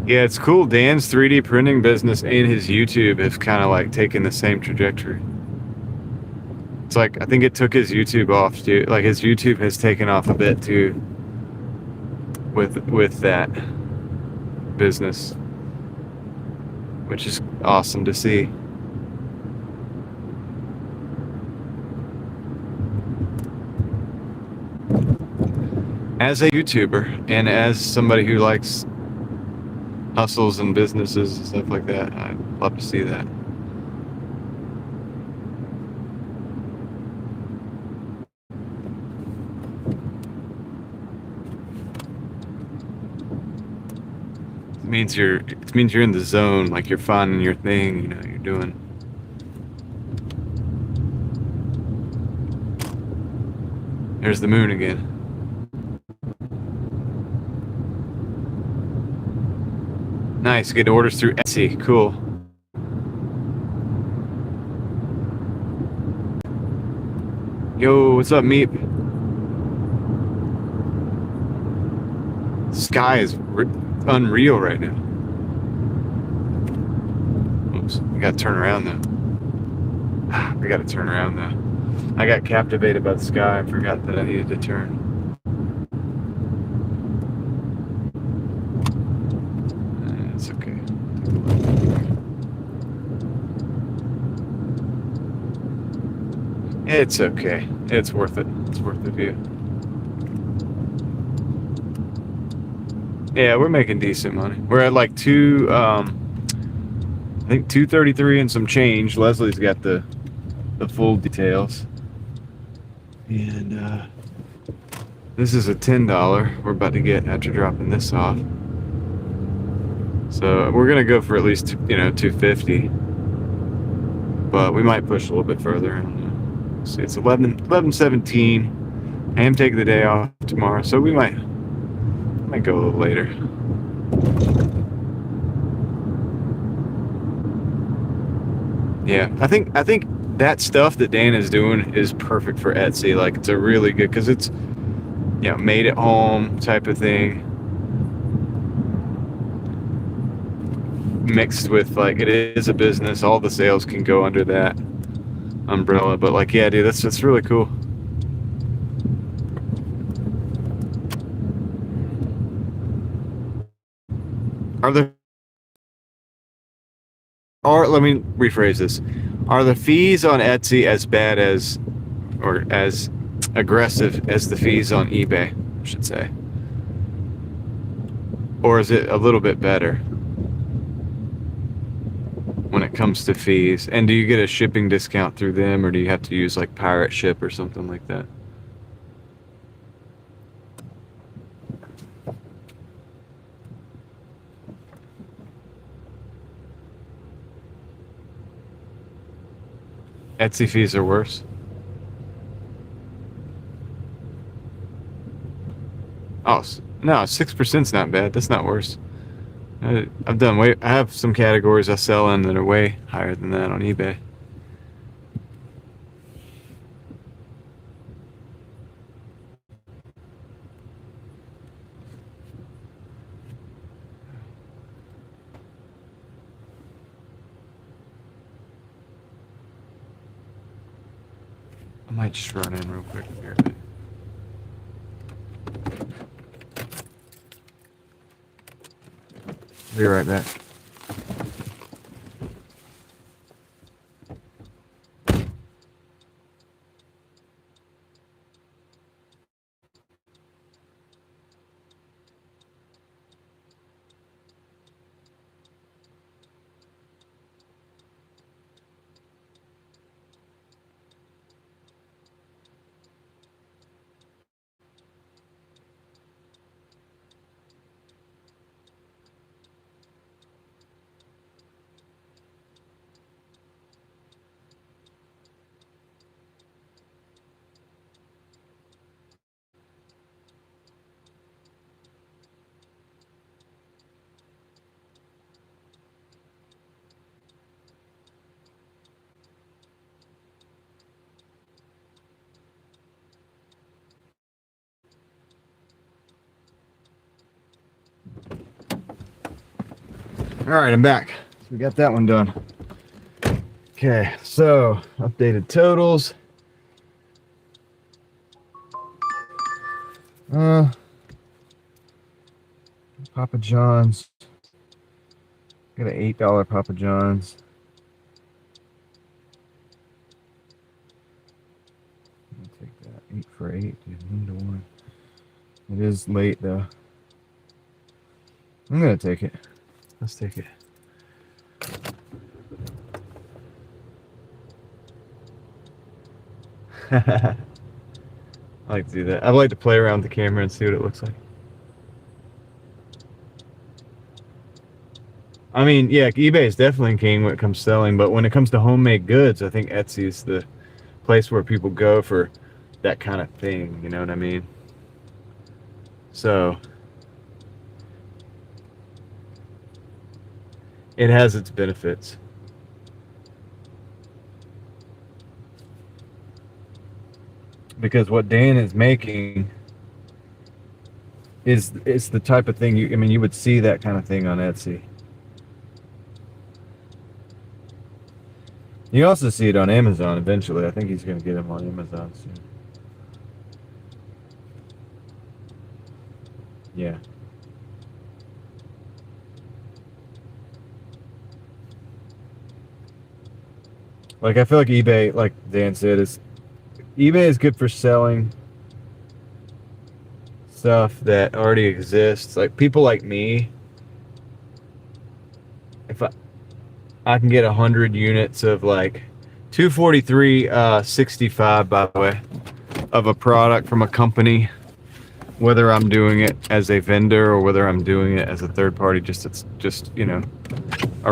Yeah, it's cool. Dan's 3D printing business and his YouTube have kind of like taken the same trajectory. It's like, I think it took his YouTube off too. Like his YouTube has taken off a bit too with that business, which is awesome to see. As a YouTuber and as somebody who likes hustles and businesses and stuff like that, I'd love to see that. it means you're in the zone, like you're finding your thing, you know, you're doing. There's the moon again. Nice, get orders through Etsy, cool. Yo, what's up, Meep? Sky is unreal right now. Oops, we gotta turn around though. We gotta turn around though. I got captivated by the sky. I forgot that I needed to turn. It's okay. It's okay. It's worth it. It's worth the view. Yeah, we're making decent money. We're at like I think 233 and some change. Leslie's got the full details. And this is a $10 we're about to get after dropping this off. So we're gonna go for at least 250, but we might push a little bit further. I don't know. See, it's 11:17. I am taking the day off tomorrow, so we might go a little later. Yeah, I think that stuff that Dan is doing is perfect for Etsy. Like, it's a really good, because it's made at home type of thing, mixed with, like, it is a business. All the sales can go under that umbrella. But like, yeah, dude, that's really cool. Let me rephrase this. Are the fees on Etsy as bad as, or as aggressive as the fees on eBay, I should say? Or is it a little bit better when it comes to fees? And do you get a shipping discount through them, or do you have to use like Pirate Ship or something like that? Etsy fees are worse. Oh, no, 6%'s not bad. That's not worse. I have some categories I sell in that are way higher than that on eBay. I might just run in real quick here. Be right back. All right, I'm back. So we got that one done. Okay, so updated totals. Papa John's. Got an $8 Papa John's. I'll take that. 8 for 8, dude. 1 to 1. It is late though. I'm gonna take it. Let's take it. I like to do that. I like to play around with the camera and see what it looks like. I mean, yeah, eBay is definitely king when it comes to selling, but when it comes to homemade goods, I think Etsy is the place where people go for that kind of thing. You know what I mean? So it has its benefits. Because what Dan is making is the type of thing you would see that kind of thing on Etsy. You also see it on Amazon eventually. I think he's going to get them on Amazon soon. Yeah. Like I feel like eBay, like Dan said, eBay is good for selling stuff that already exists. Like people like me, if I can get 100 units of like 243 65 by the way of a product from a company, whether I'm doing it as a vendor or whether I'm doing it as a third party, it's just a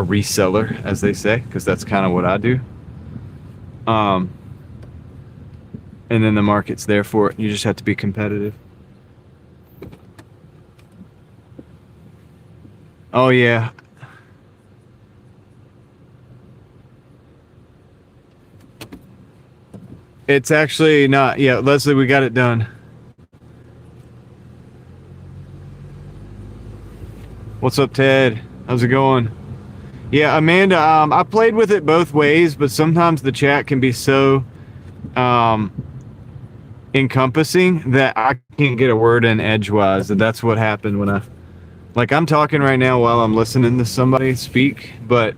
reseller, as they say, because that's kind of what I do. And then the market's there for it. You just have to be competitive. Oh yeah. It's actually not. Yeah, Leslie, we got it done. What's up, Ted? How's it going? Yeah, Amanda, I played with it both ways, but sometimes the chat can be so encompassing that I can't get a word in edgewise. And that's what happened when I'm talking right now while I'm listening to somebody speak, but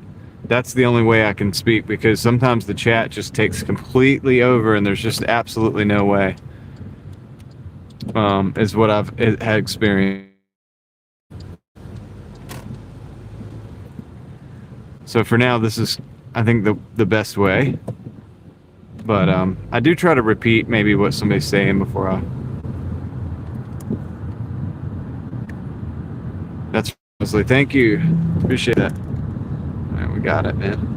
that's the only way I can speak because sometimes the chat just takes completely over and there's just absolutely no way, is what I've had experienced. So for now, this is, I think, the best way. But I do try to repeat maybe what somebody's saying before I... That's Leslie. Thank you. Appreciate that. All right, we got it, man.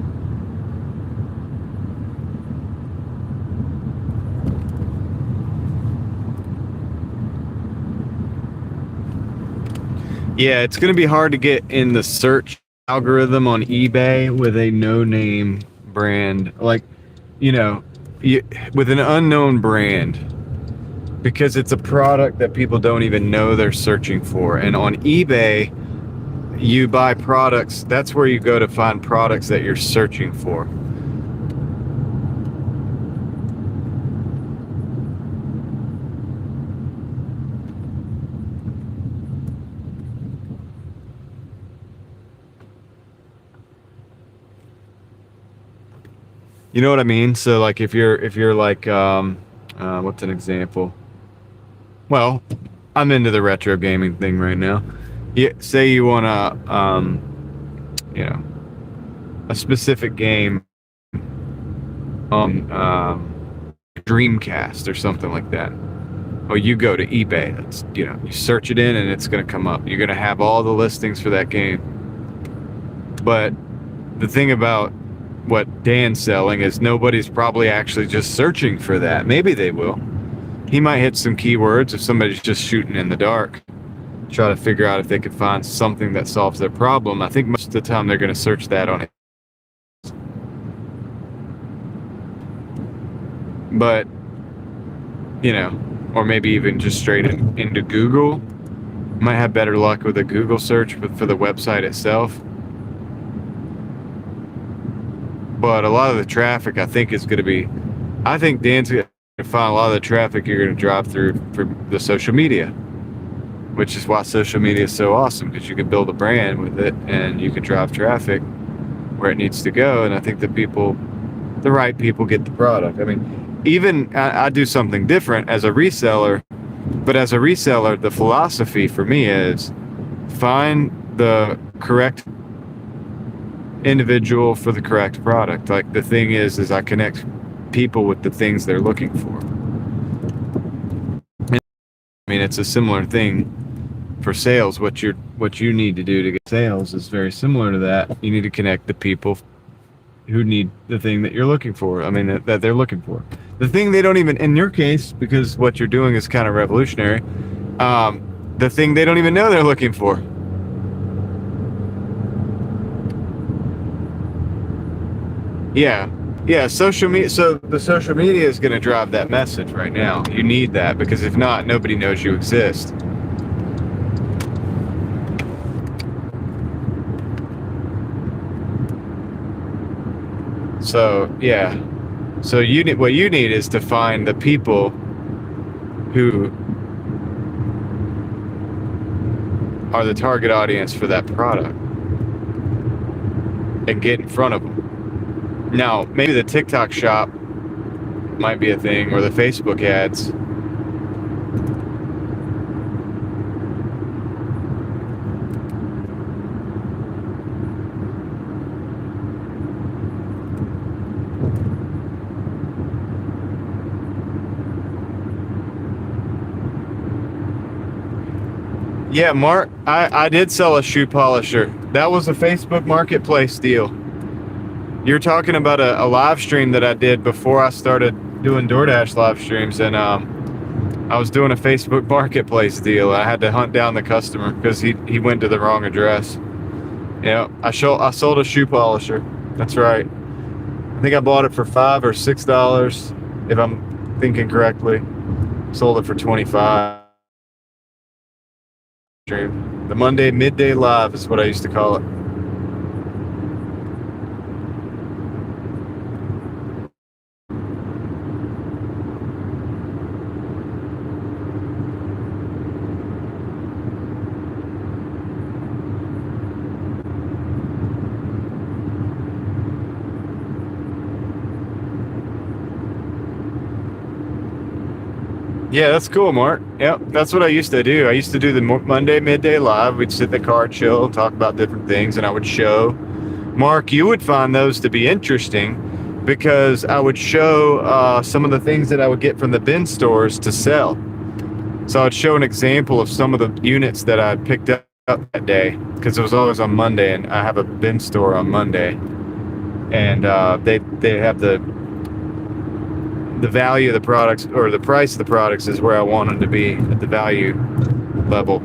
Yeah, it's going to be hard to get in the search algorithm on eBay with a no-name brand. Like, with an unknown brand, because it's a product that people don't even know they're searching for. And on eBay, you buy products. That's where you go to find products that you're searching for. You know what I mean? So like if you're like what's an example? Well, I'm into the retro gaming thing right now. Say you want a specific game on Dreamcast or something like that. Oh, you go to eBay. That's you search it in and it's going to come up. You're going to have all the listings for that game. But the thing about what Dan's selling is nobody's probably actually just searching for that. Maybe they will. He might hit some keywords if somebody's just shooting in the dark, try to figure out if they could find something that solves their problem. I think most of the time they're going to search that on it. But, or maybe even just straight into Google. Might have better luck with a Google search for the website itself. But a lot of the traffic, I think, is going to be... I think Dan's going to find a lot of the traffic you're going to drive through for the social media, which is why social media is so awesome, because you can build a brand with it and you can drive traffic where it needs to go. And I think the right people get the product. I mean, even I do something different as a reseller, but as a reseller, the philosophy for me is find the correct individual for the correct product. Like the thing is I connect people with the things they're looking for. And, I mean, it's a similar thing for sales, what you need to do to get sales is very similar to that. You need to connect the people who need the thing that you're looking for. I mean, that they're looking for. The thing they don't even, in your case, because what you're doing is kind of revolutionary, the thing they don't even know they're looking for. Yeah, social media. So the social media is going to drive that message right now. You need that, because if not, nobody knows you exist. So yeah, so what you need is to find the people who are the target audience for that product and get in front of them. Now, maybe the TikTok shop might be a thing, or the Facebook ads. Yeah, Mark, I did sell a shoe polisher. That was a Facebook Marketplace deal. You're talking about a live stream that I did before I started doing DoorDash live streams, and I was doing a Facebook Marketplace deal. I had to hunt down the customer because he went to the wrong address. Yeah, I sold a shoe polisher. That's right. I think I bought it for $5 or $6, if I'm thinking correctly. Sold it for $25. The Monday midday live is what I used to call it. Yeah, that's cool, Mark. Yep, that's what I used to do. I used to do the Monday midday live. We'd sit in the car, chill, talk about different things, and I would show. Mark, you would find those to be interesting because I would show some of the things that I would get from the bin stores to sell. So I'd show an example of some of the units that I picked up that day, because it was always on Monday, and I have a bin store on Monday, and they have the value of the products, or the price of the products, is where I want them to be at the value level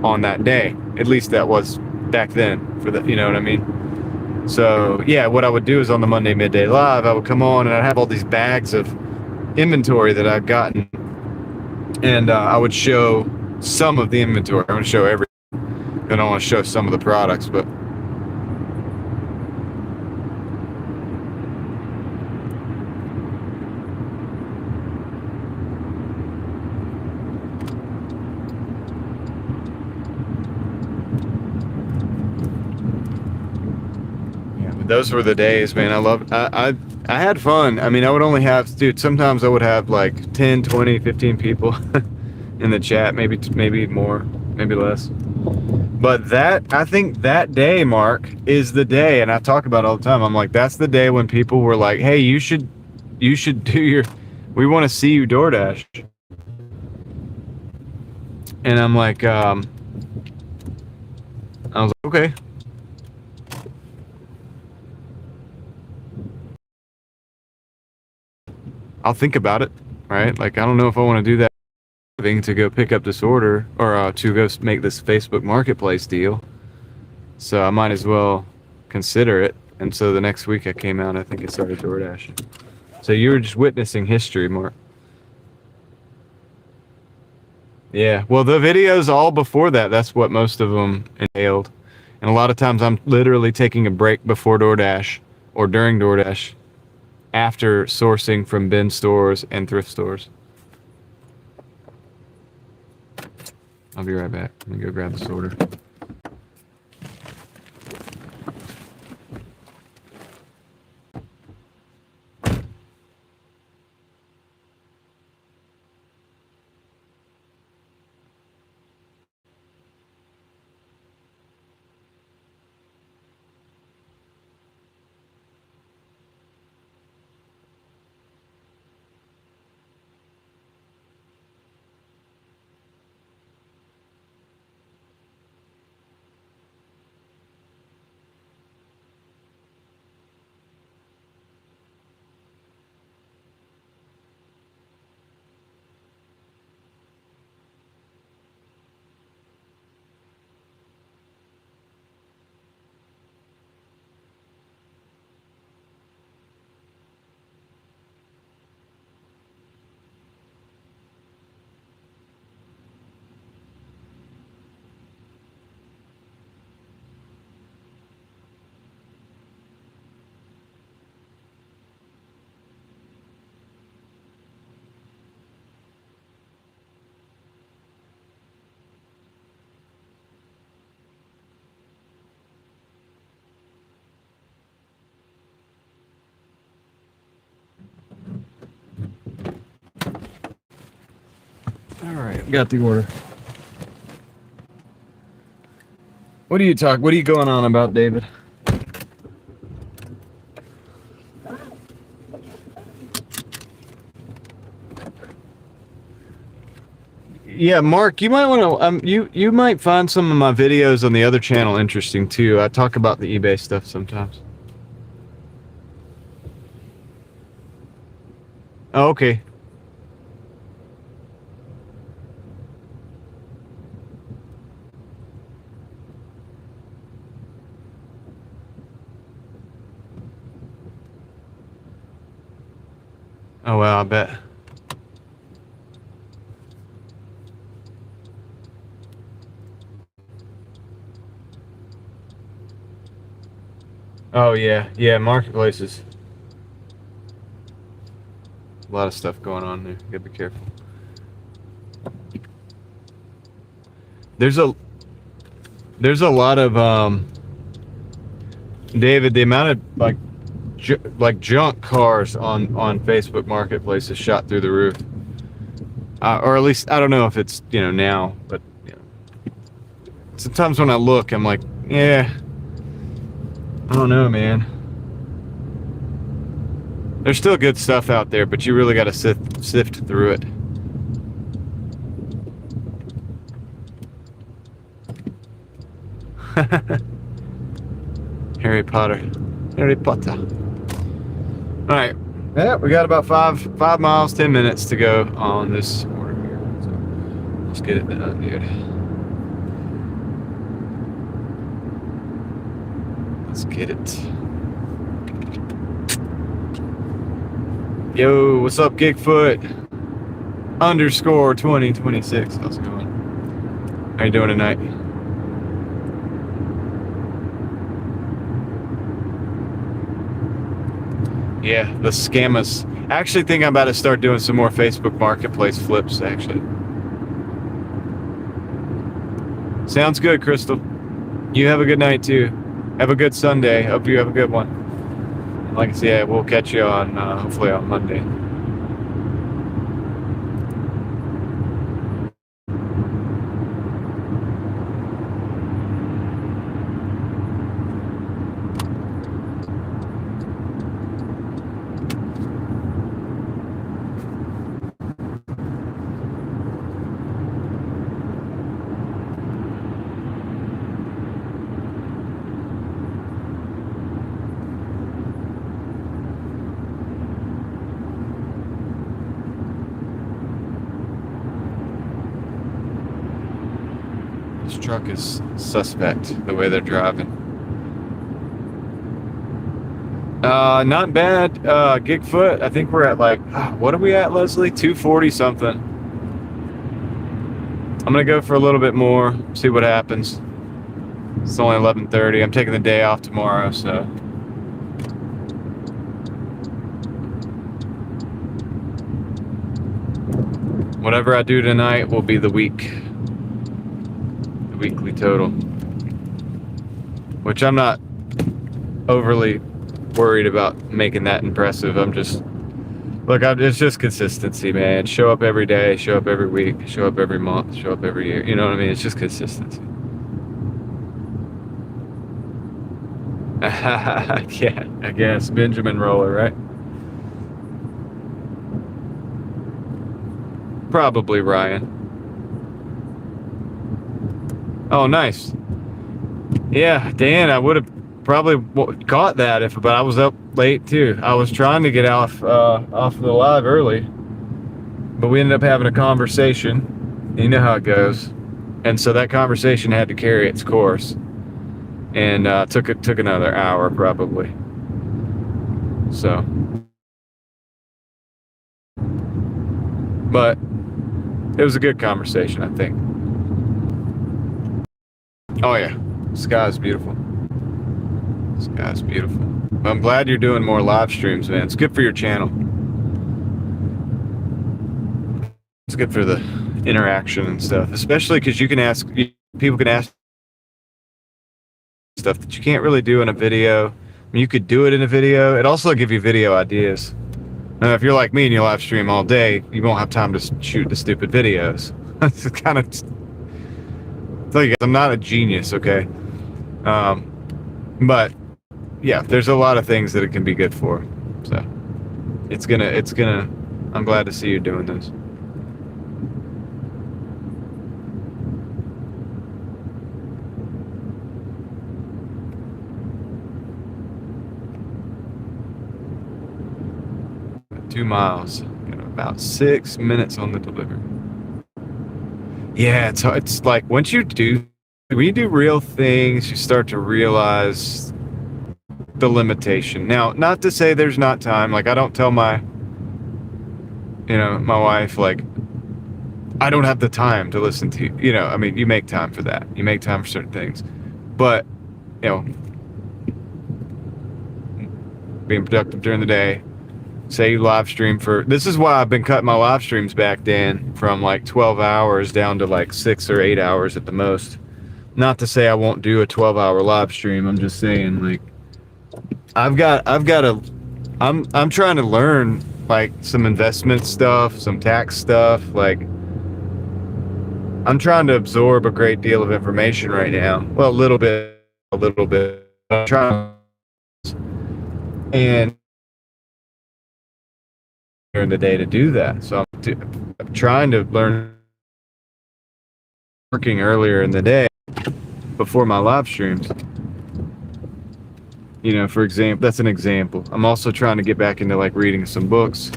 on that day. At least that was back then, for the, you know what I mean? So yeah, what I would do is on the Monday midday live, I would come on and I'd have all these bags of inventory that I've gotten, and I would show some of the inventory. I want to show everything. I don't want to show some of the products, but those were the days, man. I had fun. I mean, I would only have, dude, sometimes I would have like 10, 20, 15 people in the chat, maybe more, maybe less. But I think that day, Mark, is the day, and I talk about it all the time. I'm like, that's the day when people were like, hey, you should we want to see you DoorDash. And I'm like, I was like, okay. I'll think about it, right? Like, I don't know if I want to do that to go pick up this order, or to go make this Facebook Marketplace deal. So I might as well consider it. And so the next week I came out, I think I started DoorDashing. So you were just witnessing history, Mark. Yeah, well, the videos all before that, that's what most of them entailed. And a lot of times I'm literally taking a break before DoorDash or during DoorDash, after sourcing from bin stores and thrift stores. I'll be right back. Let me go grab this order. All right, got the order. What are you going on about, David? Yeah, Mark, you might want to you might find some of my videos on the other channel interesting too. I talk about the eBay stuff sometimes. Oh, okay. Oh well, I bet. Oh yeah, marketplaces. A lot of stuff going on there. Gotta be careful. There's a lot of David, the amount of like junk cars on Facebook Marketplace is shot through the roof. Or at least I don't know if it's now, but sometimes when I look, I'm like, yeah, I don't know, man. There's still good stuff out there, but you really got to sift through it. Harry Potter. All right. Yeah, we got about 5 miles, 10 minutes to go on this order here. So let's get it done, dude. Let's get it. Yo, what's up, Gigfoot? _ 2026. How's it going? How you doing tonight? Yeah, the scammers. I actually think I'm about to start doing some more Facebook Marketplace flips, actually. Sounds good, Crystal. You have a good night, too. Have a good Sunday. Hope you have a good one. Like I said, we'll catch you on, hopefully on Monday. This truck is suspect, the way they're driving. Not bad. Gigfoot, I think we're at like, what are we at, Leslie? 240 something. I'm gonna go for a little bit more, see what happens. It's only 11:30. I'm taking the day off tomorrow, so. Whatever I do tonight will be the weekly total, which I'm not overly worried about making that impressive. I'm just, look, it's just consistency, man. Show up every day, show up every week, show up every month, show up every year. You know what I mean? It's just consistency. Yeah, I guess. Benjamin Roller, right? Probably Ryan. Oh, nice. Yeah, Dan, I would have probably caught that but I was up late too. I was trying to get off the live early, but we ended up having a conversation. You know how it goes, and so that conversation had to carry its course, and took another hour probably. So, but it was a good conversation, I think. Oh yeah, sky's beautiful. Sky's beautiful. I'm glad you're doing more live streams, man. It's good for your channel. It's good for the interaction and stuff, especially because people can ask stuff that you can't really do in a video. I mean, you could do it in a video. It also gives you video ideas. Now, if you're like me and you live stream all day, you won't have time to shoot the stupid videos. It's kind of tell you guys, I'm not a genius, okay? But yeah, there's a lot of things that it can be good for. So it's gonna. I'm glad to see you doing this. Two miles, about 6 minutes on the delivery. Yeah, it's like when you do real things, you start to realize the limitation. Now, not to say there's not time. Like I don't tell my wife, like, I don't have the time to listen to you. I mean, you make time for that. You make time for certain things. But, being productive during the day, say you live stream this is why I've been cutting my live streams back, Dan, from like 12 hours down to like 6 or 8 hours at the most. Not to say I won't do a 12-hour live stream. I'm just saying, like, I'm trying to learn like some investment stuff, some tax stuff. Like, I'm trying to absorb a great deal of information right now. Well, a little bit. I'm trying, and during the day to do that. So I'm trying to learn, working earlier in the day before my live streams. For example, that's an example. I'm also trying to get back into like reading some books.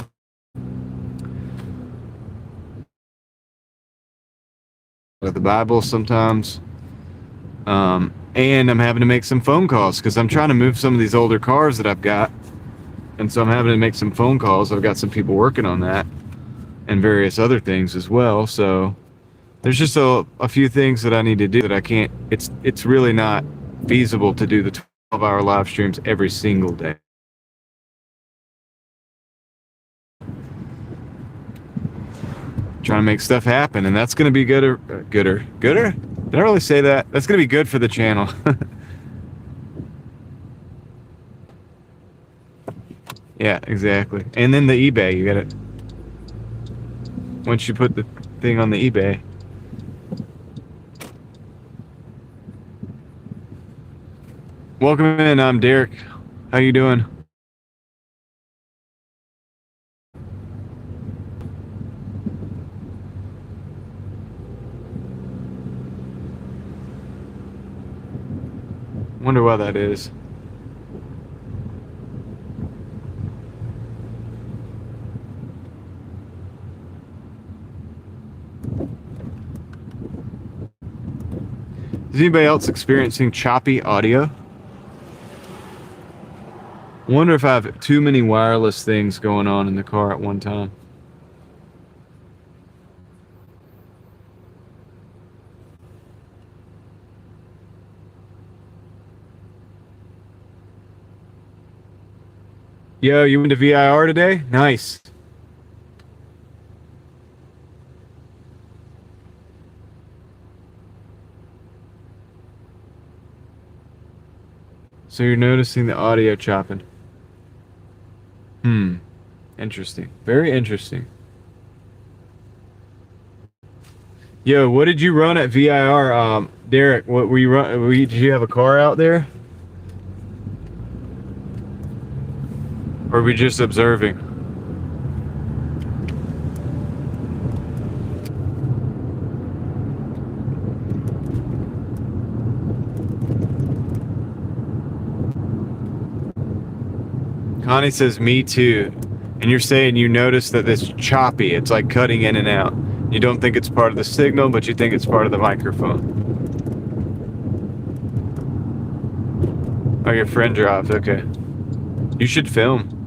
The Bible sometimes. And I'm having to make some phone calls because I'm trying to move some of these older cars that I've got. And so I'm having to make some phone calls. I've got some people working on that and various other things as well. So there's just a few things that I need to do that I can't. It's really not feasible to do the 12-hour live streams every single day. Trying to make stuff happen, and that's going to be gooder. Did I really say that? That's going to be good for the channel. Yeah, exactly. And then the eBay, you got it. Once you put the thing on the eBay. Welcome in, I'm Derek. How you doing? Wonder why that is. Is anybody else experiencing choppy audio? Wonder if I have too many wireless things going on in the car at one time. Yo, you went to VIR today? Nice. So you're noticing the audio chopping. Interesting. Very interesting. Yo, what did you run at VIR? Derek, what were you run? Did you have a car out there? Or were we just observing? Connie says, me too. And you're saying you notice that it's choppy. It's like cutting in and out. You don't think it's part of the signal, but you think it's part of the microphone. Oh, your friend dropped. Okay. You should film.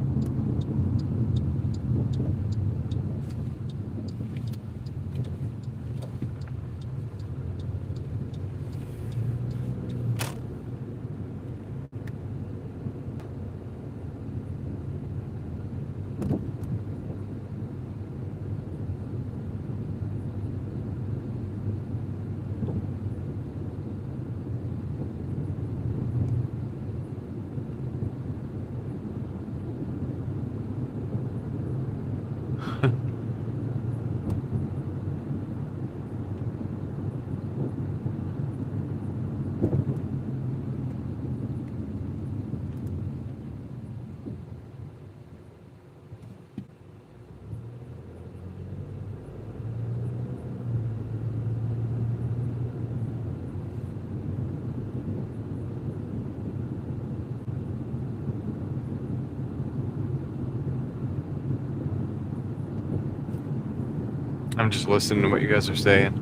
I'm just listening to what you guys are saying.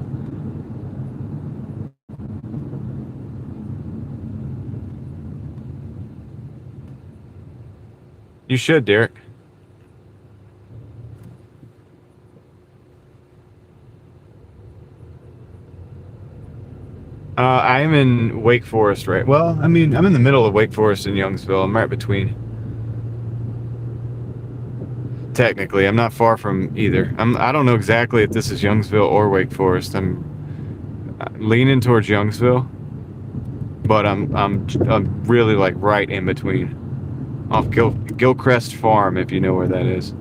You should, Derek. I'm in Wake Forest, right? Well, I mean, I'm in the middle of Wake Forest and Youngsville. I'm right between. Technically, I'm not far from either. I don't know exactly if this is Youngsville or Wake Forest. I'm leaning towards Youngsville, but I'm really like right in between. Off Gilcrest Farm, if you know where that is.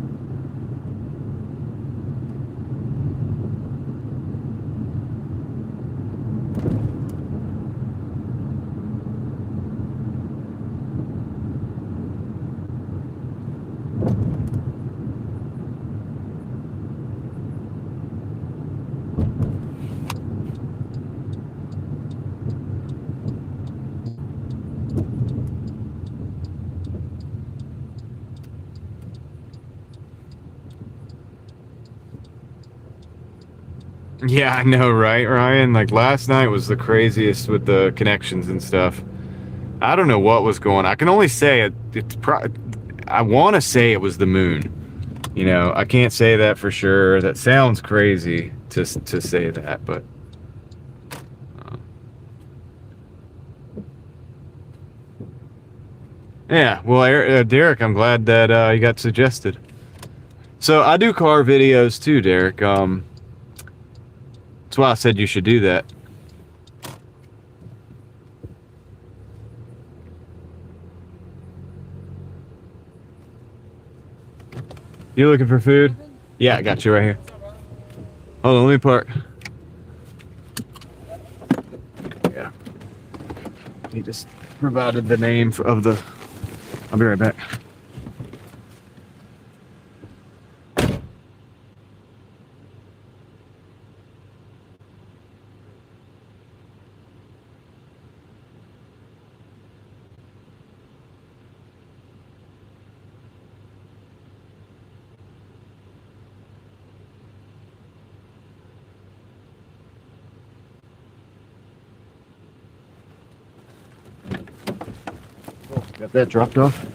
Yeah, I know, right, Ryan? Like last night was the craziest with the connections and stuff. I don't know what was going on. I can only say I want to say it was the moon. You know, I can't say that for sure. That sounds crazy to say that, but yeah. Well, Derek, I'm glad that you got suggested. So I do car videos too, Derek. That's why I said you should do that. You looking for food? Yeah, I got you right here. Hold on, let me park. Yeah. He just provided the name of the... I'll be right back. Got that dropped off.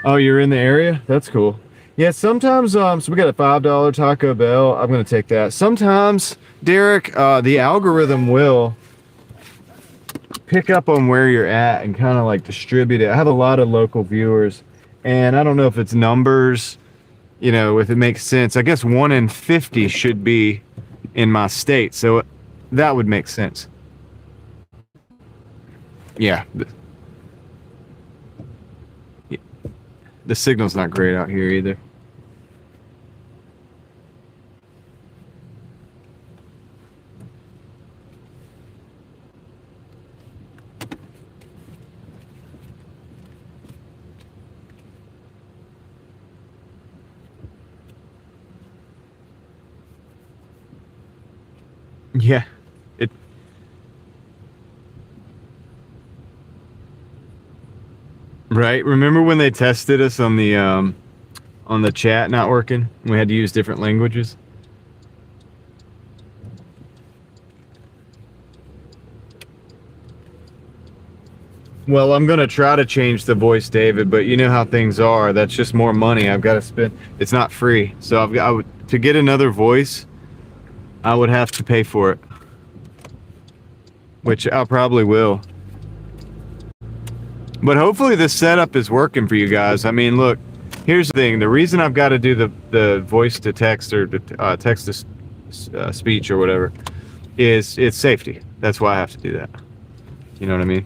Oh, you're in the area? That's cool. Yeah, sometimes, so we got a $5 Taco Bell. I'm going to take that. Sometimes, Derek, the algorithm will pick up on where you're at and kind of like distribute it. I have a lot of local viewers, and I don't know if it's numbers, you know, if it makes sense. I guess 1 in 50 should be in my state, so that would make sense. Yeah. The signal's not great out here either. Yeah. Right. Remember when they tested us on the chat not working? We had to use different languages. Well, I'm gonna try to change the voice, David, but you know how things are. That's just more money I've got to spend. It's not free, so to get another voice, I would have to pay for it, which I probably will. But hopefully this setup is working for you guys. I mean, look, here's the thing. The reason I've got to do the voice to text or the text to speech or whatever is it's safety. That's why I have to do that. You know what I mean?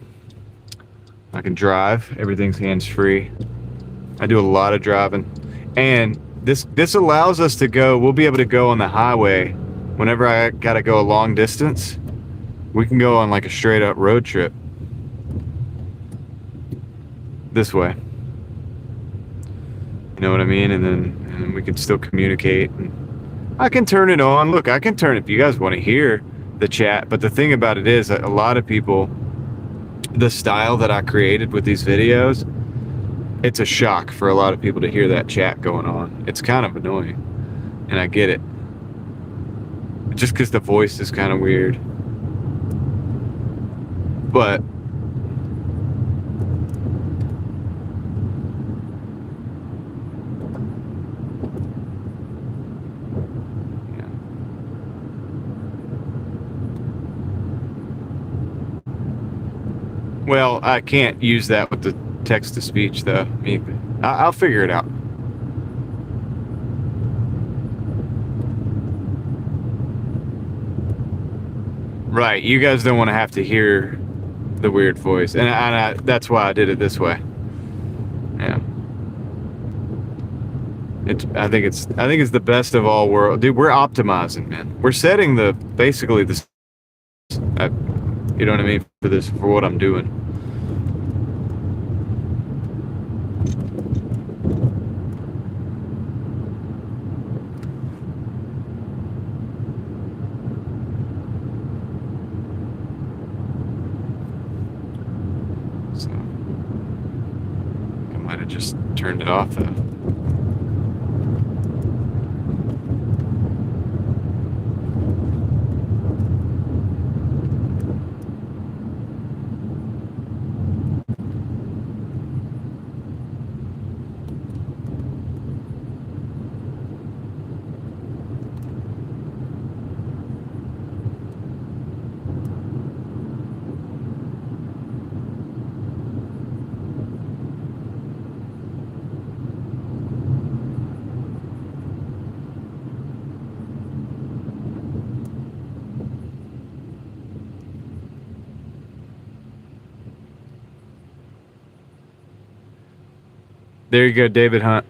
I can drive. Everything's hands-free. I do a lot of driving. And this allows us to go, we'll be able to go on the highway whenever I got to go a long distance. We can go on like a straight up road trip. This way, you know what I mean? And then we can still communicate. And I can turn it on. Look, I can turn it if you guys want to hear the chat. But the thing about it is that a lot of people, the style that I created with these videos, it's a shock for a lot of people to hear that chat going on. It's kind of annoying, and I get it. Just because the voice is kind of weird. But yeah. Well, I can't use that with the text-to-speech, though. I'll figure it out. Right, you guys don't want to have to hear the weird voice, and that's why I did it this way. Yeah. I think it's the best of all worlds, dude. We're optimizing, man. We're setting basically this. You know what I mean, for what I'm doing. So I might have just turned it off though. There you go, David Hunt.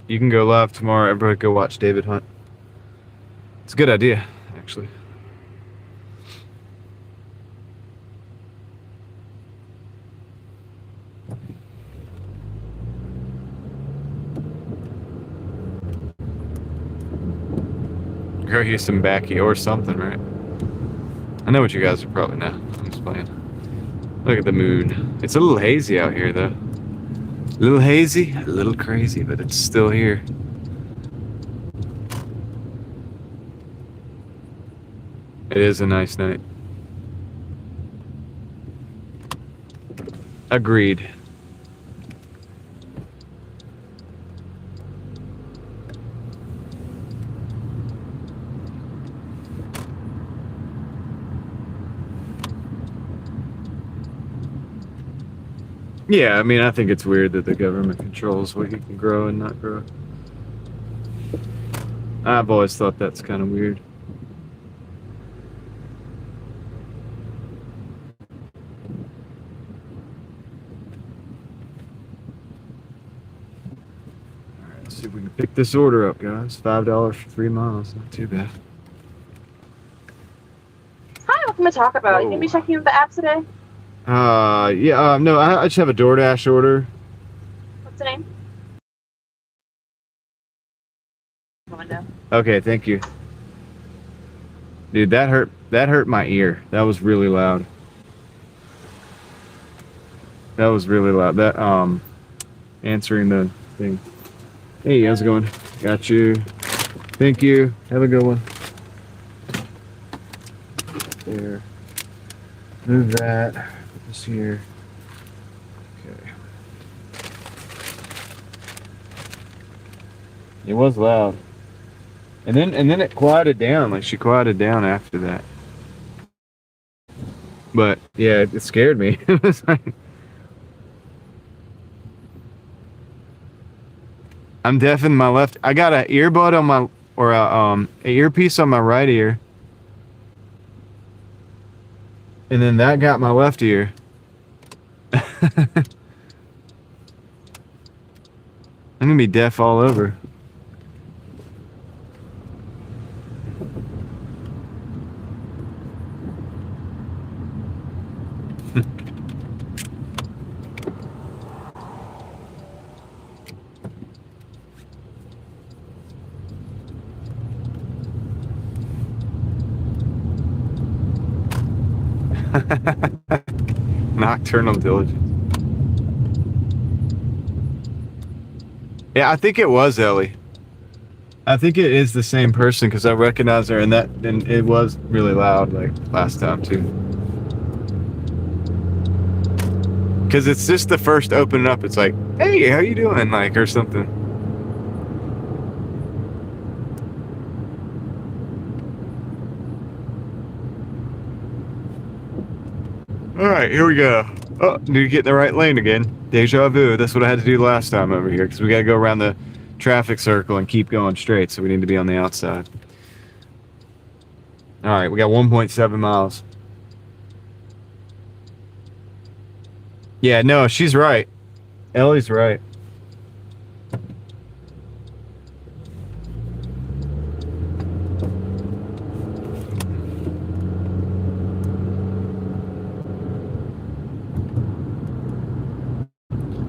You can go live tomorrow. Everybody go watch David Hunt. It's a good idea, actually. Grow you some backy or something, right? I know what you guys are probably now. I'm just playing. Look at the moon. It's a little hazy out here, though. A little hazy, a little crazy, but it's still here. It is a nice night. Agreed. Yeah, I mean, I think it's weird that the government controls what you can grow and not grow. I've always thought that's kind of weird. All right, let's see if we can pick this order up, guys. $5 for 3 miles. Not too bad. Hi, welcome to Talk About. You gonna be checking out the app today? Yeah, no, I just have a Doordash order. What's the name? Window. Okay, thank you. Dude, that hurt my ear. That was really loud. That was really loud. That answering the thing. Hey, how's it going? Got you. Thank you. Have a good one. There. Move that. Put this here. Okay. It was loud. And then it quieted down. Like, she quieted down after that. But yeah, it scared me. It was like, I'm deaf in my left. I got an earbud on my, or a earpiece on my right ear. And then that got my left ear. I'm gonna be deaf all over. Nocturnal diligence. Yeah, I think it was Ellie. I think it is the same person because I recognize her, and it was really loud like last time too. Because it's just the first opening up. It's like, hey, how you doing? Like, or something. All right, here we go. Oh, need to get in the right lane again. Deja vu. That's what I had to do last time over here because we got to go around the traffic circle and keep going straight. So we need to be on the outside. All right, we got 1.7 miles. Yeah, no, she's right. Ellie's right.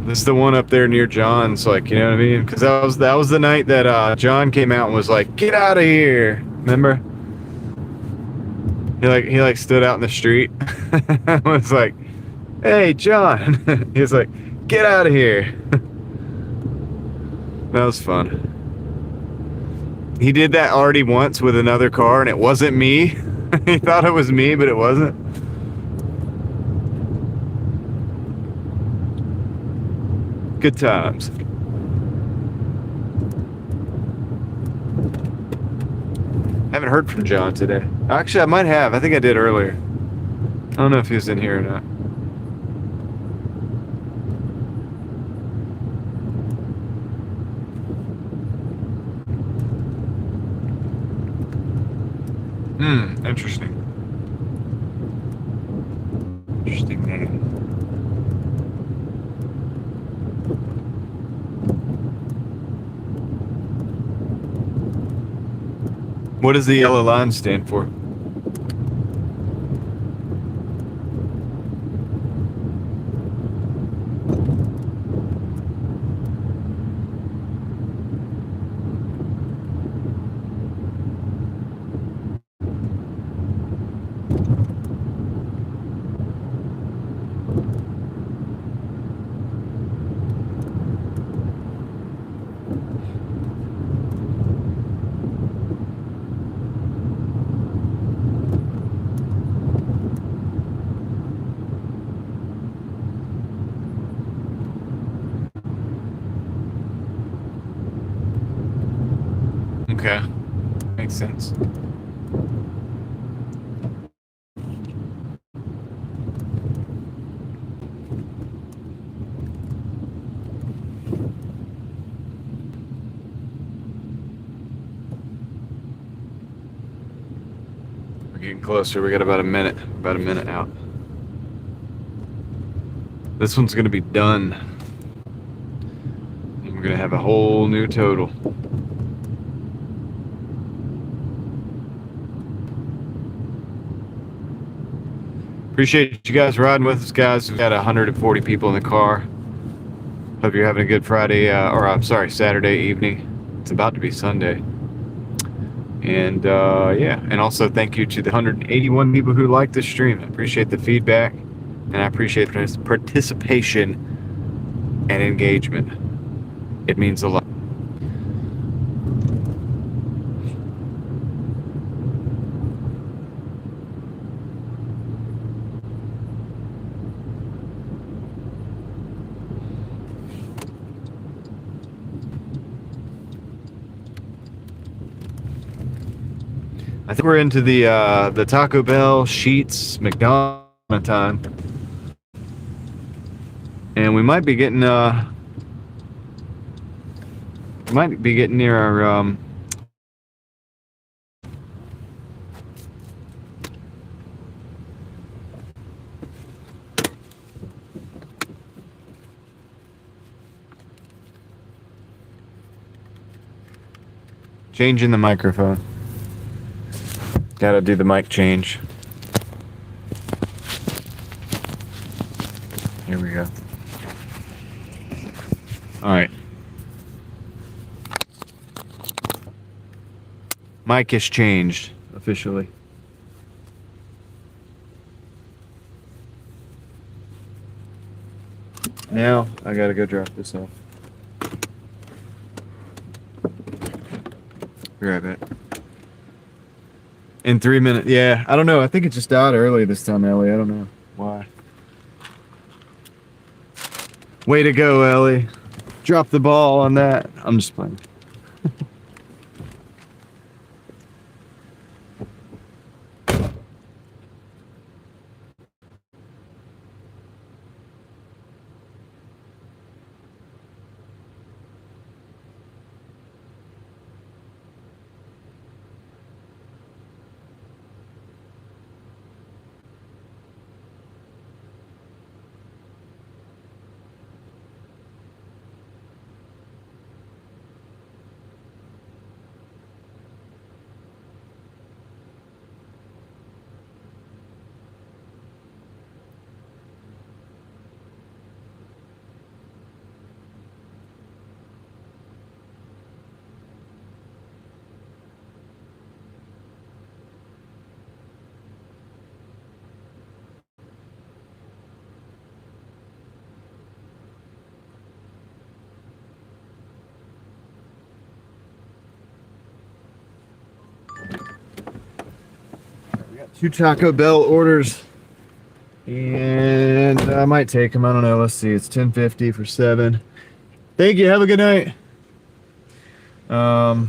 This is the one up there near John's, like, you know what I mean? Because that was the night that John came out and was like, "Get out of here!" Remember? He like stood out in the street. Was like, "Hey, John!" He was like, "Get out of here!" That was fun. He did that already once with another car, and it wasn't me. He thought it was me, but it wasn't. Good times. Haven't heard from John today. Actually, I might have. I think I did earlier. I don't know if he was in here or not. Interesting. Interesting name. What does the yellow line stand for? Okay. Makes sense. We're getting closer. We got about a minute. About a minute out. This one's gonna be done. And we're gonna have a whole new total. Appreciate you guys riding with us, guys. We've got 140 people in the car. Hope you're having a good Friday, Saturday evening. It's about to be Sunday. And yeah, and also thank you to the 181 people who liked the stream. I appreciate the feedback, and I appreciate the participation and engagement. It means a lot. I think we're into the Taco Bell, Sheetz, McDonald's time, and we might be getting near our changing the microphone. Gotta do the mic change. Here we go. All right. Mic has changed officially. Now I gotta go drop this off. Be right back. In 3 minutes. Yeah, I don't know. I think it just died early this time, Ellie. I don't know why. Way to go, Ellie. Drop the ball on that. I'm just playing. We got 2 Taco Bell orders. And I might take them. I don't know. Let's see. It's $10.50 for 7. Thank you. Have a good night. Yeah.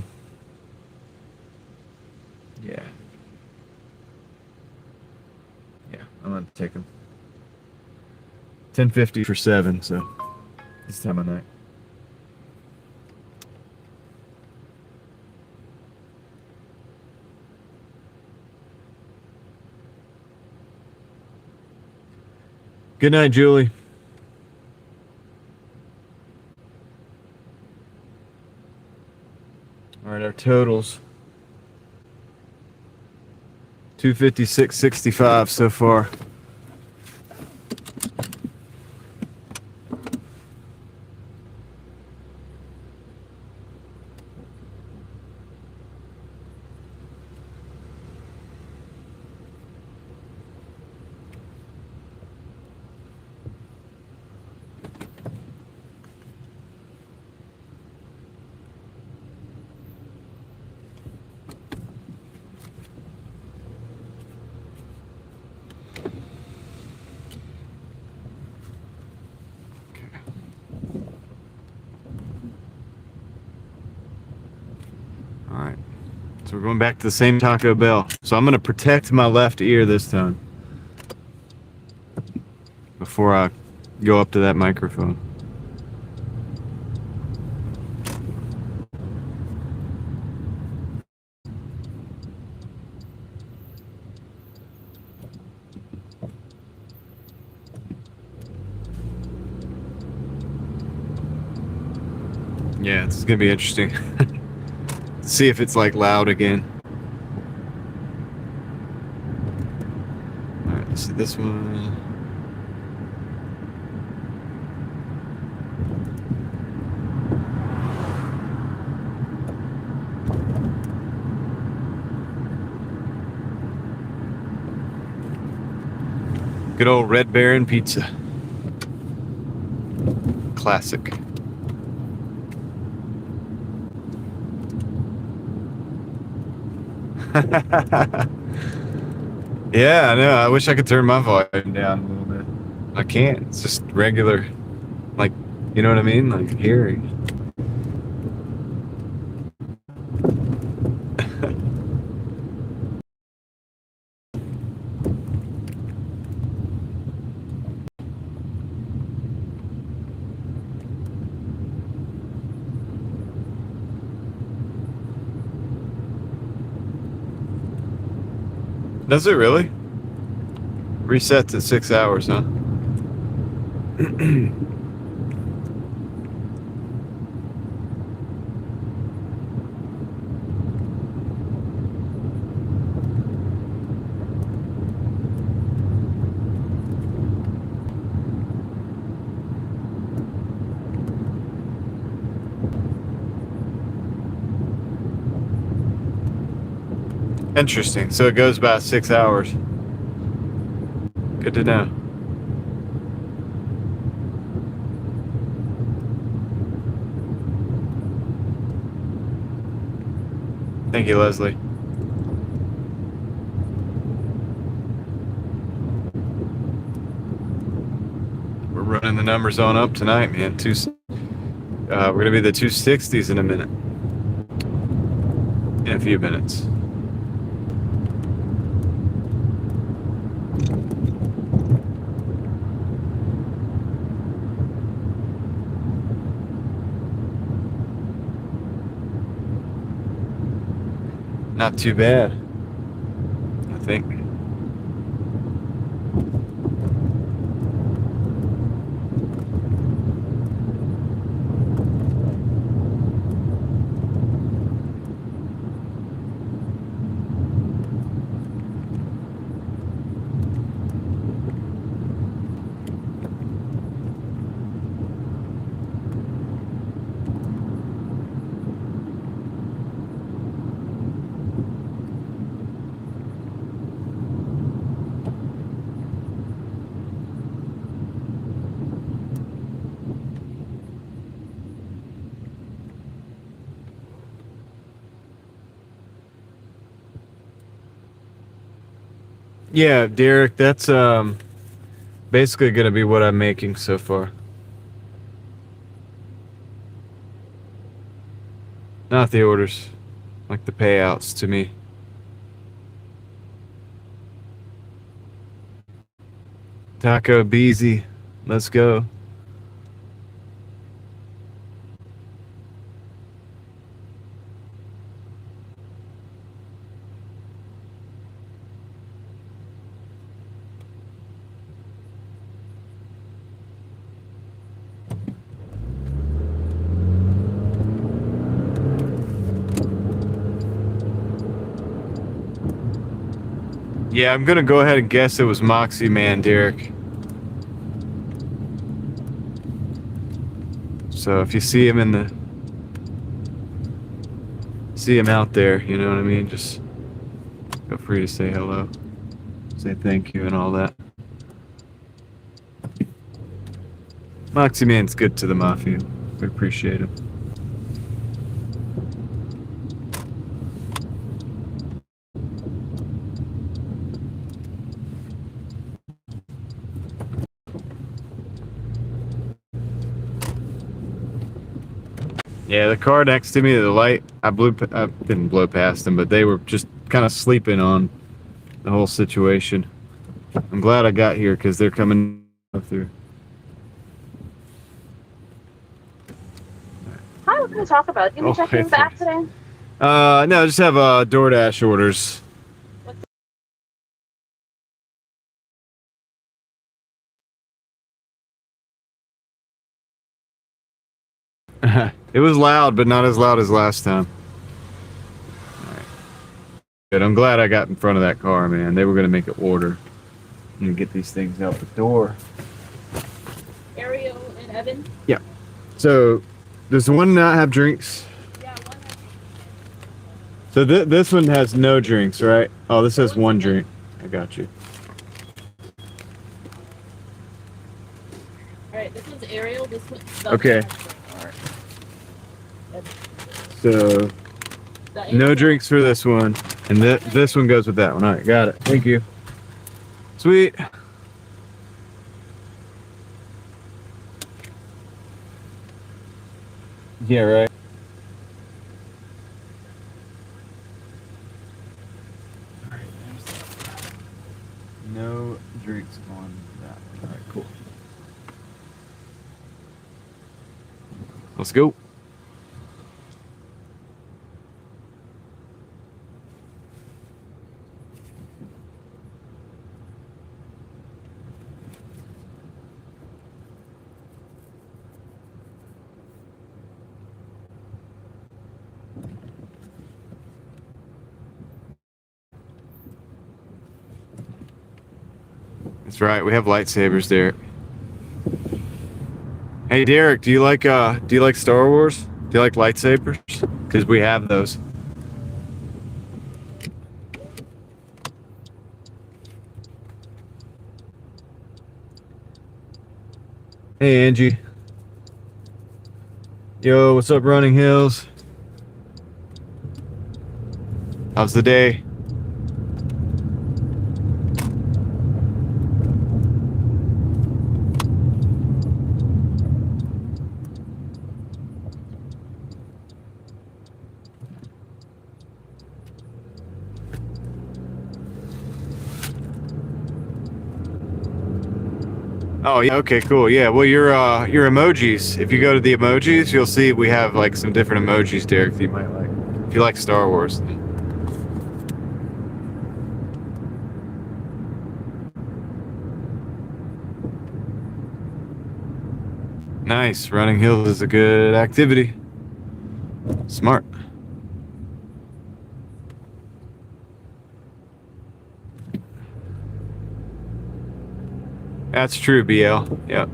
Yeah, I'm gonna take them. $10.50 for 7, so this time of night. Good night, Julie. All right, our totals. 256.65 so far. Alright, so we're going back to the same Taco Bell. So I'm going to protect my left ear this time before I go up to that microphone. Yeah, this is going to be interesting. See if it's like loud again. Alright, let's see this one. Good old Red Baron pizza. Classic. Yeah, I know. I wish I could turn my volume down a little bit. I can't. It's just regular, like, you know what I mean? Like hearing. Does it really? Resets at 6 hours, huh? Interesting. So it goes by 6 hours. Good to know. Thank you, Leslie. We're running the numbers on up tonight, man. We're gonna be the 260s in a minute. In a few minutes. Not too bad, I think. Yeah, Derek, that's basically gonna be what I'm making so far. Not the orders, like the payouts to me. Taco Beezy, let's go. Yeah, I'm gonna go ahead and guess it was Moxie Man, Derek. So if you see him out there, you know what I mean? Just feel free to say hello, say thank you, and all that. Moxie Man's good to the Mafia. We appreciate him. Yeah, the car next to me, the light, I didn't blow past them, but they were just kind of sleeping on the whole situation. I'm glad I got here because they're coming through. Hi, what can we talk about? You can be checking the app today? No, I just have Doordash orders. It was loud, but not as loud as last time. All right. Good. I'm glad I got in front of that car, man. They were going to make an order and get these things out the door. Ariel and Evan? Yeah. So, does one not have drinks? Yeah, one has. So this one has no drinks, right? Oh, this has one drink. I got you. Alright, this one's Ariel, this one's... Okay. So, no drinks for this one, and this one goes with that one. All right, got it. Thank you. Sweet. Yeah, right. All right, there's that. No drinks on that one. All right, cool. Let's go. That's right. We have lightsabers, Derek. Hey, Derek, do you like Star Wars? Do you like lightsabers? Because we have those. Hey, Angie. Yo, what's up, Running Hills? How's the day? Oh, yeah. Okay, cool. Yeah. Well, your emojis. If you go to the emojis, you'll see we have like some different emojis, Derek, that you might like. If you like Star Wars. Nice. Running hills is a good activity. Smart. That's true, BL. Yep.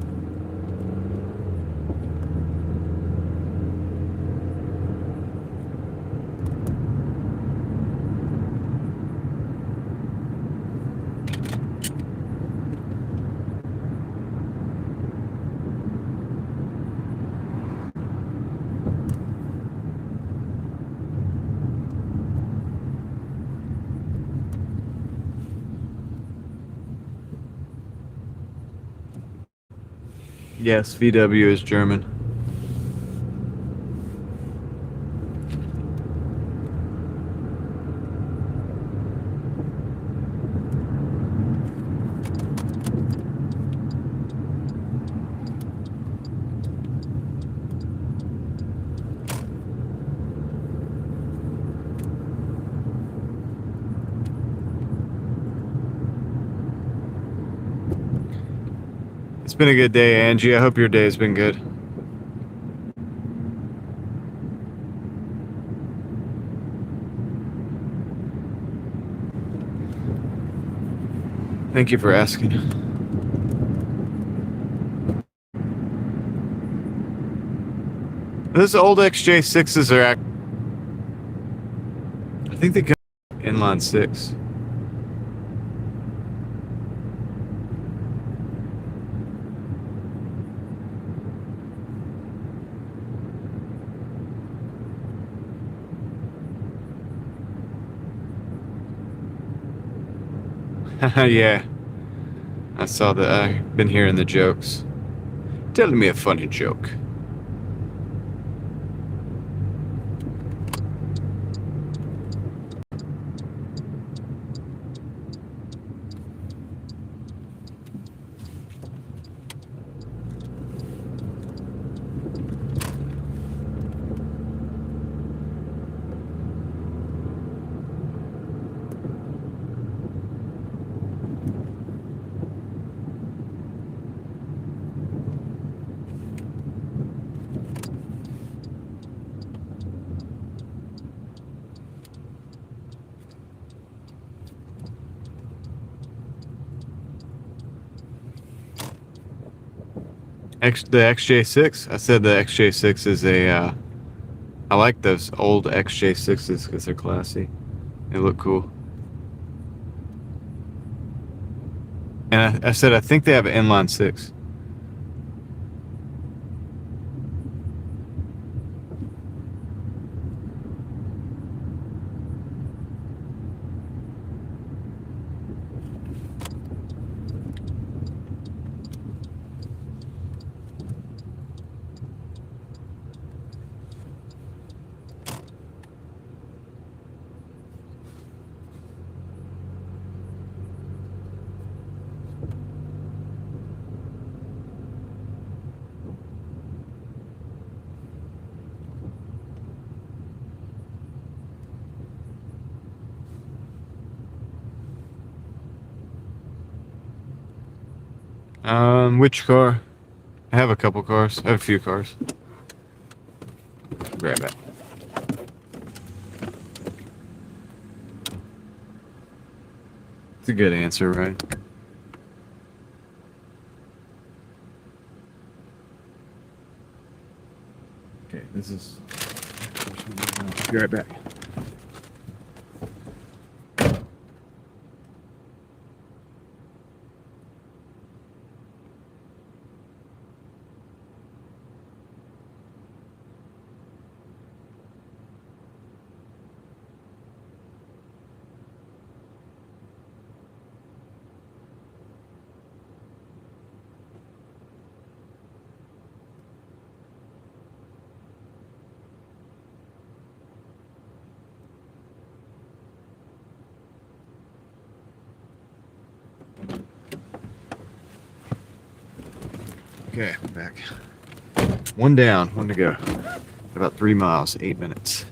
Yes, VW is German. It's been a good day, Angie. I hope your day has been good. Thank you for asking. Those old XJ6s are I think they come inline 6. Yeah, I saw that. I've been hearing the jokes. Tell me a funny joke. The XJ6? I said the XJ6 is a, I like those old XJ6s because they're classy. They look cool. And I said I think they have an inline 6. Which car? I have a couple cars. I have a few cars. Grab it. It's a good answer, right? Okay, this is... Be right back. Okay, I'm back. One down, one to go. About 3 miles, 8 minutes.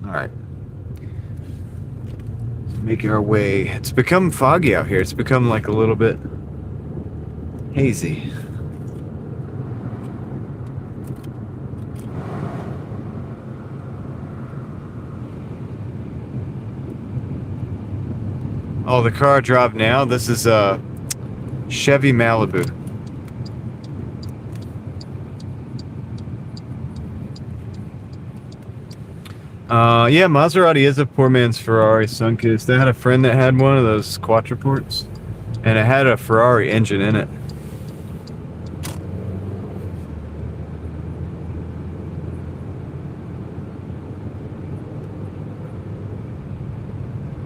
All right. Making our way. It's become foggy out here. It's become like a little bit hazy. Oh, the car I drive now, this is a Chevy Malibu. Yeah, Maserati is a poor man's Ferrari, Sunkist. I had a friend that had one of those quattroports, and it had a Ferrari engine in it.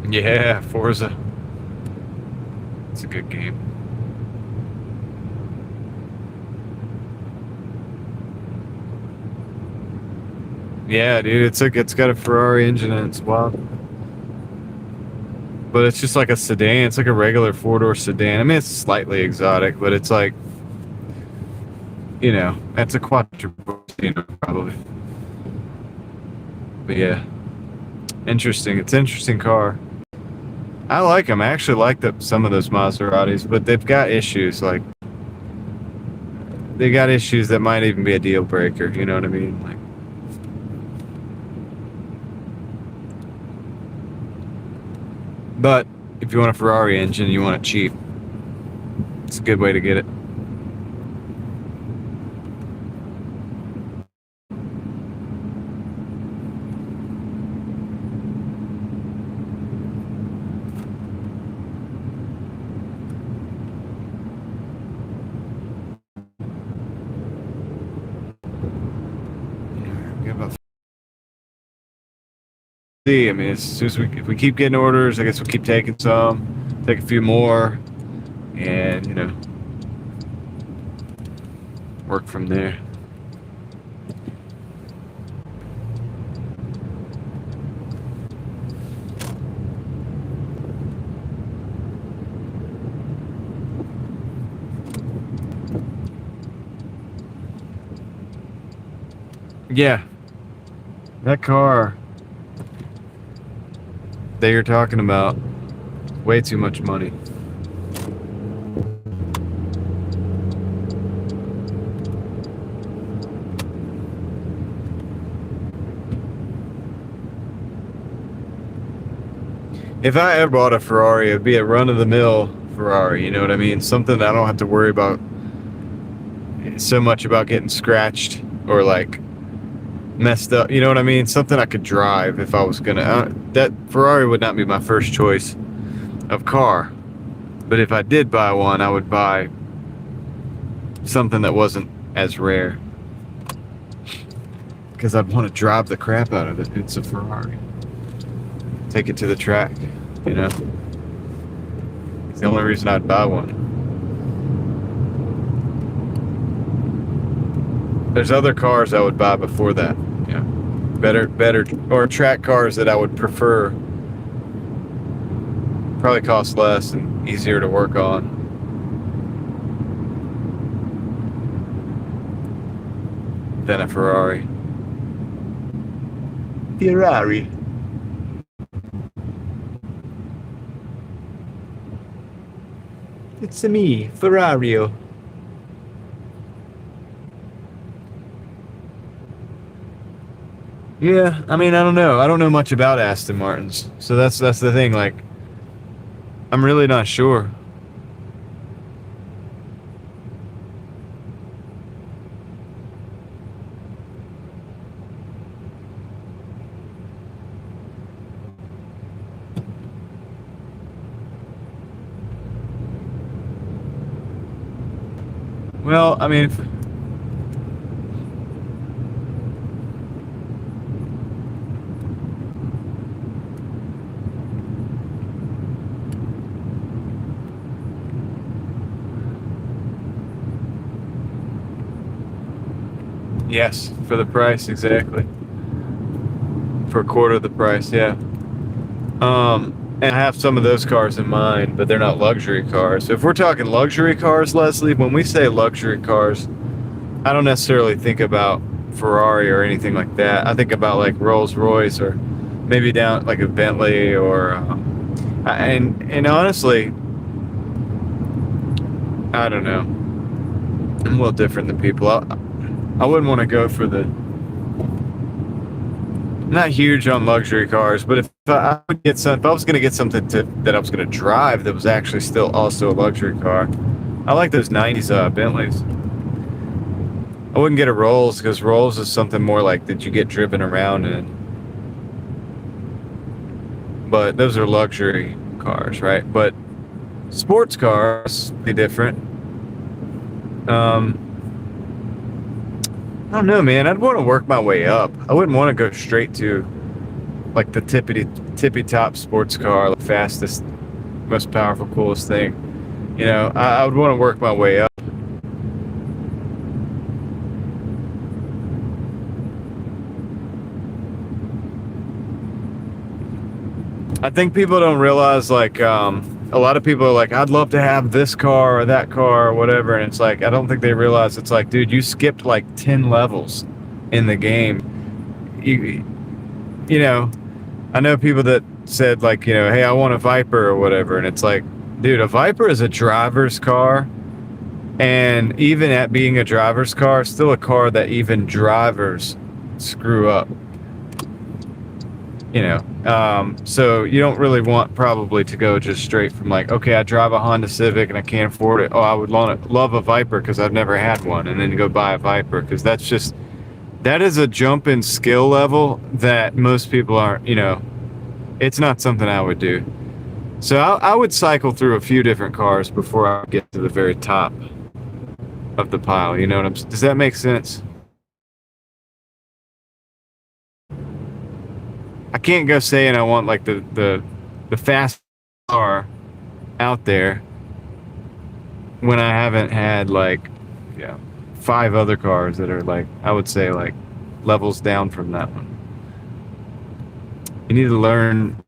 Yeah, Forza. It's a good game. Yeah, dude, it's got a Ferrari engine in it. It's wild. But it's just like a sedan. It's like a regular 4-door sedan. I mean, it's slightly exotic, but it's like, you know, it's a quadruple, you know, probably. But yeah, interesting. It's an interesting car. I like them. I actually like some of those Maseratis, but they've got issues. Like, they got issues that might even be a deal breaker. You know what I mean? Like, but if you want a Ferrari engine, you want it cheap. It's a good way to get it. I mean, as soon as if we keep getting orders, I guess we'll keep taking some, take a few more, and, you know, work from there. Yeah, that car that you're talking about, way too much money. If I ever bought a Ferrari, it would be a run-of-the-mill Ferrari, you know what I mean? Something that I don't have to worry about so much about getting scratched or like messed up, you know what I mean? Something I could drive if I was gonna. That Ferrari would not be my first choice of car, but if I did buy one, I would buy something that wasn't as rare, because I'd want to drive the crap out of it. It's a Ferrari. Take it to the track, you know? It's the only reason I'd buy one. There's other cars I would buy before that, you know, better, or track cars that I would prefer. Probably cost less and easier to work on. Than a Ferrari. Ferrari. It's me, Ferrario. Yeah, I mean, I don't know. I don't know much about Aston Martins, so that's the thing. Like, I'm really not sure. Well, I mean, Yes, for the price, exactly. For a quarter of the price, yeah. And I have some of those cars in mind, but they're not luxury cars. So if we're talking luxury cars, Leslie, when we say luxury cars, I don't necessarily think about Ferrari or anything like that. I think about like Rolls Royce or maybe down like a Bentley or and honestly, I don't know. I'm a little different than people. I wouldn't want to go for the. I'm not huge on luxury cars, but if I would get some, if I was going to get something that I was going to drive that was actually still also a luxury car, I like those '90s Bentleys. I wouldn't get a Rolls because Rolls is something more like that you get driven around in. But those are luxury cars, right? But sports cars be different. I don't know, man. I'd want to work my way up. I wouldn't want to go straight to like the tippy top sports car, the fastest, most powerful, coolest thing. You know, I would want to work my way up. I think people don't realize, like, a lot of people are like, I'd love to have this car or that car or whatever. And it's like, I don't think they realize it's like, dude, you skipped like 10 levels in the game. You know, I know people that said like, you know, hey, I want a Viper or whatever. And it's like, dude, a Viper is a driver's car. And even at being a driver's car, still a car that even drivers screw up. You know, so you don't really want probably to go just straight from like, okay, I drive a Honda Civic and I can't afford it. Oh, I would love a Viper because I've never had one, and then go buy a Viper because that is a jump in skill level that most people aren't, you know, it's not something I would do. So I would cycle through a few different cars before I get to the very top of the pile. You know what does that make sense? I can't go saying I want like the fast car out there when I haven't had like, yeah, 5 other cars that are like, I would say like levels down from that one. You need to learn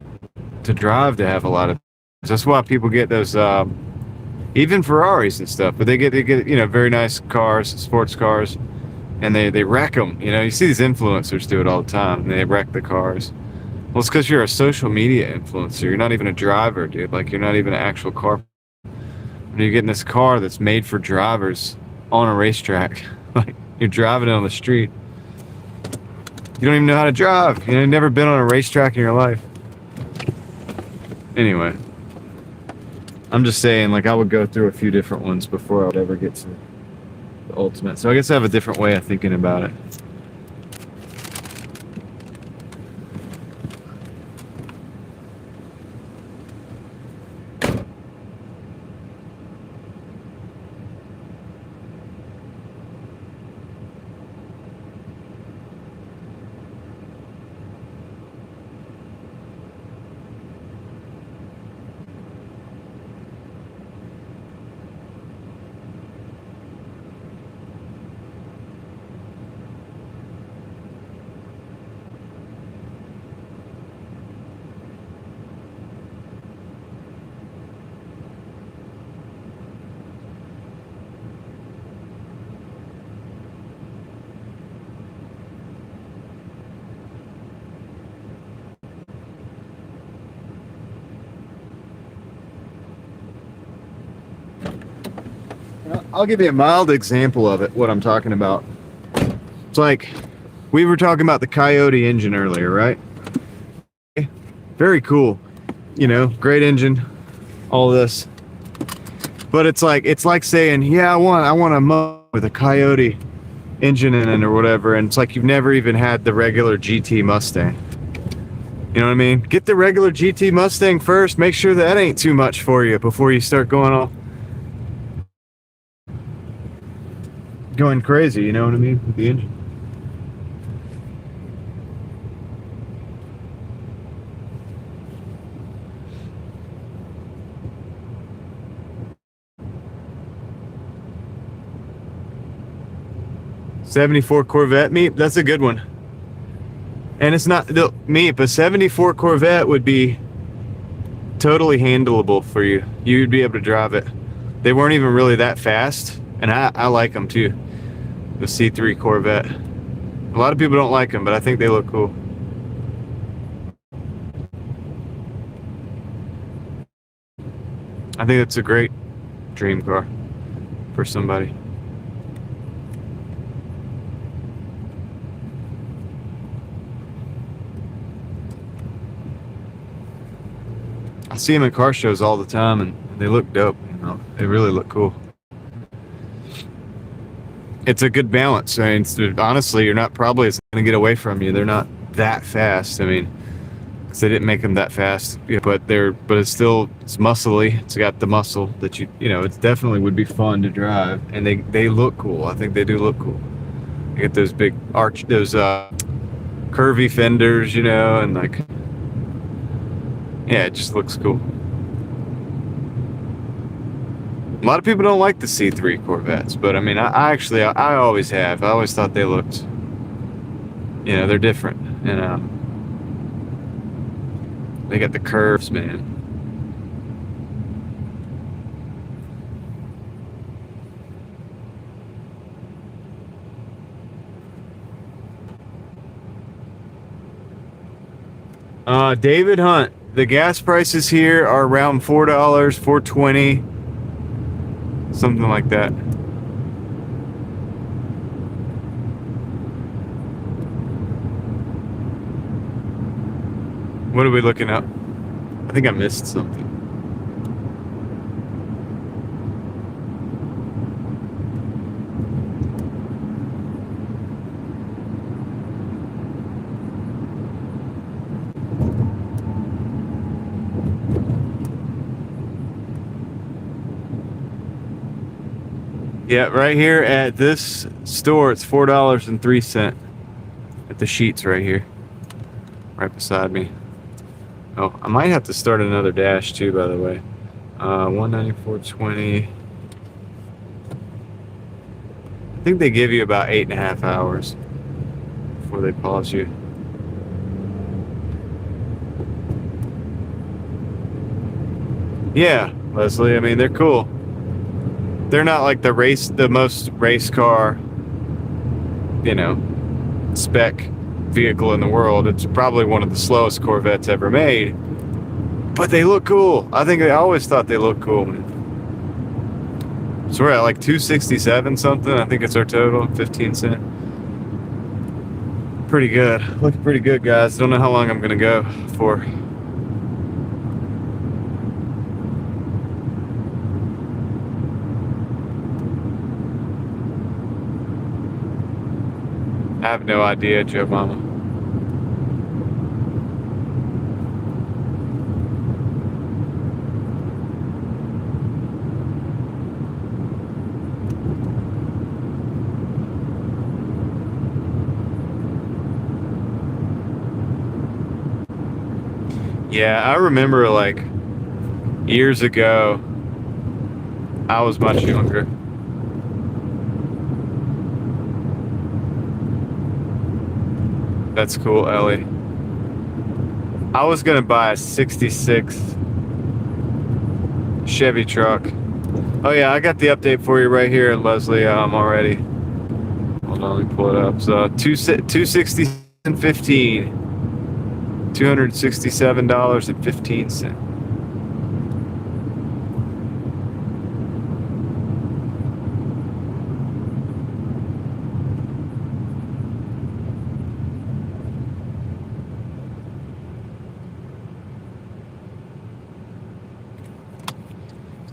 to drive to have a lot of. That's why people get those, even Ferraris and stuff. But they get you know, very nice cars, sports cars, and they wreck them. You know, you see these influencers do it all the time. And they wreck the cars. Well, it's because you're a social media influencer. You're not even a driver, dude. Like, you're not even an actual car. And you're getting this car that's made for drivers on a racetrack. Like, you're driving it on the street. You don't even know how to drive. You've never been on a racetrack in your life. Anyway, I'm just saying, like, I would go through a few different ones before I would ever get to the ultimate. So I guess I have a different way of thinking about it. I'll give you a mild example of it, what I'm talking about. It's like, we were talking about the Coyote engine earlier, right? Very cool. You know, great engine, all this. But it's like saying, yeah, I want a Mo with a Coyote engine in it or whatever. And it's like you've never even had the regular GT Mustang. You know what I mean? Get the regular GT Mustang first. Make sure that ain't too much for you before you start going crazy, you know what I mean, with the engine. 74 Corvette meet. That's a good one. And it's not the meet, but 74 Corvette would be totally handleable for you. You'd be able to drive it. They weren't even really that fast, and I like them too. The C3 Corvette. A lot of people don't like them, but I think they look cool. I think it's a great dream car for somebody. I see them in car shows all the time, and they look dope. You know, they really look cool. It's a good balance. I mean, honestly, you're not probably going to get away from you. They're not that fast. I mean, because they didn't make them that fast, but it's muscly. It's got the muscle that you know. It definitely would be fun to drive, and they look cool. I think they do look cool. You get those big curvy fenders, you know, and like. Yeah, it just looks cool. A lot of people don't like the C3 Corvettes, but I mean, I always have. I always thought they looked, you know, they're different. And they got the curves, man. David Hunt. The gas prices here are around $4, $4.20, something like that. What are we looking up? I think I missed something. Yeah, right here at this store, it's $4.03 at the Sheets right here, right beside me. Oh, I might have to start another dash too, by the way. 194.20. I think they give you about 8.5 hours before they pause you. Yeah, Leslie. I mean, they're cool. They're not like the most race car, you know, spec vehicle in the world. It's probably one of the slowest Corvettes ever made, but they look cool. I always thought they looked cool, man. So we're at like 267 something. I think it's our total, 15 cents. Pretty good. Looking pretty good, guys. Don't know how long I'm gonna go for. I have no idea, Joe Mama. Yeah, I remember like years ago, I was much younger. That's cool, Ellie. I was gonna buy a 66 Chevy truck. Oh yeah, I got the update for you right here, Leslie. Already. Hold on, let me pull it up. So 267.15, $267.15.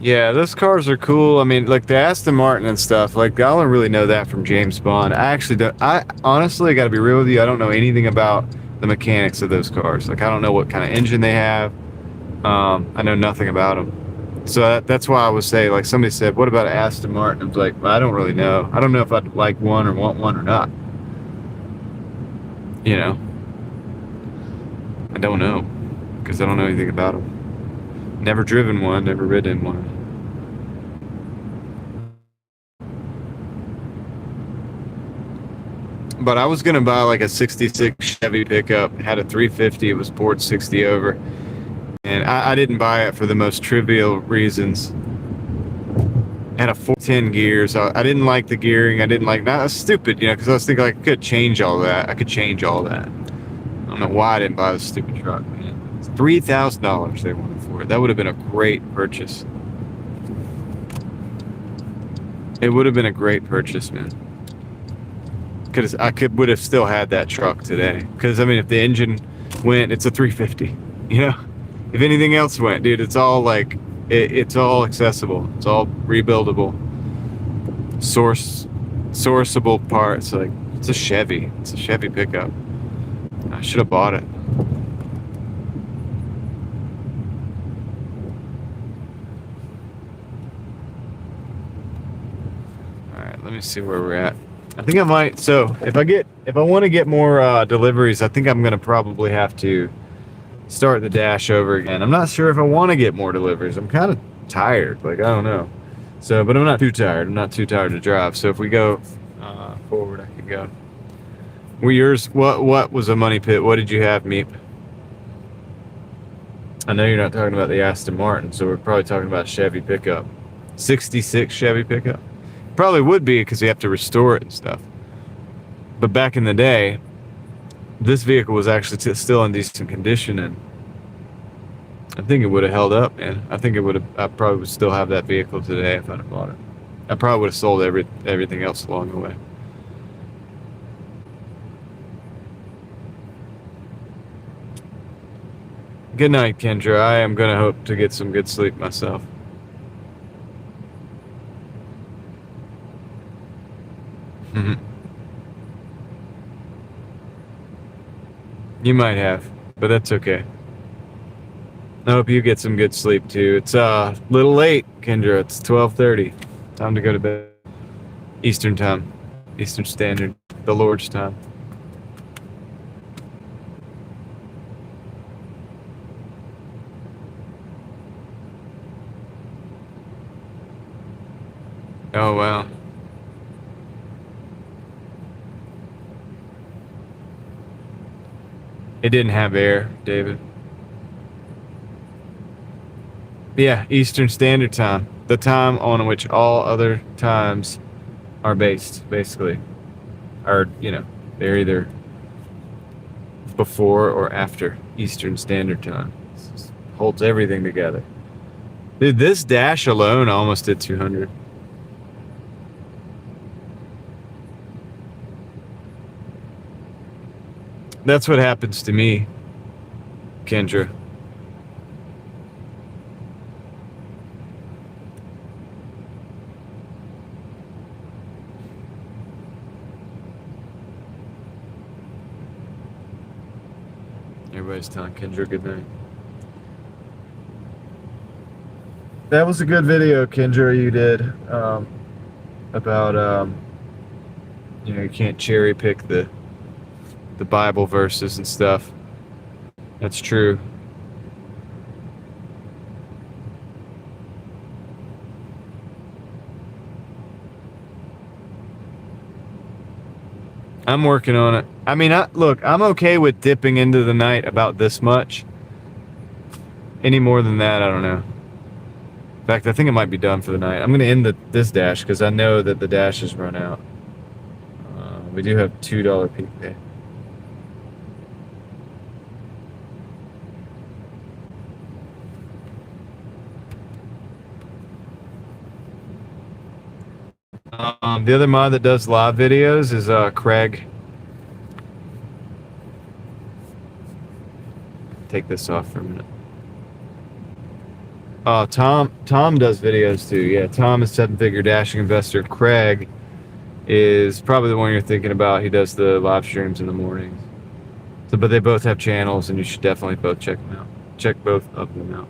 Yeah, those cars are cool. I mean, like the Aston Martin and stuff, like I don't really know that from James Bond. I honestly got to be real with you. I don't know anything about the mechanics of those cars. Like I don't know what kind of engine they have. I know nothing about them. So that's why I would say, like somebody said, what about Aston Martin? I was like, well, I don't really know. I don't know if I'd like one or want one or not. You know, I don't know because I don't know anything about them. Never driven one, never ridden one. But I was gonna buy like a '66 Chevy pickup. It had a 350. It was poured 60 over, and I didn't buy it for the most trivial reasons. It had a 410 gears. I didn't like the gearing. I didn't like. That's stupid, you know, because I was thinking like, I could change all that. I could change all that. I don't know why I didn't buy this stupid truck, man. It's $3,000 they wanted for it. That would have been a great purchase. It would have been a great purchase, man. Because would have still had that truck today. Because I mean, if the engine went, it's a 350. You know, if anything else went, dude, it's all like it's all accessible. It's all rebuildable, sourceable parts. Like it's a Chevy. It's a Chevy pickup. I should have bought it. All right, let me see where we're at. I think I might. So if I want to get more deliveries, I think I'm gonna probably have to start the dash over again. I'm not sure if I want to get more deliveries. I'm kind of tired. Like I don't know. So, but I'm not too tired. I'm not too tired to drive. So if we go forward, I could go. Well, yours. What was a money pit? What did you have, Meep? I know you're not talking about the Aston Martin, so we're probably talking about Chevy pickup. '66 Chevy pickup. Probably would be because you have to restore it and stuff. But back in the day, this vehicle was actually still in decent condition, and I think it would have held up, man. I think it would have. I probably would still have that vehicle today if I'd have bought it. I probably would have sold everything else along the way. Good night, Kendra. I am gonna hope to get some good sleep myself. You might have, but that's okay. I hope you get some good sleep too. It's a little late, Kendra. It's 12:30. Time to go to bed. Eastern time. Eastern Standard. The Lord's time. Oh wow. It didn't have air, David. Yeah, Eastern Standard Time. The time on which all other times are based, basically. Or, you know, they're either before or after Eastern Standard Time. This holds everything together. Dude, this dash alone almost did 200. That's what happens to me, Kendra. Everybody's telling Kendra good night. That was a good video, Kendra, you did about you know, you can't cherry pick the Bible verses and stuff. That's true. I'm working on it. I mean, look, I'm okay with dipping into the night about this much. Any more than that, I don't know. In fact, I think it might be done for the night. I'm going to end this dash because I know that the dash has run out. We do have $2 peak pay. The other mod that does live videos is Craig. Take this off for a minute. Tom does videos too. Yeah, Tom is seven-figure dashing investor. Craig is probably the one you're thinking about. He does the live streams in the mornings. So, but they both have channels, and you should definitely both check them out. Check both of them out.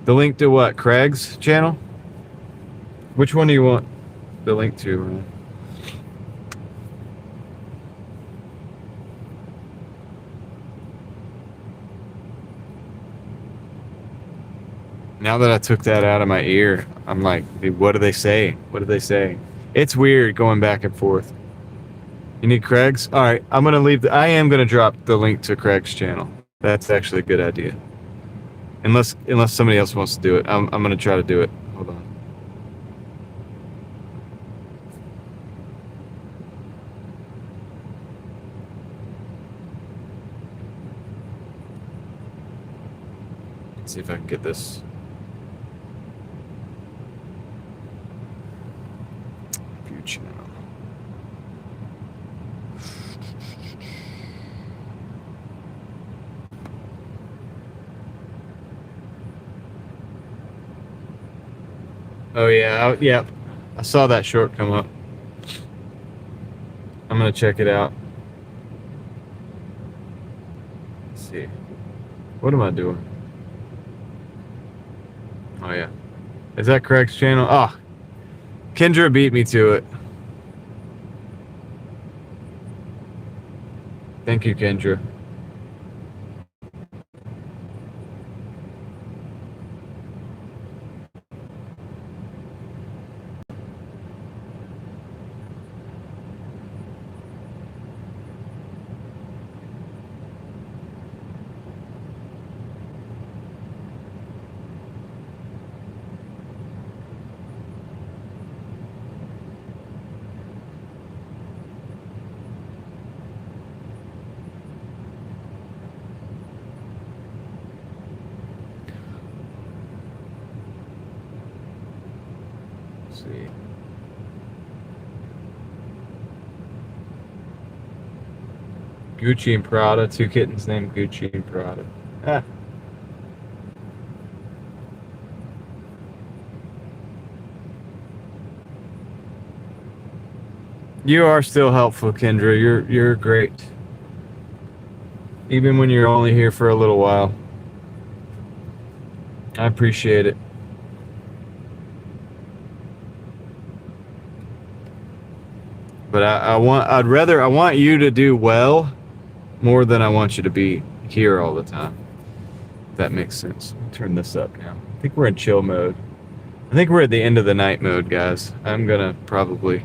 The link to what? Craig's channel? Which one do you want the link to? Now that I took that out of my ear, I'm like, what do they say? What do they say? It's weird going back and forth. You need Craig's? All right, I'm gonna leave. I am gonna drop the link to Craig's channel. That's actually a good idea. Unless somebody else wants to do it, I'm gonna try to do it. Hold on. Let's see if I can get this. View channel. Oh yeah, yeah. I saw that short come up. I'm gonna check it out. Let's see. What am I doing? Oh yeah. Is that Craig's channel? Oh, Kendra beat me to it. Thank you, Kendra. See. Gucci and Prada, two kittens named Gucci and Prada. Ah. You are still helpful, Kendra. You're great. Even when you're only here for a little while. I appreciate it. But I want you to do well more than I want you to be here all the time. If that makes sense. Turn this up now. I think we're in chill mode. I think we're at the end of the night mode, guys. I'm gonna probably,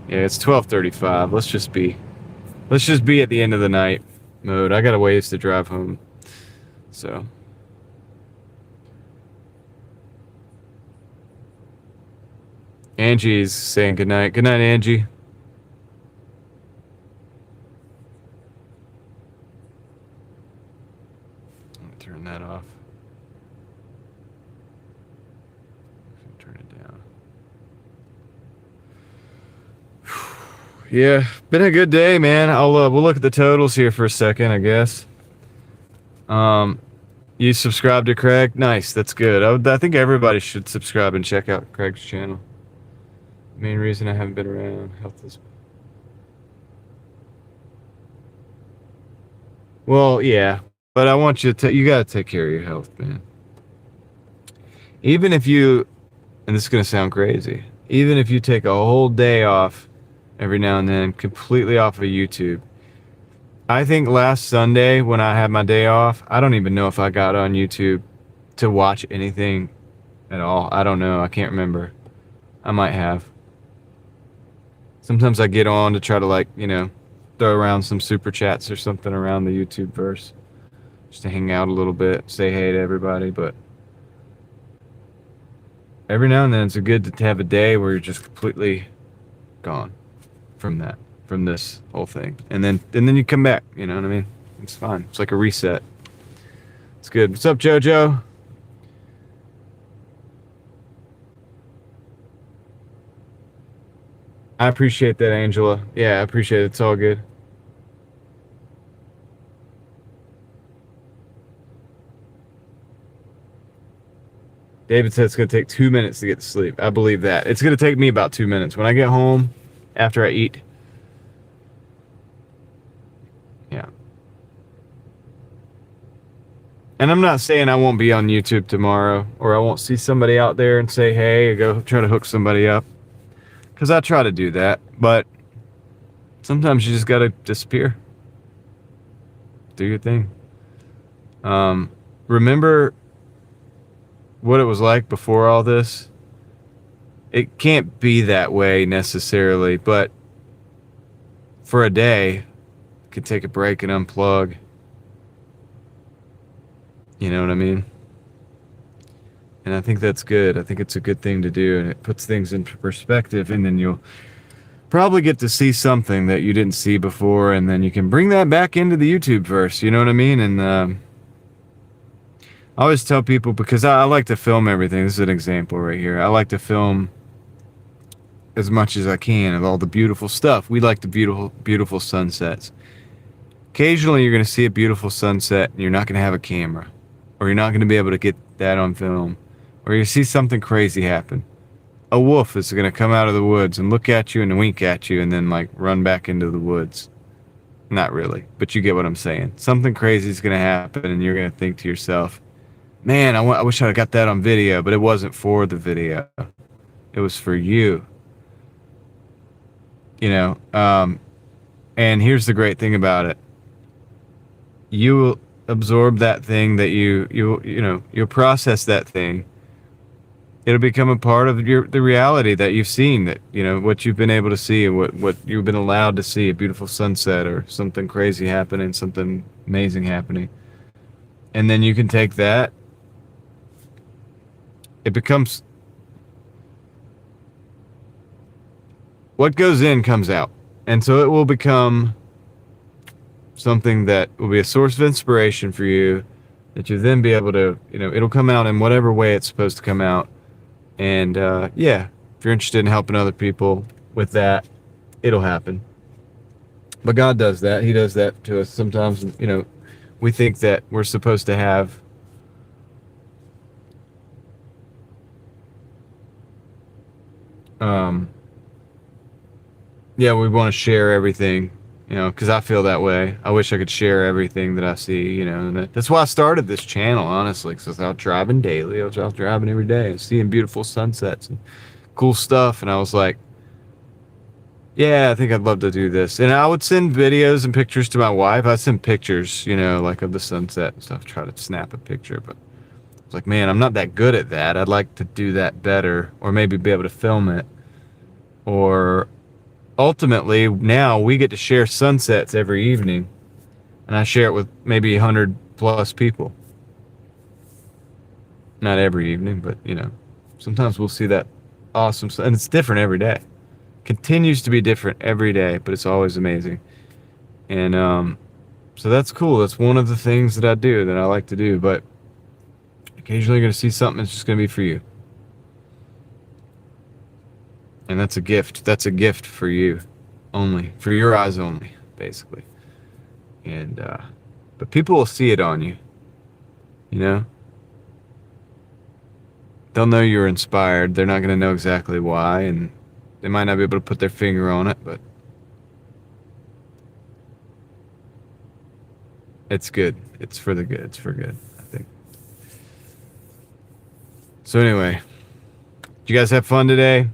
yeah, it's 12:35. Let's just be at the end of the night mode. I got a ways to drive home, so. Angie's saying goodnight. Good night, Angie. Turn that off. Turn it down. Yeah, been a good day, man. We'll look at the totals here for a second, I guess. You subscribe to Craig? Nice, that's good. I think everybody should subscribe and check out Craig's channel. Main reason I haven't been around, health is. Well, yeah, but I want you to. You gotta take care of your health, man. Even if you, and this is gonna sound crazy, even if you take a whole day off every now and then, completely off of YouTube. I think last Sunday when I had my day off, I don't even know if I got on YouTube to watch anything at all. I don't know. I can't remember. I might have. Sometimes I get on to try to, like, you know, throw around some super chats or something around the YouTube verse. Just to hang out a little bit, say hey to everybody. But every now and then it's good to have a day where you're just completely gone from this whole thing. And then you come back, you know what I mean? It's fine. It's like a reset. It's good. What's up, JoJo? I appreciate that, Angela. Yeah, I appreciate it. It's all good. David said it's going to take 2 minutes to get to sleep. I believe that. It's going to take me about 2 minutes. When I get home, after I eat. Yeah. And I'm not saying I won't be on YouTube tomorrow, or I won't see somebody out there and say hey, or go try to hook somebody up. Because I try to do that, but sometimes you just got to disappear. Do your thing. Remember what it was like before all this? It can't be that way necessarily, but for a day, could take a break and unplug. You know what I mean? And I think that's good. I think it's a good thing to do, and it puts things into perspective, and then you'll probably get to see something that you didn't see before, and then you can bring that back into the YouTube verse. You know what I mean? And I always tell people, because I like to film everything. This is an example right here. I like to film as much as I can of all the beautiful stuff. We like the beautiful sunsets. Occasionally you're going to see a beautiful sunset and you're not going to have a camera, or you're not going to be able to get that on film, or you see something crazy happen. A wolf is going to come out of the woods and look at you and wink at you and then like run back into the woods. Not really, but you get what I'm saying. Something crazy is going to happen and you're going to think to yourself, man, I wish I got that on video, but it wasn't for the video. It was for you. You know, and here's the great thing about it. You will absorb that thing that you'll process that thing. It'll become a part of the reality that you've seen, that, you know, what you've been able to see and what you've been allowed to see, a beautiful sunset or something crazy happening, something amazing happening. And then you can take that. It becomes, what goes in comes out. And so it will become something that will be a source of inspiration for you, that you then be able to, you know, it'll come out in whatever way it's supposed to come out. And yeah, if you're interested in helping other people with that, it'll happen. But God does that. He does that to us sometimes. You know, we think that we're supposed to have yeah, we want to share everything, you know, because I feel that way. I wish I could share everything that I see, you know, and that's why I started this channel, honestly, because I was out driving daily. I was out driving every day and seeing beautiful sunsets and cool stuff. And I was like, yeah, I think I'd love to do this. And I would send videos and pictures to my wife. I'd send pictures, you know, like of the sunset and stuff, try to snap a picture. But I was like, man, I'm not that good at that. I'd like to do that better, or maybe be able to film it. Or ultimately, now we get to share sunsets every evening, and I share it with maybe 100 plus people. Not every evening, but, you know, sometimes we'll see that awesome, and it's different every day. Continues to be different every day, but it's always amazing. And so that's cool. That's one of the things that I do, that I like to do. But occasionally you're going to see something that's just going to be for you. And that's a gift. That's a gift for you only, for your eyes only, basically. And but people will see it on you, you know. They'll know you're inspired. They're not going to know exactly why, and they might not be able to put their finger on it, but it's good. It's for the good. It's for good, I think. So anyway, did you guys have fun today?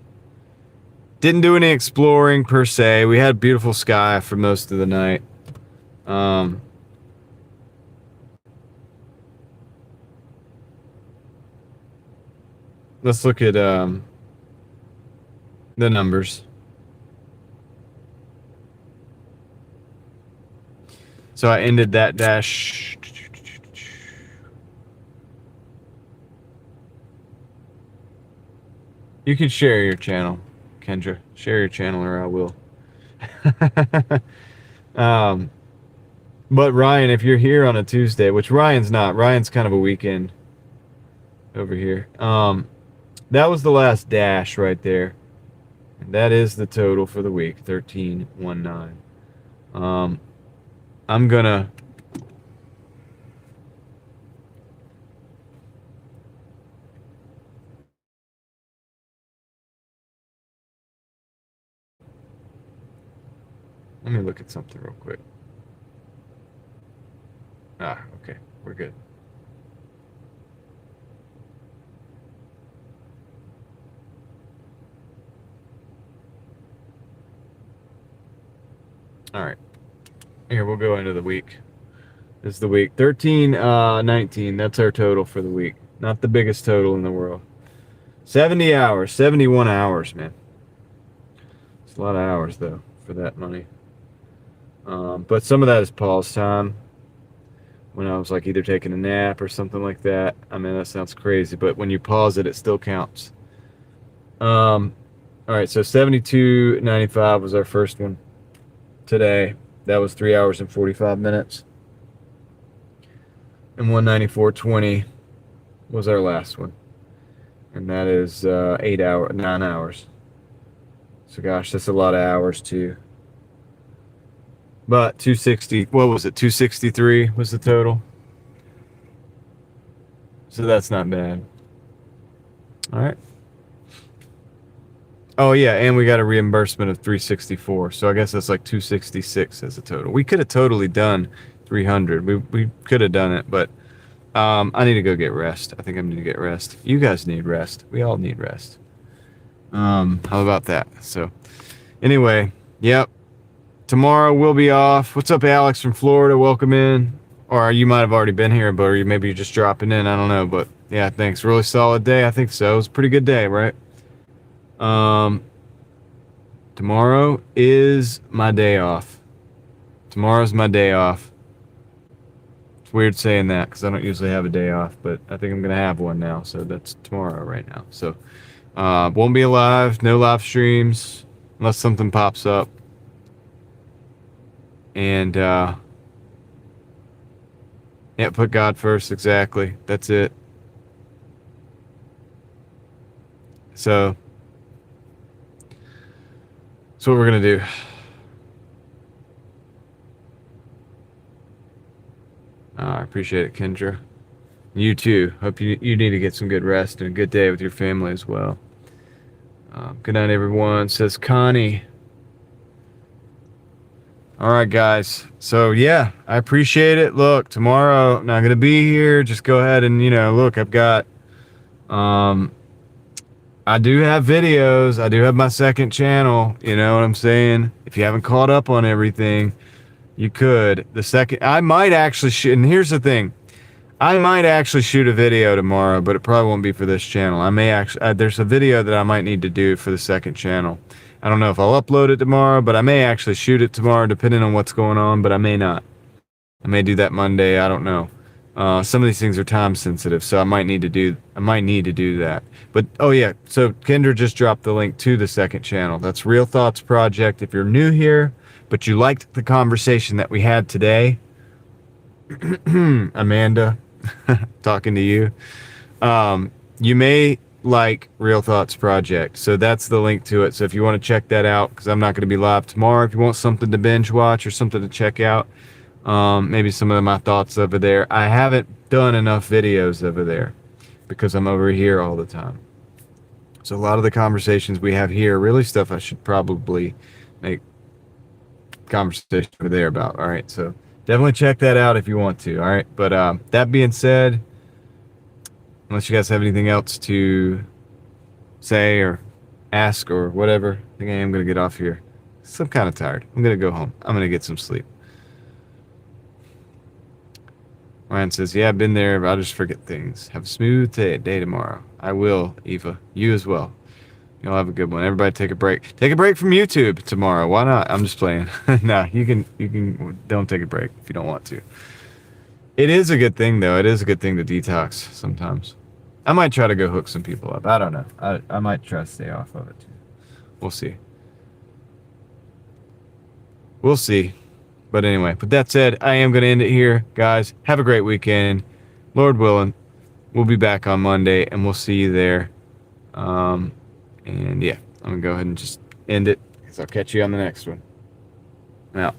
Didn't do any exploring per se. We had beautiful sky for most of the night. Let's look at the numbers. So I ended that dash. You can share your channel, Kendra. Share your channel, or I will. But Ryan, if you're here on a Tuesday, which Ryan's not, Ryan's kind of a weekend over here. That was the last dash right there. And that is the total for the week, 1319. I'm gonna let me look at something real quick. Okay, we're good. All right. Here, we'll go into the week. This is the week. 1319. That's our total for the week. Not the biggest total in the world. 70 hours. 71 hours, man. It's a lot of hours, though, for that money. But some of that is pause time. When I was like either taking a nap or something like that. I mean, that sounds crazy, but when you pause it, it still counts. All right, so 72.95 was our first one today. That was 3 hours and 45 minutes. And 194.20 was our last one. And that is 9 hours. So gosh, that's a lot of hours too. But 260, what was it? 263 was the total. So that's not bad. All right. Oh yeah, and we got a reimbursement of 364. So I guess that's like 266 as a total. We could have totally done 300. We could have done it, but I need to go get rest. I think I need to get rest. You guys need rest. We all need rest. How about that? So anyway, yep. Tomorrow we'll be off. What's up, Alex from Florida? Welcome in. Or you might have already been here, but maybe you're just dropping in. I don't know, but yeah, thanks. Really solid day. I think so. It was a pretty good day, right? Tomorrow is my day off. Tomorrow's my day off. It's weird saying that because I don't usually have a day off, but I think I'm gonna have one now. So that's tomorrow right now. So won't be alive. No live streams unless something pops up. And yeah, put God first. Exactly. That's it. So that's what we're gonna do. I appreciate it, Kendra. You too. Hope you need to get some good rest and a good day with your family as well. Good night, everyone. Says Connie. All right, guys. So yeah, I appreciate it. Look, tomorrow I'm not gonna be here. Just go ahead and look. I've got. I do have videos. I do have my second channel. You know what I'm saying? If you haven't caught up on everything, you could. I might actually shoot. And here's the thing. I might actually shoot a video tomorrow, but it probably won't be for this channel. I may actually, there's a video that I might need to do for the second channel. I don't know if I'll upload it tomorrow, but I may actually shoot it tomorrow depending on what's going on, but I may not. I may do that Monday. I don't know. Some of these things are time sensitive, so I might need to do that. But oh yeah, so Kendra just dropped the link to the second channel. That's Real Thoughts Project. If you're new here, but you liked the conversation that we had today, Amanda, talking to you, you may like Real Thoughts Project. So that's the link to it. So if you want to check that out, because I'm not going to be live tomorrow, if you want something to binge watch or something to check out, maybe some of my thoughts over there. I haven't done enough videos over there because I'm over here all the time. So a lot of the conversations we have here, really stuff I should probably make conversation over there about. All right, so definitely check that out if you want to. All right, but that being said, unless you guys have anything else to say or ask or whatever, I think I am going to get off here. So I'm kind of tired. I'm going to go home. I'm going to get some sleep. Ryan says, yeah, I've been there, but I'll just forget things. Have a smooth day tomorrow. I will, Eva. You as well. You'll have a good one. Everybody take a break. Take a break from YouTube tomorrow. Why not? I'm just playing. Nah, you can don't take a break if you don't want to. It is a good thing, though. It is a good thing to detox sometimes. I might try to go hook some people up. I don't know. I might try to stay off of it, too. We'll see. We'll see. But anyway, with that said, I am going to end it here. Guys, have a great weekend. Lord willing, we'll be back on Monday, and we'll see you there. And yeah, I'm going to go ahead and just end it, because I'll catch you on the next one. Out.